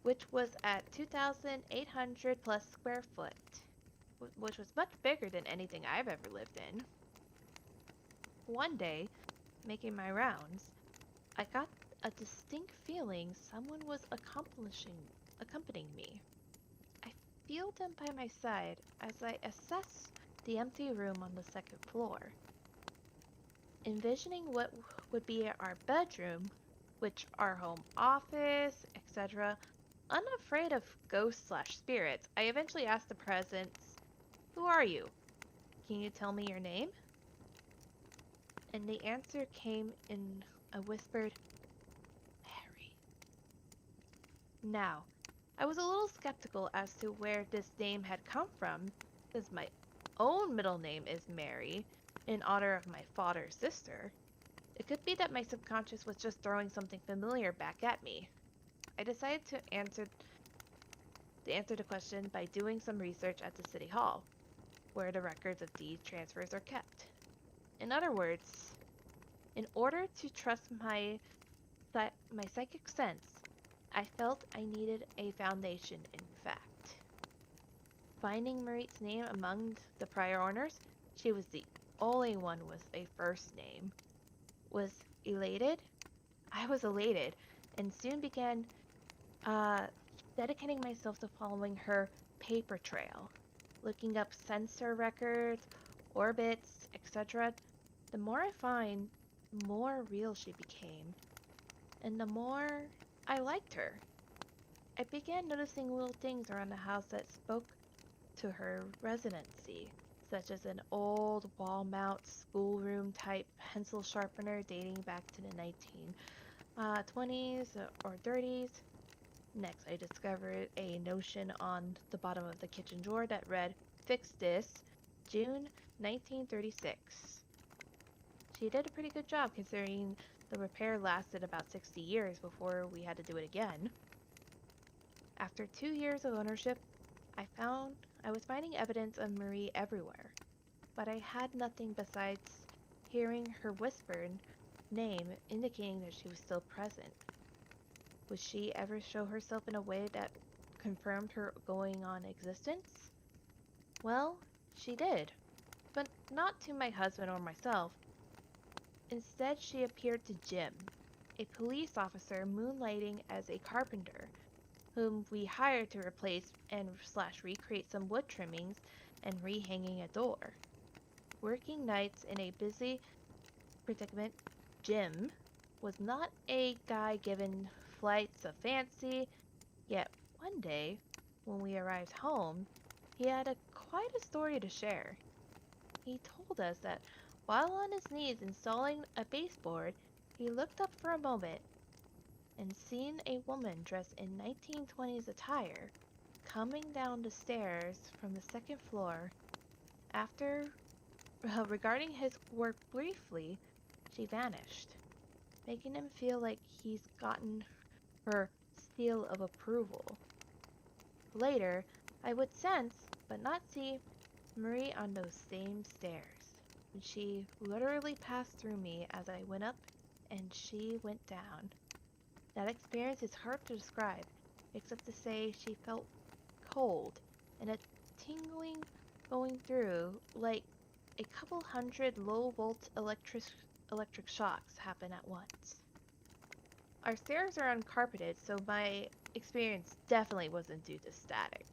which was at 2,800 plus square foot, which was much bigger than anything I've ever lived in. One day, making my rounds, I got a distinct feeling someone was accompanying me. I feel them by my side as I assess the empty room on the second floor. Envisioning what would be our bedroom, which our home office, etc., unafraid of ghosts/spirits, I eventually asked the presence, "Who are you? Can you tell me your name?" And the answer came in a whispered, "Mary." Now, I was a little skeptical as to where this name had come from, because my own middle name is Mary, in honor of my father's sister. It could be that my subconscious was just throwing something familiar back at me. I decided to answer the question by doing some research at the city hall, where the records of deed transfers are kept. In other words, in order to trust my psychic sense, I felt I needed a foundation, in fact. Finding Marie's name among the prior owners, she was the only one with a first name. Was elated? I was elated, and soon began dedicating myself to following her paper trail, looking up sensor records, orbits, etc. The more I find, the more real she became, and the more I liked her. I began noticing little things around the house that spoke to her residency, such as an old wall mount schoolroom type pencil sharpener dating back to the 1920s or 30s. Next, I discovered a notion on the bottom of the kitchen drawer that read, "Fix this, June 1936. She did a pretty good job considering the repair lasted about 60 years before we had to do it again. After 2 years of ownership, I was finding evidence of Marie everywhere, but I had nothing besides hearing her whispered name indicating that she was still present. Would she ever show herself in a way that confirmed her going on existence? Well, she did, but not to my husband or myself. Instead, she appeared to Jim, a police officer moonlighting as a carpenter, whom we hired to replace and recreate some wood trimmings and rehanging a door. Working nights in a busy predicament, Jim was not a guy given flights of fancy, yet one day, when we arrived home, he had quite a story to share. He told us that while on his knees installing a baseboard, he looked up for a moment and seen a woman dressed in 1920s attire coming down the stairs from the second floor. After regarding his work briefly, she vanished, making him feel like he's gotten her seal of approval. Later, I would sense, but not see, Marie on those same stairs. And she literally passed through me as I went up and she went down. That experience is hard to describe, except to say she felt cold and a tingling going through, like a couple hundred low-volt electric shocks happen at once. Our stairs are uncarpeted, so my experience definitely wasn't due to static.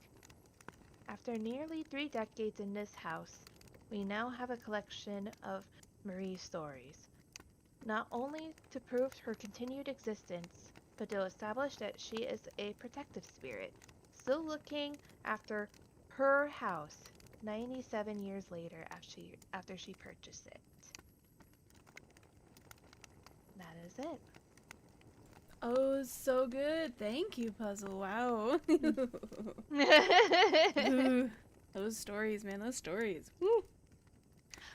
After nearly 3 decades in this house, we now have a collection of Marie's stories, not only to prove her continued existence, but to establish that she is a protective spirit, still looking after her house 97 years later after she purchased it. That is it. Oh, so good. Thank you, Puzzle. Wow. Ooh, those stories, man. Those stories. Woo.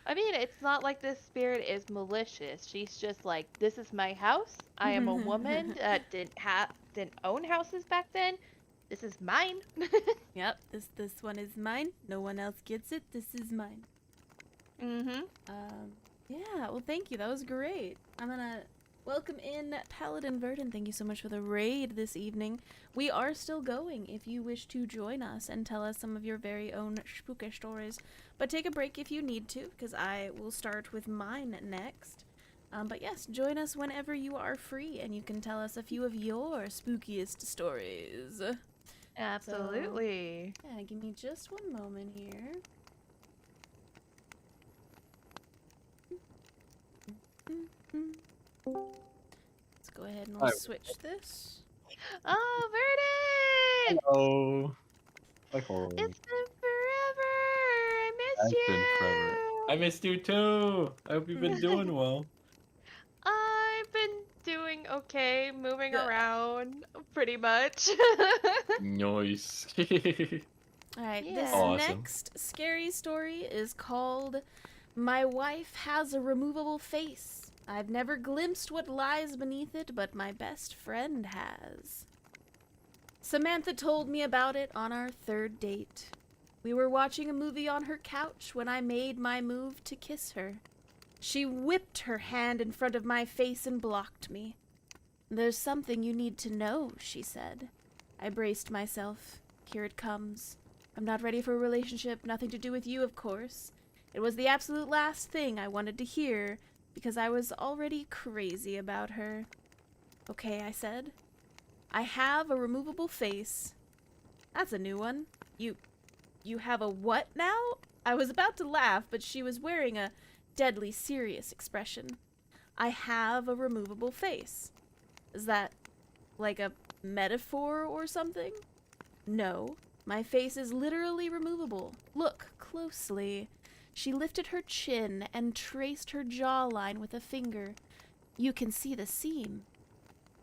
I mean, it's not like this spirit is malicious. She's just like, this is my house. I am a woman that didn't own houses back then. This is mine. Yep, this one is mine. No one else gets it. This is mine. Mm-hmm. Yeah, well, thank you. That was great. I'm gonna welcome in Paladin Verdon. Thank you so much for the raid this evening. We are still going if you wish to join us and tell us some of your very own spooky stories. But take a break if you need to, because I will start with mine next. But yes, join us whenever you are free, and you can tell us a few of your spookiest stories. Absolutely. Yeah, give me just one moment here. Let's go ahead and we'll switch this. Oh, Verdon! Hello. Like horrible. It's been forever! I missed It's you! been forever. I missed you too. I hope you've been doing well. I've been doing okay, moving Yeah. around, pretty much. Nice. Alright, Yeah. this Awesome. next scary story is called My Wife Has a Removable Face. I've never glimpsed what lies beneath it, but my best friend has. Samantha told me about it on our third date. We were watching a movie on her couch when I made my move to kiss her. She whipped her hand in front of my face and blocked me. There's something you need to know, she said. I braced myself. Here it comes. I'm not ready for a relationship, nothing to do with you, of course. It was the absolute last thing I wanted to hear, because I was already crazy about her. Okay, I said. I have a removable face. That's a new one. You have a what now? I was about to laugh, but she was wearing a deadly serious expression. I have a removable face. Is that like a metaphor or something? No, my face is literally removable. Look closely. She lifted her chin and traced her jawline with a finger. You can see the seam.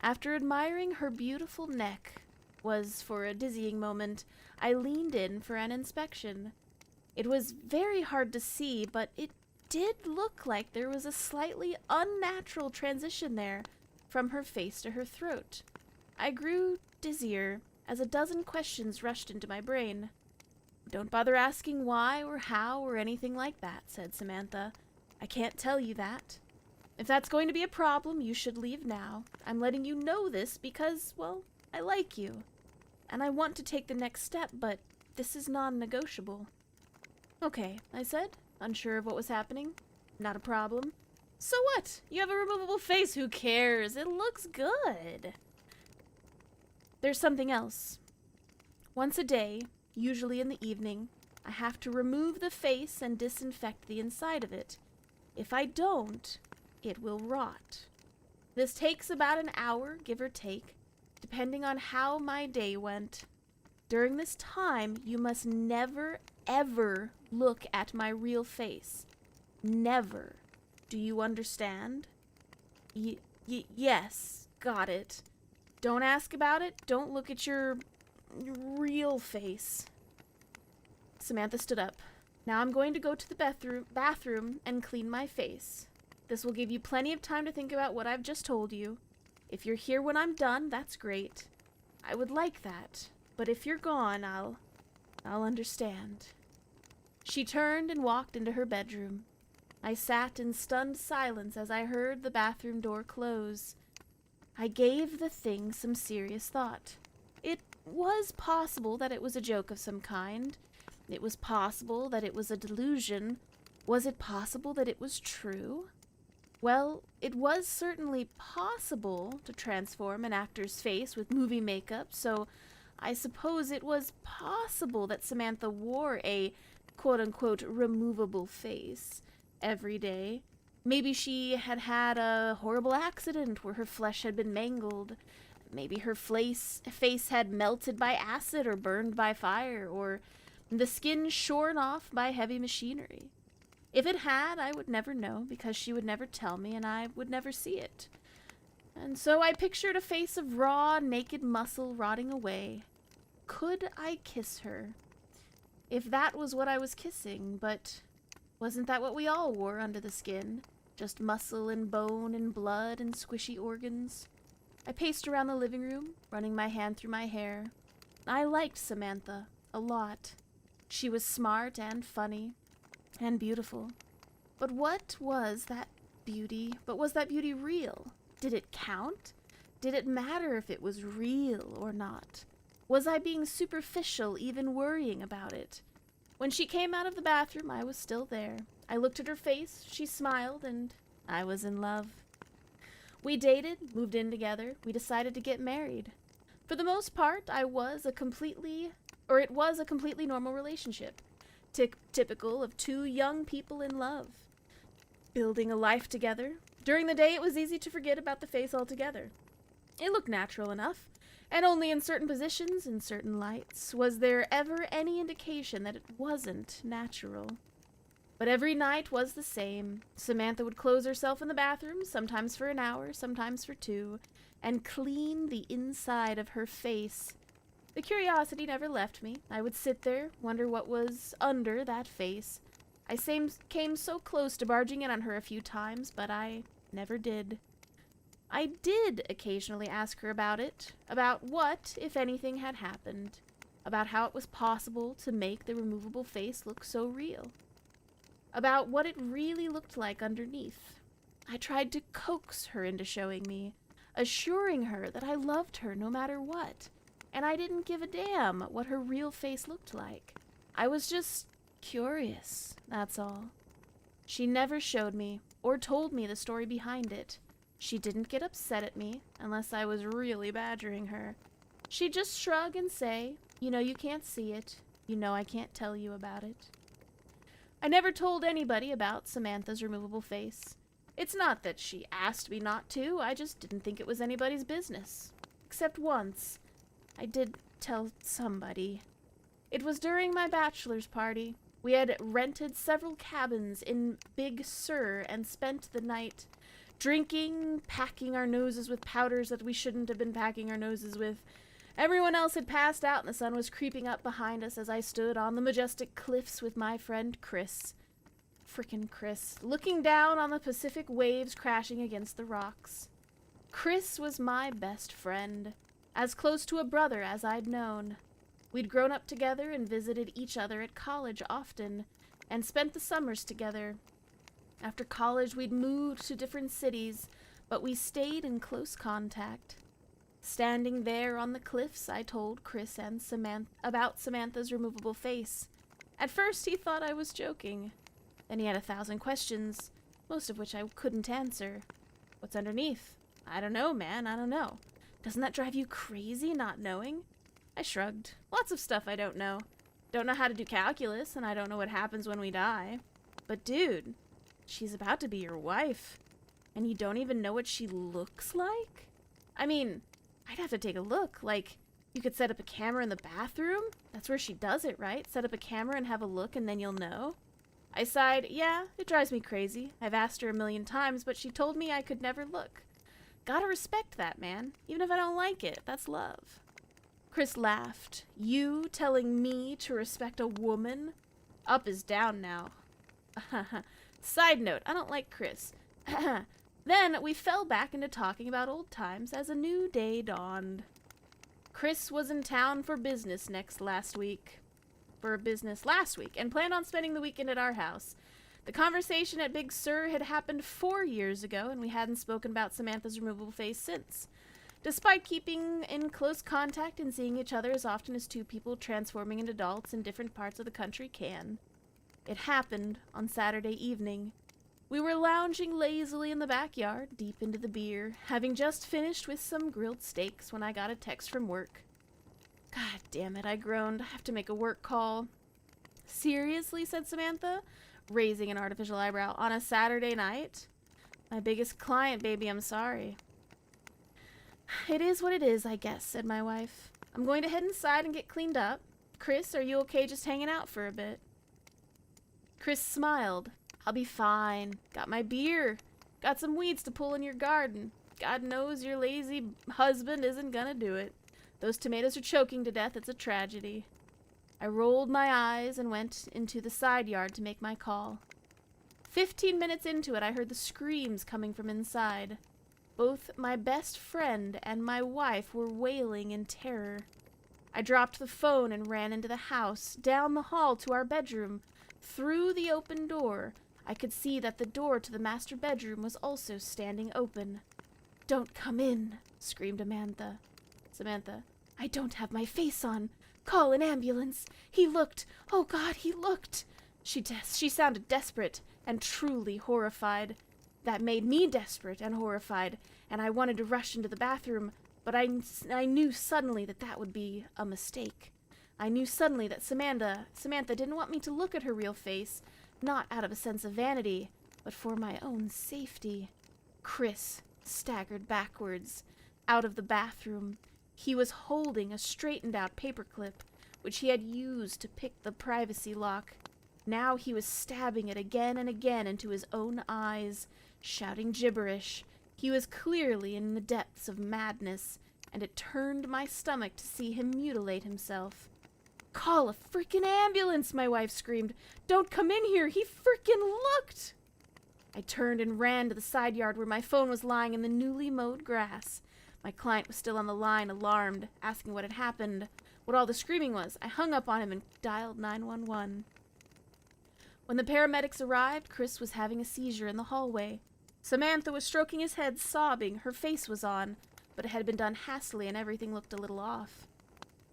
After admiring her beautiful neck, was for a dizzying moment, I leaned in for an inspection. It was very hard to see, but it did look like there was a slightly unnatural transition there from her face to her throat. I grew dizzier as a dozen questions rushed into my brain. Don't bother asking why or how or anything like that, said Samantha. I can't tell you that. If that's going to be a problem, you should leave now. I'm letting you know this because, well, I like you. And I want to take the next step, but this is non-negotiable. Okay, I said, unsure of what was happening. Not a problem. So what? You have a removable face. Who cares? It looks good. There's something else. Once a day, usually in the evening, I have to remove the face and disinfect the inside of it. If I don't, it will rot. This takes about an hour, give or take, depending on how my day went. During this time, you must never, ever look at my real face. Never. Do you understand? Yes, got it. Don't ask about it. Don't look at your real face. Samantha stood up. Now I'm going to go to the bathroom and clean my face. This will give you plenty of time to think about what I've just told you. If you're here when I'm done, that's great. I would like that. But if you're gone, I'll understand. She turned and walked into her bedroom. I sat in stunned silence as I heard the bathroom door close. I gave the thing some serious thought. It was possible that it was a joke of some kind. It was possible that it was a delusion. Was it possible that it was true? Well, it was certainly possible to transform an actor's face with movie makeup, so I suppose it was possible that Samantha wore a quote-unquote removable face every day. Maybe she had had a horrible accident where her flesh had been mangled. Maybe her face had melted by acid or burned by fire, or the skin shorn off by heavy machinery. If it had, I would never know, because she would never tell me and I would never see it. And so I pictured a face of raw, naked muscle rotting away. Could I kiss her? If that was what I was kissing, but wasn't that what we all wore under the skin? Just muscle and bone and blood and squishy organs? I paced around the living room, running my hand through my hair. I liked Samantha a lot. She was smart and funny and beautiful. But what was that beauty? But was that beauty real? Did it count? Did it matter if it was real or not? Was I being superficial, even worrying about it? When she came out of the bathroom, I was still there. I looked at her face, she smiled, and I was in love. We dated, moved in together, we decided to get married. For the most part, it was a completely normal relationship. Typical of two young people in love. Building a life together. During the day, it was easy to forget about the face altogether. It looked natural enough, and only in certain positions, in certain lights, was there ever any indication that it wasn't natural. But every night was the same. Samantha would close herself in the bathroom, sometimes for an hour, sometimes for 2, and clean the inside of her face. The curiosity never left me. I would sit there, wonder what was under that face. I came so close to barging in on her a few times, but I never did. I did occasionally ask her about it, about what, if anything, had happened, about how it was possible to make the removable face look so real, about what it really looked like underneath. I tried to coax her into showing me, assuring her that I loved her no matter what, and I didn't give a damn what her real face looked like. I was just curious, that's all. She never showed me, or told me the story behind it. She didn't get upset at me, unless I was really badgering her. She'd just shrug and say, "You know you can't see it. You know I can't tell you about it." I never told anybody about Samantha's removable face. It's not that she asked me not to, I just didn't think it was anybody's business. Except once. I did tell somebody. It was during my bachelor's party. We had rented several cabins in Big Sur and spent the night drinking, packing our noses with powders that we shouldn't have been packing our noses with. Everyone else had passed out and the sun was creeping up behind us as I stood on the majestic cliffs with my friend Chris. Frickin' Chris, looking down on the Pacific waves crashing against the rocks. Chris was my best friend, as close to a brother as I'd known. We'd grown up together and visited each other at college often, and spent the summers together. After college, we'd moved to different cities, but we stayed in close contact. Standing there on the cliffs, I told Chris and about Samantha's removable face. At first, he thought I was joking. Then he had 1,000 questions, most of which I couldn't answer. What's underneath? I don't know, man, I don't know. Doesn't that drive you crazy, not knowing? I shrugged. Lots of stuff I don't know. Don't know how to do calculus, and I don't know what happens when we die. But dude, she's about to be your wife, and you don't even know what she looks like? I mean, I'd have to take a look. Like, you could set up a camera in the bathroom? That's where she does it, right? Set up a camera and have a look, and then you'll know? I sighed. Yeah, it drives me crazy. I've asked her 1,000,000 times, but she told me I could never look. Gotta respect that, man. Even if I don't like it, that's love. Chris laughed. You telling me to respect a woman? Up is down now. Side note, I don't like Chris. Then we fell back into talking about old times as a new day dawned. Chris was in town for business last week, and planned on spending the weekend at our house. The conversation at Big Sur had happened 4 years ago, and we hadn't spoken about Samantha's removable face since. Despite keeping in close contact and seeing each other as often as two people transforming into adults in different parts of the country can. It happened on Saturday evening. We were lounging lazily in the backyard, deep into the beer, having just finished with some grilled steaks when I got a text from work. God damn it, I groaned. I have to make a work call. Seriously, said Samantha, raising an artificial eyebrow, on a Saturday night? My biggest client, baby, I'm sorry. It is what it is, I guess, said my wife. I'm going to head inside and get cleaned up. Chris, are you okay just hanging out for a bit? Chris smiled. I'll be fine. Got my beer. Got some weeds to pull in your garden. God knows your lazy husband isn't gonna do it. Those tomatoes are choking to death. It's a tragedy. I rolled my eyes and went into the side yard to make my call. 15 minutes into it, I heard the screams coming from inside. Both my best friend and my wife were wailing in terror. I dropped the phone and ran into the house, down the hall to our bedroom, through the open door, I could see that the door to the master bedroom was also standing open. "Don't come in," screamed Samantha. "I don't have my face on. Call an ambulance. He looked. Oh God, he looked." She sounded desperate and truly horrified. That made me desperate and horrified, and I wanted to rush into the bathroom, but I knew suddenly that would be a mistake. I knew suddenly that Samantha didn't want me to look at her real face, not out of a sense of vanity, but for my own safety. Chris staggered backwards, out of the bathroom. He was holding a straightened-out paperclip, which he had used to pick the privacy lock. Now he was stabbing it again and again into his own eyes, shouting gibberish. He was clearly in the depths of madness, and it turned my stomach to see him mutilate himself. "Call a frickin' ambulance," my wife screamed. "Don't come in here, he frickin' looked!" I turned and ran to the side yard where my phone was lying in the newly mowed grass. My client was still on the line, alarmed, asking what had happened, what all the screaming was. I hung up on him and dialed 911. When the paramedics arrived, Chris was having a seizure in the hallway. Samantha was stroking his head, sobbing. Her face was on, but it had been done hastily and everything looked a little off.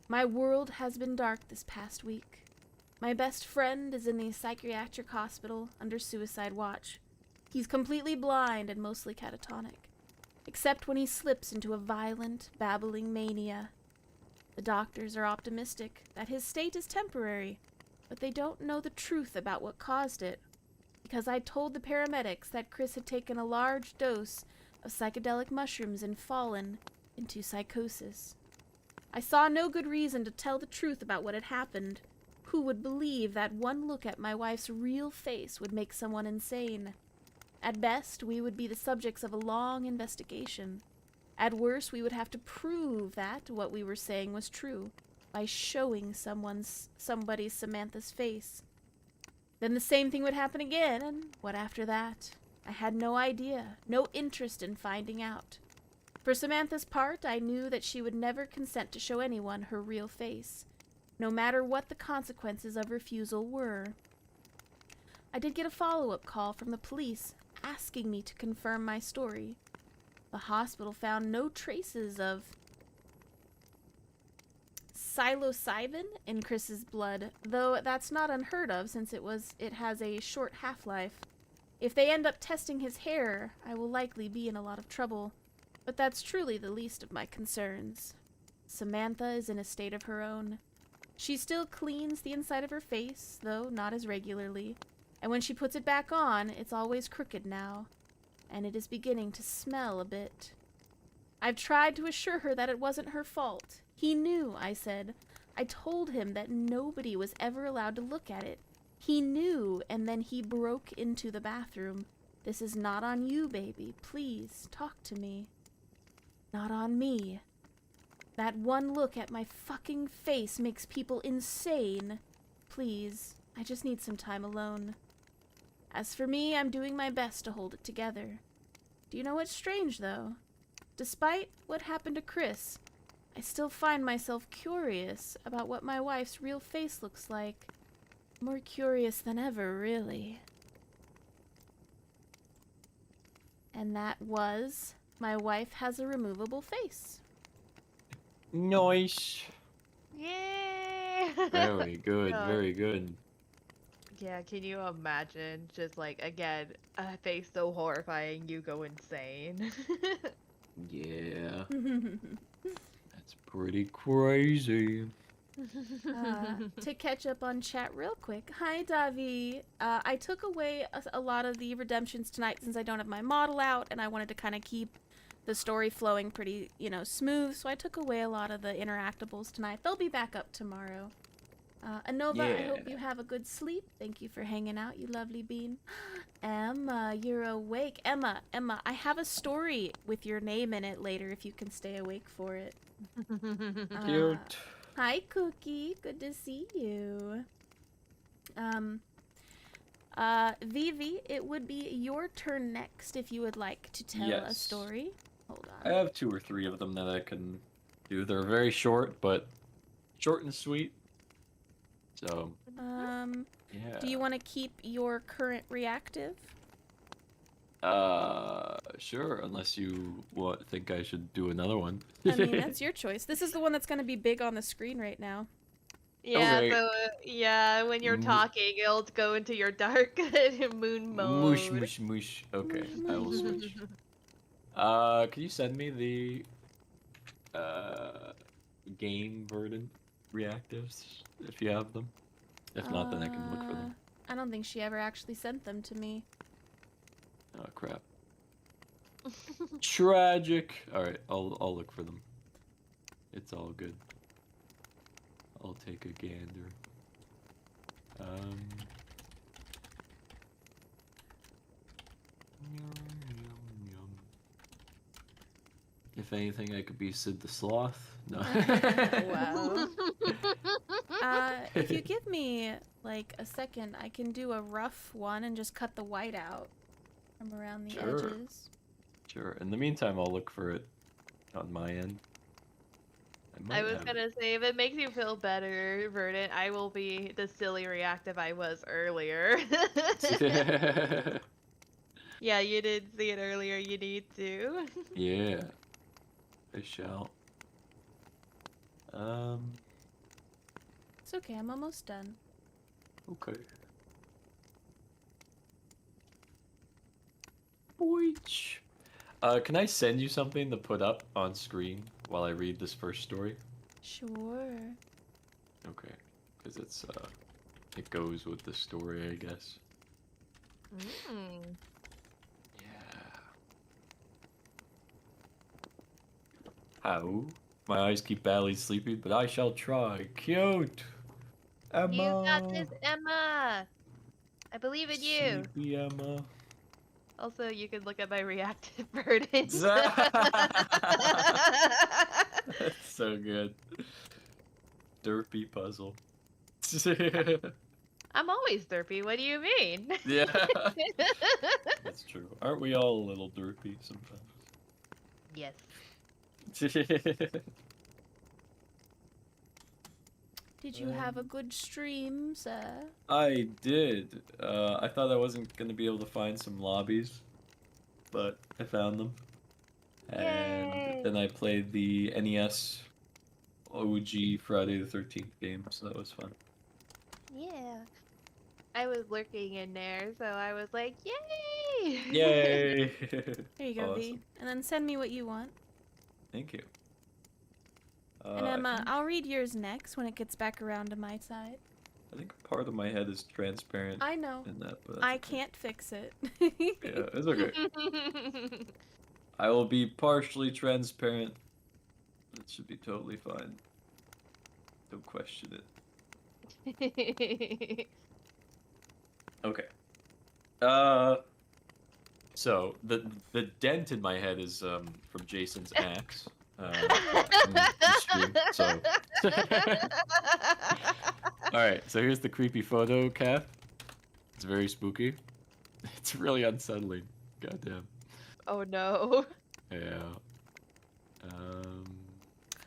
My world has been dark this past week. My best friend is in the psychiatric hospital under suicide watch. He's completely blind and mostly catatonic, except when he slips into a violent, babbling mania. The doctors are optimistic that his state is temporary, but they don't know the truth about what caused it, because I told the paramedics that Chris had taken a large dose of psychedelic mushrooms and fallen into psychosis. I saw no good reason to tell the truth about what had happened. Who would believe that one look at my wife's real face would make someone insane? At best, we would be the subjects of a long investigation. At worst, we would have to prove that what we were saying was true by showing somebody's Samantha's face. Then the same thing would happen again, and what after that? I had no idea, no interest in finding out. For Samantha's part, I knew that she would never consent to show anyone her real face, no matter what the consequences of refusal were. I did get a follow-up call from the police asking me to confirm my story. The hospital found no traces of psilocybin in Chris's blood, though that's not unheard of since it has a short half-life. If they end up testing his hair, I will likely be in a lot of trouble, but that's truly the least of my concerns. Samantha is in a state of her own. She still cleans the inside of her face, though not as regularly, and when she puts it back on, it's always crooked now, and it is beginning to smell a bit. I've tried to assure her that it wasn't her fault. He knew, I said. I told him that nobody was ever allowed to look at it. He knew, and then he broke into the bathroom. "This is not on you, baby. Please, talk to me." Not on me. That one look at my fucking face makes people insane. Please, I just need some time alone. As for me, I'm doing my best to hold it together. Do you know what's strange, though? Despite what happened to Chris, I still find myself curious about what my wife's real face looks like. More curious than ever, really. And that was My Wife Has a Removable Face. Nice. Yay! Very good, No. very good. Yeah, can you imagine just like again a face so horrifying you go insane? Yeah, that's pretty crazy. To catch up on chat real quick. Hi, Davi. I took away a lot of the redemptions tonight since I don't have my model out, and I wanted to kind of keep the story flowing pretty, smooth, so I took away a lot of the interactables tonight. They'll be back up tomorrow. Anova, I hope Yeah. you have a good sleep. Thank you for hanging out, you lovely bean. Emma, you're awake. Emma, I have a story with your name in it later if you can stay awake for it. Cute. Hi, Cookie. Good to see you. Vivi, it would be your turn next if you would like to tell a Yes. story. Hold I on. have 2 or 3 of them that I can do. They're very short, but short and sweet. So, Yeah. Do you want to keep your current reactive? Sure, unless you think I should do another one. I mean, that's your choice. This is the one that's going to be big on the screen right now. Yeah, Okay. so yeah, when you're Mo- talking, it'll go into your dark moon Mush, mode. mush, mush. Okay, Mush, I will mush. switch. Can you send me the game verdant reactives if you have them? If not, then I can look for them. I don't think she ever actually sent them to me. Oh crap. Tragic. All right, I'll look for them. It's all good. I'll take a gander. If anything, I could be Sid the Sloth. No. Wow. If you give me like a second, I can do a rough one and just cut the white out from around the Sure. edges. Sure. In the meantime, I'll look for it on my end. I might was have gonna say, if it makes you feel better, Verdant, I will be the silly reactive I was earlier. it. Yeah, you did see it earlier, you need to. Yeah, I shall. It's okay, I'm almost done. Okay. Boich. Can I send you something to put up on screen while I read this first story? Sure. Okay, because it goes with the story, I guess. Mm. Yeah. How? My eyes keep badly sleepy, but I shall try. Cute! Emma! You got this, Emma! I believe in you! Sleepy Emma. Also, you can look at my reactive Verdant. That's so good. Derpy puzzle. I'm always derpy, what do you mean? Yeah. That's true. Aren't we all a little derpy sometimes? Yes. Did you have a good stream, sir? I did. I thought I wasn't gonna be able to find some lobbies, but I found them. And Yay! then I played the NES OG Friday the 13th game, so that was fun. Yeah. I was lurking in there, so I was like, yay! Yay! There you go, V. Awesome. And then send me what you want. Thank you. And Emma, I'll read yours next when it gets back around to my side. I think part of my head is transparent I know. in that, but that's I okay. can't fix it. Yeah, it's okay. I will be partially transparent. That should be totally fine. Don't question it. Okay. So the dent in my head is from Jason's axe. In the stream, so. All right. So here's the creepy photo, Kath. It's very spooky. It's really unsettling. Goddamn. Oh no. Yeah.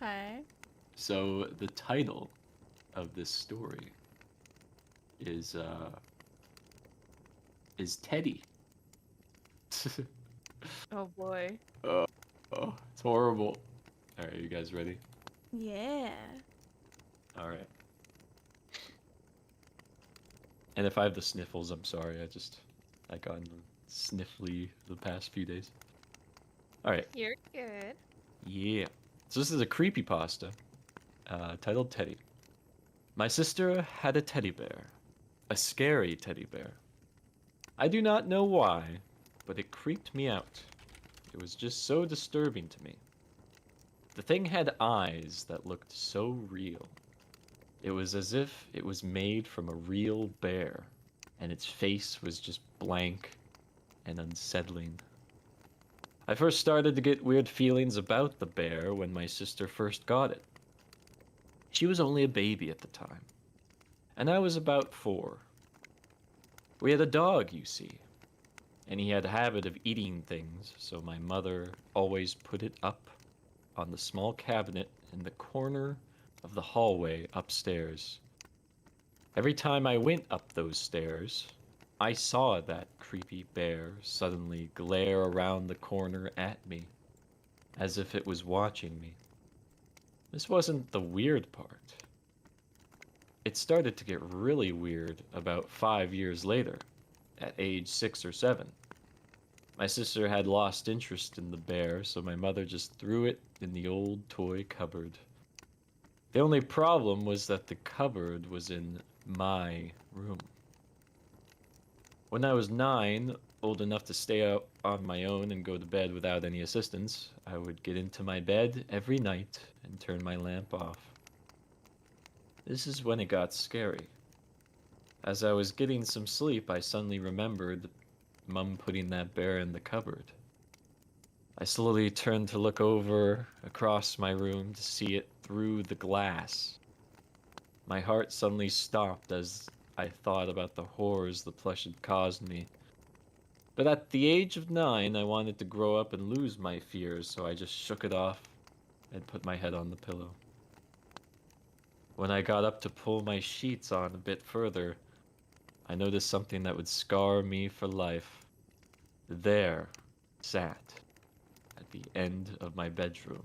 Okay. So the title of this story is Teddy. Oh boy. Oh, it's horrible. All right, you guys ready? Yeah. All right. And if I have the sniffles, I'm sorry. I gotten sniffly the past few days. All right. You're good. Yeah. So this is a creepypasta titled Teddy. My sister had a teddy bear. A scary teddy bear. I do not know why, but it creeped me out. It was just so disturbing to me. The thing had eyes that looked so real. It was as if it was made from a real bear, and its face was just blank and unsettling. I first started to get weird feelings about the bear when my sister first got it. She was only a baby at the time, and I was about 4. We had a dog, you see, and he had a habit of eating things, so my mother always put it up on the small cabinet in the corner of the hallway upstairs. Every time I went up those stairs, I saw that creepy bear suddenly glare around the corner at me, as if it was watching me. This wasn't the weird part. It started to get really weird about 5 years later, at age 6 or 7. My sister had lost interest in the bear, so my mother just threw it in the old toy cupboard. The only problem was that the cupboard was in my room. When I was 9, old enough to stay out on my own and go to bed without any assistance, I would get into my bed every night and turn my lamp off. This is when it got scary. As I was getting some sleep, I suddenly remembered Mum putting that bear in the cupboard. I slowly turned to look over across my room to see it through the glass. My heart suddenly stopped as I thought about the horrors the plush had caused me. But at the age of 9, I wanted to grow up and lose my fears, so I just shook it off and put my head on the pillow. When I got up to pull my sheets on a bit further, I noticed something that would scar me for life. There sat, at the end of my bedroom,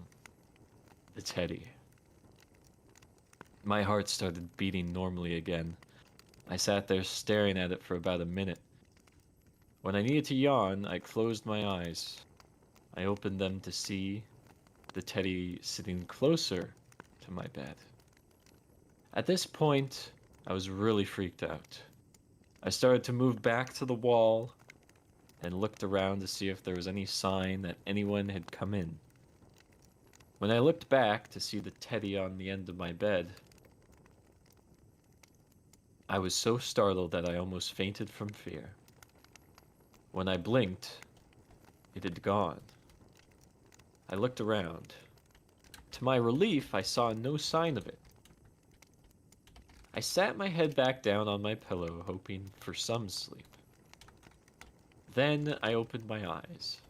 the teddy. My heart started beating normally again. I sat there staring at it for about a minute. When I needed to yawn, I closed my eyes. I opened them to see the teddy sitting closer to my bed. At this point, I was really freaked out. I started to move back to the wall and looked around to see if there was any sign that anyone had come in. When I looked back to see the teddy on the end of my bed, I was so startled that I almost fainted from fear. When I blinked, it had gone. I looked around. To my relief, I saw no sign of it. I sat my head back down on my pillow, hoping for some sleep. Then I opened my eyes.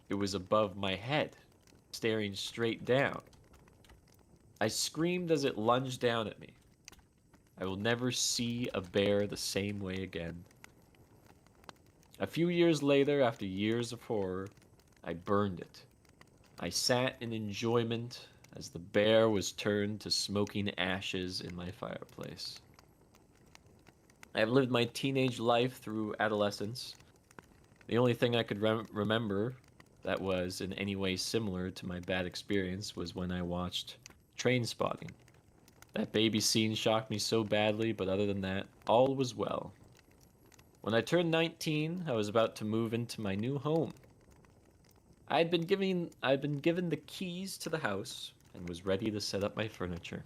It was above my head, staring straight down. I screamed as it lunged down at me. I will never see a bear the same way again. A few years later, after years of horror, I burned it. I sat in enjoyment as the bear was turned to smoking ashes in my fireplace. I have lived my teenage life through adolescence. The only thing I could remember that was in any way similar to my bad experience was when I watched Trainspotting. That baby scene shocked me so badly, but other than that, all was well. When I turned 19, I was about to move into my new home. I'd been given the keys to the house and was ready to set up my furniture.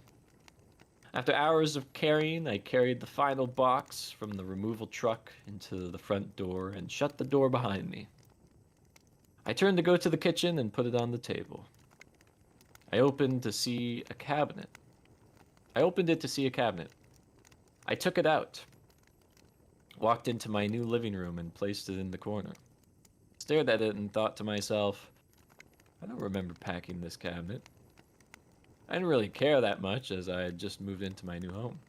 After hours of carrying, I carried the final box from the removal truck into the front door and shut the door behind me. I turned to go to the kitchen and put it on the table. I opened it to see a cabinet. I took it out, walked into my new living room and placed it in the corner. Stared at it and thought to myself, I don't remember packing this cabinet. I didn't really care that much as I had just moved into my new home.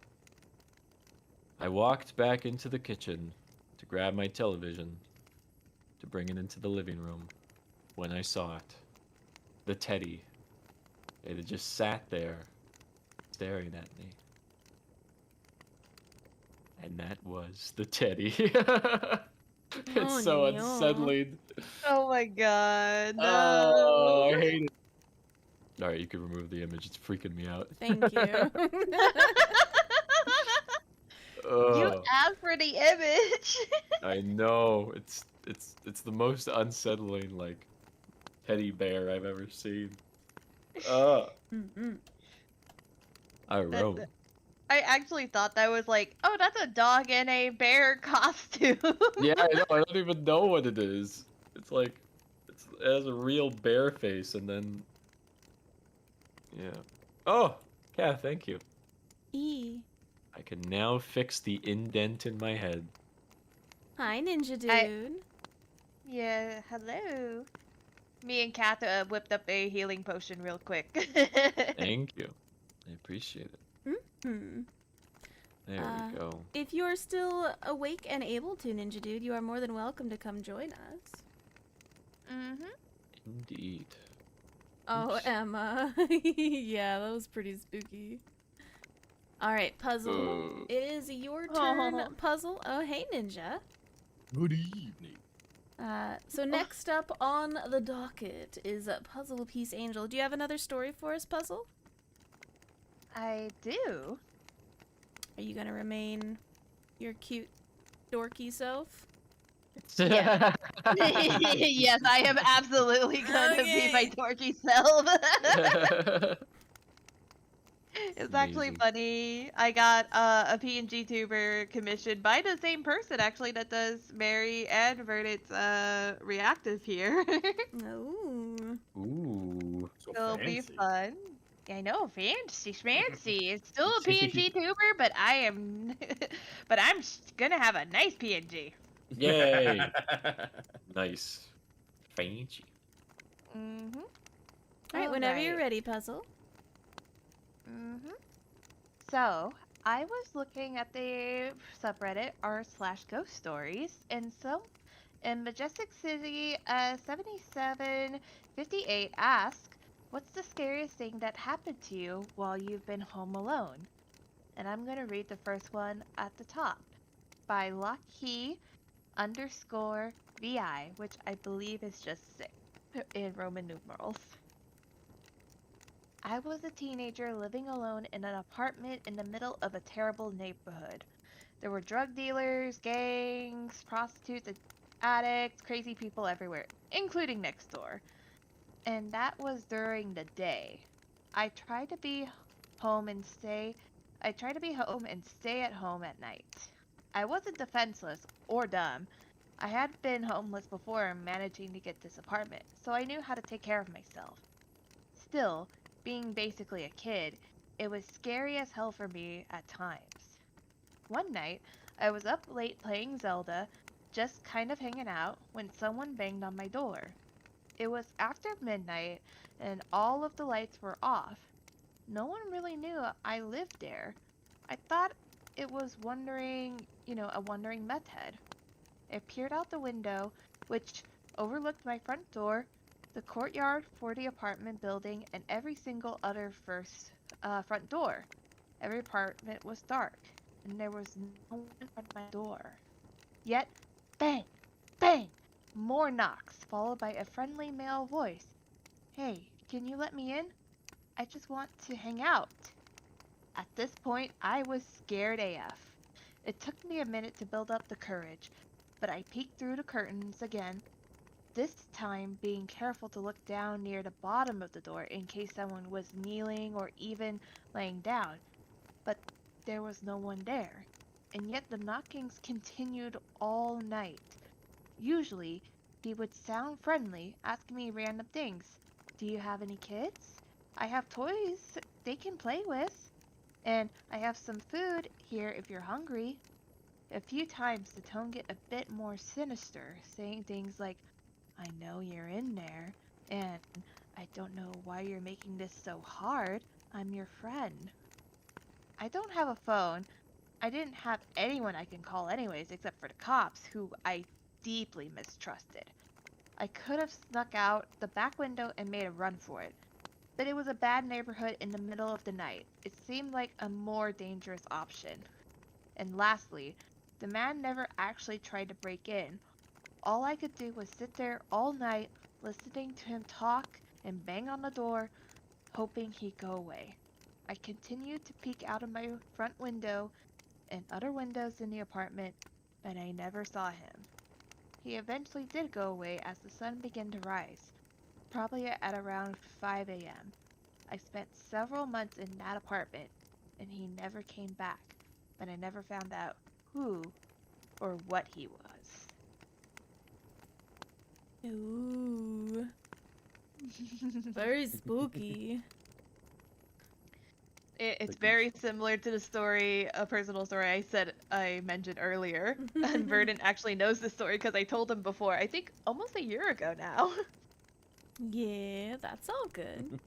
I walked back into the kitchen to grab my television to bring it into the living room when I saw it. The teddy. It had just sat there staring at me. And that was the teddy. It's Oh, so no. unsettling. Oh my god, Oh, no. I hate it. Alright, you can remove the image. It's freaking me out. Thank you. You Ugh, asked for the image. I know. It's the most unsettling like teddy bear I've ever seen. Mhm. I roam. I actually thought that was like, oh, that's a dog in a bear costume. Yeah, I know. I don't even know what it is. It's like it has a real bear face, and then yeah. Oh, yeah. Thank you. E. I can now fix the indent in my head. Hi, Ninja Dude. Yeah, hello. Me and Kath whipped up a healing potion real quick. Thank you. I appreciate it. Hmm. There we go. If you are still awake and able to, Ninja Dude, you are more than welcome to come join us. Mm-hmm. Indeed. Oh, Oops. Emma. Yeah, that was pretty spooky. Alright, Puzzle. It is your turn, Oh. Puzzle. Oh, hey, Ninja. Good evening. So next up on the docket is Puzzle Piece Angel. Do you have another story for us, Puzzle? I do. Are you gonna remain your cute, dorky self? Yeah. Yes, I am absolutely gonna be my Okay. dorky self. It's actually Amazing. funny. I got a PNG tuber commissioned by the same person actually that does Mary and Verdant's reactive here. Oh. Ooh. So It'll be fancy. fun. I know, fancy, fancy. It's still a PNG tuber, but but I'm gonna have a nice PNG. Yay. Nice. Fancy. Mm-hmm. Alright, whenever you're Alright. ready, Puzzle. Mm-hmm. So, I was looking at the subreddit r/ghost stories, and so in Majestic City 7758 asked, what's the scariest thing that happened to you while you've been home alone? And I'm going to read the first one at the top by Lockheed_VI, which I believe is just 6 in Roman numerals. I was a teenager living alone in an apartment in the middle of a terrible neighborhood. There were drug dealers, gangs, prostitutes, addicts, crazy people everywhere, including next door. And that was during the day. I tried to be home and stay at home at night. I wasn't defenseless or dumb. I had been homeless before and managing to get this apartment, so I knew how to take care of myself. Still, being basically a kid, it was scary as hell for me at times. One night, I was up late playing Zelda, just kind of hanging out, when someone banged on my door. It was after midnight, and all of the lights were off. No one really knew I lived there. I thought it was a wandering meth head. I peered out the window, which overlooked my front door, the courtyard for the apartment building, and every single other front door. Every apartment was dark, and there was no one in front of my door. Yet, bang, bang, more knocks, followed by a friendly male voice. Hey, can you let me in? I just want to hang out. At this point, I was scared AF. It took me a minute to build up the courage, but I peeked through the curtains again, this time being careful to look down near the bottom of the door in case someone was kneeling or even laying down. But there was no one there, and yet the knockings continued all night. Usually, he would sound friendly, asking me random things. Do you have any kids? I have toys they can play with. And I have some food here if you're hungry. A few times the tone get a bit more sinister, saying things like, I know you're in there, and I don't know why you're making this so hard. I'm your friend. I don't have a phone. I didn't have anyone I can call anyways, except for the cops, who I deeply mistrusted. I could have snuck out the back window and made a run for it, but it was a bad neighborhood in the middle of the night. It seemed like a more dangerous option. And lastly, the man never actually tried to break in. All I could do was sit there all night, listening to him talk and bang on the door, hoping he'd go away. I continued to peek out of my front window and other windows in the apartment, but I never saw him. He eventually did go away as the sun began to rise, probably at around 5 a.m. I spent several months in that apartment, and he never came back, but I never found out who or what he was. Ooh. Very spooky. It's very similar to the story, a personal story I mentioned earlier. And Verdant actually knows this story because I told him before, I think almost a year ago now. Yeah, that's all good.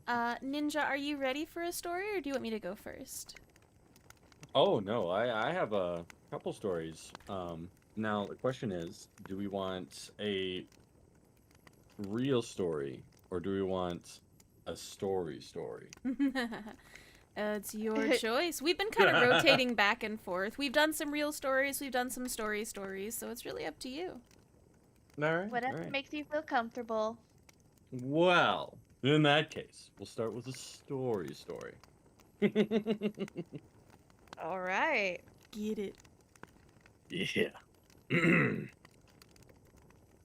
Ninja, are you ready for a story, or do you want me to go first? Oh no, I have a couple stories. Now the question is, do we want a real story or do we want a story? It's your choice. We've been kind of rotating back and forth. We've done some real stories, we've done some stories, so it's really up to you. All right. Whatever makes you feel comfortable. Well, in that case, we'll start with a story. All right. Get it. Yeah.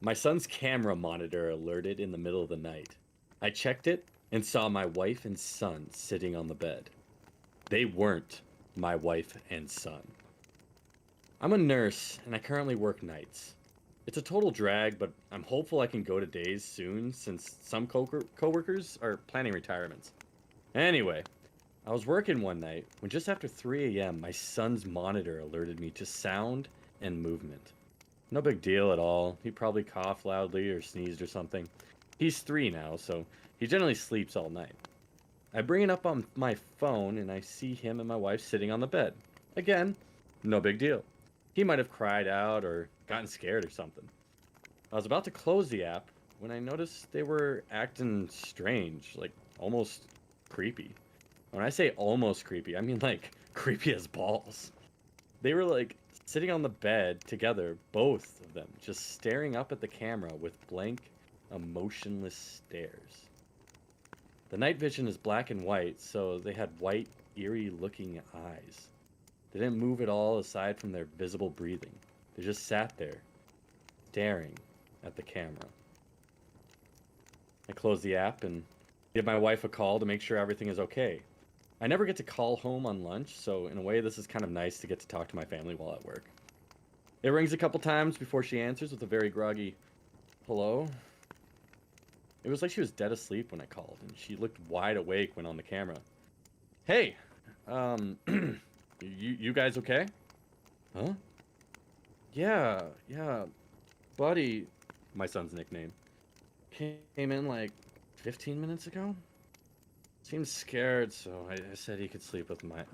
My son's camera monitor alerted in the middle of the night. I checked it and saw my wife and son sitting on the bed. They weren't my wife and son. I'm a nurse and I currently work nights. It's a total drag, but I'm hopeful I can go to days soon since some coworkers are planning retirements. Anyway, I was working one night when just after 3 a.m. my son's monitor alerted me to sound and movement. No big deal at all. He probably coughed loudly or sneezed or something. He's 3 now, so he generally sleeps all night. I bring it up on my phone and I see him and my wife sitting on the bed. Again, no big deal. He might have cried out or gotten scared or something. I was about to close the app when I noticed they were acting strange, like almost creepy. When I say almost creepy, I mean like creepy as balls. They were like sitting on the bed together, both of them, just staring up at the camera with blank, emotionless stares. The night vision is black and white, so they had white, eerie-looking eyes. They didn't move at all aside from their visible breathing. They just sat there, staring at the camera. I close the app and give my wife a call to make sure everything is okay. I never get to call home on lunch, so in a way this is kind of nice to get to talk to my family while at work. It rings a couple times before she answers with a very groggy, "Hello?" It was like she was dead asleep when I called, and she looked wide awake when on the camera. "Hey, you guys okay?" "Huh?" Yeah, Buddy," my son's nickname, "came in like 15 minutes ago. Seemed scared, so I said he could sleep with Mama."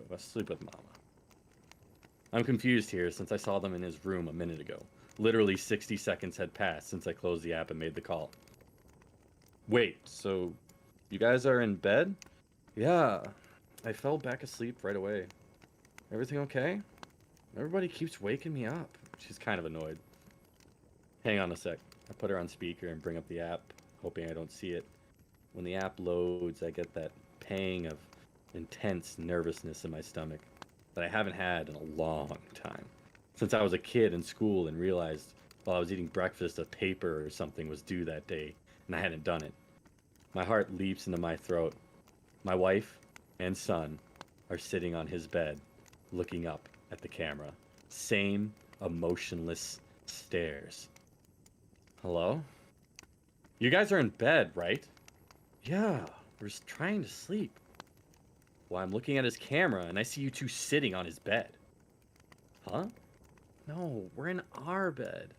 I'm confused here since I saw them in his room a minute ago. Literally 60 seconds had passed since I closed the app and made the call. "Wait, so you guys are in bed?" "Yeah, I fell back asleep right away. Everything okay? Everybody keeps waking me up." She's kind of annoyed. Hang on a sec. I put her on speaker and bring up the app, hoping I don't see it. When the app loads, I get that pang of intense nervousness in my stomach that I haven't had in a long time. Since I was a kid in school and realized while I was eating breakfast a paper or something was due that day and I hadn't done it. My heart leaps into my throat. My wife and son are sitting on his bed, looking up at the camera. Same emotionless stares. "Hello? You guys are in bed, right?" "Yeah, we're just trying to sleep." "Well, I'm looking at his camera and I see you two sitting on his bed." "Huh? No, we're in our bed."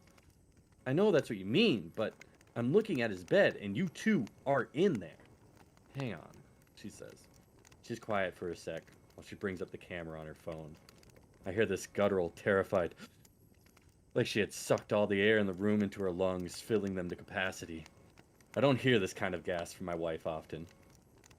"I know that's what you mean, but I'm looking at his bed and you two are in there." "Hang on," she says. She's quiet for a sec while she brings up the camera on her phone. I hear this guttural, terrified, like she had sucked all the air in the room into her lungs, filling them to capacity. I don't hear this kind of gasp from my wife often.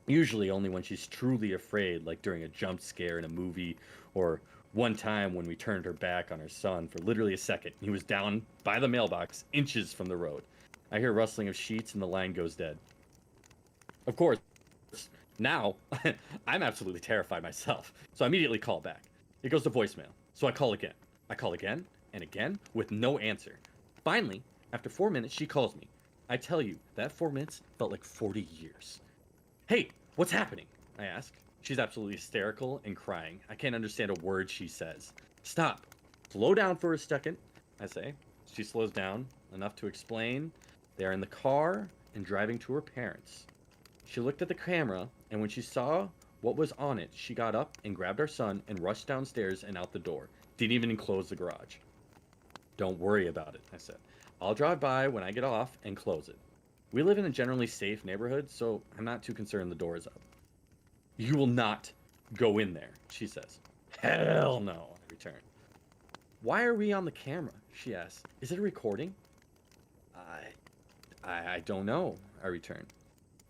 Usually only when she's truly afraid, like during a jump scare in a movie, or one time when we turned her back on her son for literally a second. He was down by the mailbox, inches from the road. I hear rustling of sheets and the line goes dead. Of course, now I'm absolutely terrified myself, so I immediately call back. It goes to voicemail, so I call again. I call again and again with no answer. Finally, after 4 minutes, she calls me. I tell you, that 4 minutes felt like 40 years. "Hey, what's happening?" I ask. She's absolutely hysterical and crying. I can't understand a word she says. "Stop. Slow down for a second," I say. She slows down enough to explain. They are in the car and driving to her parents. She looked at the camera, and when she saw what was on it, she got up and grabbed our son and rushed downstairs and out the door. Didn't even close the garage. "Don't worry about it," I said. "I'll drive by when I get off and close it. We live in a generally safe neighborhood, so I'm not too concerned the door is up." "You will not go in there," she says. Hell no, I return. Why are we on the camera? She asks. Is it a recording? I don't know, I return.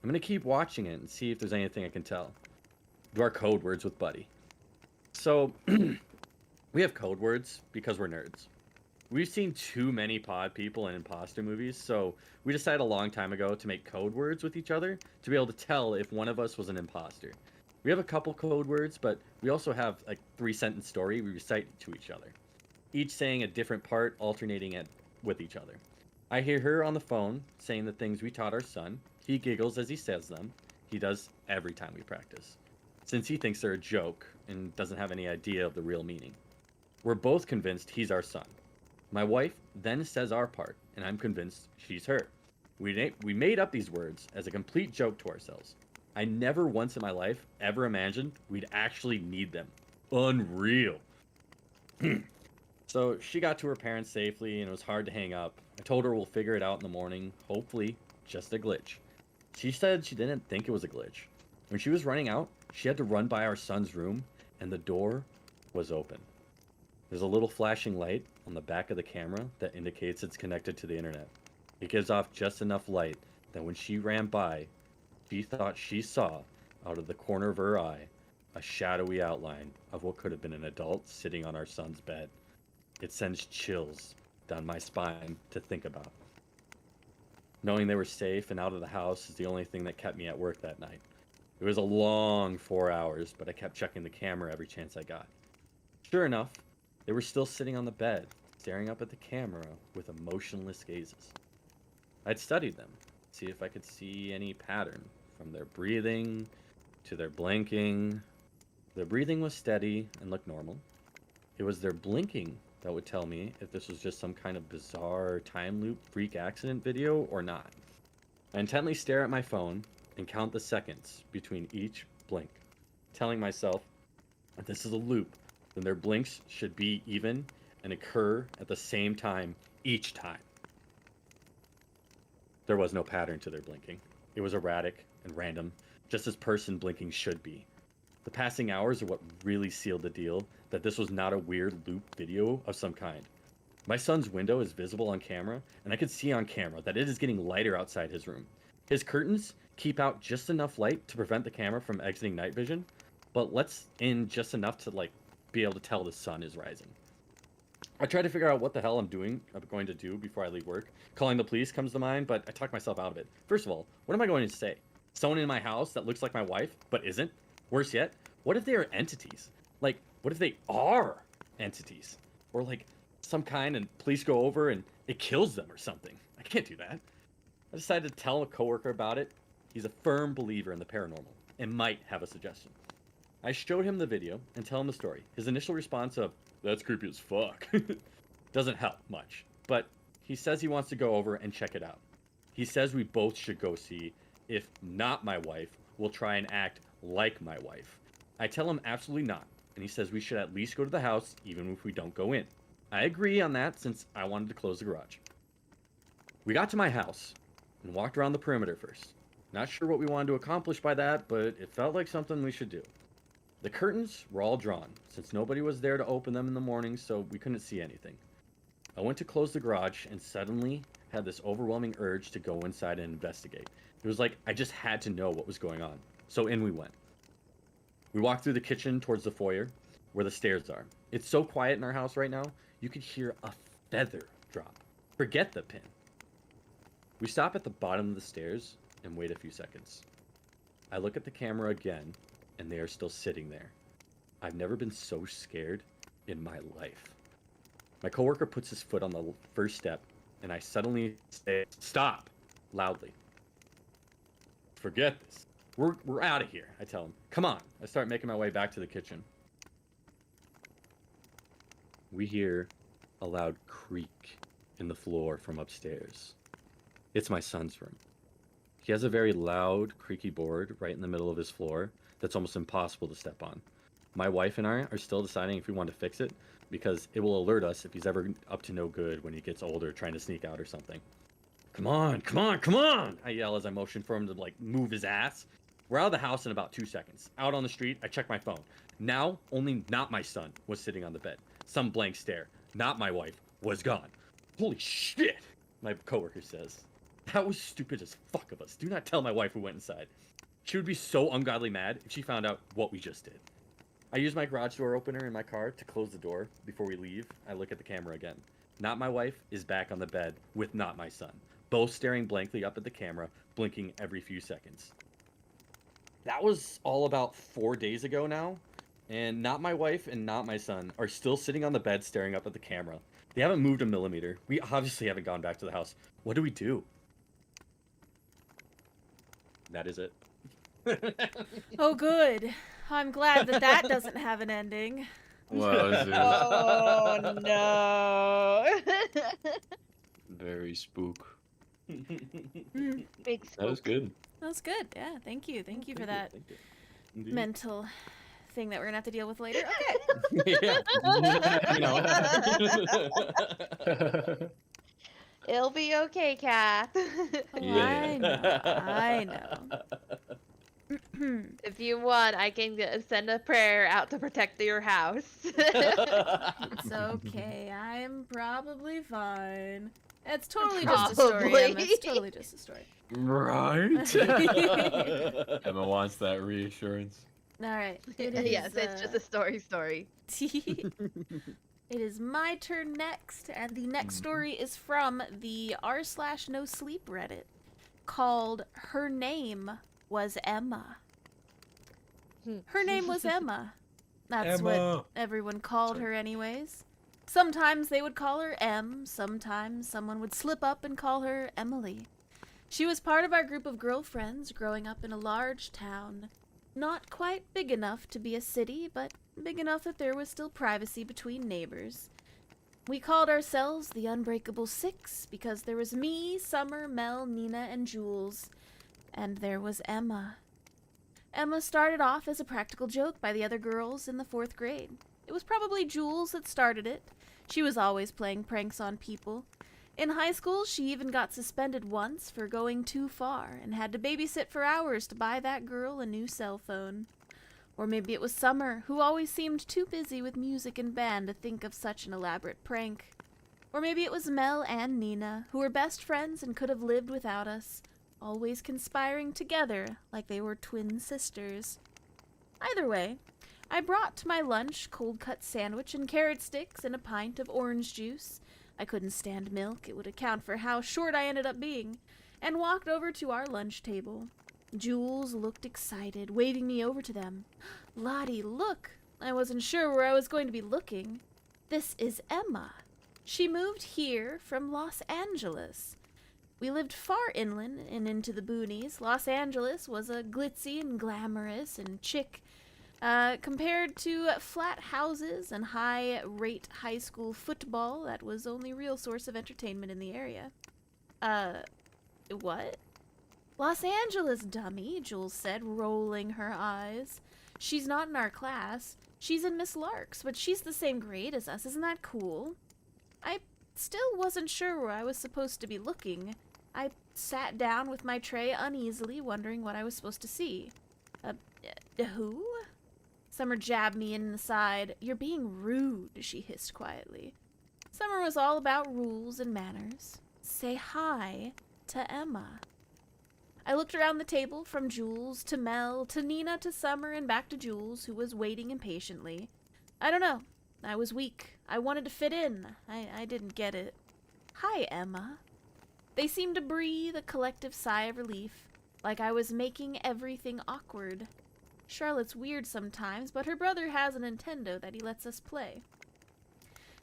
I'm gonna keep watching it and see if there's anything I can tell. Do our code words with Buddy. So, we have code words because we're nerds. We've seen too many pod people and imposter movies, so we decided a long time ago to make code words with each other to be able to tell if one of us was an imposter. We have a couple code words, but we also have a 3-sentence story we recite to each other, each saying a different part, alternating it with each other. I hear her on the phone saying the things we taught our son. He giggles as he says them. He does every time we practice, since he thinks they're a joke and doesn't have any idea of the real meaning. We're both convinced he's our son. My wife then says our part, and I'm convinced she's her. We made up these words as a complete joke to ourselves. I never once in my life ever imagined we'd actually need them. Unreal. So she got to her parents safely, and it was hard to hang up. I told her we'll figure it out in the morning. Hopefully, just a glitch. She said she didn't think it was a glitch. When she was running out, she had to run by our son's room, and the door was open. There's a little flashing light on the back of the camera that indicates it's connected to the internet. It gives off just enough light that when she ran by, she thought she saw, out of the corner of her eye, a shadowy outline of what could have been an adult sitting on our son's bed. It sends chills down my spine to think about. Knowing they were safe and out of the house is the only thing that kept me at work that night. It was a long 4 hours, but I kept checking the camera every chance I got. Sure enough, they were still sitting on the bed, staring up at the camera with emotionless gazes. I'd studied them, see if I could see any pattern, from their breathing to their blinking. Their breathing was steady and looked normal. It was their blinking that would tell me if this was just some kind of bizarre time loop freak accident video or not. I intently stare at my phone and count the seconds between each blink, telling myself if this is a loop, then their blinks should be even and occur at the same time each time. There was no pattern to their blinking. It was erratic and random, just as person blinking should be. The passing hours are what really sealed the deal that this was not a weird loop video of some kind. My son's window is visible on camera, and I could see on camera that it is getting lighter outside his room. His curtains keep out just enough light to prevent the camera from exiting night vision, but lets in just enough to be able to tell the sun is rising. I try to figure out what the hell I'm going to do before I leave work. Calling the police comes to mind, but I talk myself out of it. First of all, what am I going to say? Someone in my house that looks like my wife, but isn't? Worse yet, what if they are entities? What if they are entities? Or some kind and police go over and it kills them or something. I can't do that. I decided to tell a coworker about it. He's a firm believer in the paranormal and might have a suggestion. I showed him the video and tell him the story. His initial response of, "That's creepy as fuck," doesn't help much, but he says he wants to go over and check it out. He says we both should go see if not my wife will try and act like my wife. I tell him absolutely not, and he says we should at least go to the house even if we don't go in. I agree on that since I wanted to close the garage. We got to my house and walked around the perimeter first. Not sure what we wanted to accomplish by that, but it felt like something we should do. The curtains were all drawn, since nobody was there to open them in the morning, so we couldn't see anything. I went to close the garage and suddenly had this overwhelming urge to go inside and investigate. It was like I just had to know what was going on, so in we went. We walked through the kitchen towards the foyer, where the stairs are. It's so quiet in our house right now, you could hear a feather drop. Forget the pin. We stop at the bottom of the stairs and wait a few seconds. I look at the camera again, and they are still sitting there. I've never been so scared in my life. My coworker puts his foot on the first step, and I suddenly say, "Stop!" loudly. Forget this. We're out of here, I tell him. Come on. I start making my way back to the kitchen. We hear a loud creak in the floor from upstairs. It's my son's room. He has a very loud, creaky board right in the middle of his floor that's almost impossible to step on. My wife and I are still deciding if we want to fix it because it will alert us if he's ever up to no good when he gets older trying to sneak out or something. Come on, come on, come on! I yell as I motion for him to move his ass. We're out of the house in about 2 seconds. Out on the street, I check my phone. Now, only not my son was sitting on the bed. Some blank stare. Not my wife was gone. Holy shit, my coworker says. That was stupid as fuck of us. Do not tell my wife we went inside. She would be so ungodly mad if she found out what we just did. I use my garage door opener in my car to close the door. Before we leave, I look at the camera again. Not my wife is back on the bed with not my son, both staring blankly up at the camera, blinking every few seconds. That was all about 4 days ago now, and not my wife and not my son are still sitting on the bed staring up at the camera. They haven't moved a millimeter. We obviously haven't gone back to the house. What do we do? That is it. Oh, good. I'm glad that that doesn't have an ending. Wow, this is Oh no. very spook. Big That was spook. good. That was good. Yeah, thank you. Thank you for that Thank you. Indeed. mental thing that we're gonna have to deal with later. Okay. Yeah. You know. It'll be okay, Kath. Oh, I know. If you want, I can send a prayer out to protect your house. It's okay. I'm probably fine. It's totally just a story, Probably. Emma. It's totally just a story. Right? Emma wants that reassurance. All right. It is, Yes, it's just a story. It is my turn next, and the next story is from the r/no sleep Reddit called "Her Name Was Emma." Her name was Emma. That's what Emma. everyone called her anyways. Sometimes they would call her Em, sometimes someone would slip up and call her Emily. She was part of our group of girlfriends growing up in a large town. Not quite big enough to be a city, but big enough that there was still privacy between neighbors. We called ourselves the Unbreakable Six because there was me, Summer, Mel, Nina, and Jules. And there was Emma. Emma started off as a practical joke by the other girls in the 4th grade. It was probably Jules that started it. She was always playing pranks on people. In high school, she even got suspended once for going too far and had to babysit for hours to buy that girl a new cell phone. Or maybe it was Summer, who always seemed too busy with music and band to think of such an elaborate prank. Or maybe it was Mel and Nina, who were best friends and could have lived without us, always conspiring together like they were twin sisters. Either way, I brought to my lunch cold-cut sandwich and carrot sticks and a pint of orange juice. I couldn't stand milk, it would account for how short I ended up being, and walked over to our lunch table. Jules looked excited, waving me over to them. Lottie, look! I wasn't sure where I was going to be looking. This is Emma. She moved here from Los Angeles. We lived far inland and into the boonies. Los Angeles was a glitzy and glamorous and chic, compared to flat houses and high-rate high school football. That was the only real source of entertainment in the area. What? Los Angeles, dummy, Jules said, rolling her eyes. She's not in our class. She's in Miss Lark's, but she's the same grade as us. Isn't that cool? I still wasn't sure where I was supposed to be looking. I sat down with my tray uneasily, wondering what I was supposed to see. Who? Summer jabbed me in the side. You're being rude, she hissed quietly. Summer was all about rules and manners. Say hi to Emma. I looked around the table from Jules to Mel to Nina to Summer and back to Jules, who was waiting impatiently. I don't know. I was weak. I wanted to fit in. I didn't get it. Hi, Emma. They seemed to breathe a collective sigh of relief, like I was making everything awkward. Charlotte's weird sometimes, but her brother has a Nintendo that he lets us play.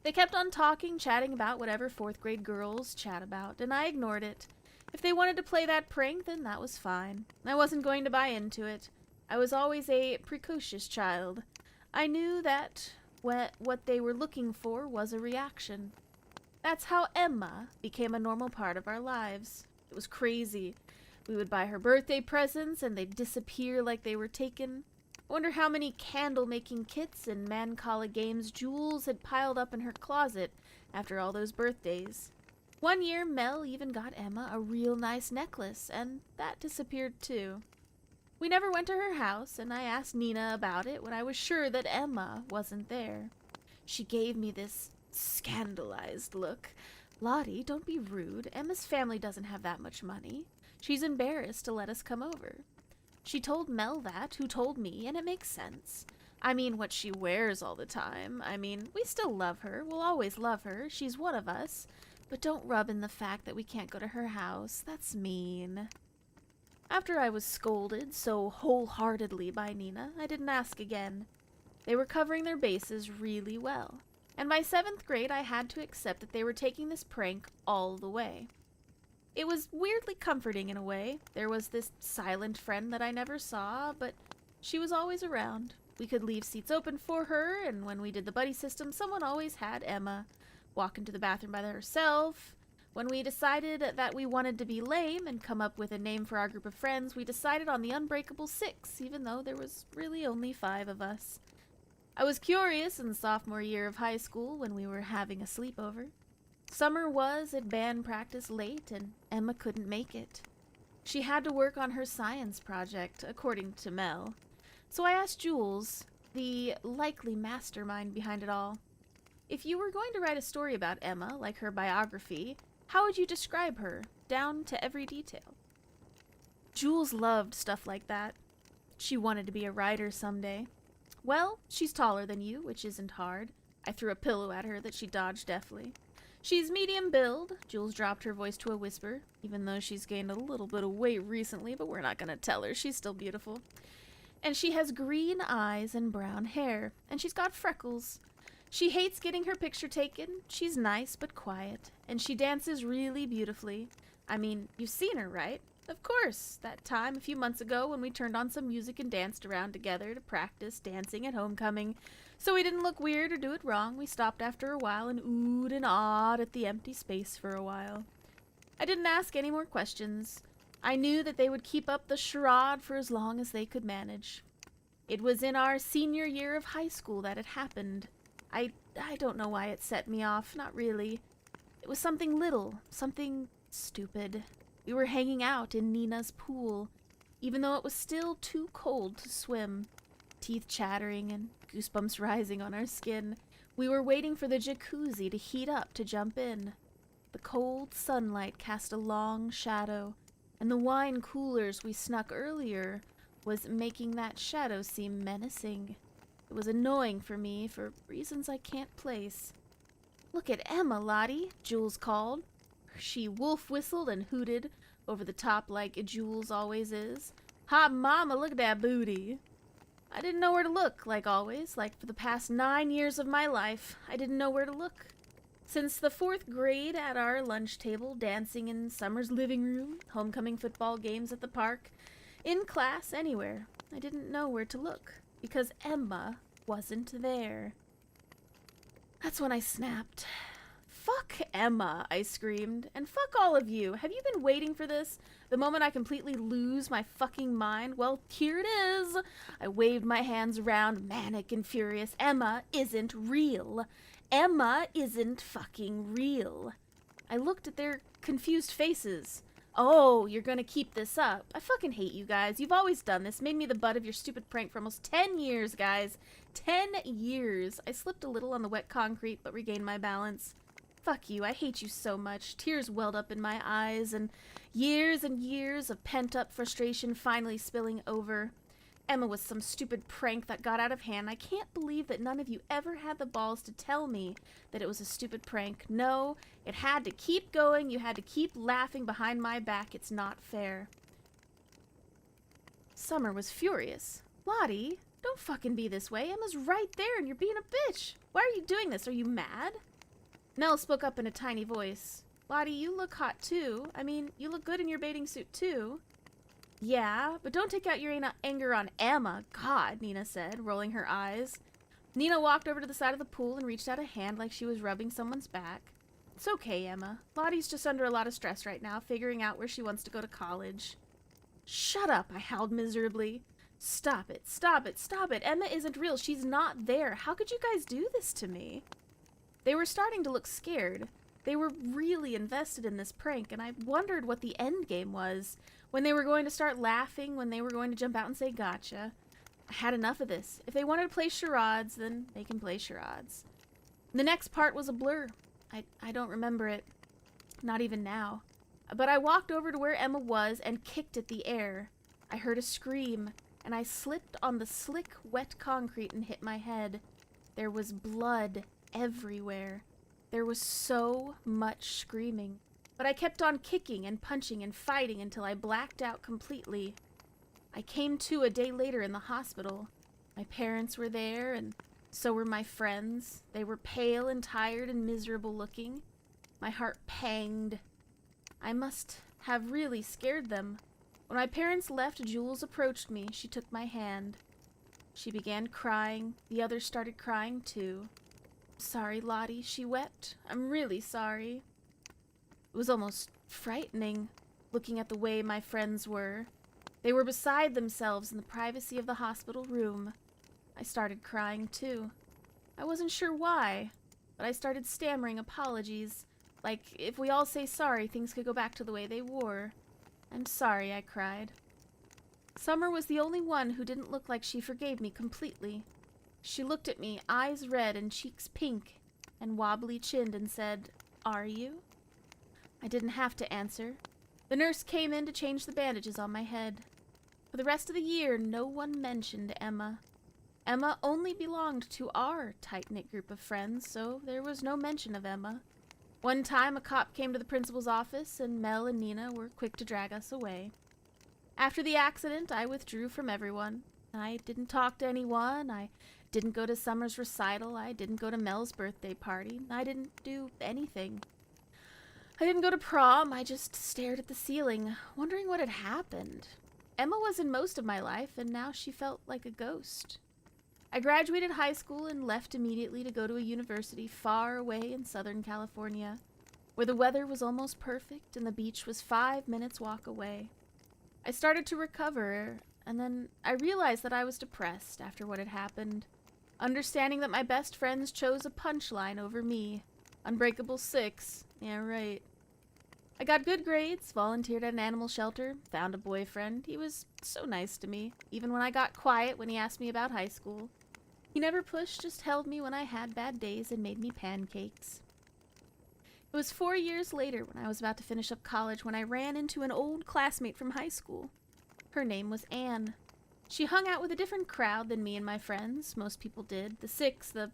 They kept on talking, chatting about whatever 4th grade girls chat about, and I ignored it. If they wanted to play that prank, then that was fine. I wasn't going to buy into it. I was always a precocious child. I knew that what they were looking for was a reaction. That's how Emma became a normal part of our lives. It was crazy. We would buy her birthday presents, and they'd disappear like they were taken. I wonder how many candle-making kits and man-calla games Jules had piled up in her closet after all those birthdays. One year, Mel even got Emma a real nice necklace, and that disappeared too. We never went to her house, and I asked Nina about it when I was sure that Emma wasn't there. She gave me this scandalized look. Lottie, don't be rude. Emma's family doesn't have that much money. She's embarrassed to let us come over. She told Mel that, who told me, and it makes sense. I mean, what she wears all the time. I mean, we still love her. We'll always love her. She's one of us. But don't rub in the fact that we can't go to her house. That's mean. After I was scolded so wholeheartedly by Nina, I didn't ask again. They were covering their bases really well. And by 7th grade, I had to accept that they were taking this prank all the way. It was weirdly comforting in a way. There was this silent friend that I never saw, but she was always around. We could leave seats open for her, and when we did the buddy system, someone always had Emma walk into the bathroom by herself. When we decided that we wanted to be lame and come up with a name for our group of friends, we decided on the Unbreakable Six, even though there was really only 5 of us. I was curious in the sophomore year of high school when we were having a sleepover. Summer was at band practice late, and Emma couldn't make it. She had to work on her science project, according to Mel. So I asked Jules, the likely mastermind behind it all, if you were going to write a story about Emma, like her biography, how would you describe her, down to every detail? Jules loved stuff like that. She wanted to be a writer someday. Well, she's taller than you, which isn't hard. I threw a pillow at her that she dodged deftly. She's medium build. Jules dropped her voice to a whisper, even though she's gained a little bit of weight recently, but we're not going to tell her. She's still beautiful. And she has green eyes and brown hair, and she's got freckles. She hates getting her picture taken. She's nice but quiet, and she dances really beautifully. I mean, you've seen her, right? Of course, that time a few months ago when we turned on some music and danced around together to practice dancing at homecoming. So we didn't look weird or do it wrong. We stopped after a while and oohed and awed at the empty space for a while. I didn't ask any more questions. I knew that they would keep up the charade for as long as they could manage. It was in our senior year of high school that it happened. I don't know why it set me off, not really. It was something little, something stupid. We were hanging out in Nina's pool, even though it was still too cold to swim. Teeth chattering and goosebumps rising on our skin. We were waiting for the jacuzzi to heat up to jump in. The cold sunlight cast a long shadow, and the wine coolers we snuck earlier was making that shadow seem menacing. It was annoying for me for reasons I can't place. "Look at Emma, Lottie," Jules called. She wolf whistled and hooted over the top like Jules always is. "Hot mama, look at that booty." I didn't know where to look, like always, like for the past 9 years of my life. I didn't know where to look. Since the 4th grade at our lunch table, dancing in Summer's living room, homecoming football games at the park, in class, anywhere, I didn't know where to look, because Emma wasn't there. That's when I snapped. "Fuck Emma," I screamed, "and fuck all of you. Have you been waiting for this? The moment I completely lose my fucking mind? Well, here it is." I waved my hands around, manic and furious. Emma isn't real. Emma isn't fucking real. I looked at their confused faces. "Oh, you're gonna keep this up. I fucking hate you guys. You've always done this. Made me the butt of your stupid prank for almost 10 years, guys. 10 years. I slipped a little on the wet concrete, but regained my balance. Fuck you. I hate you so much." Tears welled up in my eyes, and years of pent-up frustration finally spilling over. Emma was some stupid prank that got out of hand. I can't believe that none of you ever had the balls to tell me that it was a stupid prank. No, it had to keep going. You had to keep laughing behind my back. It's not fair. Summer was furious. "Lottie, don't fucking be this way. Emma's right there and you're being a bitch. Why are you doing this? Are you mad?" Mel spoke up in a tiny voice. "Lottie, you look hot too. I mean, you look good in your bathing suit too." "Yeah, but don't take out your anger on Emma. God," Nina said, rolling her eyes. Nina walked over to the side of the pool and reached out a hand like she was rubbing someone's back. "It's okay, Emma. Lottie's just under a lot of stress right now, figuring out where she wants to go to college." "Shut up," I howled miserably. Stop it, stop it, stop it. Emma isn't real. She's not there. How could you guys do this to me?" They were starting to look scared. They were really invested in this prank, and I wondered what the end game was. when they were going to start laughing, when they were going to jump out and say gotcha. I had enough of this. If they wanted to play charades, then they can play charades. The next part was a blur. I don't remember it. Not even now. But I walked over to where Emma was and kicked at the air. I heard a scream, and I slipped on the slick, wet concrete and hit my head. There was blood everywhere. There was so much screaming. But I kept on kicking and punching and fighting until I blacked out completely. I came to a day later in the hospital. My parents were there, and so were my friends. They were pale and tired and miserable looking. My heart panged. I must have really scared them. When my parents left, Jules approached me. She took my hand. She began crying. The others started crying too. Sorry, Lottie, she wept. I'm really sorry. It was almost frightening, looking at the way my friends were. They were beside themselves in the privacy of the hospital room. I started crying too. I wasn't sure why, but I started stammering apologies. Like, if we all say sorry, things could go back to the way they were. I'm sorry, I cried. Summer was the only one who didn't look like she forgave me completely. She looked at me, eyes red and cheeks pink, and wobbly-chinned and said, "Are you?" I didn't have to answer. The nurse came in to change the bandages on my head. For the rest of the year, no one mentioned Emma. Emma only belonged to our tight-knit group of friends, so there was no mention of Emma. One time, a cop came to the principal's office, and Mel and Nina were quick to drag us away. After the accident, I withdrew from everyone. I didn't talk to anyone. I didn't go to Summer's recital. I didn't go to Mel's birthday party. I didn't do anything. I didn't go to prom. I just stared at the ceiling, wondering what had happened. Emma was in most of my life, and now she felt like a ghost. I graduated high school and left immediately to go to a university far away in Southern California, where the weather was almost perfect and the beach was 5 minutes walk away. I started to recover, and then I realized that I was depressed after what had happened, understanding that my best friends chose a punchline over me. Unbreakable 6. Yeah, right. I got good grades, volunteered at an animal shelter, found a boyfriend. He was so nice to me, even when I got quiet when he asked me about high school. He never pushed, just held me when I had bad days and made me pancakes. It was 4 years later, when I was about to finish up college, when I ran into an old classmate from high school. Her name was Anne. She hung out with a different crowd than me and my friends. Most people did. The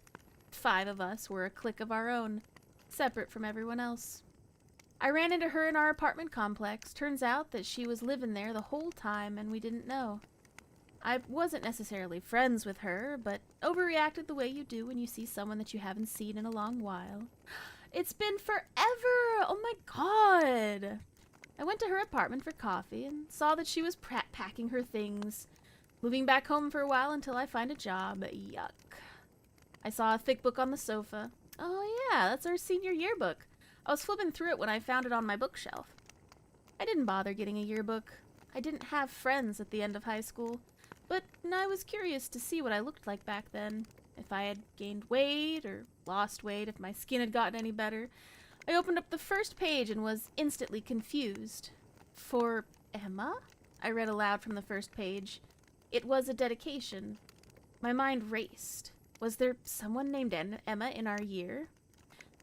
5 of us were a clique of our own, separate from everyone else. I ran into her in our apartment complex. Turns out that she was living there the whole time, and we didn't know. I wasn't necessarily friends with her, but overreacted the way you do when you see someone that you haven't seen in a long while. It's been forever! Oh my god! I went to her apartment for coffee and saw that she was packing her things, moving back home for a while until I find a job. Yuck. I saw a thick book on the sofa. Oh yeah, that's our senior yearbook. I was flipping through it when I found it on my bookshelf. I didn't bother getting a yearbook. I didn't have friends at the end of high school, but I was curious to see what I looked like back then. If I had gained weight or lost weight, if my skin had gotten any better. I opened up the first page and was instantly confused. For Emma? I read aloud from the first page. It was a dedication. My mind raced. Was there someone named Emma in our year?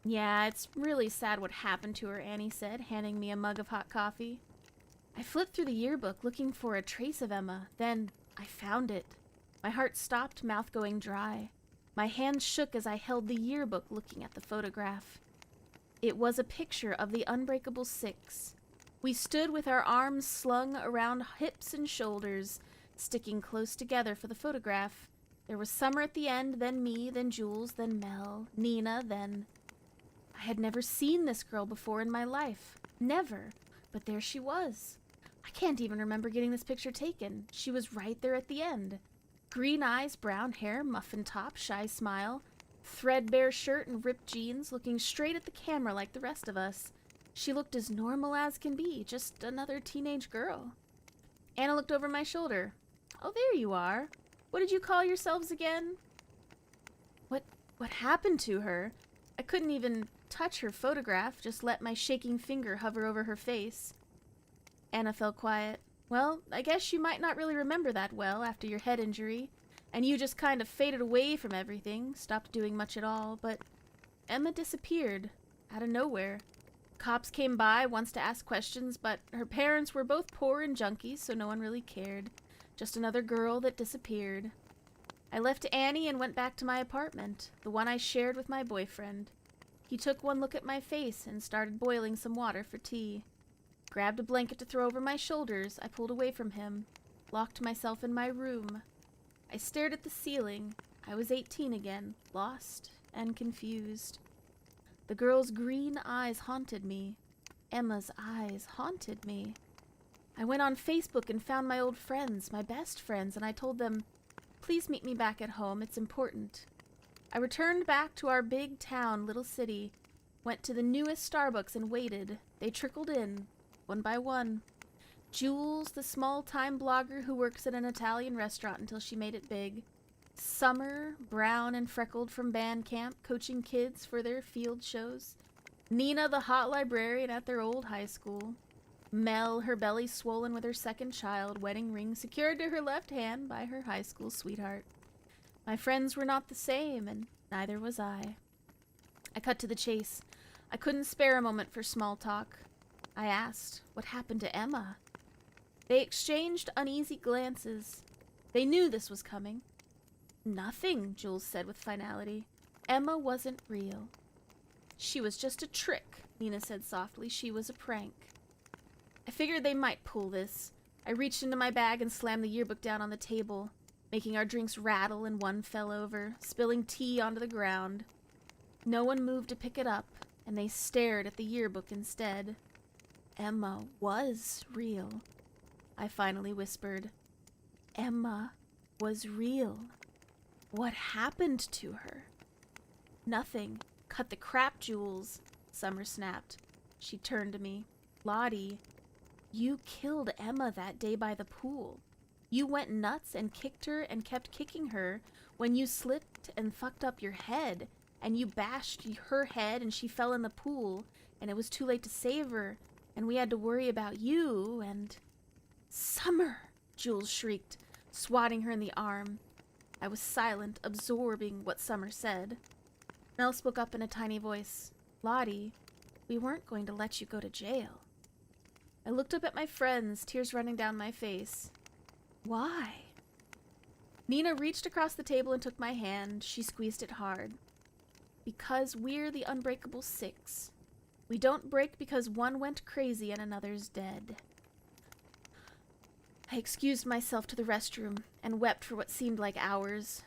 Yeah, it's really sad what happened to her, Annie said, handing me a mug of hot coffee. I flipped through the yearbook looking for a trace of Emma. Then I found it. My heart stopped, mouth going dry. My hands shook as I held the yearbook looking at the photograph. It was a picture of the Unbreakable 6. We stood with our arms slung around hips and shoulders, sticking close together for the photograph. There was Summer at the end, then me, then Jules, then Mel, Nina, then... I had never seen this girl before in my life. Never. But there she was. I can't even remember getting this picture taken. She was right there at the end. Green eyes, brown hair, muffin top, shy smile, threadbare shirt and ripped jeans, looking straight at the camera like the rest of us. She looked as normal as can be, just another teenage girl. Anna looked over my shoulder. Oh, there you are. What did you call yourselves again? What happened to her? I couldn't even touch her photograph, just let my shaking finger hover over her face. Anna fell quiet. Well, I guess you might not really remember that well after your head injury, and you just kind of faded away from everything, stopped doing much at all, but Emma disappeared, out of nowhere. Cops came by once to ask questions, but her parents were both poor and junkies, so no one really cared. Just another girl that disappeared. I left Annie and went back to my apartment, the one I shared with my boyfriend. He took one look at my face and started boiling some water for tea. Grabbed a blanket to throw over my shoulders, I pulled away from him, locked myself in my room. I stared at the ceiling. I was 18 again, lost and confused. The girl's green eyes haunted me. Emma's eyes haunted me. I went on Facebook and found my old friends, my best friends, and I told them, "Please meet me back at home, it's important." I returned back to our big town, little city, went to the newest Starbucks and waited. They trickled in, one by one. Jules, the small-time blogger who works at an Italian restaurant until she made it big. Summer, brown and freckled from band camp, coaching kids for their field shows. Nina, the hot librarian at their old high school. Mel, her belly swollen with her second child, wedding ring secured to her left hand by her high school sweetheart. My friends were not the same, and neither was I. I cut to the chase. I couldn't spare a moment for small talk. I asked, what happened to Emma? They exchanged uneasy glances. They knew this was coming. Nothing, Jules said with finality. Emma wasn't real. She was just a trick, Nina said softly. She was a prank. I figured they might pull this. I reached into my bag and slammed the yearbook down on the table, making our drinks rattle, and one fell over, spilling tea onto the ground. No one moved to pick it up, and they stared at the yearbook instead. Emma was real, I finally whispered. Emma was real. What happened to her? Nothing. Cut the crap, Jules, Summer snapped. She turned to me. Lottie, you killed Emma that day by the pool. You went nuts and kicked her and kept kicking her when you slipped and fucked up your head, and you bashed her head and she fell in the pool, and it was too late to save her, and we had to worry about you, and... Summer! Jules shrieked, swatting her in the arm. I was silent, absorbing what Summer said. Mel spoke up in a tiny voice. Lottie, we weren't going to let you go to jail. I looked up at my friends, tears running down my face. Why? Nina reached across the table and took my hand. She squeezed it hard. Because we're the Unbreakable Six. We don't break because one went crazy and another's dead. I excused myself to the restroom and wept for what seemed like hours.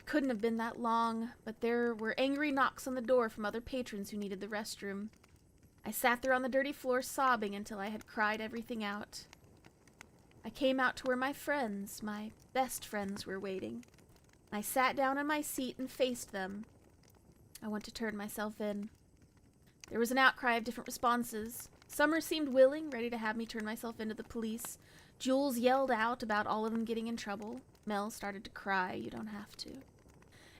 Couldn't have been that long, but there were angry knocks on the door from other patrons who needed the restroom. I sat there on the dirty floor sobbing until I had cried everything out. I came out to where my friends, my best friends, were waiting. I sat down in my seat and faced them. I went to turn myself in. There was an outcry of different responses. Summer seemed willing, ready to have me turn myself into the police. Jules yelled out about all of them getting in trouble. Mel started to cry. You don't have to.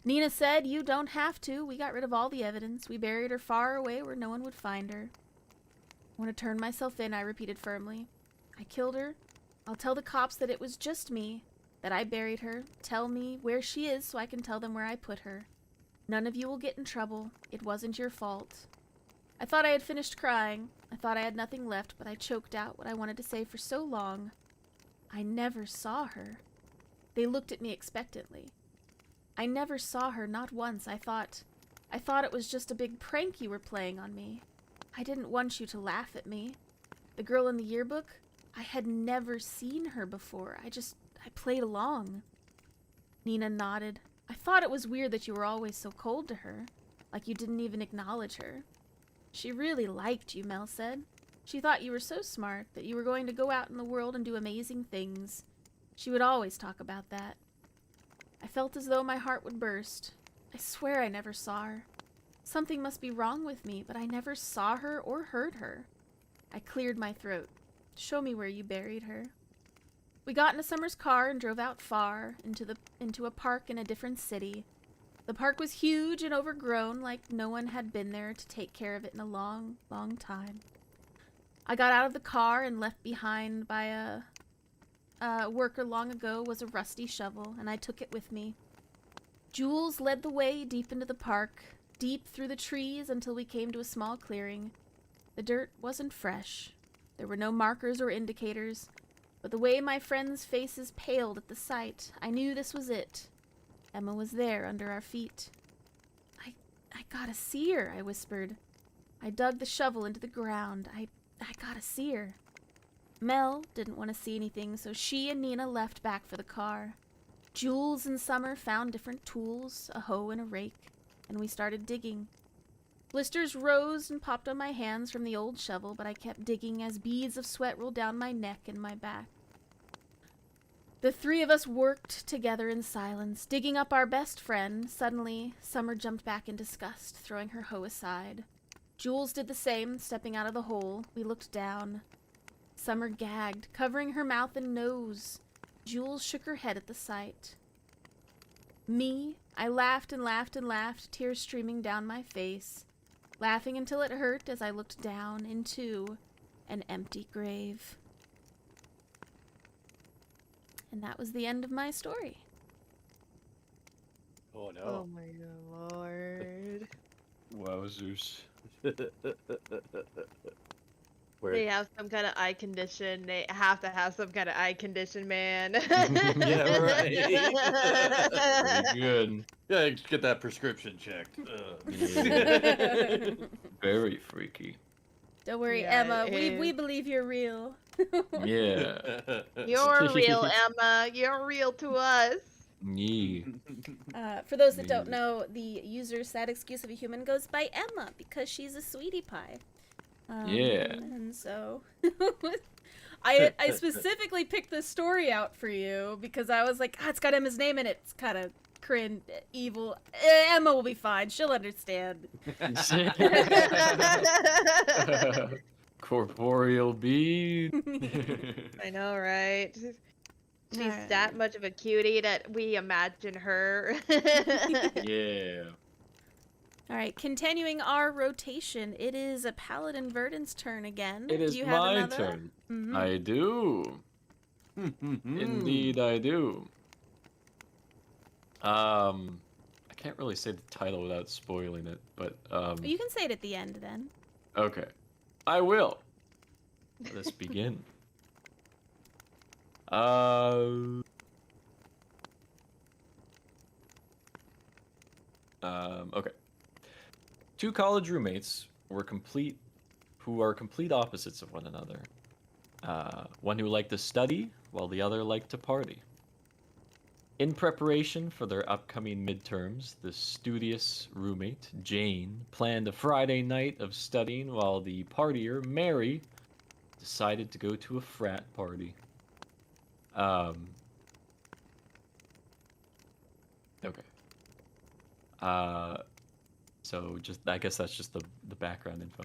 Nina said, you don't have to. We got rid of all the evidence. We buried her far away where no one would find her. I want to turn myself in, I repeated firmly. I killed her. I'll tell the cops that it was just me, that I buried her. Tell me where she is so I can tell them where I put her. None of you will get in trouble. It wasn't your fault. I thought I had finished crying. I thought I had nothing left, but I choked out what I wanted to say for so long. I never saw her. They looked at me expectantly. I never saw her, not once. I thought it was just a big prank you were playing on me. I didn't want you to laugh at me. The girl in the yearbook, I had never seen her before. I played along. Nina nodded. I thought it was weird that you were always so cold to her, like you didn't even acknowledge her. She really liked you, Mel said. She thought you were so smart, that you were going to go out in the world and do amazing things. She would always talk about that. I felt as though my heart would burst. I swear I never saw her. Something must be wrong with me, but I never saw her or heard her. I cleared my throat. Show me where you buried her. We got into Summer's car and drove out far, into a park in a different city. The park was huge and overgrown, like no one had been there to take care of it in a long, long time. I got out of the car and left behind by a worker long ago was a rusty shovel, and I took it with me. Jules led the way deep into the park, deep through the trees until we came to a small clearing. The dirt wasn't fresh. There were no markers or indicators, but the way my friends' faces paled at the sight, I knew this was it. Emma was there under our feet. I gotta see her, I whispered. I dug the shovel into the ground. I gotta see her. Mel didn't want to see anything, so she and Nina left back for the car. Jules and Summer found different tools, a hoe and a rake, and we started digging. Blisters rose and popped on my hands from the old shovel, but I kept digging as beads of sweat rolled down my neck and my back. The three of us worked together in silence, digging up our best friend. Suddenly, Summer jumped back in disgust, throwing her hoe aside. Jules did the same, stepping out of the hole. We looked down. Summer gagged, covering her mouth and nose. Jules shook her head at the sight. Me, I laughed and laughed and laughed, tears streaming down my face, laughing until it hurt as I looked down into an empty grave. And that was the end of my story. Oh no. Oh my lord. Wowzers. Where They have some kind of eye condition. They have to have some kind of eye condition, man. Yeah, right. Pretty good. Yeah, get that prescription checked. Yeah. Very freaky. Don't worry, Yeah, Emma. it We is. believe you're real. Yeah. You're real, Emma. You're real to us. Yeah. For those that don't know, the user sad excuse of a human goes by Emma because she's a sweetie pie. Yeah. And so I specifically picked this story out for you because I was like, it's got Emma's name in it. It's kind of cringe, evil. Emma will be fine. She'll understand. Corporeal being. I know, right? She's Alright. that much of a cutie that we imagine her. Yeah. All right, continuing our rotation, it is a Paladin Verdant's turn again. It is Do you have my another? turn. Mhm. I do. Indeed, I do. I can't really say the title without spoiling it, but You can say it at the end then. okay, I will. Let us begin. Okay. Two college roommates who are complete opposites of one another. One who liked to study, while the other liked to party. In preparation for their upcoming midterms, the studious roommate, Jane, planned a Friday night of studying while the partier, Mary, decided to go to a frat party. Okay. So I guess that's just the background info.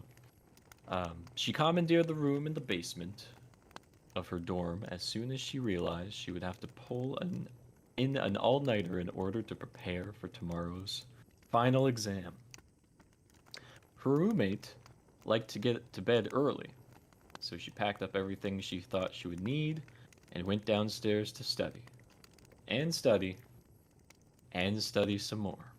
She commandeered the room in the basement of her dorm as soon as she realized she would have to pull in an all-nighter in order to prepare for tomorrow's final exam. Her roommate liked to get to bed early, so she packed up everything she thought she would need and went downstairs to study. And study. And study some more.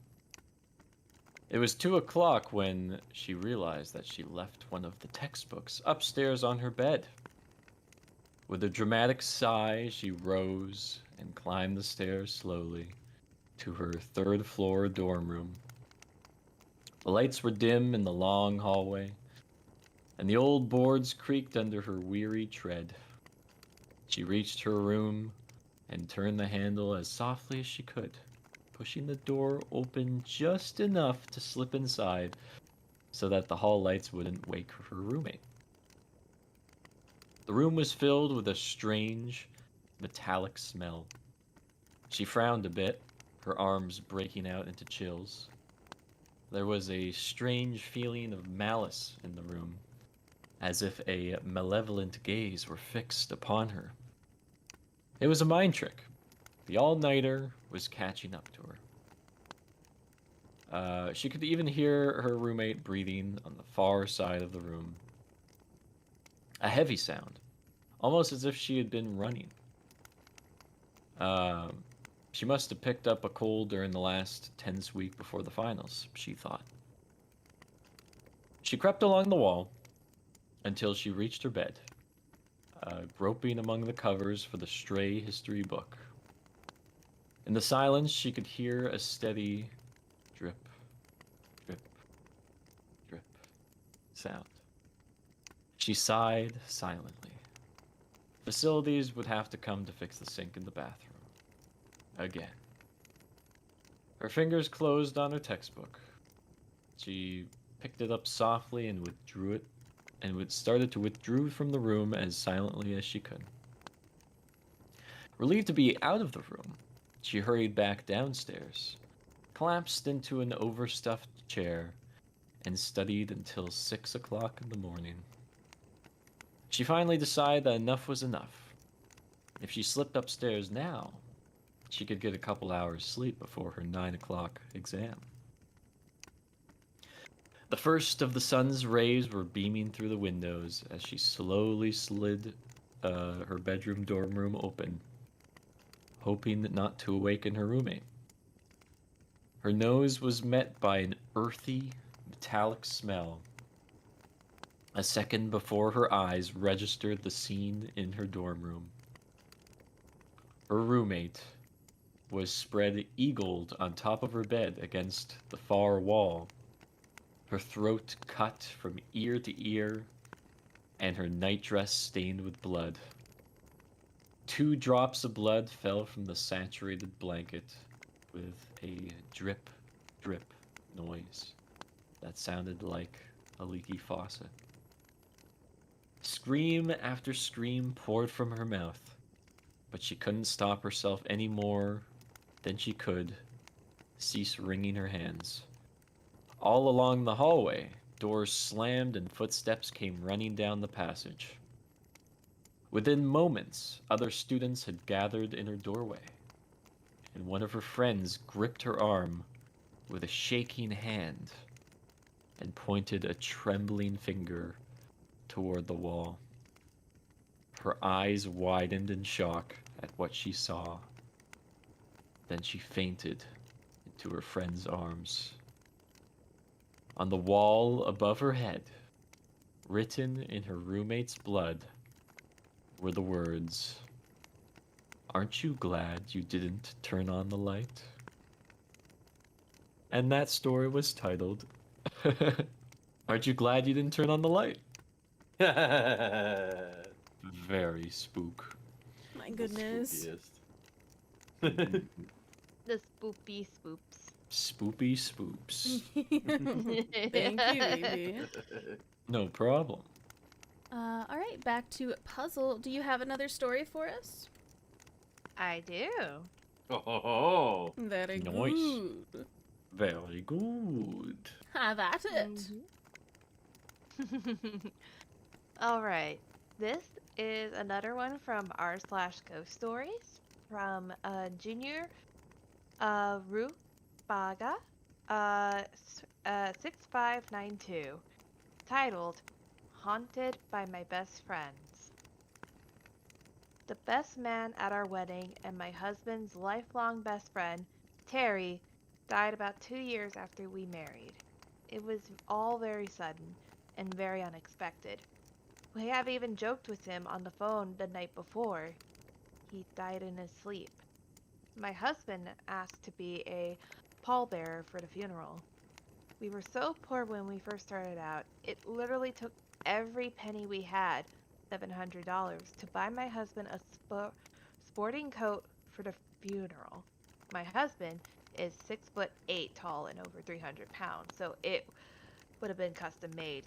It was 2 o'clock when she realized that she left one of the textbooks upstairs on her bed. With a dramatic sigh, she rose and climbed the stairs slowly to her 3rd floor dorm room. The lights were dim in the long hallway, and the old boards creaked under her weary tread. She reached her room and turned the handle as softly as she could, pushing the door open just enough to slip inside so that the hall lights wouldn't wake her roommate. The room was filled with a strange, metallic smell. She frowned a bit, her arms breaking out into chills. There was a strange feeling of malice in the room, as if a malevolent gaze were fixed upon her. It was a mind trick. The all-nighter was catching up to her. She could even hear her roommate breathing on the far side of the room. A heavy sound, almost as if she had been running. She must have picked up a cold during the last tense week before the finals, she thought. She crept along the wall until she reached her bed, groping among the covers for the stray history book. In the silence, she could hear a steady drip, drip, drip sound. She sighed silently. Facilities would have to come to fix the sink in the bathroom. Again. Her fingers closed on her textbook. She picked it up softly and withdrew it, and started to withdraw from the room as silently as she could. Relieved to be out of the room, she hurried back downstairs, collapsed into an overstuffed chair, and studied until 6 o'clock in the morning. She finally decided that enough was enough. If she slipped upstairs now, she could get a couple hours sleep before her 9 o'clock exam. The first of the sun's rays were beaming through the windows as she slowly slid her bedroom dorm room open, hoping not to awaken her roommate. Her nose was met by an earthy, metallic smell. A second before her eyes registered the scene in her dorm room. Her roommate was spread eagled on top of her bed against the far wall, her throat cut from ear to ear, and her nightdress stained with blood. 2 drops of blood fell from the saturated blanket with a drip, drip noise that sounded like a leaky faucet. Scream after scream poured from her mouth, but she couldn't stop herself any more than she could cease wringing her hands. All along the hallway, doors slammed and footsteps came running down the passage. Within moments, other students had gathered in her doorway, and one of her friends gripped her arm with a shaking hand and pointed a trembling finger toward the wall. Her eyes widened in shock at what she saw. Then she fainted into her friend's arms. On the wall above her head, written in her roommate's blood, were the words, "Aren't you glad you didn't turn on the light?" And that story was titled, "Aren't you glad you didn't turn on the light?" Very spook. My goodness. Spookiest. The spoopy spoops. Spoopy spoops. Thank you, baby. No problem. All right, back to puzzle. Do you have another story for us? I do. Oh, Very Nice. good. Very good. Have at it. All right. This is another one from r/ghost stories from Junior Rubaga 6592, titled Haunted by My Best Friends. The best man at our wedding and my husband's lifelong best friend, Terry, died about 2 years after we married. It was all very sudden and very unexpected. We have even joked with him on the phone the night before. He died in his sleep. My husband asked to be a pallbearer for the funeral. We were so poor when we first started out, it literally took every penny we had, $700, to buy my husband a sporting coat for the funeral. My husband is 6'8" tall and over 300 pounds, so it would have been custom made.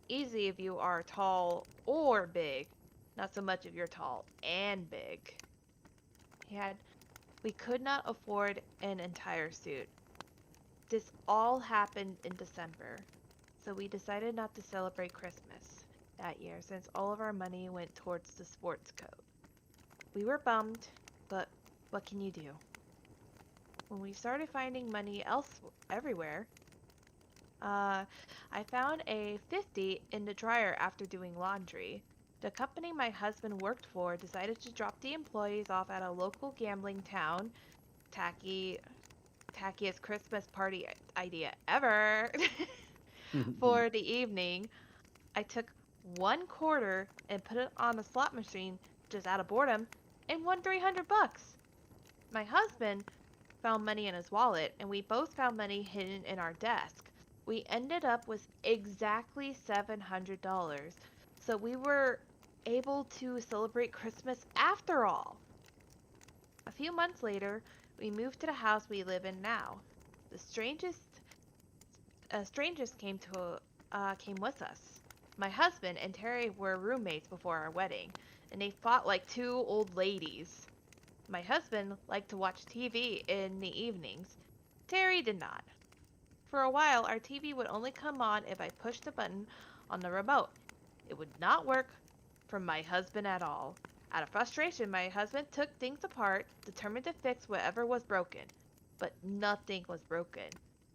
Easy if you are tall or big, not so much if you're tall and big. We could not afford an entire suit. This all happened in December, so we decided not to celebrate Christmas that year since all of our money went towards the sports coat. We were bummed, but what can you do? When we started finding money everywhere, I found a 50 in the dryer after doing laundry. The company my husband worked for decided to drop the employees off at a local gambling town. Tackiest Christmas party idea ever. For the evening, I took 1 quarter and put it on a slot machine just out of boredom and won $300. My husband found money in his wallet, and we both found money hidden in our desk. We ended up with exactly $700, so we were able to celebrate Christmas after all. A few months later, we moved to the house we live in now. The strangest came with us. My husband and Terry were roommates before our wedding, and they fought like two old ladies. My husband liked to watch TV in the evenings. Terry did not. For a while, our TV would only come on if I pushed the button on the remote. It would not work for my husband at all. Out of frustration, my husband took things apart, determined to fix whatever was broken. But nothing was broken.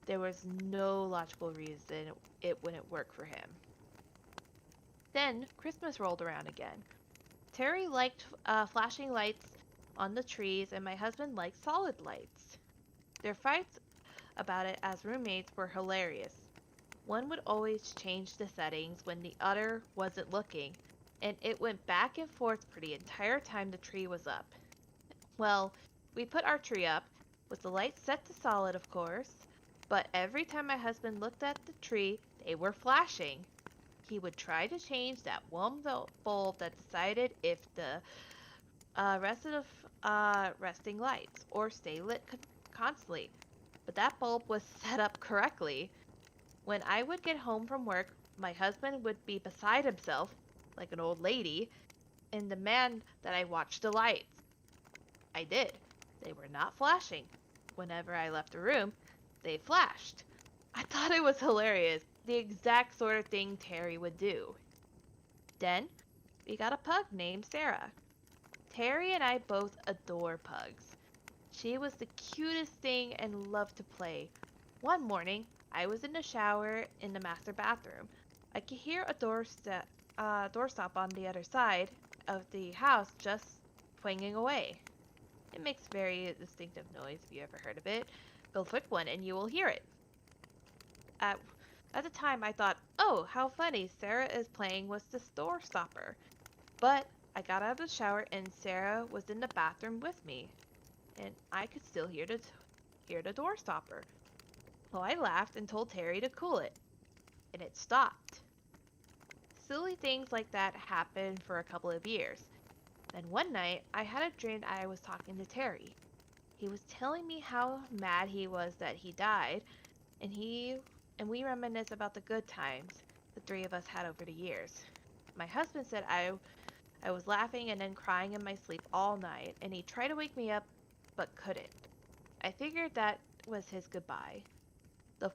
There was no logical reason it wouldn't work for him. Then Christmas rolled around again. Terry liked flashing lights on the trees, and my husband liked solid lights. Their fights about it as roommates were hilarious. One would always change the settings when the other wasn't looking, and it went back and forth for the entire time the tree was up. Well, we put our tree up, with the lights set to solid, of course, but every time my husband looked at the tree, they were flashing. He would try to change that one bulb that decided if the rest of the resting lights or stay lit constantly, but that bulb was set up correctly. When I would get home from work, my husband would be beside himself, like an old lady, and demand that I watch the lights. I did. They were not flashing. Whenever I left the room, they flashed. I thought it was hilarious, the exact sort of thing Terry would do. Then, we got a pug named Sarah. Terry and I both adore pugs. She was the cutest thing and loved to play. One morning, I was in the shower in the master bathroom. I could hear a doorstop on the other side of the house just twanging away. It makes very distinctive noise if you ever heard of it. Go flick one and you will hear it. At the time, I thought, oh, how funny, Sarah is playing with the door stopper. But I got out of the shower and Sarah was in the bathroom with me, and I could still hear the door stopper. So I laughed and told Terry to cool it, and it stopped. Silly things like that happened for a couple of years. Then one night, I had a dream I was talking to Terry. He was telling me how mad he was that he died, and we reminisced about the good times the three of us had over the years. My husband said I was laughing and then crying in my sleep all night, and he tried to wake me up, but couldn't. I figured that was his goodbye. The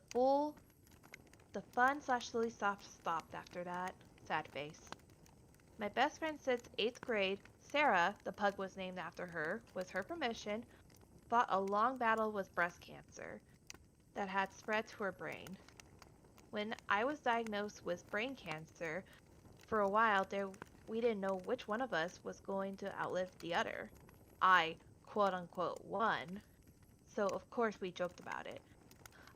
fun/silly stuff stopped after that. Sad face. My best friend since 8th grade, Sarah, the pug was named after her, with her permission, fought a long battle with breast cancer that had spread to her brain. When I was diagnosed with brain cancer, for a while we didn't know which one of us was going to outlive the other. I, quote unquote, won, so of course we joked about it.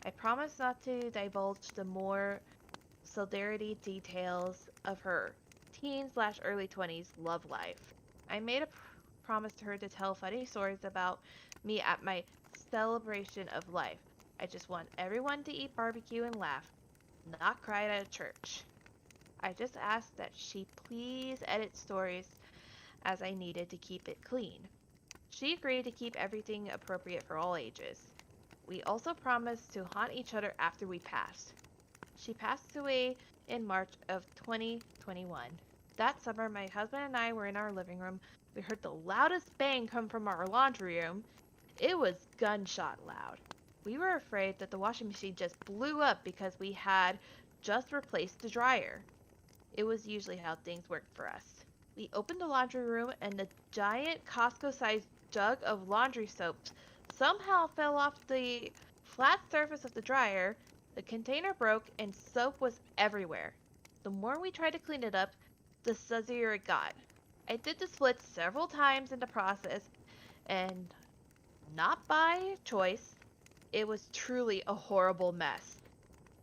I promised not to divulge the more solidarity details of her teen/early 20s love life. I made a promise to her to tell funny stories about me at my celebration of life. I just want everyone to eat barbecue and laugh, not cry at a church. I just asked that she please edit stories as I needed to keep it clean. She agreed to keep everything appropriate for all ages. We also promised to haunt each other after we passed. She passed away in March of 2021. That summer, my husband and I were in our living room. We heard the loudest bang come from our laundry room. It was gunshot loud. We were afraid that the washing machine just blew up because we had just replaced the dryer. It was usually how things worked for us. We opened the laundry room and the giant Costco-sized jug of laundry soap somehow fell off the flat surface of the dryer. The container broke and soap was everywhere. The more we tried to clean it up, the suzier it got. I did the split several times in the process, and not by choice, it was truly a horrible mess.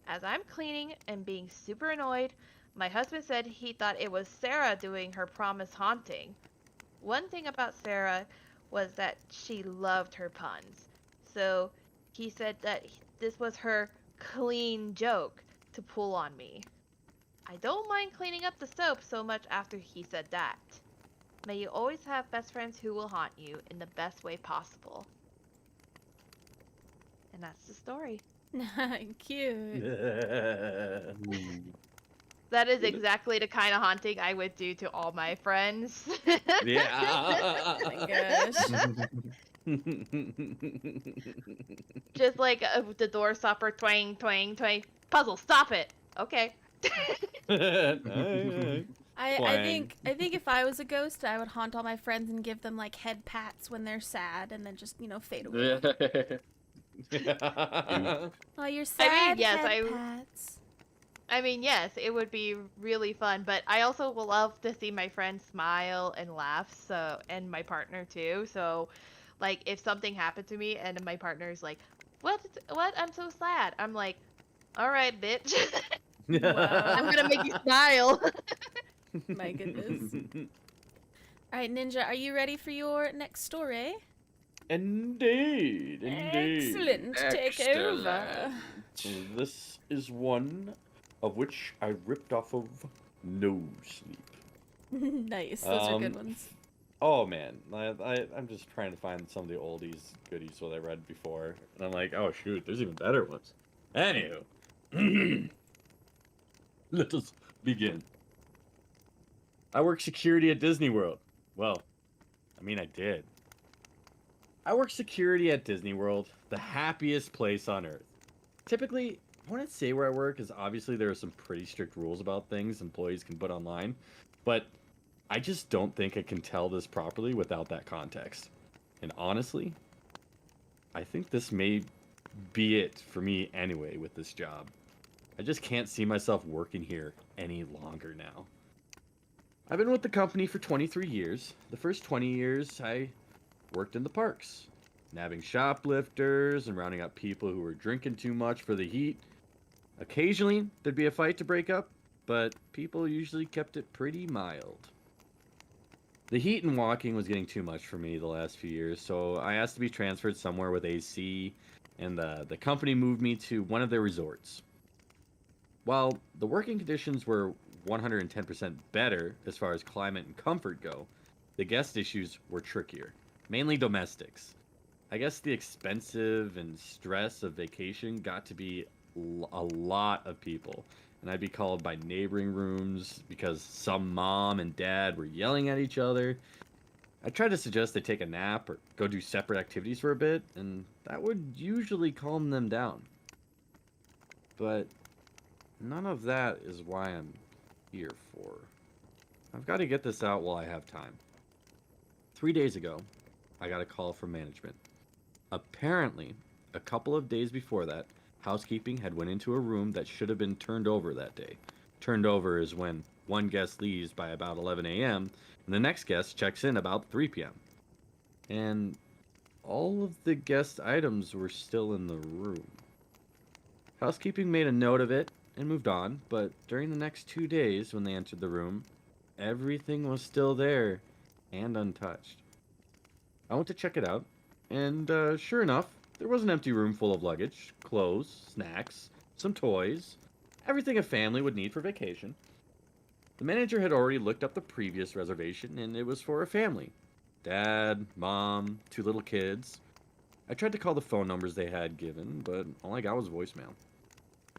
As I'm cleaning and being super annoyed, my husband said he thought it was Sarah doing her promise haunting. One thing about Sarah was that she loved her puns. So he said that this was her clean joke to pull on me. I don't mind cleaning up the soap so much after he said that. May you always have best friends who will haunt you in the best way possible. And that's the story. Cute. That is exactly the kind of haunting I would do to all my friends. Yeah. Oh my gosh. Just like the door stopper, twang, twang, twang. Puzzle, stop it. Okay. I think if I was a ghost, I would haunt all my friends and give them like head pats when they're sad, and then just fade away. Oh, you're sad. yes, head pats. I mean, yes, it would be really fun, but I also will love to see my friends smile and laugh, so, and my partner too. So, like, if something happened to me and my partner's like, what, I'm so sad. I'm like, all right, bitch. I'm gonna make you smile. My goodness. All right, Ninja, are you ready for your next story? Indeed. Excellent. Take over. This is one of which I ripped off of No Sleep. Nice. Those are good ones. Oh man, I'm just trying to find some of the oldies goodies what I read before, and I'm like, oh shoot, there's even better ones. Anywho, let us begin. I work security at Disney World. Well, I mean I did. I work security at Disney World, the happiest place on earth. Typically, I wouldn't say where I work, because obviously there are some pretty strict rules about things employees can put online, but I just don't think I can tell this properly without that context. And honestly, I think this may be it for me anyway with this job. I just can't see myself working here any longer now. I've been with the company for 23 years. The first 20 years, I worked in the parks, nabbing shoplifters and rounding up people who were drinking too much for the heat. Occasionally, there'd be a fight to break up, but people usually kept it pretty mild. The heat and walking was getting too much for me the last few years, so I asked to be transferred somewhere with AC, and the company moved me to one of their resorts. While the working conditions were 110% better as far as climate and comfort go, the guest issues were trickier, mainly domestics. I guess the expensive and stress of vacation got to be a lot of people, and I'd be called by neighboring rooms because some mom and dad were yelling at each other. I tried to suggest they take a nap or go do separate activities for a bit, and that would usually calm them down. But none of that is why I'm here for. I've got to get this out while I have time. 3 days ago, I got a call from management. Apparently, a couple of days before that, housekeeping had went into a room that should have been turned over that day. Turned over is when one guest leaves by about 11 a.m. and the next guest checks in about 3 p.m. And all of the guest items were still in the room. Housekeeping made a note of it and moved on, but during the next 2 days when they entered the room, everything was still there and untouched. I went to check it out, and sure enough, there was an empty room full of luggage, clothes, snacks, some toys, everything a family would need for vacation. The manager had already looked up the previous reservation, and it was for a family. Dad, mom, 2 little kids. I tried to call the phone numbers they had given, but all I got was voicemail.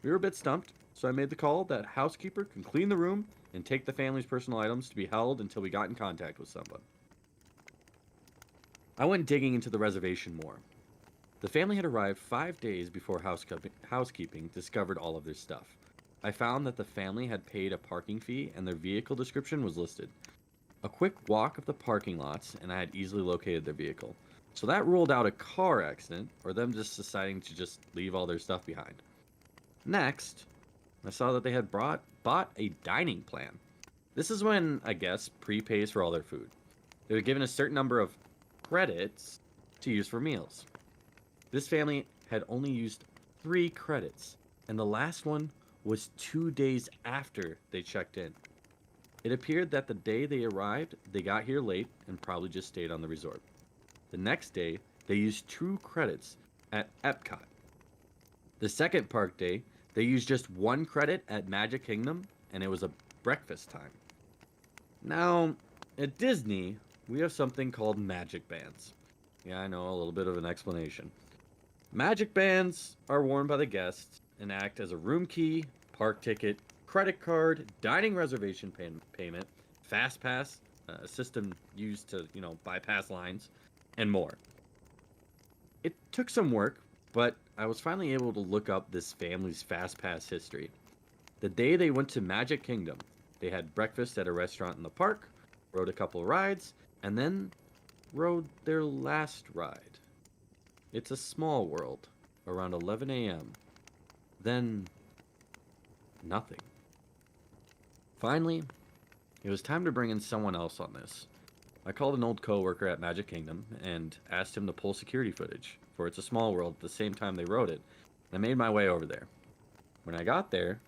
We were a bit stumped, so I made the call that housekeeper can clean the room and take the family's personal items to be held until we got in contact with someone. I went digging into the reservation more. The family had arrived 5 days before housekeeping discovered all of their stuff. I found that the family had paid a parking fee and their vehicle description was listed. A quick walk of the parking lots and I had easily located their vehicle. So that ruled out a car accident or them just deciding to just leave all their stuff behind. Next, I saw that they had bought a dining plan. This is when a guest prepays for all their food. They were given a certain number of credits to use for meals. This family had only used 3 credits, and the last one was 2 days after they checked in. It appeared that the day they arrived, they got here late and probably just stayed on the resort. The next day, they used 2 credits at Epcot. The second park day, they used just 1 credit at Magic Kingdom, and it was a breakfast time. Now, at Disney, we have something called magic bands. Yeah, I know, a little bit of an explanation. Magic bands are worn by the guests and act as a room key, park ticket, credit card, dining reservation payment, fast pass, a system used to, bypass lines, and more. It took some work, but I was finally able to look up this family's fast pass history. The day they went to Magic Kingdom, they had breakfast at a restaurant in the park, rode a couple rides, and then rode their last ride. It's a small world, around 11 a.m. Then, nothing. Finally, it was time to bring in someone else on this. I called an old coworker at Magic Kingdom and asked him to pull security footage, for It's a Small World at the same time they wrote it, and I made my way over there. When I got there,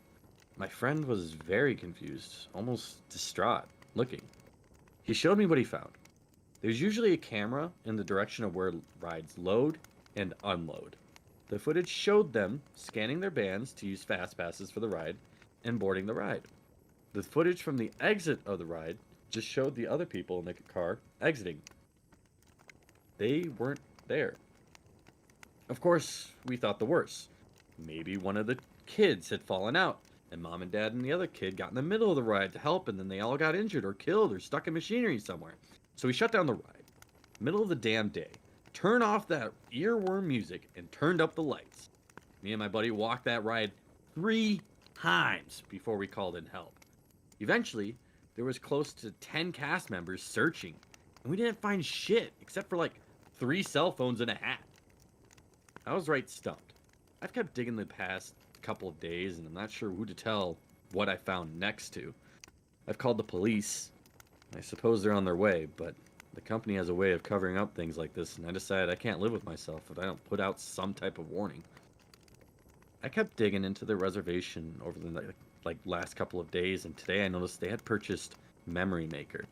my friend was very confused, almost distraught, looking. He showed me what he found. There's usually a camera in the direction of where rides load and unload. The footage showed them scanning their bands to use fast passes for the ride and boarding the ride. The footage from the exit of the ride just showed the other people in the car exiting. They weren't there. Of course, we thought the worst. Maybe one of the kids had fallen out, and mom and dad and the other kid got in the middle of the ride to help, and then they all got injured or killed or stuck in machinery somewhere. So we shut down the ride. Middle of the damn day. Turned off that earworm music and turned up the lights. Me and my buddy walked that ride 3 times before we called in help. Eventually, there was close to 10 cast members searching, and we didn't find shit except for like 3 cell phones and a hat. I was right stumped. I've kept digging the past couple of days, and I'm not sure who to tell what I found next to. I've called the police. I suppose they're on their way, but the company has a way of covering up things like this, and I decided I can't live with myself if I don't put out some type of warning. I kept digging into their reservation over the last couple of days, and today I noticed they had purchased Memory Maker.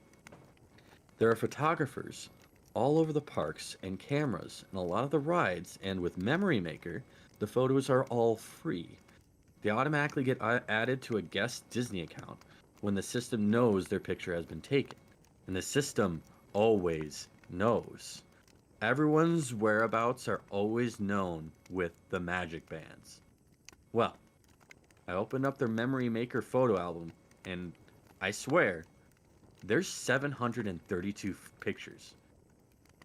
There are photographers all over the parks and cameras and a lot of the rides, and with Memory Maker, the photos are all free. They automatically get added to a guest Disney account when the system knows their picture has been taken. And the system always knows. Everyone's whereabouts are always known with the magic bands. Well, I opened up their Memory Maker photo album, and I swear, there's 732 pictures.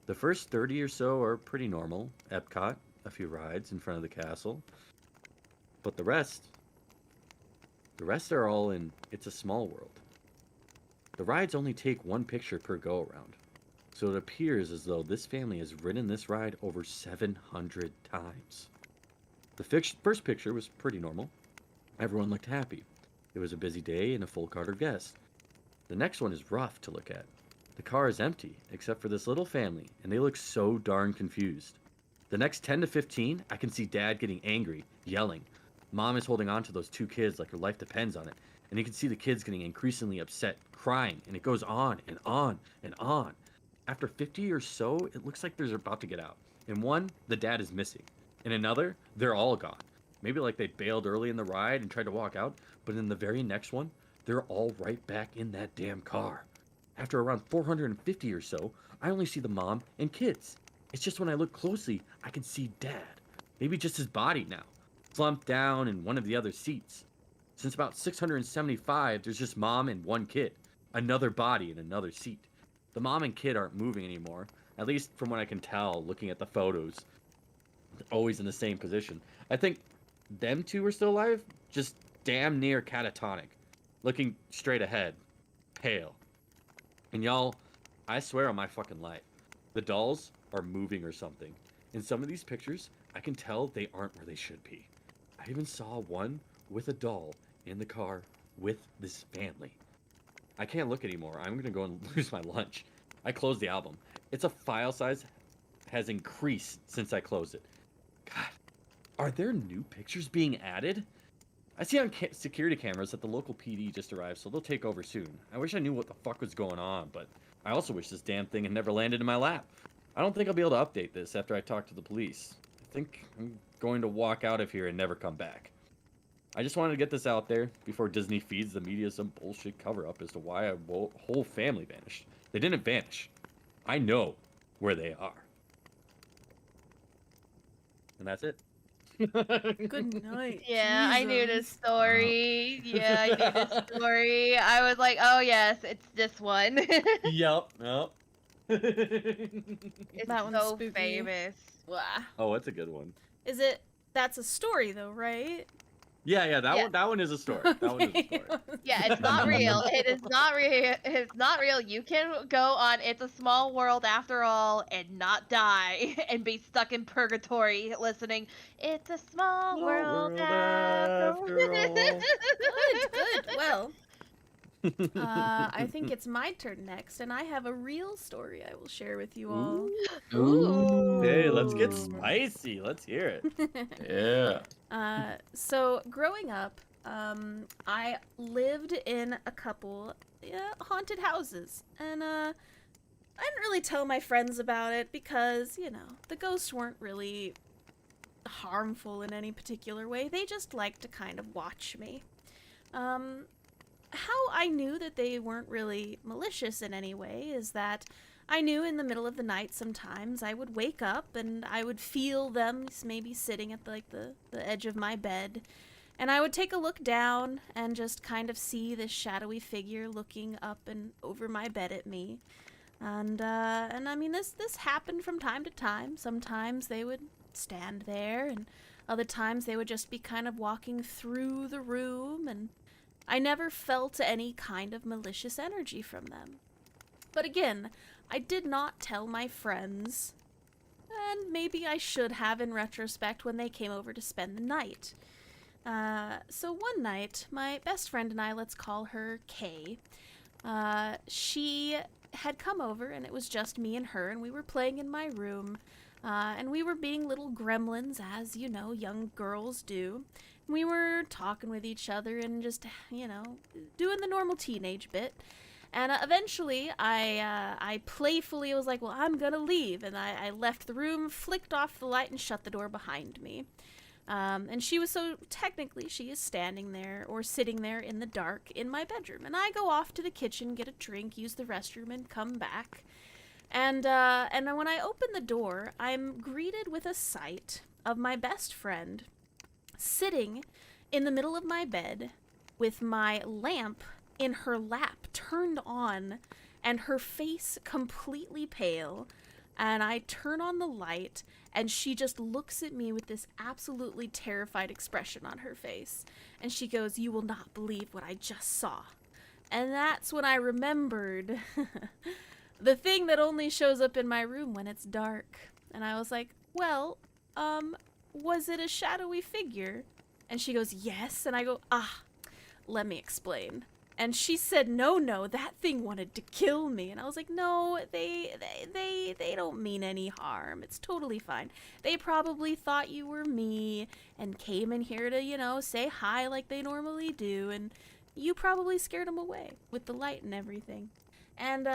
The first 30 or so are pretty normal. Epcot, a few rides in front of the castle. But the rest are all in It's a Small World. The rides only take 1 picture per go-around, so it appears as though this family has ridden this ride over 700 times. The first picture was pretty normal. Everyone looked happy. It was a busy day and a full cart of guests. The next one is rough to look at. The car is empty, except for this little family, and they look so darn confused. The next 10 to 15, I can see Dad getting angry, yelling. Mom is holding on to those 2 kids like her life depends on it, and you can see the kids getting increasingly upset, crying, and it goes on and on and on. After 50 or so, it looks like they're about to get out. In one, the dad is missing. In another, they're all gone. Maybe like they bailed early in the ride and tried to walk out, but in the very next one, they're all right back in that damn car. After around 450 or so, I only see the mom and kids. It's just when I look closely, I can see Dad. Maybe just his body now, slumped down in one of the other seats. Since about 675, there's just Mom and 1 kid. Another body in another seat. The mom and kid aren't moving anymore, at least from what I can tell looking at the photos. They're always in the same position. I think them 2 are still alive, just damn near catatonic. Looking straight ahead. Pale. And y'all, I swear on my fucking life, the dolls are moving or something. In some of these pictures, I can tell they aren't where they should be. I even saw one with a doll in the car with this family. I can't look anymore. I'm gonna go and lose my lunch. I closed the album. Its a file size has increased since I closed it. God, are there new pictures being added? I see on security cameras that the local PD just arrived, so they'll take over soon. I wish I knew what the fuck was going on, but I also wish this damn thing had never landed in my lap. I don't think I'll be able to update this after I talk to the police. I think I'm going to walk out of here and never come back. I just wanted to get this out there before Disney feeds the media some bullshit cover-up as to why a whole family vanished. They didn't vanish. I know where they are. And that's it. Good night. Yeah, I knew this Jesus. story. Yeah, I knew this story. I was like, oh yes, it's this one. Yep. It's That one's so spooky. famous. Wah. Oh, it's a good one. Is it? That's a story though, right? Yeah, that Yeah. one. That one is a story. That one is a story. Yeah, it's not real. It is not real. It's not real. You can go on It's a Small World After All and not die and be stuck in purgatory listening. It's a small world after all. Good. Well, I think it's my turn next, and I have a real story I will share with you all. Ooh. Hey, let's get spicy. Let's hear it. Yeah. So growing up, I lived in a couple haunted houses, and I didn't really tell my friends about it because, you know, the ghosts weren't really harmful in any particular way. They just liked to kind of watch me. How I knew that they weren't really malicious in any way is that I knew in the middle of the night sometimes I would wake up and I would feel them maybe sitting at the edge of my bed, and I would take a look down and just kind of see this shadowy figure looking up and over my bed at me. And I mean, this happened from time to time. Sometimes they would stand there, and other times they would just be kind of walking through the room, and I never felt any kind of malicious energy from them. But again, I did not tell my friends, and maybe I should have in retrospect when they came over to spend the night. So one night, my best friend and I, let's call her Kay, she had come over, and it was just me and her, and we were playing in my room, and we were being little gremlins, as, you know, young girls do. We were talking with each other and just, you know, doing the normal teenage bit. And eventually, I playfully was like, well, I'm gonna leave. And I left the room, flicked off the light, and shut the door behind me. And she was technically, she is standing there, or sitting there in the dark in my bedroom. And I go off to the kitchen, get a drink, use the restroom, and come back. And when I open the door, I'm greeted with a sight of my best friend sitting in the middle of my bed with my lamp in her lap turned on and her face completely pale, and I turn on the light and she just looks at me with this absolutely terrified expression on her face, and she goes, "You will not believe what I just saw." And that's when I remembered the thing that only shows up in my room when it's dark. And I was like, well, was it a shadowy figure? And she goes, yes. And I go, let me explain. And she said, no, that thing wanted to kill me. And I was like, no, they don't mean any harm. It's totally fine. They probably thought you were me and came in here to, you know, say hi like they normally do. And you probably scared them away with the light and everything. And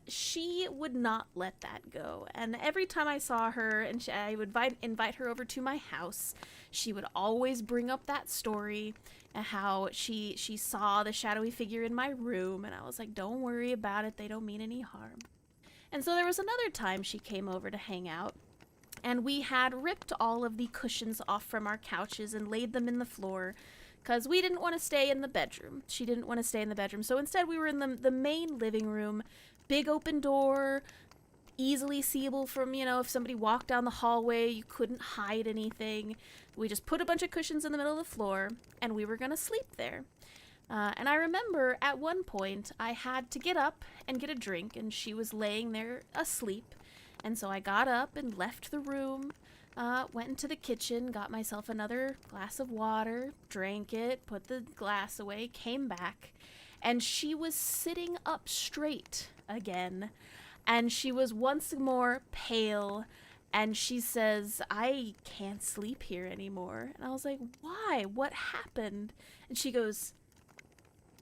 she would not let that go. And every time I saw her and I would invite her over to my house, she would always bring up that story and how she saw the shadowy figure in my room. And I was like, don't worry about it. They don't mean any harm. And so there was another time she came over to hang out, and we had ripped all of the cushions off from our couches and laid them in the floor, because we didn't want to stay in the bedroom. She didn't want to stay in the bedroom. So instead we were in the main living room, big open door, easily seeable from, you know, if somebody walked down the hallway, you couldn't hide anything. We just put a bunch of cushions in the middle of the floor, and we were going to sleep there. And I remember at one point I had to get up and get a drink, and she was laying there asleep. And so I got up and left the room, went into the kitchen, got myself another glass of water, drank it, put the glass away, came back, and she was sitting up straight again, and she was once more pale, and she says, "I can't sleep here anymore." And I was like, "Why? What happened?" And she goes,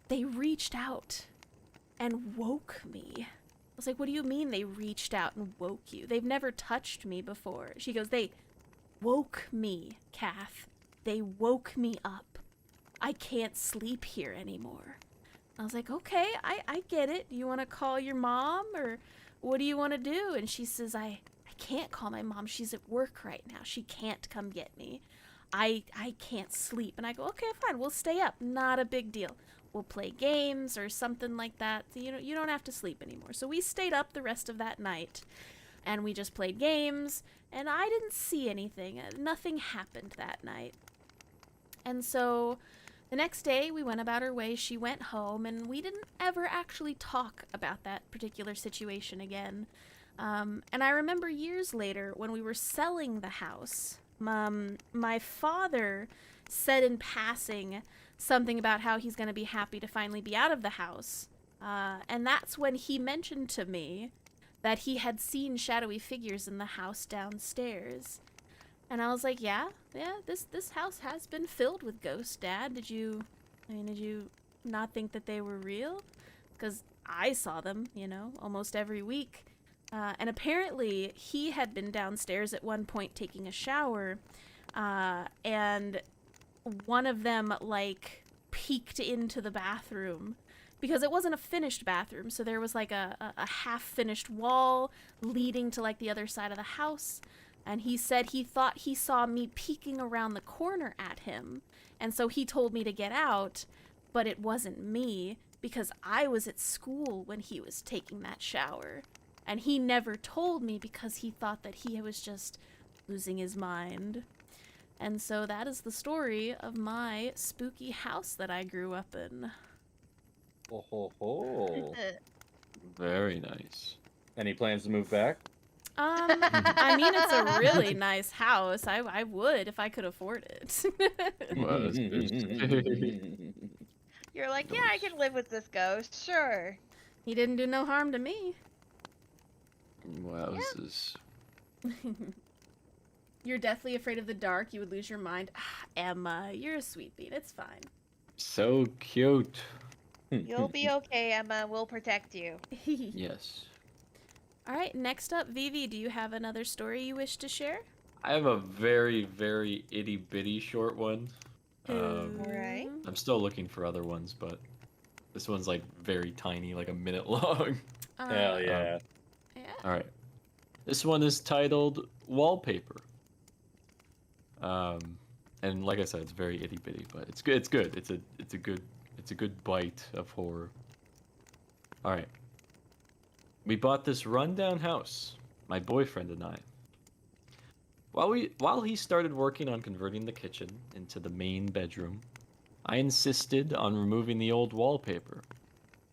"They reached out and woke me." I was like, "What do you mean they reached out and woke you? They've never touched me before." She goes, "They woke me, Kath. They woke me up. I can't sleep here anymore." I was like, "Okay, I get it. Do you want to call your mom, or what do you want to do?" And she says, I can't call my mom. She's at work right now. She can't come get me. I can't sleep." And I go, "Okay, fine. We'll stay up. Not a big deal. We'll play games or something like that. You don't have to sleep anymore." So we stayed up the rest of that night, and we just played games, and I didn't see anything. Nothing happened that night. And so the next day, we went about our way. She went home, and we didn't ever actually talk about that particular situation again. And I remember years later, when we were selling the house, my father said in passing something about how he's going to be happy to finally be out of the house. And that's when he mentioned to me that he had seen shadowy figures in the house downstairs. And I was like, yeah, this house has been filled with ghosts, Dad. Did you not think that they were real? Because I saw them, almost every week. And apparently he had been downstairs at one point taking a shower, and one of them, peeked into the bathroom, because it wasn't a finished bathroom, so there was, a half-finished wall leading to, the other side of the house. And he said he thought he saw me peeking around the corner at him, and so he told me to get out, but it wasn't me, because I was at school when he was taking that shower. And he never told me because he thought that he was just losing his mind. And so that is the story of my spooky house that I grew up in. Ho ho ho. Very nice. Any plans to move back? I mean, it's a really nice house. I would if I could afford it. Well, that's good. You're like, yeah, I can live with this ghost, sure. He didn't do no harm to me. Wowzers. You're deathly afraid of the dark. You would lose your mind. Emma, you're a sweet bean. It's fine. So cute. You'll be okay, Emma. We'll protect you. Yes. All right, next up, Vivi, do you have another story you wish to share? I have a very, very itty bitty short one. Alright. I'm still looking for other ones, but this one's very tiny, a minute long. Hell yeah. Yeah. All right. This one is titled Wallpaper. And like I said, it's very itty bitty, but it's good. It's good. It's a good bite of horror. All right. We bought this rundown house, my boyfriend and I. While he started working on converting the kitchen into the main bedroom, I insisted on removing the old wallpaper.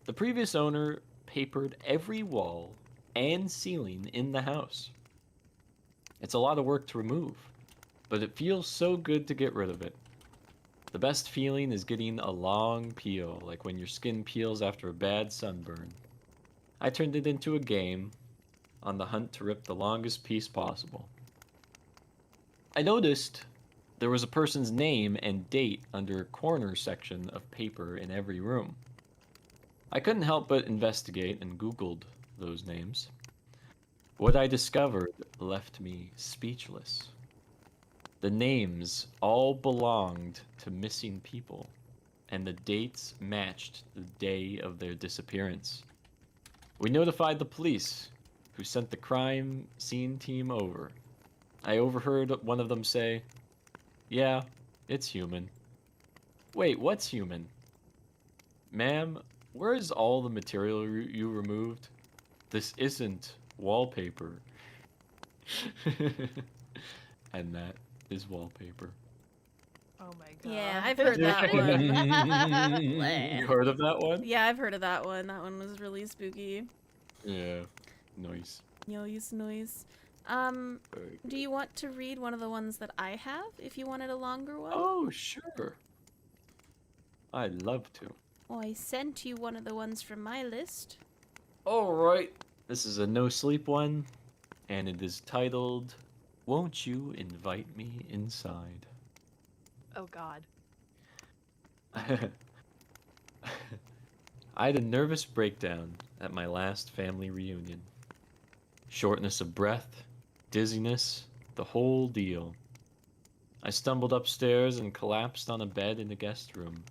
The previous owner papered every wall and ceiling in the house. It's a lot of work to remove, but it feels so good to get rid of it. The best feeling is getting a long peel, like when your skin peels after a bad sunburn. I turned it into a game, on the hunt to rip the longest piece possible. I noticed there was a person's name and date under a corner section of paper in every room. I couldn't help but investigate and Googled those names. What I discovered left me speechless. The names all belonged to missing people, and the dates matched the day of their disappearance. We notified the police, who sent the crime scene team over. I overheard one of them say, "Yeah, it's human." Wait, what's human? Ma'am, where is all the material you removed? This isn't wallpaper. And that is wallpaper. Oh my god. Yeah, I've heard that one. You heard of that one? Yeah, I've heard of that one. That one was really spooky. Yeah. Nice. Noise. Very Do you want to read one of the ones that I have, if you wanted a longer one? Oh, sure. I'd love to. Oh, I sent you one of the ones from my list. Alright, this is a no sleep one, and it is titled, Won't You Invite Me Inside? Oh God. I had a nervous breakdown at my last family reunion. Shortness of breath, dizziness, the whole deal. I stumbled upstairs and collapsed on a bed in the guest room,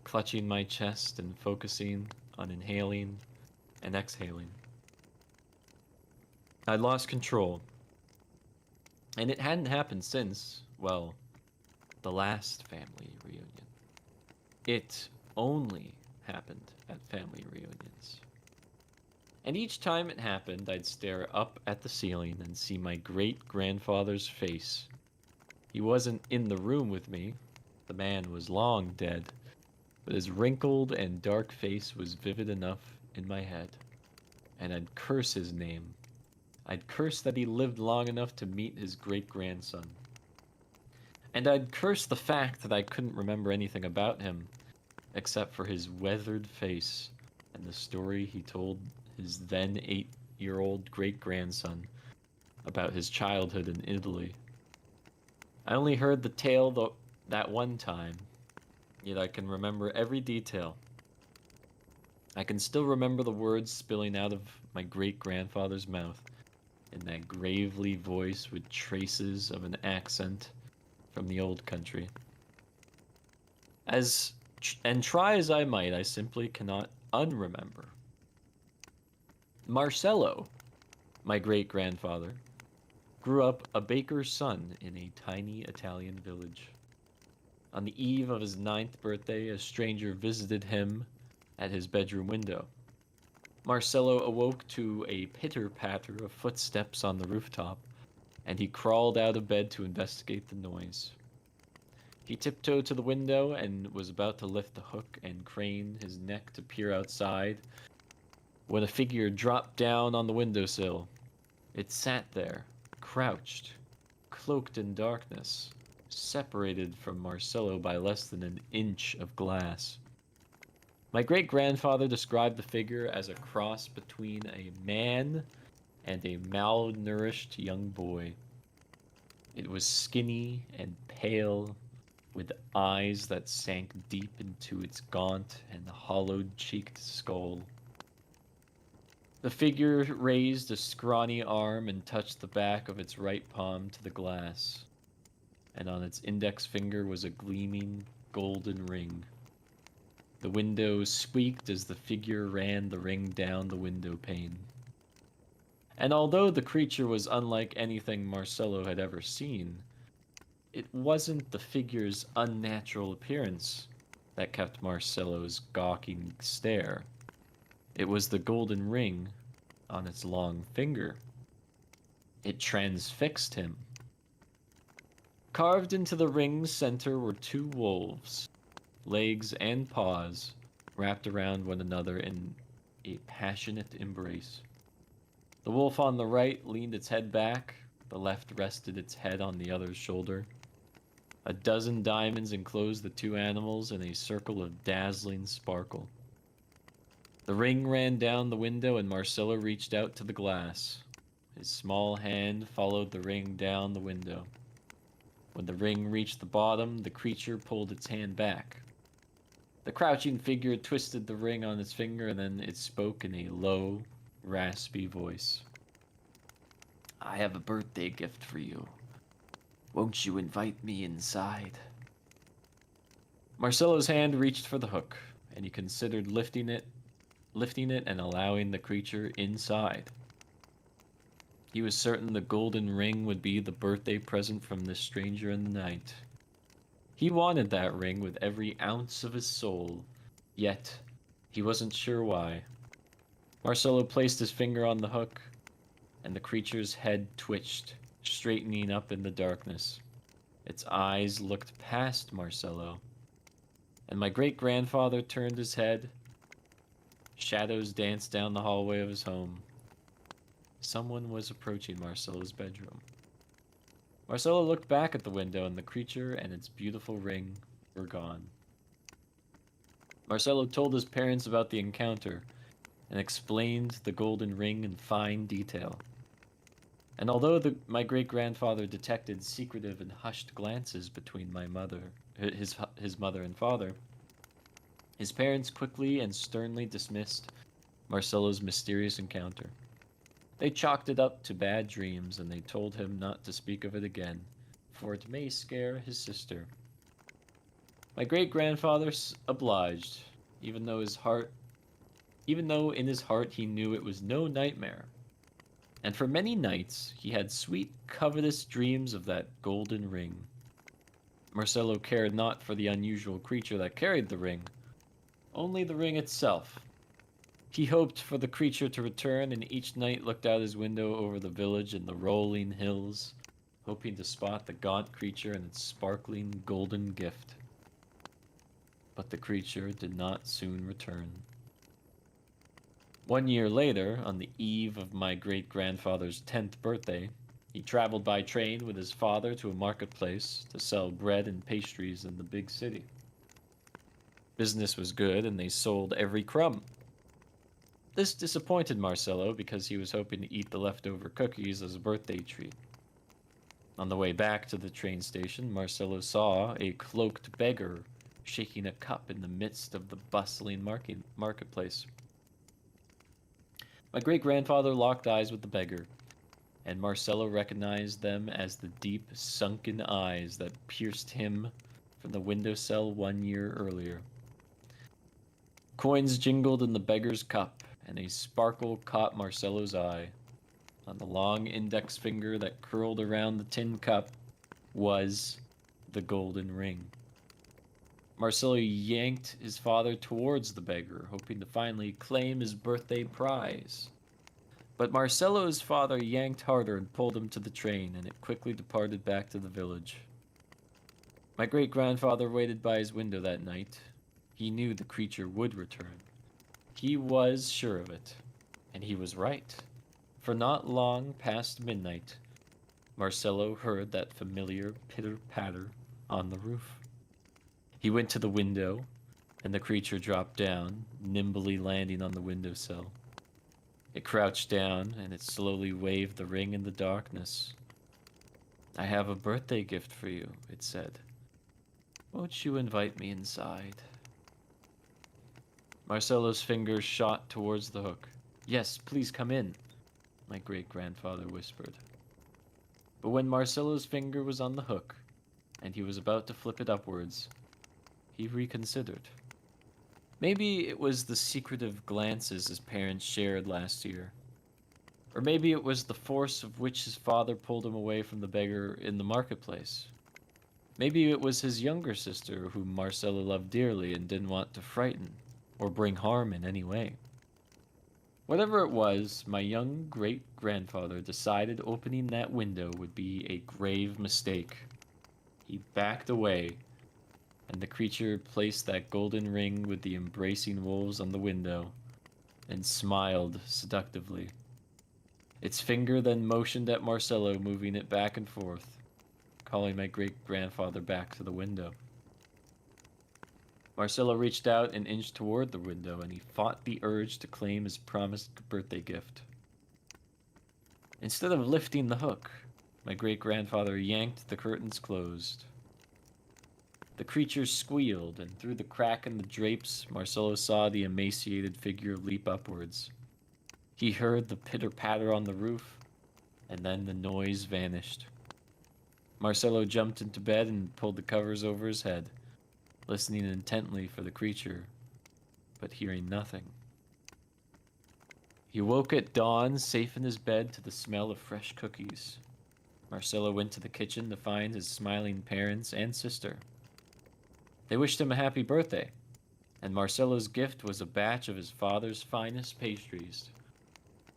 clutching my chest and focusing on inhaling and exhaling. I'd lost control, and it hadn't happened since, well, the last family reunion. It only happened at family reunions. And each time it happened, I'd stare up at the ceiling and see my great-grandfather's face. He wasn't in the room with me. The man was long dead, but his wrinkled and dark face was vivid enough in my head. And I'd curse his name. I'd curse that he lived long enough to meet his great-grandson. And I'd curse the fact that I couldn't remember anything about him, except for his weathered face and the story he told his then 8-year-old great-grandson about his childhood in Italy. I only heard the tale that one time, yet I can remember every detail. I can still remember the words spilling out of my great-grandfather's mouth in that gravely voice with traces of an accent from the old country. And try as I might, I simply cannot unremember. Marcello, my great-grandfather, grew up a baker's son in a tiny Italian village. On the eve of his 9th birthday, a stranger visited him at his bedroom window. Marcello awoke to a pitter-patter of footsteps on the rooftop, and he crawled out of bed to investigate the noise. He tiptoed to the window and was about to lift the hook and crane his neck to peer outside when a figure dropped down on the windowsill. It sat there, crouched, cloaked in darkness, separated from Marcello by less than an inch of glass. My great-grandfather described the figure as a cross between a man and a malnourished young boy. It was skinny and pale, with eyes that sank deep into its gaunt and hollow-cheeked skull. The figure raised a scrawny arm and touched the back of its right palm to the glass, and on its index finger was a gleaming golden ring. The window squeaked as the figure ran the ring down the window pane. And although the creature was unlike anything Marcello had ever seen, it wasn't the figure's unnatural appearance that kept Marcello's gawking stare. It was the golden ring on its long finger. It transfixed him. Carved into the ring's center were 2 wolves, legs and paws wrapped around one another in a passionate embrace. The wolf on the right leaned its head back, the left rested its head on the other's shoulder. A dozen diamonds enclosed the 2 animals in a circle of dazzling sparkle. The ring ran down the window and Marcello reached out to the glass. His small hand followed the ring down the window. When the ring reached the bottom, the creature pulled its hand back. The crouching figure twisted the ring on its finger, and then it spoke in a low, raspy voice. "I have a birthday gift for you. Won't you invite me inside?" Marcello's hand reached for the hook, and he considered lifting it and allowing the creature inside. He was certain the golden ring would be the birthday present from this stranger in the night. He wanted that ring with every ounce of his soul, yet he wasn't sure why. Marcello placed his finger on the hook, and the creature's head twitched, straightening up in the darkness. Its eyes looked past Marcello, and my great-grandfather turned his head. Shadows danced down the hallway of his home. Someone was approaching Marcello's bedroom. Marcello looked back at the window, and the creature and its beautiful ring were gone. Marcelo told his parents about the encounter and explained the golden ring in fine detail. And although my great-grandfather detected secretive and hushed glances between his mother and father, his parents quickly and sternly dismissed Marcelo's mysterious encounter. They chalked it up to bad dreams, and they told him not to speak of it again, for it may scare his sister. My great-grandfather obliged, even though in his heart he knew it was no nightmare. And for many nights he had sweet, covetous dreams of that golden ring. Marcelo cared not for the unusual creature that carried the ring, only the ring itself. He hoped for the creature to return, and each night looked out his window over the village and the rolling hills, hoping to spot the gaunt creature and its sparkling golden gift. But the creature did not soon return. 1 year later, on the eve of my great-grandfather's 10th birthday, he traveled by train with his father to a marketplace to sell bread and pastries in the big city. Business was good, and they sold every crumb. This disappointed Marcelo because he was hoping to eat the leftover cookies as a birthday treat. On the way back to the train station, Marcelo saw a cloaked beggar shaking a cup in the midst of the bustling marketplace. My great-grandfather locked eyes with the beggar, and Marcelo recognized them as the deep, sunken eyes that pierced him from the windowsill 1 year earlier. Coins jingled in the beggar's cup, and a sparkle caught Marcelo's eye. On the long index finger that curled around the tin cup was the golden ring. Marcelo yanked his father towards the beggar, hoping to finally claim his birthday prize. But Marcelo's father yanked harder and pulled him to the train, and it quickly departed back to the village. My great-grandfather waited by his window that night. He knew the creature would return. He was sure of it, and he was right. For not long past midnight, Marcelo heard that familiar pitter-patter on the roof. He went to the window, and the creature dropped down, nimbly landing on the windowsill. It crouched down, and it slowly waved the ring in the darkness. "I have a birthday gift for you," it said. "Won't you invite me inside?" Marcelo's fingers shot towards the hook. "Yes, please come in," my great-grandfather whispered. But when Marcelo's finger was on the hook, and he was about to flip it upwards, he reconsidered. Maybe it was the secretive glances his parents shared last year. Or maybe it was the force of which his father pulled him away from the beggar in the marketplace. Maybe it was his younger sister whom Marcelo loved dearly and didn't want to frighten or bring harm in any way. Whatever it was, my young great-grandfather decided opening that window would be a grave mistake. He backed away, and the creature placed that golden ring with the embracing wolves on the window and smiled seductively. Its finger then motioned at Marcelo, moving it back and forth, calling my great-grandfather back to the window. Marcelo reached out and inched toward the window, and he fought the urge to claim his promised birthday gift. Instead of lifting the hook, my great-grandfather yanked the curtains closed. The creature squealed, and through the crack in the drapes, Marcelo saw the emaciated figure leap upwards. He heard the pitter-patter on the roof, and then the noise vanished. Marcelo jumped into bed and pulled the covers over his head, listening intently for the creature, but hearing nothing. He woke at dawn, safe in his bed to the smell of fresh cookies. Marcelo went to the kitchen to find his smiling parents and sister. They wished him a happy birthday, and Marcelo's gift was a batch of his father's finest pastries.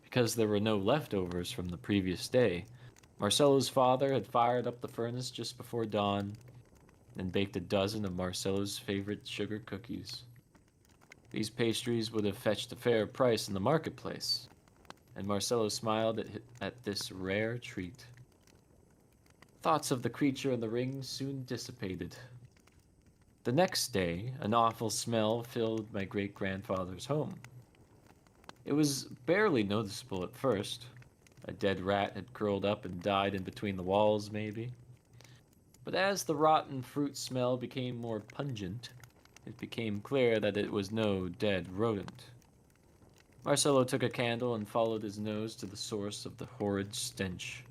Because there were no leftovers from the previous day, Marcelo's father had fired up the furnace just before dawn and baked a dozen of Marcelo's favorite sugar cookies. These pastries would have fetched a fair price in the marketplace, and Marcelo smiled at this rare treat. Thoughts of the creature in the ring soon dissipated. The next day, an awful smell filled my great-grandfather's home. It was barely noticeable at first. A dead rat had curled up and died in between the walls, maybe. But as the rotten fruit smell became more pungent, it became clear that it was no dead rodent. Marcelo took a candle and followed his nose to the source of the horrid stench.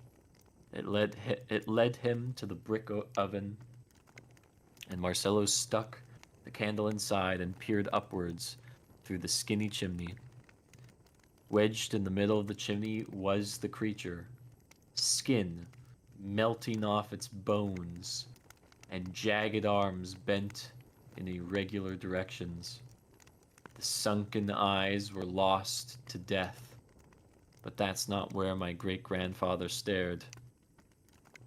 It led him to the brick oven, and Marcelo stuck the candle inside and peered upwards through the skinny chimney. Wedged in the middle of the chimney was the creature, skin melting off its bones, and jagged arms bent in irregular directions. The sunken eyes were lost to death, but that's not where my great-grandfather stared.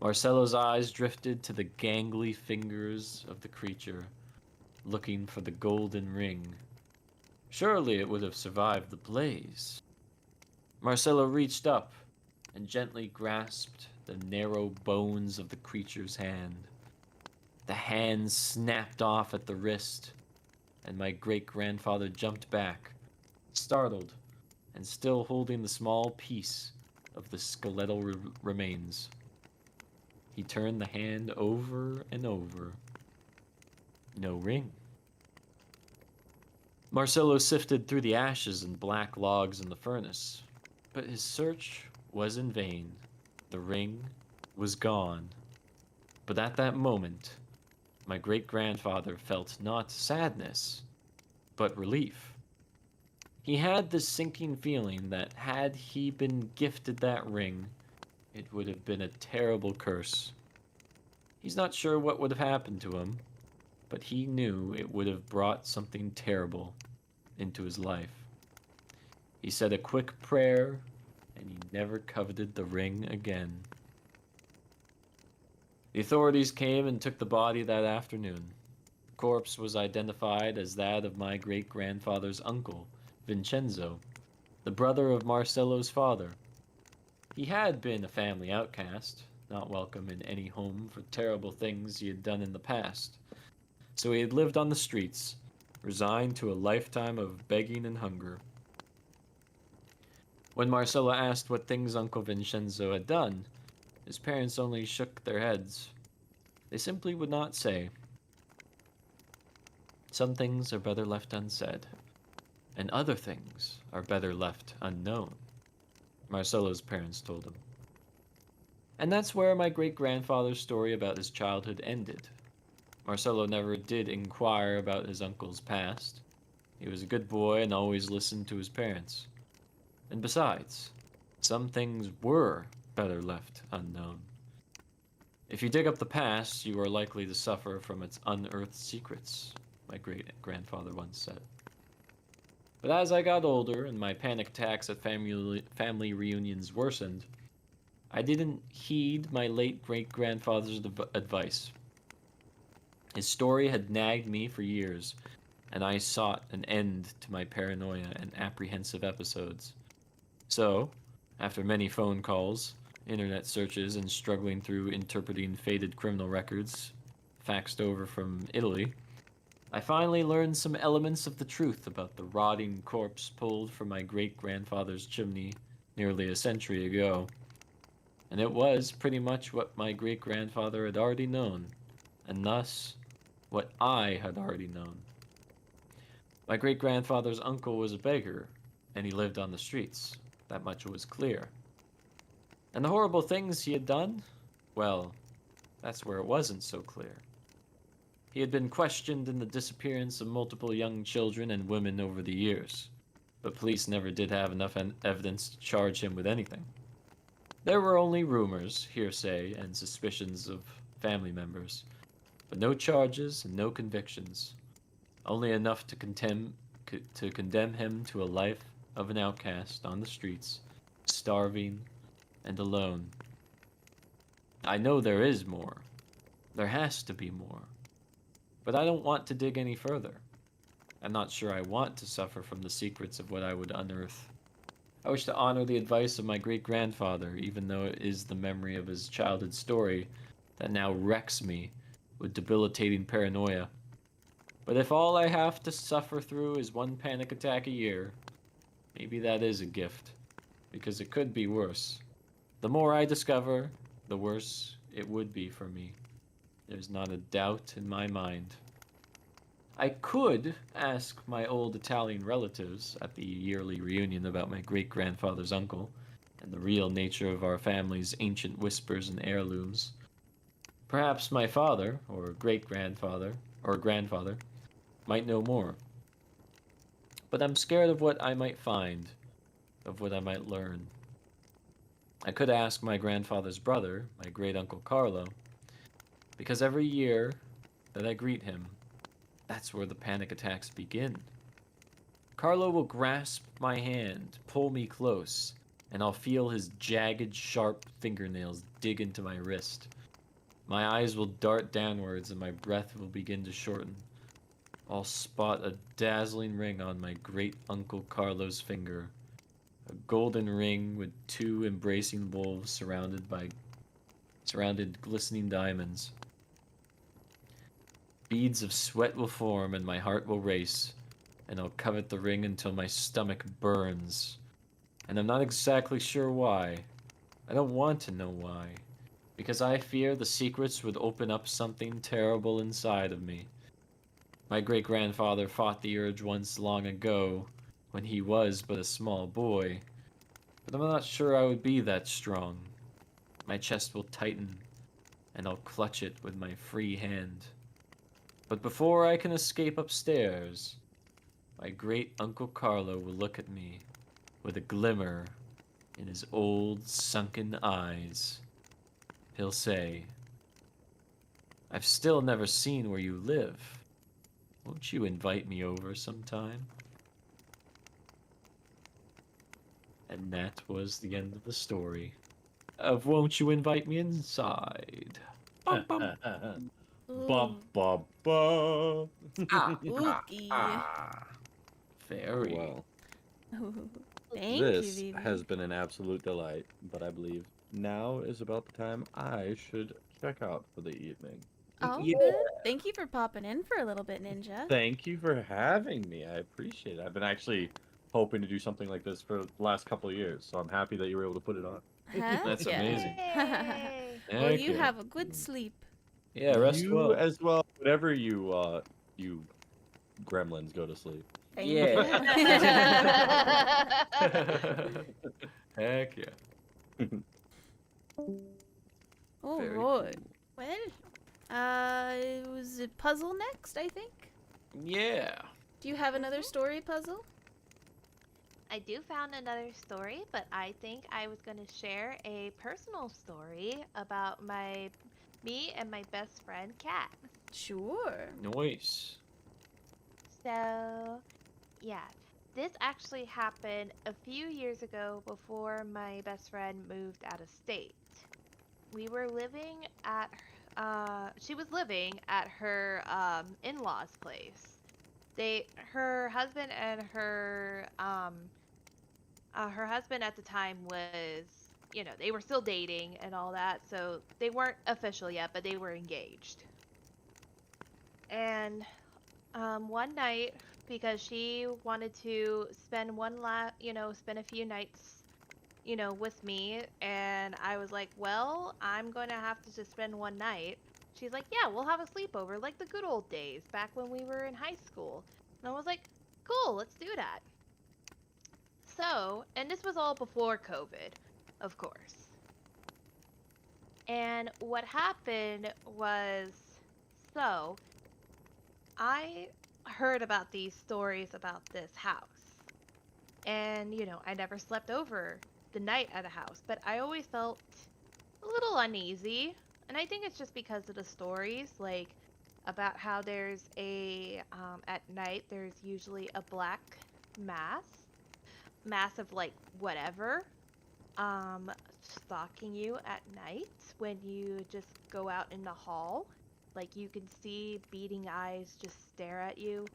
Marcelo's eyes drifted to the gangly fingers of the creature, looking for the golden ring. Surely it would have survived the blaze. Marcelo reached up and gently grasped the narrow bones of the creature's hand. The hand snapped off at the wrist, and my great-grandfather jumped back, startled, and still holding the small piece of the skeletal remains. He turned the hand over and over. No ring. Marcelo sifted through the ashes and black logs in the furnace, but his search was in vain. The ring was gone. But at that moment, my great-grandfather felt not sadness, but relief. He had this sinking feeling that had he been gifted that ring, it would have been a terrible curse. He's not sure what would have happened to him, but he knew it would have brought something terrible into his life. He said a quick prayer, and he never coveted the ring again. The authorities came and took the body that afternoon. The corpse was identified as that of my great-grandfather's uncle, Vincenzo, the brother of Marcelo's father. He had been a family outcast, not welcome in any home for terrible things he had done in the past. So he had lived on the streets, resigned to a lifetime of begging and hunger. When Marcelo asked what things Uncle Vincenzo had done, his parents only shook their heads. They simply would not say. Some things are better left unsaid, and other things are better left unknown, Marcelo's parents told him. And that's where my great-grandfather's story about his childhood ended. Marcelo never did inquire about his uncle's past. He was a good boy and always listened to his parents. And besides, some things were better left unknown. If you dig up the past, you are likely to suffer from its unearthed secrets, my great-grandfather once said. But as I got older and my panic attacks at family reunions worsened, I didn't heed my late great-grandfather's advice. His story had nagged me for years, and I sought an end to my paranoia and apprehensive episodes. So, after many phone calls, internet searches, and struggling through interpreting faded criminal records faxed over from Italy, I finally learned some elements of the truth about the rotting corpse pulled from my great-grandfather's chimney nearly a century ago. And it was pretty much what my great-grandfather had already known, and thus, what I had already known. My great-grandfather's uncle was a beggar, and he lived on the streets. That much was clear. And the horrible things he had done? Well, that's where it wasn't so clear. He had been questioned in the disappearance of multiple young children and women over the years, but police never did have enough evidence to charge him with anything. There were only rumors, hearsay, and suspicions of family members, but no charges and no convictions, only enough to condemn him to a life of an outcast on the streets, starving and alone. I know there is more. There has to be more. But I don't want to dig any further. I'm not sure I want to suffer from the secrets of what I would unearth. I wish to honor the advice of my great-grandfather, even though it is the memory of his childhood story that now wrecks me with debilitating paranoia. But if all I have to suffer through is one panic attack a year, maybe that is a gift, because it could be worse. The more I discover, the worse it would be for me. There's not a doubt in my mind. I could ask my old Italian relatives at the yearly reunion about my great-grandfather's uncle and the real nature of our family's ancient whispers and heirlooms. Perhaps my father, or great-grandfather, or grandfather, might know more. But I'm scared of what I might find, of what I might learn. I could ask my grandfather's brother, my great-uncle Carlo, because every year that I greet him, that's where the panic attacks begin. Carlo will grasp my hand, pull me close, and I'll feel his jagged, sharp fingernails dig into my wrist. My eyes will dart downwards and my breath will begin to shorten. I'll spot a dazzling ring on my great-uncle Carlo's finger. A golden ring with two embracing wolves surrounded glistening diamonds. Beads of sweat will form and my heart will race, and I'll covet the ring until my stomach burns. And I'm not exactly sure why. I don't want to know why, because I fear the secrets would open up something terrible inside of me. My great-grandfather fought the urge once long ago, when he was but a small boy, but I'm not sure I would be that strong. My chest will tighten, and I'll clutch it with my free hand. But before I can escape upstairs, my great-uncle Carlo will look at me with a glimmer in his old, sunken eyes. He'll say, "I've still never seen where you live. Won't you invite me over sometime?" And that was the end of the story of Won't You Invite Me Inside? Bum, bum. Ba ba ba. Spooky. Very. Well, Thank you, this Vivi. has been an absolute delight, but I believe now is about the time I should check out for the evening. Oh, Yeah. good. Thank you for popping in for a little bit, Ninja. Thank you for having me. I appreciate it. I've been actually hoping to do something like this for the last couple of years, so I'm happy that you were able to put it on. Heck That's yeah. amazing. Yay! Well, Heck you yeah. have a good sleep. Yeah, rest you well. as well. Whatever you gremlins go to sleep. Thank Yeah. Heck yeah. Oh, Very Lord. cool. Well, it was a puzzle next, I think. Yeah. Do you have another story puzzle? I do found another story, but I think I was going to share a personal story about me and my best friend Kat. Sure. Nice. So, yeah, this actually happened a few years ago before my best friend moved out of state. We were living at, she was living at her in-laws' place. Her husband and her husband at the time was, they were still dating and all that, so they weren't official yet, but they were engaged. And one night, because she wanted to spend spend a few nights, with me, and I was like, well, I'm going to have to just spend one night. She's like, yeah, we'll have a sleepover like the good old days back when we were in high school. And I was like, cool, let's do that. So, and this was all before COVID, of course. And what happened was, so I heard about these stories about this house. And, I never slept over the night at a house, but I always felt a little uneasy. And I think it's just because of the stories, like about how there's at night, there's usually a black mass of like whatever, stalking you at night when you just go out in the hall. Like you can see beating eyes just stare at you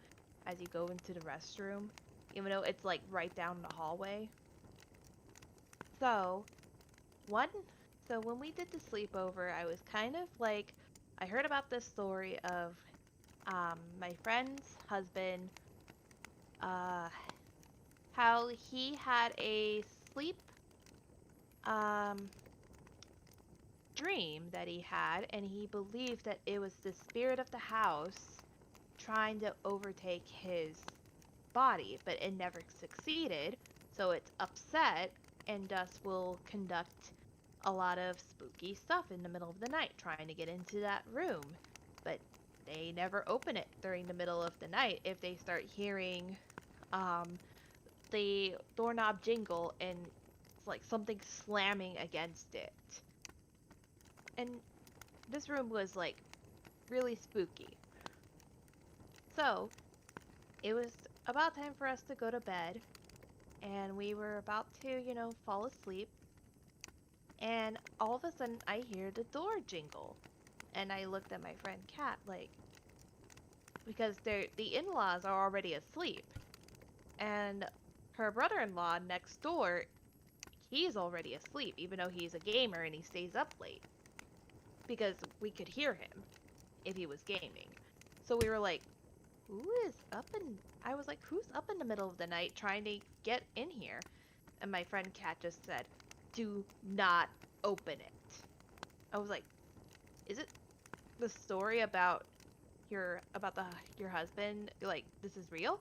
as you go into the restroom, even though it's like right down the hallway. So when we did the sleepover, I was kind of like, I heard about this story of my friend's husband, how he had a sleep dream that he had, and he believed that it was the spirit of the house trying to overtake his body, but it never succeeded, so it's upset and thus will conduct a lot of spooky stuff in the middle of the night trying to get into that room. But they never open it during the middle of the night if they start hearing the doorknob jingle and it's like something slamming against it. And this room was like really spooky. So it was about time for us to go to bed, and we were about to, fall asleep. And all of a sudden, I hear the door jingle, and I looked at my friend Kat, like, because the in-laws are already asleep, and her brother-in-law next door, he's already asleep, even though he's a gamer and he stays up late, because we could hear him if he was gaming. So we were like, I was like, who's up in the middle of the night trying to get in here? And my friend Kat just said, do not open it. I was like, is it the story about your husband? Like, this is real?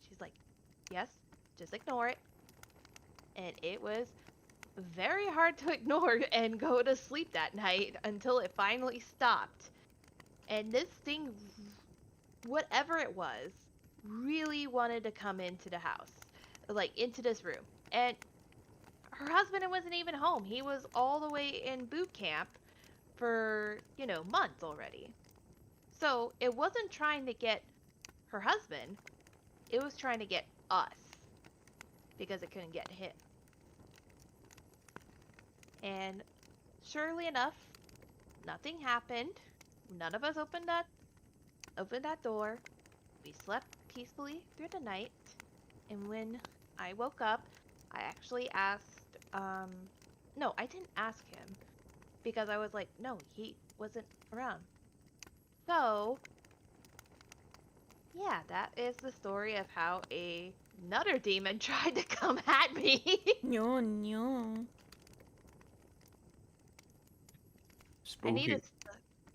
She's like, yes, just ignore it. And it was very hard to ignore and go to sleep that night until it finally stopped. And this thing, whatever it was, really wanted to come into the house, like into this room. And her husband wasn't even home. He was all the way in boot camp for, months already. So it wasn't trying to get her husband, it was trying to get us because it couldn't get him. And surely enough, nothing happened. None of us opened that door. We slept peacefully through the night. And when I woke up, I actually asked, no, I didn't ask him because I was like, no, he wasn't around. So, yeah, that is the story of how another demon tried to come at me. No, no. Spooky.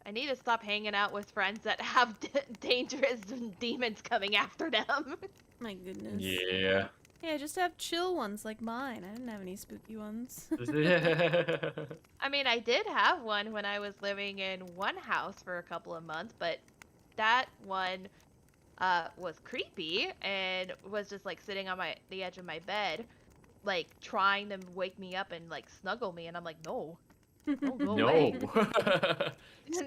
I need to stop hanging out with friends that have dangerous demons coming after them. My goodness. Yeah. Yeah, just have chill ones like mine. I didn't have any spooky ones. I mean, I did have one when I was living in one house for a couple of months, but that one was creepy and was just like sitting on the edge of my bed, like trying to wake me up and like snuggle me, and I'm like, no, go away.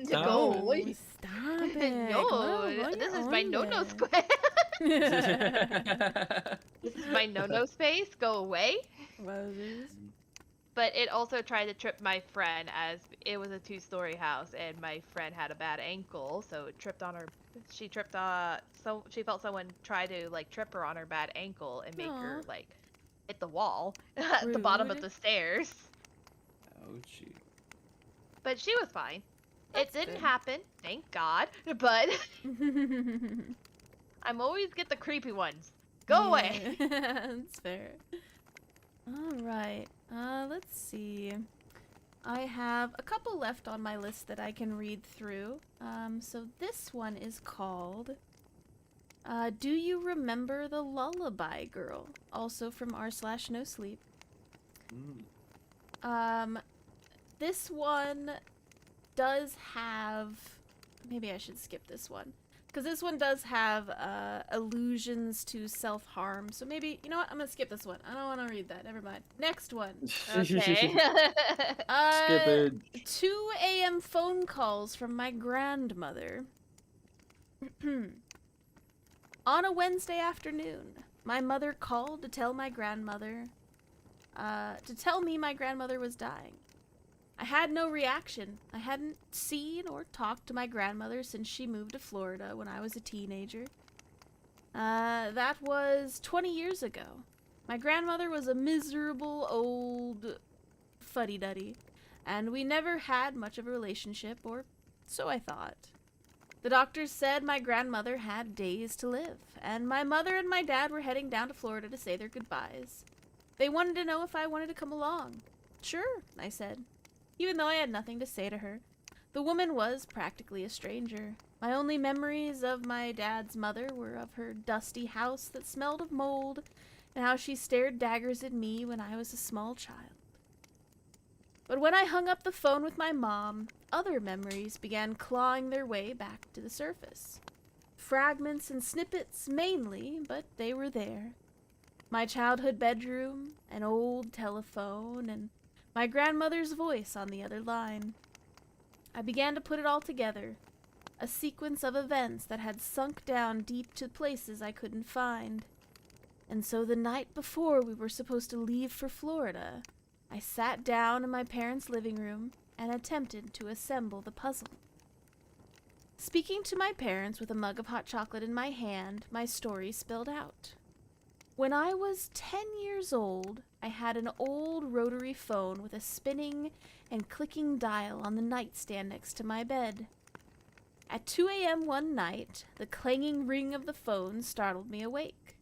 Stop Go it. away. Stop it. No, this is my no-no square. This is my no-no space. Go away. Wowzers. But it also tried to trip my friend, as it was a 2-story house, and my friend had a bad ankle, so it tripped on her. She tripped. So she felt someone try to like trip her on her bad ankle and make her Aw. like hit the wall at the bottom of Rude. the stairs. Ouchie. But she was fine. That's It didn't good. happen, thank God. But I'm always get the creepy ones. Go away. That's fair. All right. Let's see. I have a couple left on my list that I can read through. So this one is called Do You Remember the Lullaby Girl? Also from r/no sleep. This one does have, maybe I should skip this one, because this one does have allusions to self-harm, so maybe, you know what, I'm gonna skip this one. I don't want to read that, never mind. Next one. Okay. Skip it. 2 a.m. phone calls from my grandmother. On a Wednesday afternoon, my mother called to tell my grandmother, to tell me my grandmother was dying. I had no reaction. I hadn't seen or talked to my grandmother since she moved to Florida when I was a teenager. That was 20 years ago. My grandmother was a miserable old fuddy-duddy, and we never had much of a relationship, or so I thought. The doctors said my grandmother had days to live, and my mother and my dad were heading down to Florida to say their goodbyes. They wanted to know if I wanted to come along. Sure, I said, even though I had nothing to say to her. The woman was practically a stranger. My only memories of my dad's mother were of her dusty house that smelled of mold, and how she stared daggers at me when I was a small child. But when I hung up the phone with my mom, other memories began clawing their way back to the surface. Fragments and snippets mainly, but they were there. My childhood bedroom, an old telephone, and my grandmother's voice on the other line. I began to put it all together, a sequence of events that had sunk down deep to places I couldn't find. And so the night before we were supposed to leave for Florida, I sat down in my parents' living room and attempted to assemble the puzzle. Speaking to my parents with a mug of hot chocolate in my hand, my story spilled out. When I was 10 years old, I had an old rotary phone with a spinning and clicking dial on the nightstand next to my bed. At 2 a.m. one night, the clanging ring of the phone startled me awake.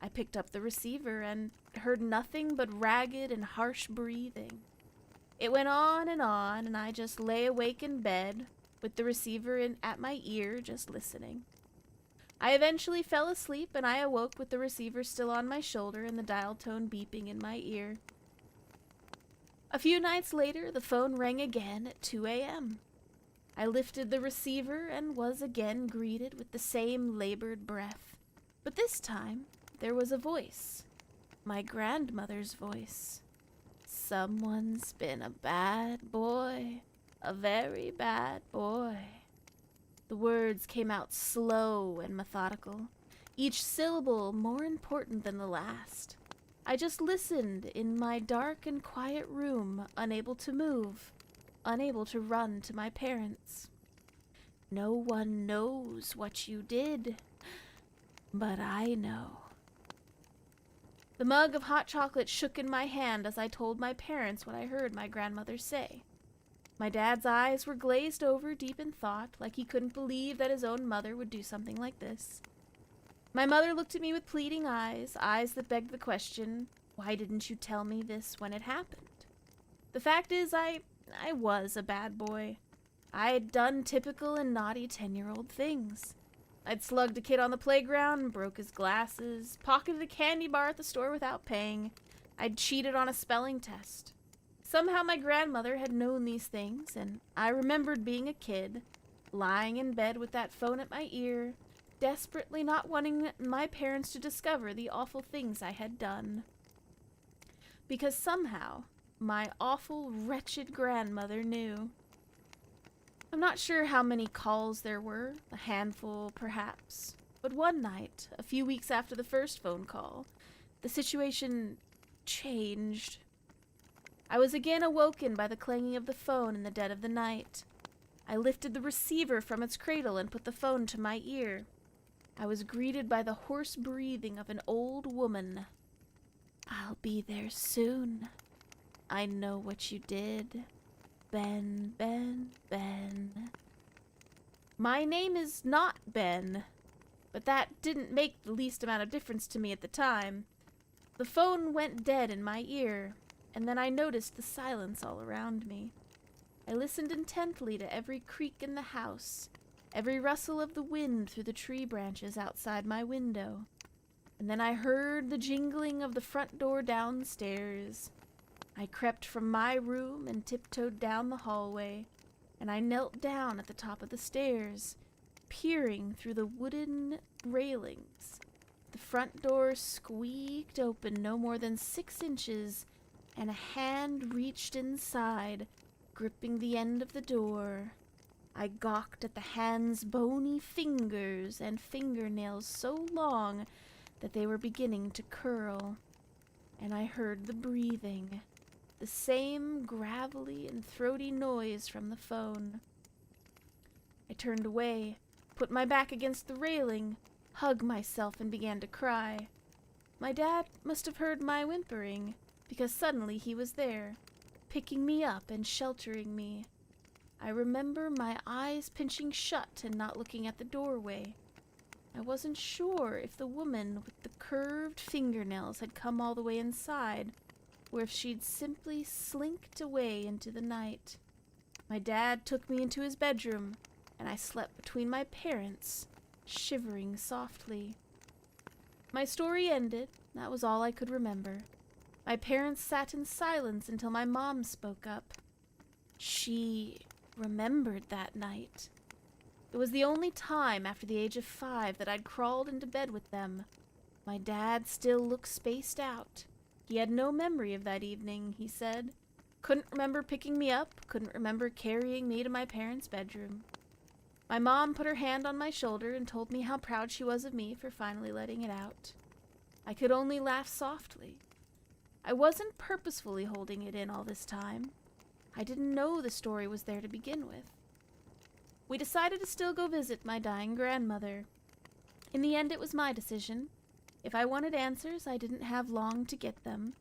I picked up the receiver and heard nothing but ragged and harsh breathing. It went on, and I just lay awake in bed with the receiver at my ear, just listening. I eventually fell asleep, and I awoke with the receiver still on my shoulder and the dial tone beeping in my ear. A few nights later, the phone rang again at 2 a.m. I lifted the receiver and was again greeted with the same labored breath. But this time, there was a voice. My grandmother's voice. Someone's been a bad boy. A very bad boy. The words came out slow and methodical, each syllable more important than the last. I just listened in my dark and quiet room, unable to move, unable to run to my parents. No one knows what you did, but I know. The mug of hot chocolate shook in my hand as I told my parents what I heard my grandmother say. My dad's eyes were glazed over, deep in thought, like he couldn't believe that his own mother would do something like this. My mother looked at me with pleading eyes, eyes that begged the question, why didn't you tell me this when it happened? The fact is, I was a bad boy. I had done typical and naughty 10-year-old things. I'd slugged a kid on the playground and broke his glasses, pocketed a candy bar at the store without paying. I'd cheated on a spelling test. Somehow my grandmother had known these things, and I remembered being a kid, lying in bed with that phone at my ear, desperately not wanting my parents to discover the awful things I had done. Because somehow, my awful, wretched grandmother knew. I'm not sure how many calls there were, a handful perhaps, but one night, a few weeks after the first phone call, the situation changed. I was again awoken by the clanging of the phone in the dead of the night. I lifted the receiver from its cradle and put the phone to my ear. I was greeted by the hoarse breathing of an old woman. I'll be there soon. I know what you did. Ben, Ben, Ben. My name is not Ben, but that didn't make the least amount of difference to me at the time. The phone went dead in my ear, and then I noticed the silence all around me. I listened intently to every creak in the house, every rustle of the wind through the tree branches outside my window. And then I heard the jingling of the front door downstairs. I crept from my room and tiptoed down the hallway, and I knelt down at the top of the stairs, peering through the wooden railings. The front door squeaked open no more than 6 inches, and a hand reached inside, gripping the end of the door. I gawked at the hand's bony fingers and fingernails so long that they were beginning to curl, and I heard the breathing, the same gravelly and throaty noise from the phone. I turned away, put my back against the railing, hugged myself, and began to cry. My dad must have heard my whimpering, because suddenly he was there, picking me up and sheltering me. I remember my eyes pinching shut and not looking at the doorway. I wasn't sure if the woman with the curved fingernails had come all the way inside, or if she'd simply slinked away into the night. My dad took me into his bedroom, and I slept between my parents, shivering softly. My story ended. That was all I could remember. My parents sat in silence until my mom spoke up. She remembered that night. It was the only time after the age of 5 that I'd crawled into bed with them. My dad still looked spaced out. He had no memory of that evening, he said. Couldn't remember picking me up, couldn't remember carrying me to my parents' bedroom. My mom put her hand on my shoulder and told me how proud she was of me for finally letting it out. I could only laugh softly. I wasn't purposefully holding it in all this time. I didn't know the story was there to begin with. We decided to still go visit my dying grandmother. In the end, it was my decision. If I wanted answers, I didn't have long to get them.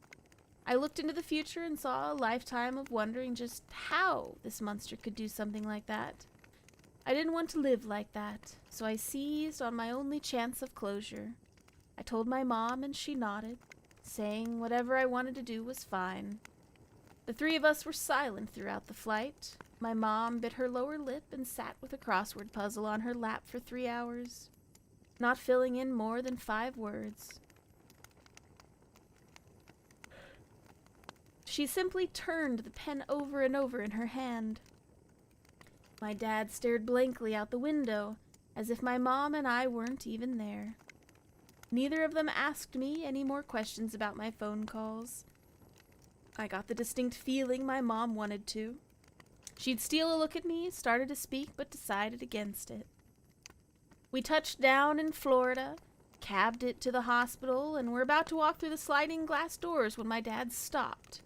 I looked into the future and saw a lifetime of wondering just how this monster could do something like that. I didn't want to live like that, so I seized on my only chance of closure. I told my mom and she nodded, saying whatever I wanted to do was fine. The 3 of us were silent throughout the flight. My mom bit her lower lip and sat with a crossword puzzle on her lap for 3 hours, not filling in more than 5 words. She simply turned the pen over and over in her hand. My dad stared blankly out the window, as if my mom and I weren't even there. Neither of them asked me any more questions about my phone calls. I got the distinct feeling my mom wanted to. She'd steal a look at me, started to speak, but decided against it. We touched down in Florida, cabbed it to the hospital, and were about to walk through the sliding glass doors when my dad stopped.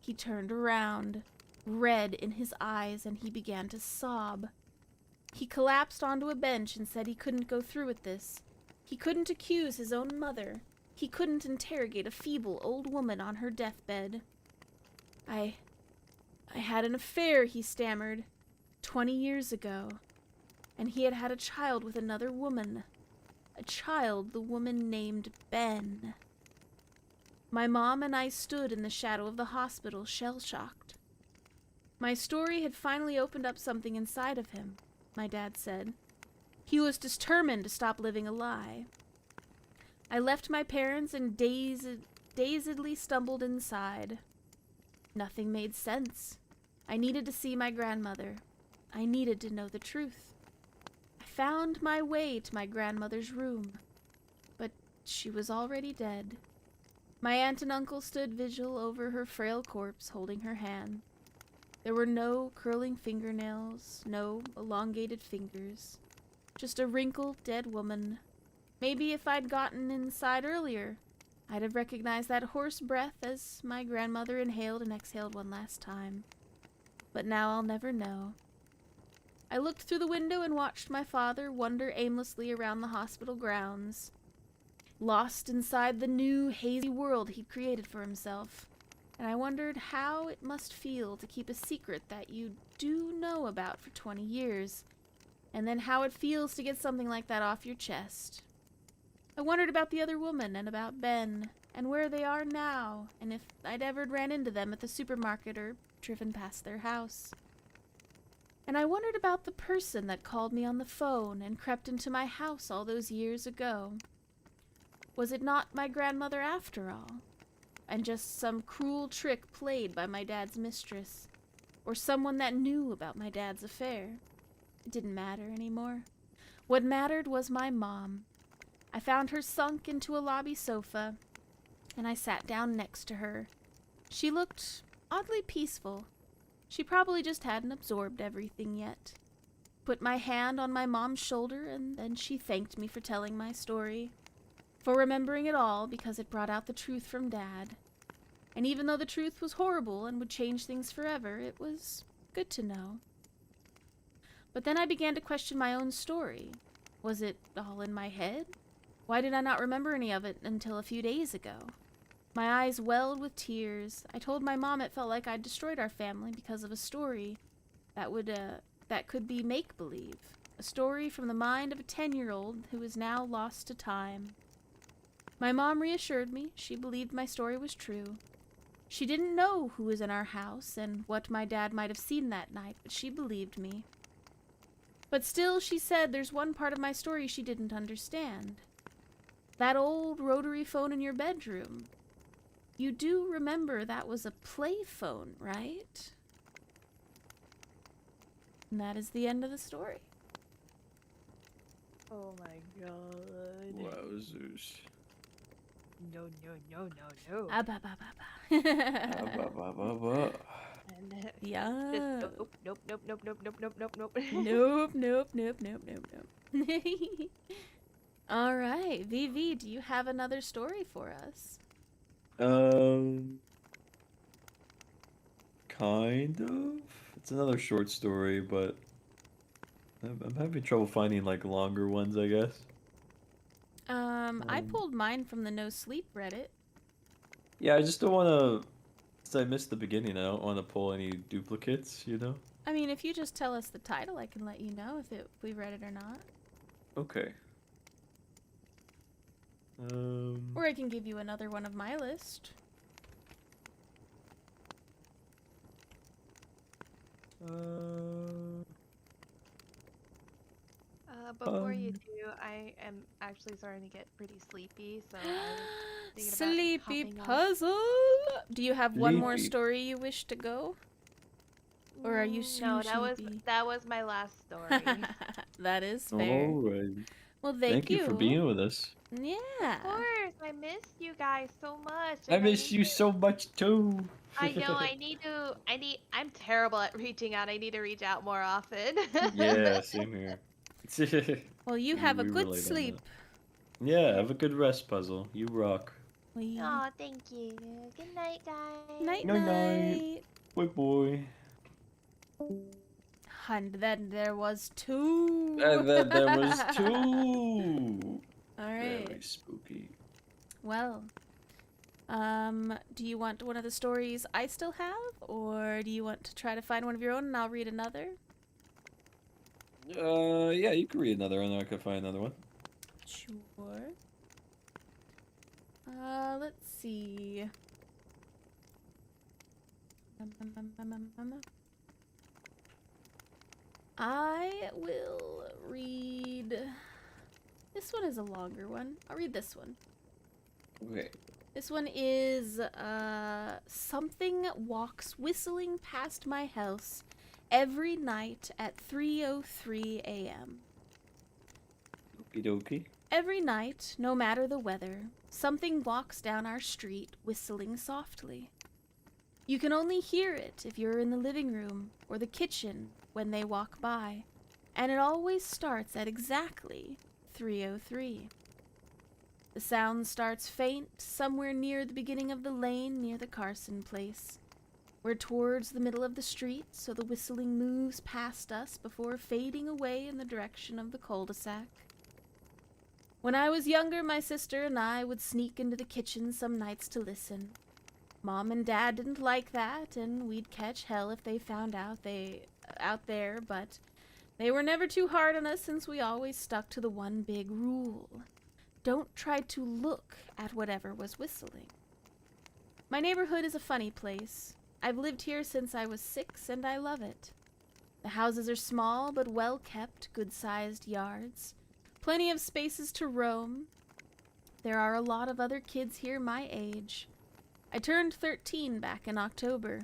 He turned around, red in his eyes, and he began to sob. He collapsed onto a bench and said he couldn't go through with this. He couldn't accuse his own mother. He couldn't interrogate a feeble old woman on her deathbed. I had an affair, he stammered, 20 years ago, and he had had a child with another woman. A child the woman named Ben. My mom and I stood in the shadow of the hospital, shell-shocked. My story had finally opened up something inside of him, my dad said. He was determined to stop living a lie. I left my parents and dazedly stumbled inside. Nothing made sense. I needed to see my grandmother. I needed to know the truth. I found my way to my grandmother's room, but she was already dead. My aunt and uncle stood vigil over her frail corpse, holding her hand. There were no curling fingernails, no elongated fingers. Just a wrinkled, dead woman. Maybe if I'd gotten inside earlier, I'd have recognized that hoarse breath as my grandmother inhaled and exhaled one last time. But now I'll never know. I looked through the window and watched my father wander aimlessly around the hospital grounds, lost inside the new, hazy world he'd created for himself. And I wondered how it must feel to keep a secret that you do know about for 20 years, and then how it feels to get something like that off your chest. I wondered about the other woman and about Ben, and where they are now, and if I'd ever ran into them at the supermarket or driven past their house. And I wondered about the person that called me on the phone and crept into my house all those years ago. Was it not my grandmother after all? And just some cruel trick played by my dad's mistress, or someone that knew about my dad's affair? It didn't matter anymore. What mattered was my mom. I found her sunk into a lobby sofa, and I sat down next to her. She looked oddly peaceful. She probably just hadn't absorbed everything yet. Put my hand on my mom's shoulder, and then she thanked me for telling my story, for remembering it all because it brought out the truth from Dad. And even though the truth was horrible and would change things forever, it was good to know. But then I began to question my own story. Was it all in my head? Why did I not remember any of it until a few days ago? My eyes welled with tears. I told my mom it felt like I'd destroyed our family because of a story. that could be make-believe. A story from the mind of a 10-year-old who is now lost to time. My mom reassured me. She believed my story was true. She didn't know who was in our house and what my dad might have seen that night, but she believed me. But still, she said there's one part of my story she didn't understand. That old rotary phone in your bedroom. You do remember that was a play phone, right? And that is the end of the story. Oh my god. Wowzers. No, no, no, no, no. Ah, ba, ba, ba, ba. And Yeah. just nope, nope, nope, nope, nope, nope, nope, nope, nope. Nope, nope, nope, nope, nope, nope. All right, VV, do you have another story for us? Kind of. It's another short story, but I'm having trouble finding like longer ones, I guess. I pulled mine from the No Sleep Reddit. Yeah, I just don't want to. Since I missed the beginning, I don't want to pull any duplicates, you know? I mean, if you just tell us the title, I can let you know if we read it or not. Okay. Or I can give you another one of my list. Before you do, I am actually starting to get pretty sleepy, so I was thinking about Sleepy hopping off. puzzle. Do you have one more Sleepy. story you wish to go? Or are you No, sleepy? that was my last story. That is fair. Alright. Well, Thank you for being with us. Yeah. Of course, I missed you guys so much. I and miss need you to- so much too. I know. I'm terrible at reaching out. I need to reach out more often. Yeah, same here. Well, you have a We good relate on sleep. that. Yeah, have a good rest, Puzzle. You rock. Oh, thank you. Good night, guys. Night, Night, night. night. Boy, boy. And then there was two. And then there was two. All right. Very spooky. Well, do you want one of the stories I still have, or do you want to try to find one of your own and I'll read another? Yeah, you can read another and I can find another one. Sure. Let's see. I will read. This one is a longer one. I'll read this one. Okay. This one is, something walks whistling past my house every night at 3:03 a.m. Okie dokie. Every night, no matter the weather, something walks down our street whistling softly. You can only hear it if you're in the living room or the kitchen when they walk by, and it always starts at exactly 3:03. The sound starts faint somewhere near the beginning of the lane near the Carson place. We're towards the middle of the street, so the whistling moves past us before fading away in the direction of the cul-de-sac. When I was younger, my sister and I would sneak into the kitchen some nights to listen. Mom and Dad didn't like that, and we'd catch hell if they found out there, but they were never too hard on us since we always stuck to the one big rule. Don't try to look at whatever was whistling. My neighborhood is a funny place. I've lived here since I was 6, and I love it. The houses are small but well kept, good-sized yards. Plenty of spaces to roam. There are a lot of other kids here my age. I turned 13 back in October.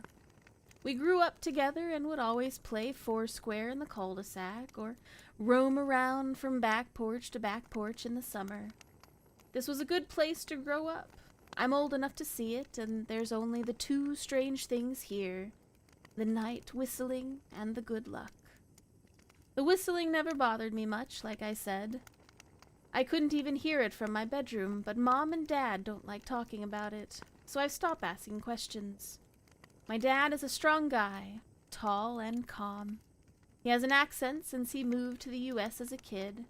We grew up together and would always play foursquare in the cul-de-sac or roam around from back porch to back porch in the summer. This was a good place to grow up. I'm old enough to see it, and there's only the two strange things here: the night whistling and the good luck. The whistling never bothered me much, like I said. I couldn't even hear it from my bedroom, but Mom and Dad don't like talking about it, so I've stopped asking questions. My dad is a strong guy, tall and calm. He has an accent since he moved to the U.S. as a kid.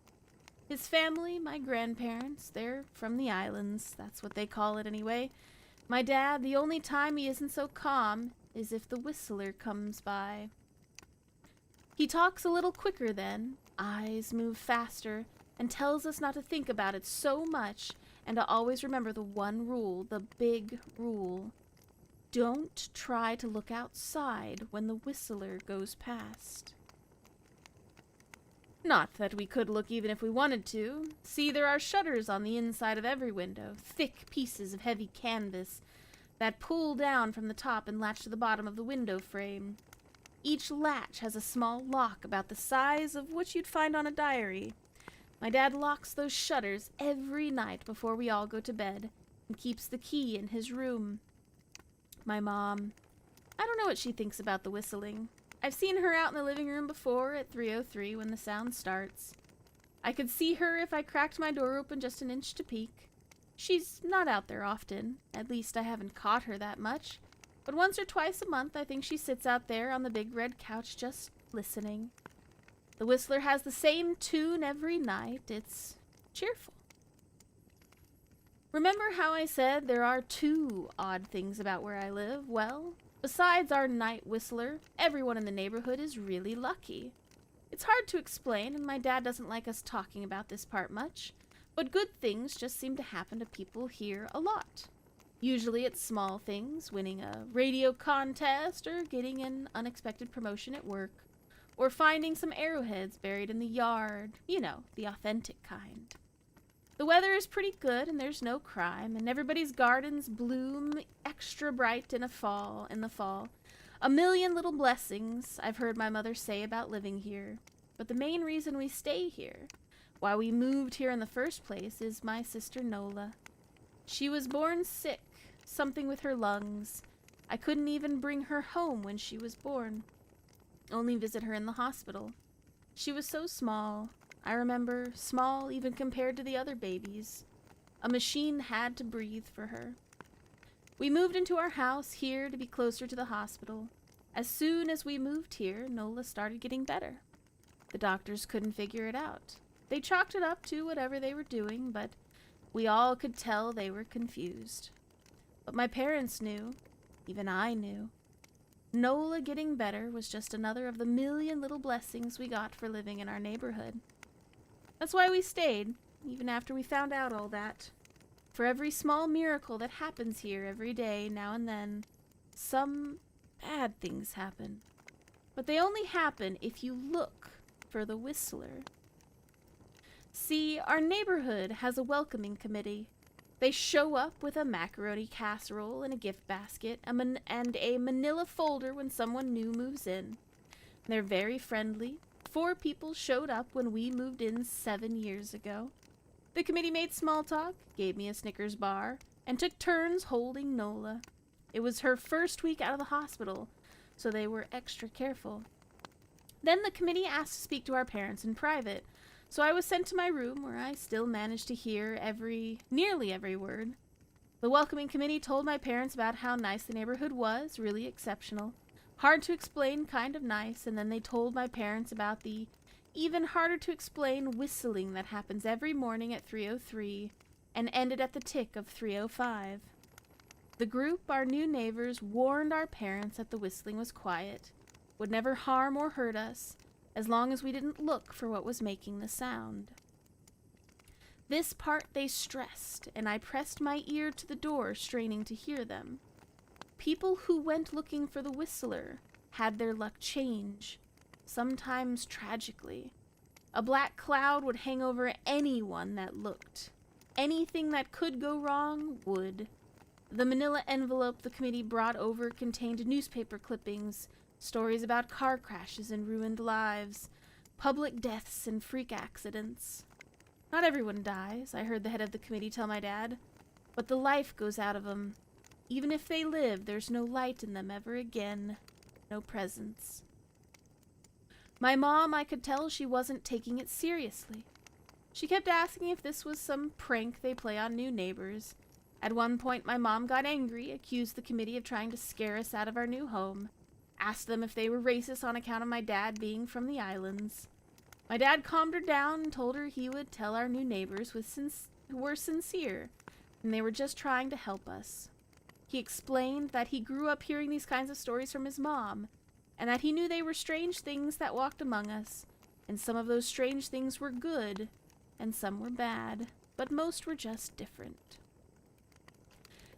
His family, my grandparents, they're from the islands. That's what they call it anyway. My dad, the only time he isn't so calm is if the whistler comes by. He talks a little quicker then, eyes move faster, and tells us not to think about it so much and to always remember the one rule, the big rule. Don't try to look outside when the whistler goes past. Not that we could look even if we wanted to. See, there are shutters on the inside of every window, thick pieces of heavy canvas that pull down from the top and latch to the bottom of the window frame. Each latch has a small lock about the size of what you'd find on a diary. My dad locks those shutters every night before we all go to bed and keeps the key in his room. My mom, I don't know what she thinks about the whistling. I've seen her out in the living room before at 3:03 when the sound starts. I could see her if I cracked my door open just an inch to peek. She's not out there often, at least I haven't caught her that much, but once or twice a month I think she sits out there on the big red couch just listening. The whistler has the same tune every night. It's cheerful. Remember how I said there are two odd things about where I live? Well, besides our night whistler, everyone in the neighborhood is really lucky. It's hard to explain, and my dad doesn't like us talking about this part much, but good things just seem to happen to people here a lot. Usually it's small things, winning a radio contest or getting an unexpected promotion at work, or finding some arrowheads buried in the yard, you know, the authentic kind. The weather is pretty good and there's no crime, and everybody's gardens bloom extra bright in the fall. A million little blessings I've heard my mother say about living here. But the main reason we stay here, why we moved here in the first place, is my sister Nola. She was born sick, something with her lungs. I couldn't even bring her home when she was born. Only visit her in the hospital. She was so small. I remember, small even compared to the other babies. A machine had to breathe for her. We moved into our house here to be closer to the hospital. As soon as we moved here, Nola started getting better. The doctors couldn't figure it out. They chalked it up to whatever they were doing, but we all could tell they were confused. But my parents knew. Even I knew. Nola getting better was just another of the million little blessings we got for living in our neighborhood. That's why we stayed, even after we found out all that. For every small miracle that happens here every day, now and then, some bad things happen. But they only happen if you look for the whistler. See, our neighborhood has a welcoming committee. They show up with a macaroni casserole and a gift basket and a manila folder when someone new moves in. They're very friendly. 4 people showed up when we moved in 7 years ago. The committee made small talk, gave me a Snickers bar, and took turns holding Nola. It was her first week out of the hospital, so they were extra careful. Then the committee asked to speak to our parents in private, so I was sent to my room where I still managed to hear nearly every word. The welcoming committee told my parents about how nice the neighborhood was, really exceptional. Hard to explain, kind of nice, and then they told my parents about the even harder to explain whistling that happens every morning at 3:03 and ended at the tick of 3:05. The group, our new neighbors, warned our parents that the whistling was quiet, would never harm or hurt us, as long as we didn't look for what was making the sound. This part they stressed, and I pressed my ear to the door, straining to hear them. People who went looking for the whistler had their luck change, sometimes tragically. A black cloud would hang over anyone that looked. Anything that could go wrong would. The manila envelope the committee brought over contained newspaper clippings, stories about car crashes and ruined lives, public deaths and freak accidents. Not everyone dies, I heard the head of the committee tell my dad, but the life goes out of them. Even if they live, there's no light in them ever again, no presence. My mom, I could tell she wasn't taking it seriously. She kept asking if this was some prank they play on new neighbors. At one point, my mom got angry, accused the committee of trying to scare us out of our new home, asked them if they were racist on account of my dad being from the islands. My dad calmed her down and told her he would tell our new neighbors who were sincere, and they were just trying to help us. He explained that he grew up hearing these kinds of stories from his mom, and that he knew they were strange things that walked among us, and some of those strange things were good, and some were bad, but most were just different.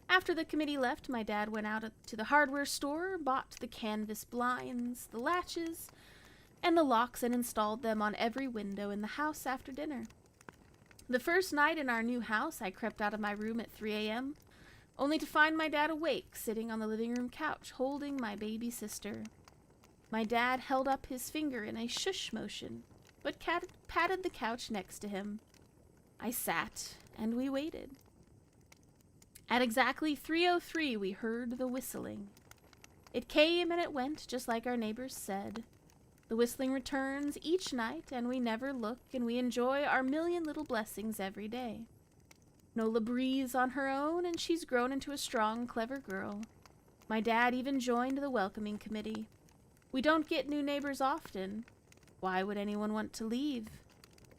After the committee left, my dad went out to the hardware store, bought the canvas blinds, the latches, and the locks, and installed them on every window in the house after dinner. The first night in our new house, I crept out of my room at 3 a.m., only to find my dad awake, sitting on the living room couch, holding my baby sister. My dad held up his finger in a shush motion, but patted the couch next to him. I sat, and we waited. At exactly 3:03, we heard the whistling. It came and it went, just like our neighbors said. The whistling returns each night, and we never look, and we enjoy our million little blessings every day. Nola breathes on her own, and she's grown into a strong, clever girl. My dad even joined the welcoming committee. We don't get new neighbors often. Why would anyone want to leave?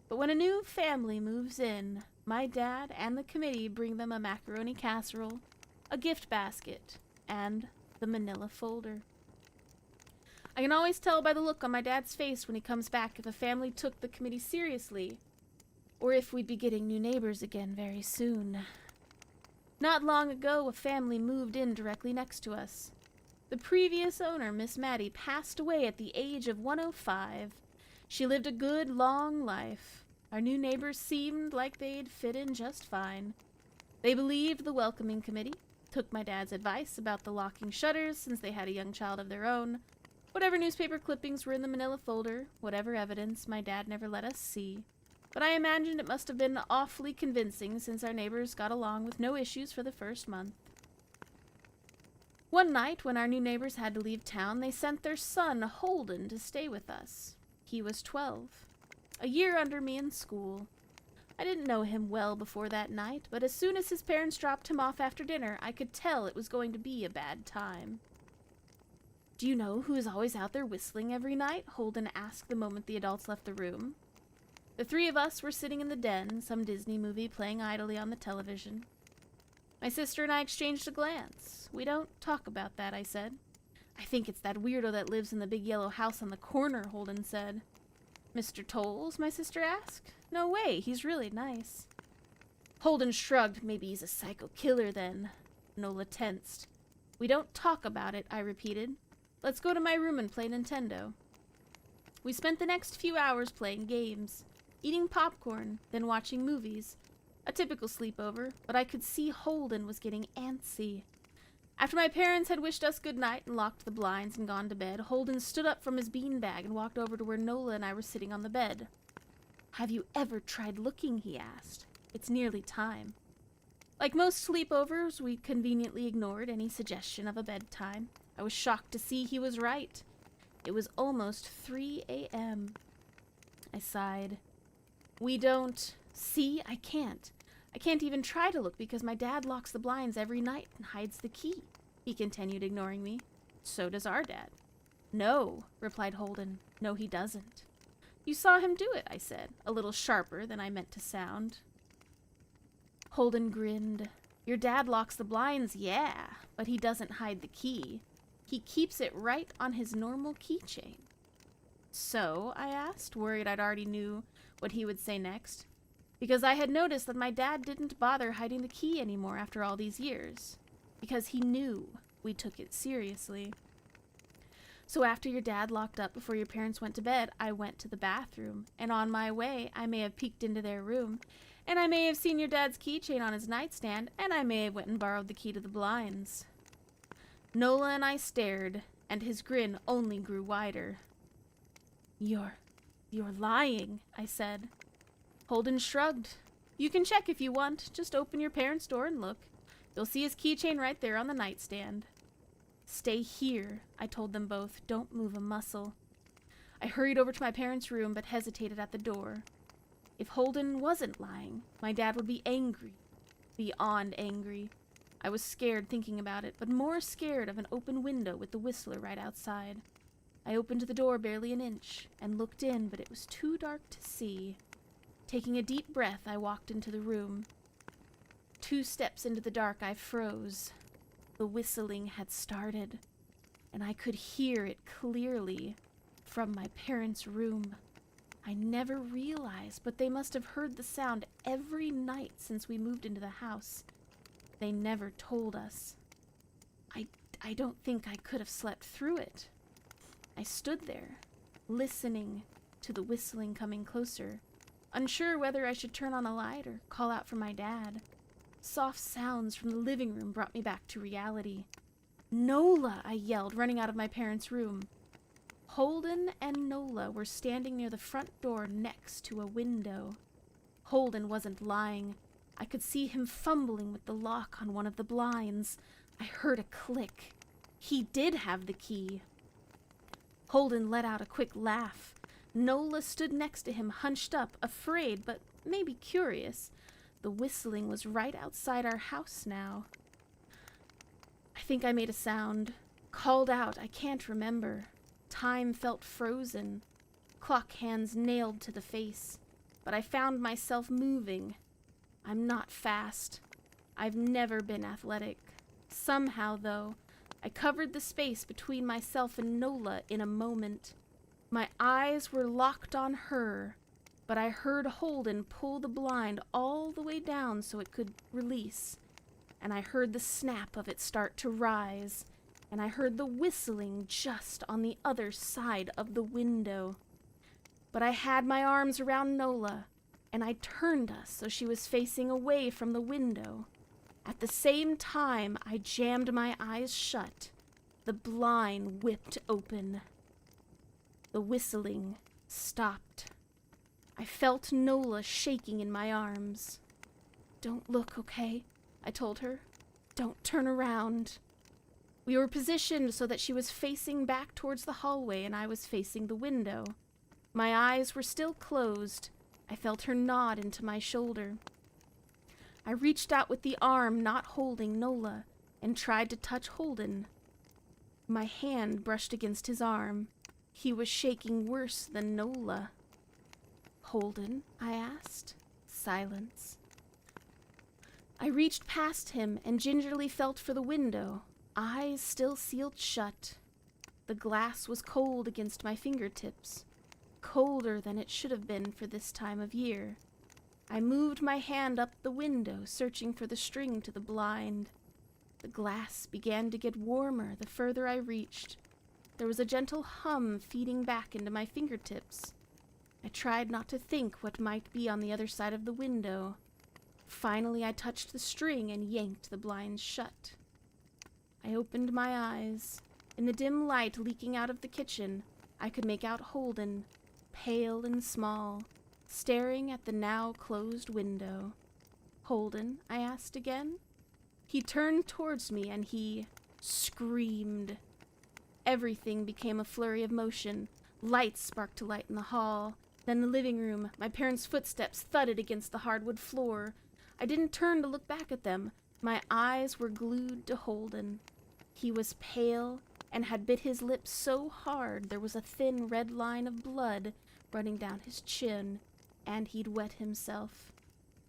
But when a new family moves in, my dad and the committee bring them a macaroni casserole, a gift basket, and the manila folder. I can always tell by the look on my dad's face when he comes back if a family took the committee seriously, or if we'd be getting new neighbors again very soon. Not long ago, a family moved in directly next to us. The previous owner, Miss Maddie, passed away at the age of 105. She lived a good, long life. Our new neighbors seemed like they'd fit in just fine. They believed the welcoming committee, took my dad's advice about the locking shutters since they had a young child of their own. Whatever newspaper clippings were in the manila folder, whatever evidence, my dad never let us see. But I imagined it must have been awfully convincing since our neighbors got along with no issues for the first month. One night, when our new neighbors had to leave town, they sent their son, Holden, to stay with us. He was 12, a year under me in school. I didn't know him well before that night, but as soon as his parents dropped him off after dinner, I could tell it was going to be a bad time. "Do you know who is always out there whistling every night?" Holden asked the moment the adults left the room. The three of us were sitting in the den, some Disney movie playing idly on the television. My sister and I exchanged a glance. "We don't talk about that," I said. "I think it's that weirdo that lives in the big yellow house on the corner," Holden said. "Mr. Tolles?" my sister asked. "No way, he's really nice." Holden shrugged. "Maybe he's a psycho killer then." Nola tensed. "We don't talk about it," I repeated. "Let's go to my room and play Nintendo." We spent the next few hours playing games, eating popcorn, then watching movies. A typical sleepover, but I could see Holden was getting antsy. After my parents had wished us good night and locked the blinds and gone to bed, Holden stood up from his beanbag and walked over to where Nola and I were sitting on the bed. "Have you ever tried looking?" he asked. "It's nearly time." Like most sleepovers, we conveniently ignored any suggestion of a bedtime. I was shocked to see he was right. It was almost 3 a.m. I sighed. "We don't... See, I can't. I can't even try to look because my dad locks the blinds every night and hides the key," he continued, ignoring me. "So does our dad." "No," replied Holden. "No, he doesn't." "You saw him do it," I said, a little sharper than I meant to sound. Holden grinned. "Your dad locks the blinds, yeah, but he doesn't hide the key. He keeps it right on his normal keychain." "So?" I asked, worried I'd already knew what he would say next, because I had noticed that my dad didn't bother hiding the key anymore after all these years, because he knew we took it seriously. "So after your dad locked up before your parents went to bed, I went to the bathroom, and on my way, I may have peeked into their room, and I may have seen your dad's keychain on his nightstand, and I may have went and borrowed the key to the blinds." Nola and I stared, and his grin only grew wider. You're lying," I said. Holden shrugged. "You can check if you want. Just open your parents' door and look. You'll see his keychain right there on the nightstand." "Stay here," I told them both. "Don't move a muscle." I hurried over to my parents' room, but hesitated at the door. If Holden wasn't lying, my dad would be angry. Beyond angry. I was scared thinking about it, but more scared of an open window with the whistler right outside. I opened the door barely an inch and looked in, but it was too dark to see. Taking a deep breath, I walked into the room. 2 steps into the dark, I froze. The whistling had started. and I could hear it clearly from my parents' room. I never realized, but they must have heard the sound every night since we moved into the house. They never told us. I don't think I could have slept through it. I stood there, listening to the whistling coming closer, unsure whether I should turn on a light or call out for my dad. Soft sounds from the living room brought me back to reality. "Nola!" I yelled, running out of my parents' room. Holden and Nola were standing near the front door next to a window. Holden wasn't lying. I could see him fumbling with the lock on one of the blinds. I heard a click. He did have the key. Holden let out a quick laugh. Nola stood next to him, hunched up, afraid, but maybe curious. The whistling was right outside our house now. I think I made a sound. Called out, I can't remember. Time felt frozen. Clock hands nailed to the face. But I found myself moving. I'm not fast. I've never been athletic. Somehow, though, I covered the space between myself and Nola in a moment. My eyes were locked on her, but I heard Holden pull the blind all the way down so it could release, and I heard the snap of it start to rise, and I heard the whistling just on the other side of the window. But I had my arms around Nola, and I turned us so she was facing away from the window. At the same time, I jammed my eyes shut. The blind whipped open. The whistling stopped. I felt Nola shaking in my arms. "Don't look, okay?" I told her. "Don't turn around." We were positioned so that she was facing back towards the hallway and I was facing the window. My eyes were still closed. I felt her nod into my shoulder. I reached out with the arm not holding Nola and tried to touch Holden. My hand brushed against his arm. He was shaking worse than Nola. "Holden?" I asked. Silence. I reached past him and gingerly felt for the window, eyes still sealed shut. The glass was cold against my fingertips, colder than it should have been for this time of year. I moved my hand up the window, searching for the string to the blind. The glass began to get warmer the further I reached. There was a gentle hum feeding back into my fingertips. I tried not to think what might be on the other side of the window. Finally, I touched the string and yanked the blinds shut. I opened my eyes. In the dim light leaking out of the kitchen, I could make out Holden, pale and small, staring at the now closed window. "Holden?" I asked again. He turned towards me and he screamed. Everything became a flurry of motion. Lights sparked to light in the hall. Then the living room. My parents' footsteps thudded against the hardwood floor. I didn't turn to look back at them. My eyes were glued to Holden. He was pale and had bit his lips so hard there was a thin red line of blood running down his chin, and he'd wet himself.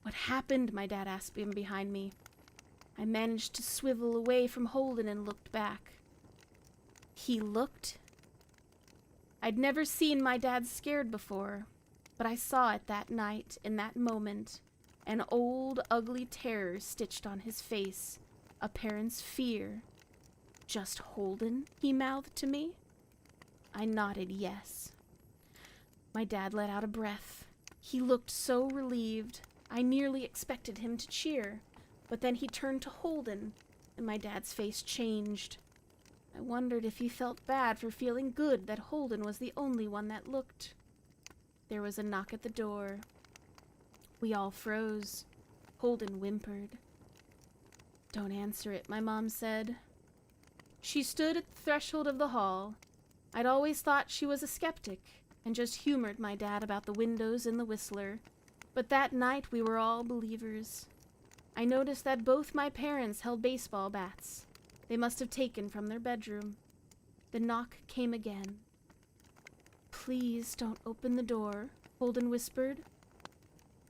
"What happened?" my dad asked him behind me. I managed to swivel away from Holden and looked back. He looked. I'd never seen my dad scared before, but I saw it that night, in that moment, an old, ugly terror stitched on his face, a parent's fear. "Just Holden?" he mouthed to me. I nodded yes. My dad let out a breath. He looked so relieved. I nearly expected him to cheer, but then he turned to Holden, and my dad's face changed. I wondered if he felt bad for feeling good that Holden was the only one that looked. There was a knock at the door. We all froze. Holden whimpered. "Don't answer it," my mom said. She stood at the threshold of the hall. I'd always thought she was a skeptic, and just humored my dad about the windows and the whistler. But that night we were all believers. I noticed that both my parents held baseball bats. They must have taken from their bedroom. The knock came again. "Please don't open the door," Holden whispered.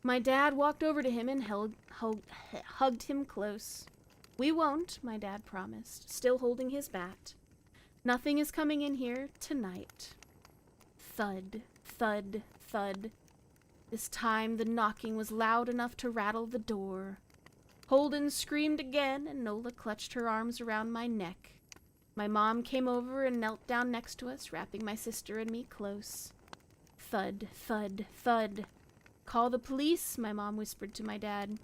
My dad walked over to him and hugged him close. "We won't," my dad promised, still holding his bat. Nothing is coming in here tonight. Thud, thud, thud. This time the knocking was loud enough to rattle the door. Holden screamed again, and Nola clutched her arms around my neck. My mom came over and knelt down next to us, wrapping my sister and me close. Thud, thud, thud. "Call the police," my mom whispered to my dad.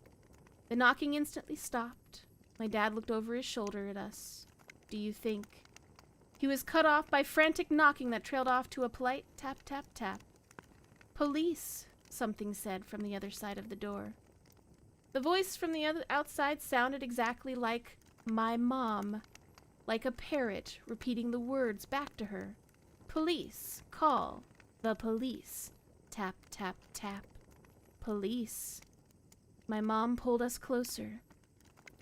The knocking instantly stopped. My dad looked over his shoulder at us. Do you think? He was cut off by frantic knocking that trailed off to a polite tap, tap, tap. "Police," something said from the other side of the door. The voice from the other outside sounded exactly like my mom, like a parrot repeating the words back to her. "Police, call the police." Tap, tap, tap. Police. My mom pulled us closer.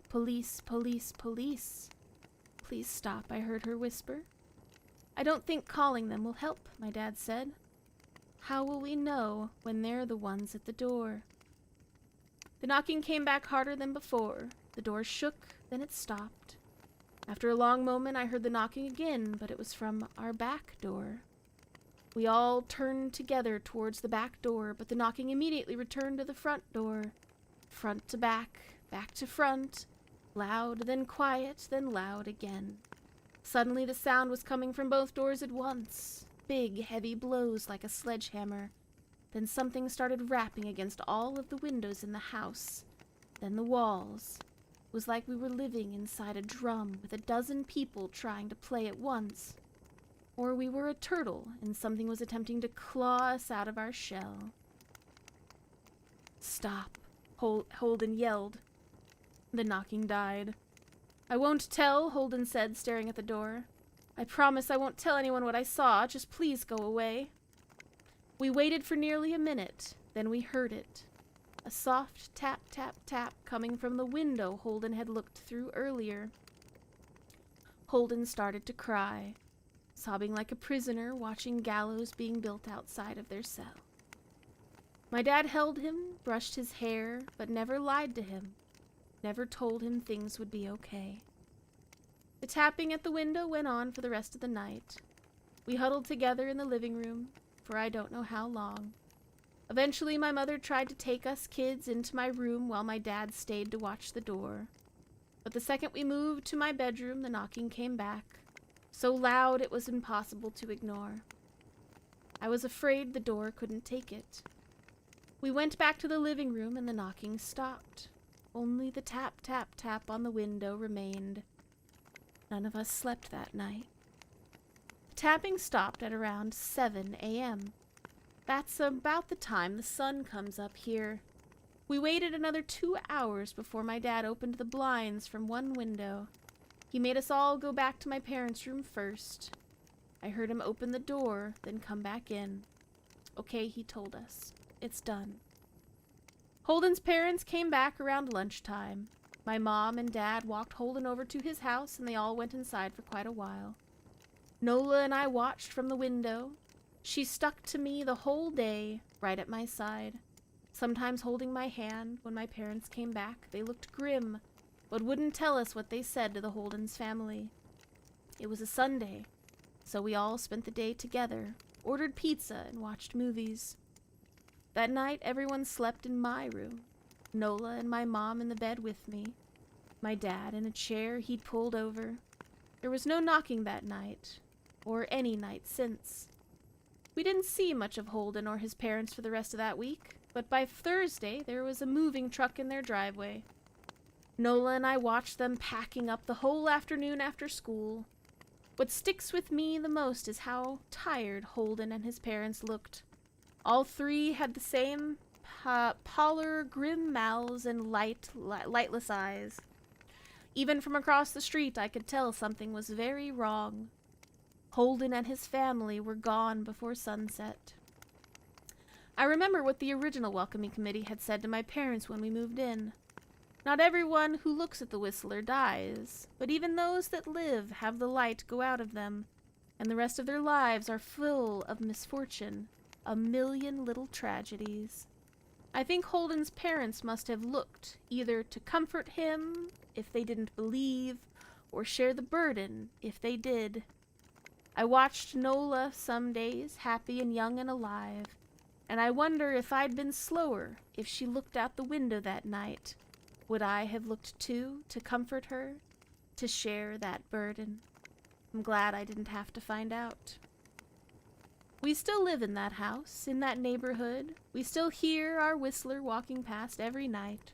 "Police, police, police." "Please stop," I heard her whisper. "I don't think calling them will help," my dad said. "How will we know when they're the ones at the door?" The knocking came back harder than before. The door shook, then it stopped. After a long moment, I heard the knocking again, but it was from our back door. We all turned together towards the back door, but the knocking immediately returned to the front door. Front to back, back to front, loud, then quiet, then loud again. Suddenly the sound was coming from both doors at once. Big, heavy blows like a sledgehammer. Then something started rapping against all of the windows in the house. Then the walls. It was like we were living inside a drum with a dozen people trying to play at once. Or we were a turtle and something was attempting to claw us out of our shell. "Stop," Holden yelled. The knocking died. "I won't tell," Holden said, staring at the door. "I promise I won't tell anyone what I saw. Just please go away." We waited for nearly a minute. Then we heard it. A soft tap, tap, tap coming from the window Holden had looked through earlier. Holden started to cry, sobbing like a prisoner watching gallows being built outside of their cell. My dad held him, brushed his hair, but never lied to him, never told him things would be okay. The tapping at the window went on for the rest of the night. We huddled together in the living room for I don't know how long. Eventually, my mother tried to take us kids into my room while my dad stayed to watch the door. But the second we moved to my bedroom, the knocking came back, so loud it was impossible to ignore. I was afraid the door couldn't take it. We went back to the living room and the knocking stopped. Only the tap, tap, tap on the window remained. None of us slept that night. The tapping stopped at around 7 a.m. That's about the time the sun comes up here. We waited another 2 hours before my dad opened the blinds from one window. He made us all go back to my parents' room first. I heard him open the door, then come back in. "Okay," he told us. "It's done." Holden's parents came back around lunchtime. My mom and dad walked Holden over to his house, and they all went inside for quite a while. Nola and I watched from the window. She stuck to me the whole day, right at my side, sometimes holding my hand. When my parents came back, they looked grim, but wouldn't tell us what they said to the Holden's family. It was a Sunday, so we all spent the day together, ordered pizza, and watched movies. That night, everyone slept in my room. Nola and my mom in the bed with me. My dad in a chair he'd pulled over. There was no knocking that night, or any night since. We didn't see much of Holden or his parents for the rest of that week, but by Thursday there was a moving truck in their driveway. Nola and I watched them packing up the whole afternoon after school. What sticks with me the most is how tired Holden and his parents looked. All three had the same pallor, grim mouths, and lightless eyes. Even from across the street, I could tell something was very wrong. Holden and his family were gone before sunset. I remember what the original welcoming committee had said to my parents when we moved in. Not everyone who looks at the Whistler dies, but even those that live have the light go out of them, and the rest of their lives are full of misfortune, a million little tragedies. I think Holden's parents must have looked either to comfort him if they didn't believe, or share the burden if they did. I watched Nola some days, happy and young and alive, and I wonder if I'd been slower if she looked out the window that night. Would I have looked too, to comfort her, to share that burden? I'm glad I didn't have to find out. We still live in that house, in that neighborhood. We still hear our whistler walking past every night.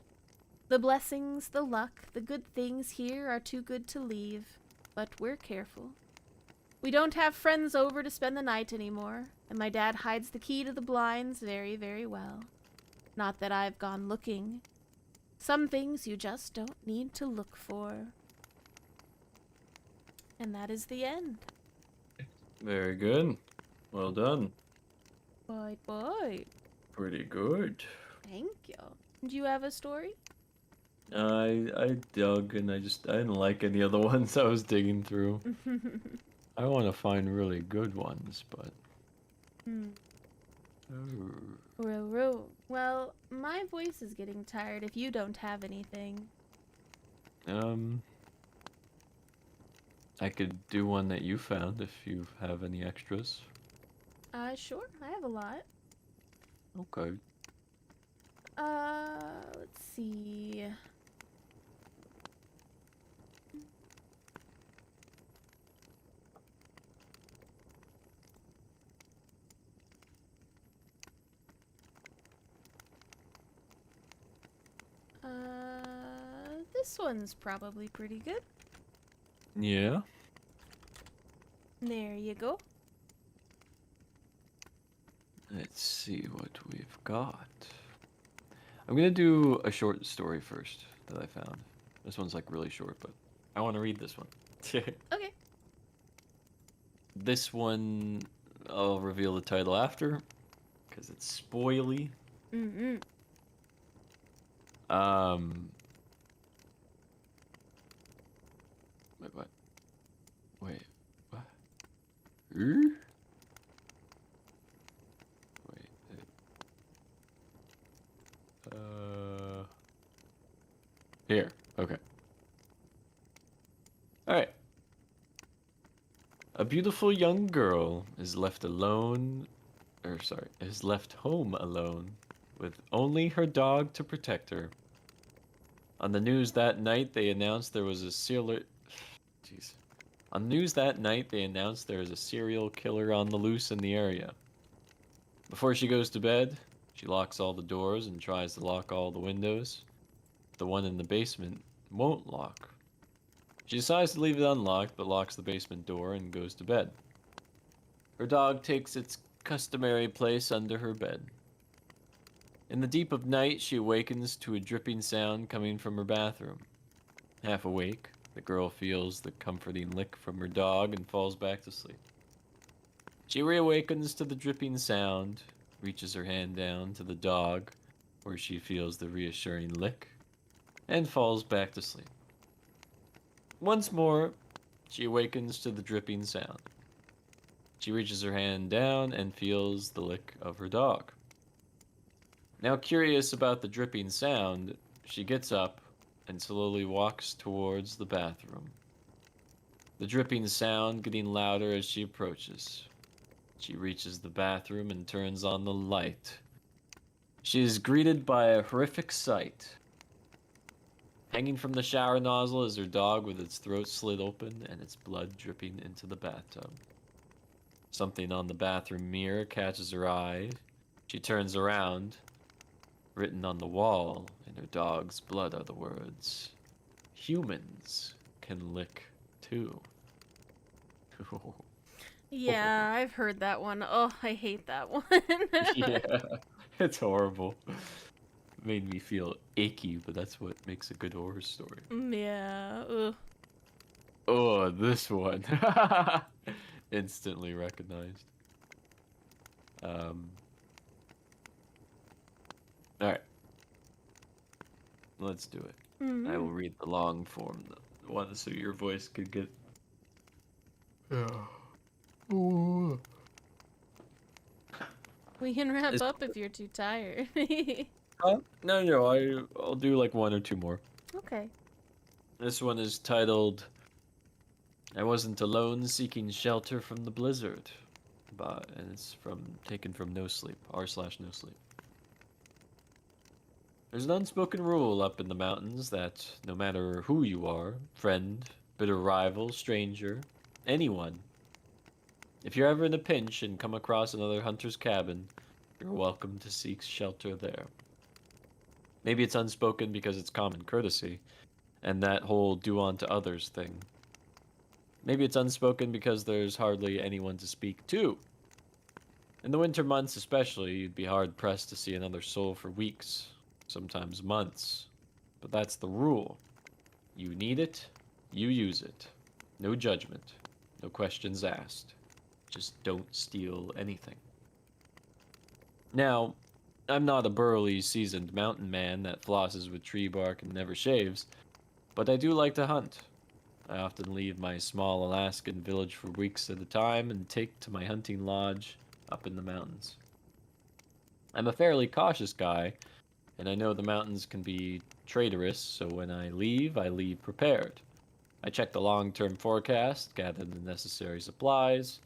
The blessings, the luck, the good things here are too good to leave, but we're careful. We don't have friends over to spend the night anymore, and my dad hides the key to the blinds very, very well. Not that I've gone looking. Some things you just don't need to look for. And that is the end. Very good. Well done. Bye bye. Pretty good. Thank you. Do you have a story? I dug and I didn't like any of the ones I was digging through. I want to find really good ones, but. Row. Well, my voice is getting tired if you don't have anything. I could do one that you found if you have any extras. Sure. I have a lot. Okay. Let's see. This one's probably pretty good. Yeah. There you go. Let's see what we've got. I'm gonna do a short story first that I found. This one's like really short, but I want to read this one. Okay. This one, I'll reveal the title after, because it's spoily. Mm-mm. Wait, what? Wait, what? Here. Okay. Alright. A beautiful young girl is left alone, is left home alone, with only her dog to protect her. On the news that night, they announced there was a serial killer on the loose in the area. Before she goes to bed, she locks all the doors and tries to lock all the windows. The one in the basement won't lock. She decides to leave it unlocked, but locks the basement door and goes to bed. Her dog takes its customary place under her bed. In the deep of night, she awakens to a dripping sound coming from her bathroom. Half awake, the girl feels the comforting lick from her dog and falls back to sleep. She reawakens to the dripping sound, reaches her hand down to the dog, where she feels the reassuring lick, and falls back to sleep. Once more, she awakens to the dripping sound. She reaches her hand down and feels the lick of her dog. Now curious about the dripping sound, she gets up and slowly walks towards the bathroom. The dripping sound getting louder as she approaches. She reaches the bathroom and turns on the light. She is greeted by a horrific sight. Hanging from the shower nozzle is her dog with its throat slit open and its blood dripping into the bathtub. Something on the bathroom mirror catches her eye. She turns around. Written on the wall in her dog's blood are the words, "Humans can lick too." Yeah, I've heard that one. Oh, I hate that one. Yeah, it's horrible. Made me feel icky, but that's what makes a good horror story. Yeah. Ugh. Oh, this one. Instantly recognized. Alright. Let's do it. Mhm. I will read the long form, the one so your voice could get. We can wrap up if you're too tired. No, I'll do like one or two more. Okay. This one is titled I wasn't alone seeking shelter from the blizzard, and it's taken from No Sleep, r/No Sleep. There's an unspoken rule up in the mountains that no matter who you are, friend, bitter rival, stranger, anyone, if you're ever in a pinch and come across another hunter's cabin, you're welcome to seek shelter there. Maybe it's unspoken because it's common courtesy, and that whole do unto others thing. Maybe it's unspoken because there's hardly anyone to speak to. In the winter months especially, you'd be hard-pressed to see another soul for weeks, sometimes months. But that's the rule. You need it, you use it. No judgment, no questions asked. Just don't steal anything. Now, I'm not a burly, seasoned mountain man that flosses with tree bark and never shaves, but I do like to hunt. I often leave my small Alaskan village for weeks at a time and take to my hunting lodge up in the mountains. I'm a fairly cautious guy, and I know the mountains can be traitorous, so when I leave prepared. I check the long-term forecast, gather the necessary supplies,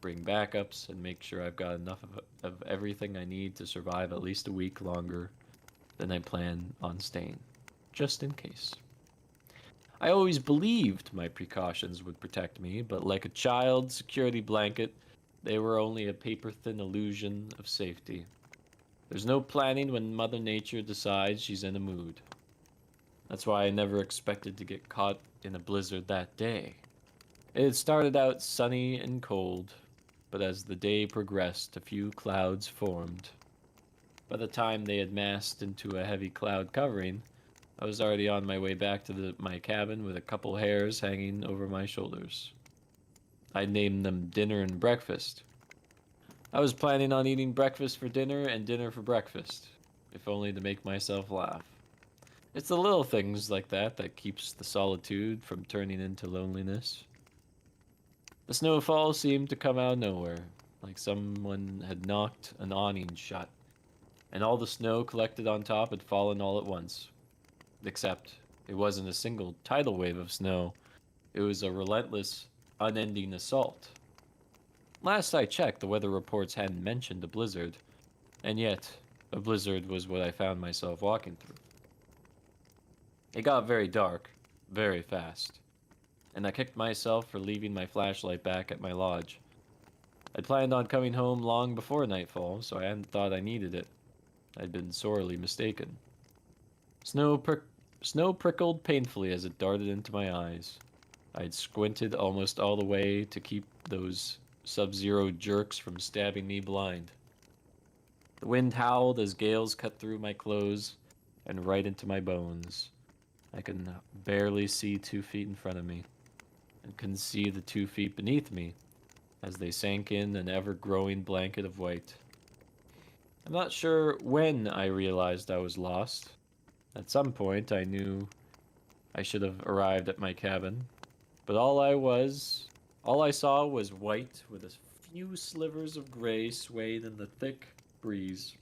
bring backups, and make sure I've got enough of everything I need to survive at least a week longer than I plan on staying, just in case. I always believed my precautions would protect me, but like a child's security blanket, they were only a paper-thin illusion of safety. There's no planning when Mother Nature decides she's in a mood. That's why I never expected to get caught in a blizzard that day. It had started out sunny and cold, but as the day progressed, a few clouds formed. By the time they had massed into a heavy cloud covering, I was already on my way back to my cabin with a couple hairs hanging over my shoulders. I named them dinner and breakfast. I was planning on eating breakfast for dinner and dinner for breakfast, if only to make myself laugh. It's the little things like that keeps the solitude from turning into loneliness. The snowfall seemed to come out of nowhere, like someone had knocked an awning shut, and all the snow collected on top had fallen all at once. Except it wasn't a single tidal wave of snow. It was a relentless, unending assault. Last I checked, the weather reports hadn't mentioned a blizzard, and yet a blizzard was what I found myself walking through. It got very dark, very fast, and I kicked myself for leaving my flashlight back at my lodge. I'd planned on coming home long before nightfall, so I hadn't thought I needed it. I'd been sorely mistaken. Snow prickled painfully as it darted into my eyes. I'd squinted almost all the way to keep those sub-zero jerks from stabbing me blind. The wind howled as gales cut through my clothes and right into my bones. I could barely see 2 feet in front of me, and couldn't see the 2 feet beneath me as they sank in an ever-growing blanket of white. I'm not sure when I realized I was lost. At some point, I knew I should have arrived at my cabin, but all I saw was white with a few slivers of gray swayed in the thick breeze.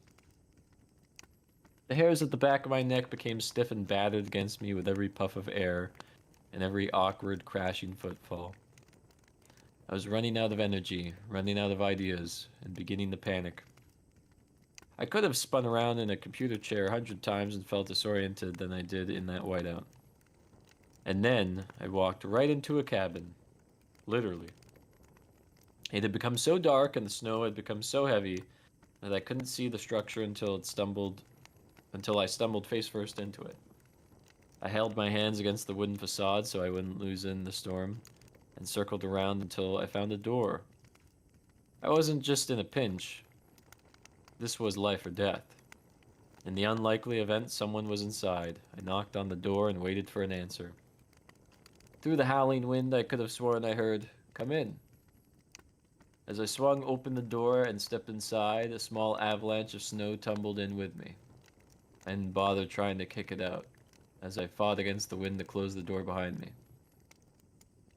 The hairs at the back of my neck became stiff and battered against me with every puff of air and every awkward, crashing footfall. I was running out of energy, running out of ideas, and beginning to panic. I could have spun around in a computer chair 100 times and felt disoriented than I did in that whiteout. And then I walked right into a cabin. Literally. It had become so dark and the snow had become so heavy that I couldn't see the structure until I stumbled face first into it. I held my hands against the wooden facade so I wouldn't lose in the storm, and circled around until I found a door. I wasn't just in a pinch. This was life or death. In the unlikely event someone was inside, I knocked on the door and waited for an answer. Through the howling wind, I could have sworn I heard, "Come in." As I swung open the door and stepped inside, a small avalanche of snow tumbled in with me. I didn't bother trying to kick it out, as I fought against the wind to close the door behind me.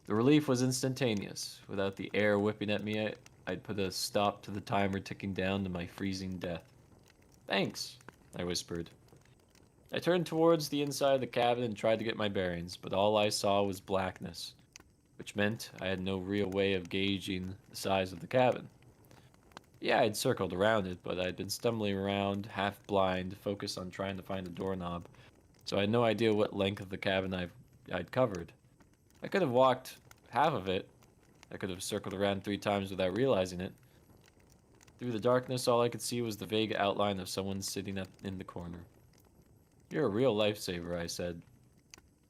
The relief was instantaneous. Without the air whipping at me, I'd put a stop to the timer ticking down to my freezing death. "Thanks," I whispered. I turned towards the inside of the cabin and tried to get my bearings, but all I saw was blackness. which meant I had no real way of gauging the size of the cabin. Yeah, I'd circled around it, but I'd been stumbling around, half blind, focused on trying to find the doorknob, so I had no idea what length of the cabin I'd covered. I could have walked half of it. I could have circled around 3 times without realizing it. Through the darkness, all I could see was the vague outline of someone sitting up in the corner. "You're a real lifesaver," I said.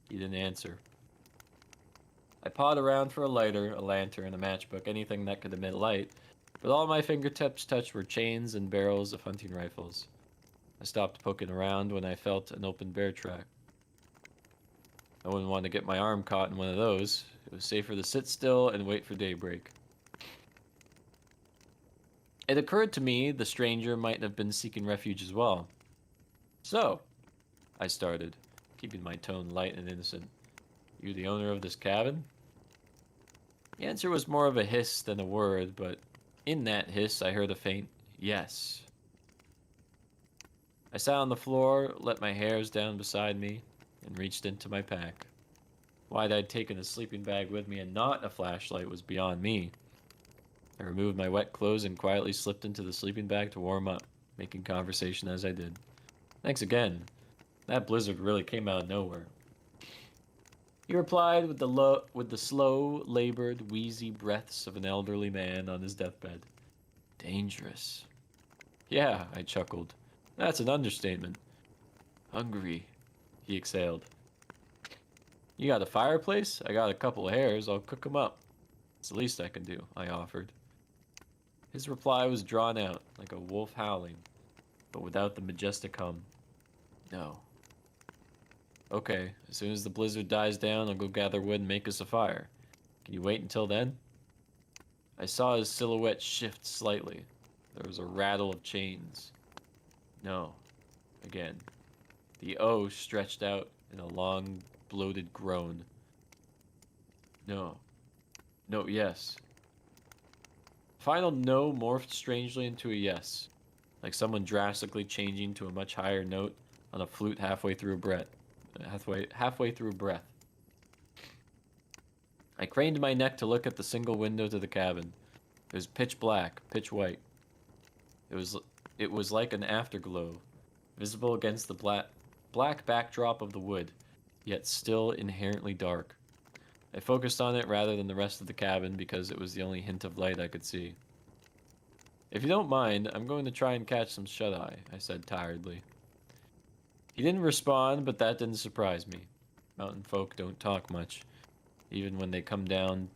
He didn't answer. I pawed around for a lighter, a lantern, a matchbook, anything that could emit light, but all my fingertips touched were chains and barrels of hunting rifles. I stopped poking around when I felt an open bear track. I wouldn't want to get my arm caught in one of those. It was safer to sit still and wait for daybreak. It occurred to me the stranger might have been seeking refuge as well. "So," I started, keeping my tone light and innocent, "you the owner of this cabin?" The answer was more of a hiss than a word, but in that hiss I heard a faint yes. I sat on the floor, let my hairs down beside me, and reached into my pack. Why I'd taken a sleeping bag with me and not a flashlight was beyond me. I removed my wet clothes and quietly slipped into the sleeping bag to warm up, making conversation as I did. "Thanks again. That blizzard really came out of nowhere." He replied with the slow, labored, wheezy breaths of an elderly man on his deathbed. "Dangerous." "Yeah," I chuckled. "That's an understatement." "Hungry," he exhaled. "You got a fireplace? I got a couple of hares. I'll cook 'em up." "It's the least I can do," I offered. His reply was drawn out, like a wolf howling, but without the majestic hum. "No." "Okay, as soon as the blizzard dies down, I'll go gather wood and make us a fire. Can you wait until then?" I saw his silhouette shift slightly. There was a rattle of chains. "No." Again. The O stretched out in a long, bloated groan. "No. No, yes." Final no morphed strangely into a yes, like someone drastically changing to a much higher note on a flute halfway through a breath. I craned my neck to look at the single window to the cabin. It was pitch black, pitch white. It was like an afterglow, visible against the black backdrop of the wood, yet still inherently dark. I focused on it rather than the rest of the cabin because it was the only hint of light I could see. "If you don't mind, I'm going to try and catch some shut-eye," I said tiredly. He didn't respond, but that didn't surprise me. Mountain folk don't talk much, even when they come down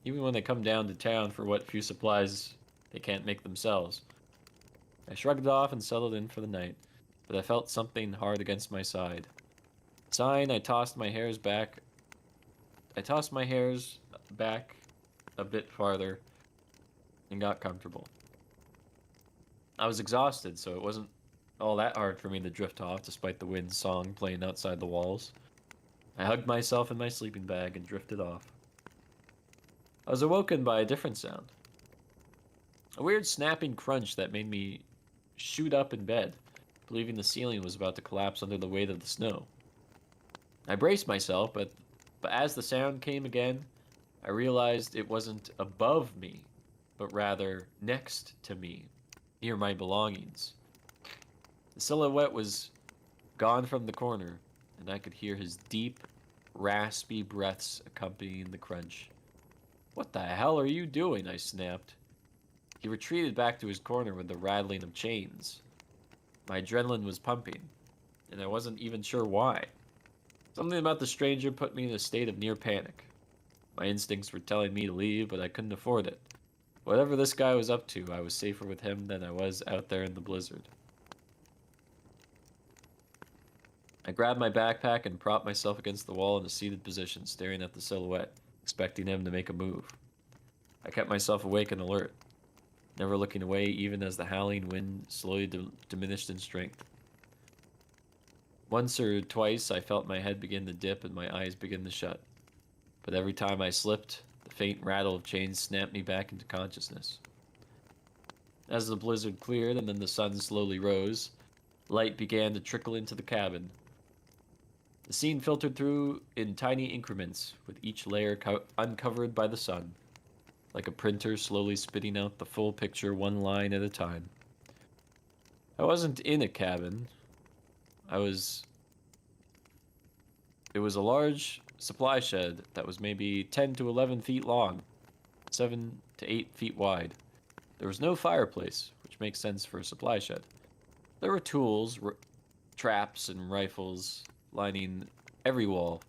to town for what few supplies they can't make themselves. I shrugged it off and settled in for the night, but I felt something hard against my side. Sighing, I tossed my hairs back a bit farther and got comfortable. I was exhausted, so it wasn't all that hard for me to drift off despite the wind's song playing outside the walls. I hugged myself in my sleeping bag and drifted off. I was awoken by a different sound. A weird snapping crunch that made me shoot up in bed, believing the ceiling was about to collapse under the weight of the snow. I braced myself, but as the sound came again, I realized it wasn't above me, but rather next to me, near my belongings. The silhouette was gone from the corner, and I could hear his deep, raspy breaths accompanying the crunch. "What the hell are you doing?" I snapped. He retreated back to his corner with the rattling of chains. My adrenaline was pumping, and I wasn't even sure why. Something about the stranger put me in a state of near panic. My instincts were telling me to leave, but I couldn't afford it. Whatever this guy was up to, I was safer with him than I was out there in the blizzard. I grabbed my backpack and propped myself against the wall in a seated position, staring at the silhouette, expecting him to make a move. I kept myself awake and alert, never looking away even as the howling wind slowly diminished in strength. Once or twice I felt my head begin to dip and my eyes begin to shut, but every time I slipped, the faint rattle of chains snapped me back into consciousness. As the blizzard cleared and then the sun slowly rose, light began to trickle into the cabin. The scene filtered through in tiny increments, with each layer uncovered by the sun, like a printer slowly spitting out the full picture one line at a time. I wasn't in a cabin. It was a large supply shed that was maybe 10 to 11 feet long, 7 to 8 feet wide. There was no fireplace, which makes sense for a supply shed. There were tools, traps, and rifles lining every wall.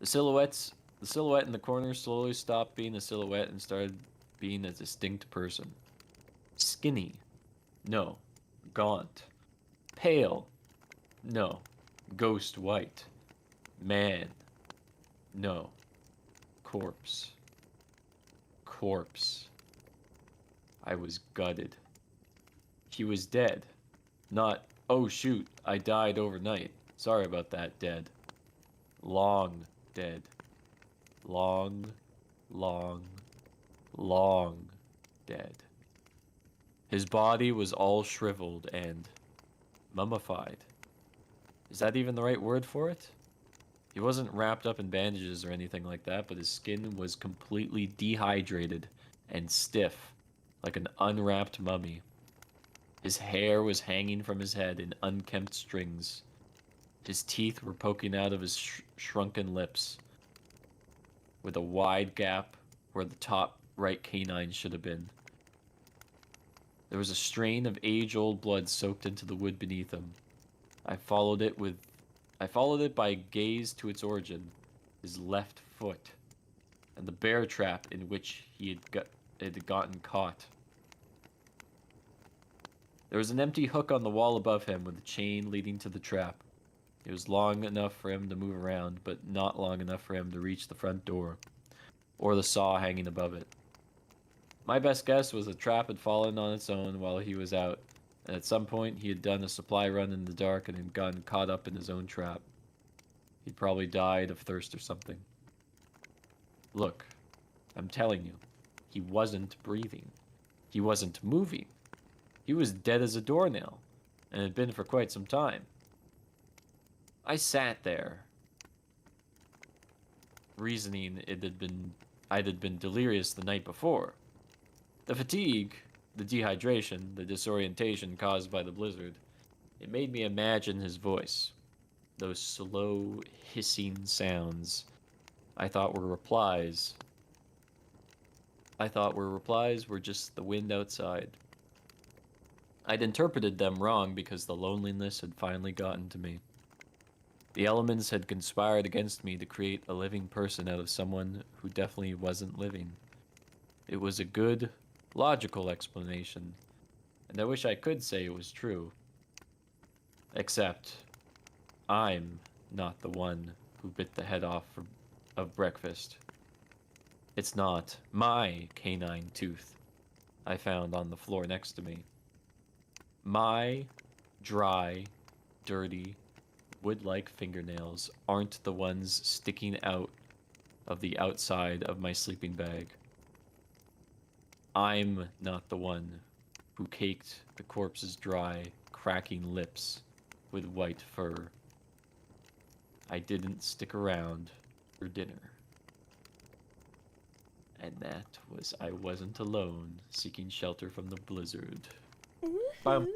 The silhouette in the corner slowly stopped being a silhouette and started being a distinct person. Skinny. No. Gaunt. Pale. No. Ghost white. Man. No. Corpse. Corpse. I was gutted. He was dead. Not, oh shoot, I died overnight. Sorry about that, dead. Long dead. Long, long, long dead. His body was all shriveled and mummified. Is that even the right word for it? He wasn't wrapped up in bandages or anything like that, but his skin was completely dehydrated and stiff, like an unwrapped mummy. His hair was hanging from his head in unkempt strings. His teeth were poking out of his shrunken lips, with a wide gap where the top right canine should have been. There was a strain of age-old blood soaked into the wood beneath him. I followed it by gaze to its origin, his left foot, and the bear trap in which he had gotten caught. There was an empty hook on the wall above him with a chain leading to the trap. It was long enough for him to move around, but not long enough for him to reach the front door, or the saw hanging above it. My best guess was the trap had fallen on its own while he was out, and at some point he had done a supply run in the dark and had gotten caught up in his own trap. He'd probably died of thirst or something. Look, I'm telling you, he wasn't breathing. He wasn't moving. He was dead as a doornail, and had been for quite some time. I sat there, reasoning I had been delirious the night before. The fatigue, the dehydration, the disorientation caused by the blizzard, it made me imagine his voice. Those slow, hissing sounds I thought were replies. Were just the wind outside. I'd interpreted them wrong because the loneliness had finally gotten to me. The elements had conspired against me to create a living person out of someone who definitely wasn't living. It was a good, logical explanation, and I wish I could say it was true. Except, I'm not the one who bit the head off of breakfast. It's not my canine tooth I found on the floor next to me. My dry, dirty, wood-like fingernails aren't the ones sticking out of the outside of my sleeping bag. I'm not the one who caked the corpse's dry, cracking lips with white fur. I didn't stick around for dinner. And that was I wasn't alone, seeking shelter from the blizzard. Bum,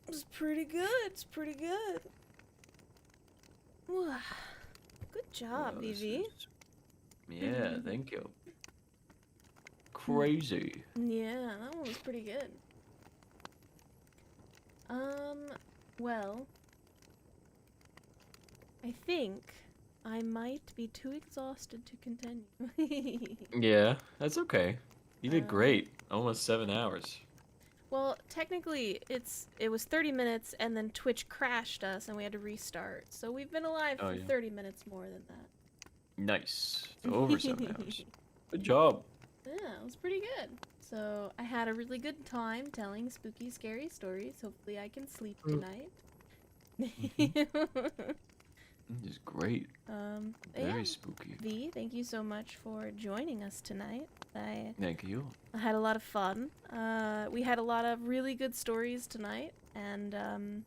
It's pretty good. It's pretty good. Wow. Good job, Well, this Vivi. Yeah, thank you. Crazy. Yeah, that one was pretty good. Well, I think I might be too exhausted to continue. Yeah, that's okay. You did great. Almost 7 hours. Well, technically, it was 30 minutes, and then Twitch crashed us, and we had to restart. So we've been alive Oh, for yeah. 30 minutes more than that. Nice. So over 7 hours. Good job. Yeah, it was pretty good. So I had a really good time telling spooky, scary stories. Hopefully I can sleep tonight. This is great. Very Yeah. spooky. V, thank you so much for joining us tonight. I Thank you. had a lot of fun. We had a lot of really good stories tonight, and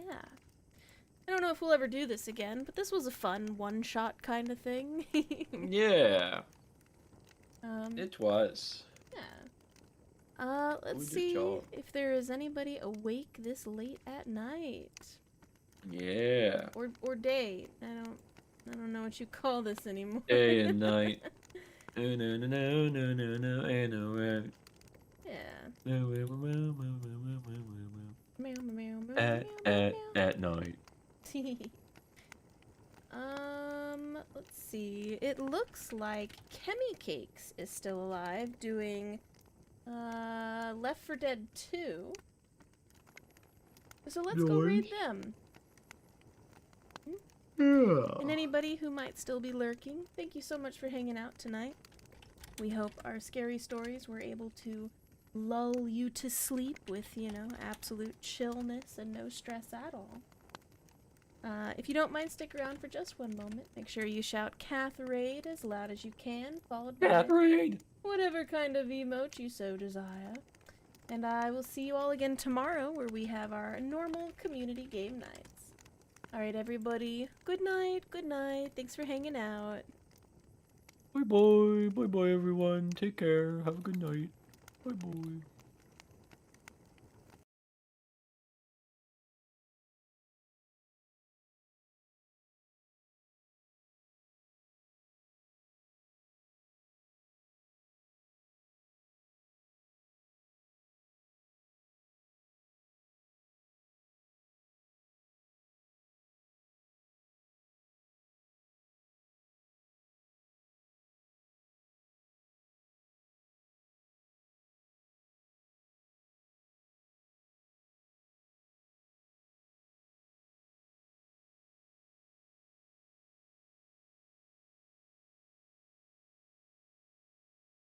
Yeah. I don't know if we'll ever do this again, but this was a fun one-shot kind of thing. Yeah, um, it was. yeah. We Let's did see job. if there is anybody awake this late at night. Yeah. Or day. I don't know what you call this anymore. Day and night. No, no, no, no, no, no, no, ain't no right. Yeah. No, meow, meow, meow, meow, meow, meow, meow, Meow, meow, meow, meow. meow, meow, meow. At night. Let's see. It looks like Chemi Cakes is still alive doing Left 4 Dead 2. So let's go raid them. Yeah. And anybody who might still be lurking, thank you so much for hanging out tonight. We hope our scary stories were able to lull you to sleep with, you know, absolute chillness and no stress at all. If you don't mind, stick around for just one moment. Make sure you shout "Cath-raid" as loud as you can, followed by Catherine. whatever kind of emote you so desire. And I will see you all again tomorrow, where we have our normal community game nights. Alright, everybody. Good night. Good night. Thanks for hanging out. Bye bye. Bye bye, everyone. Take care. Have a good night. Bye bye.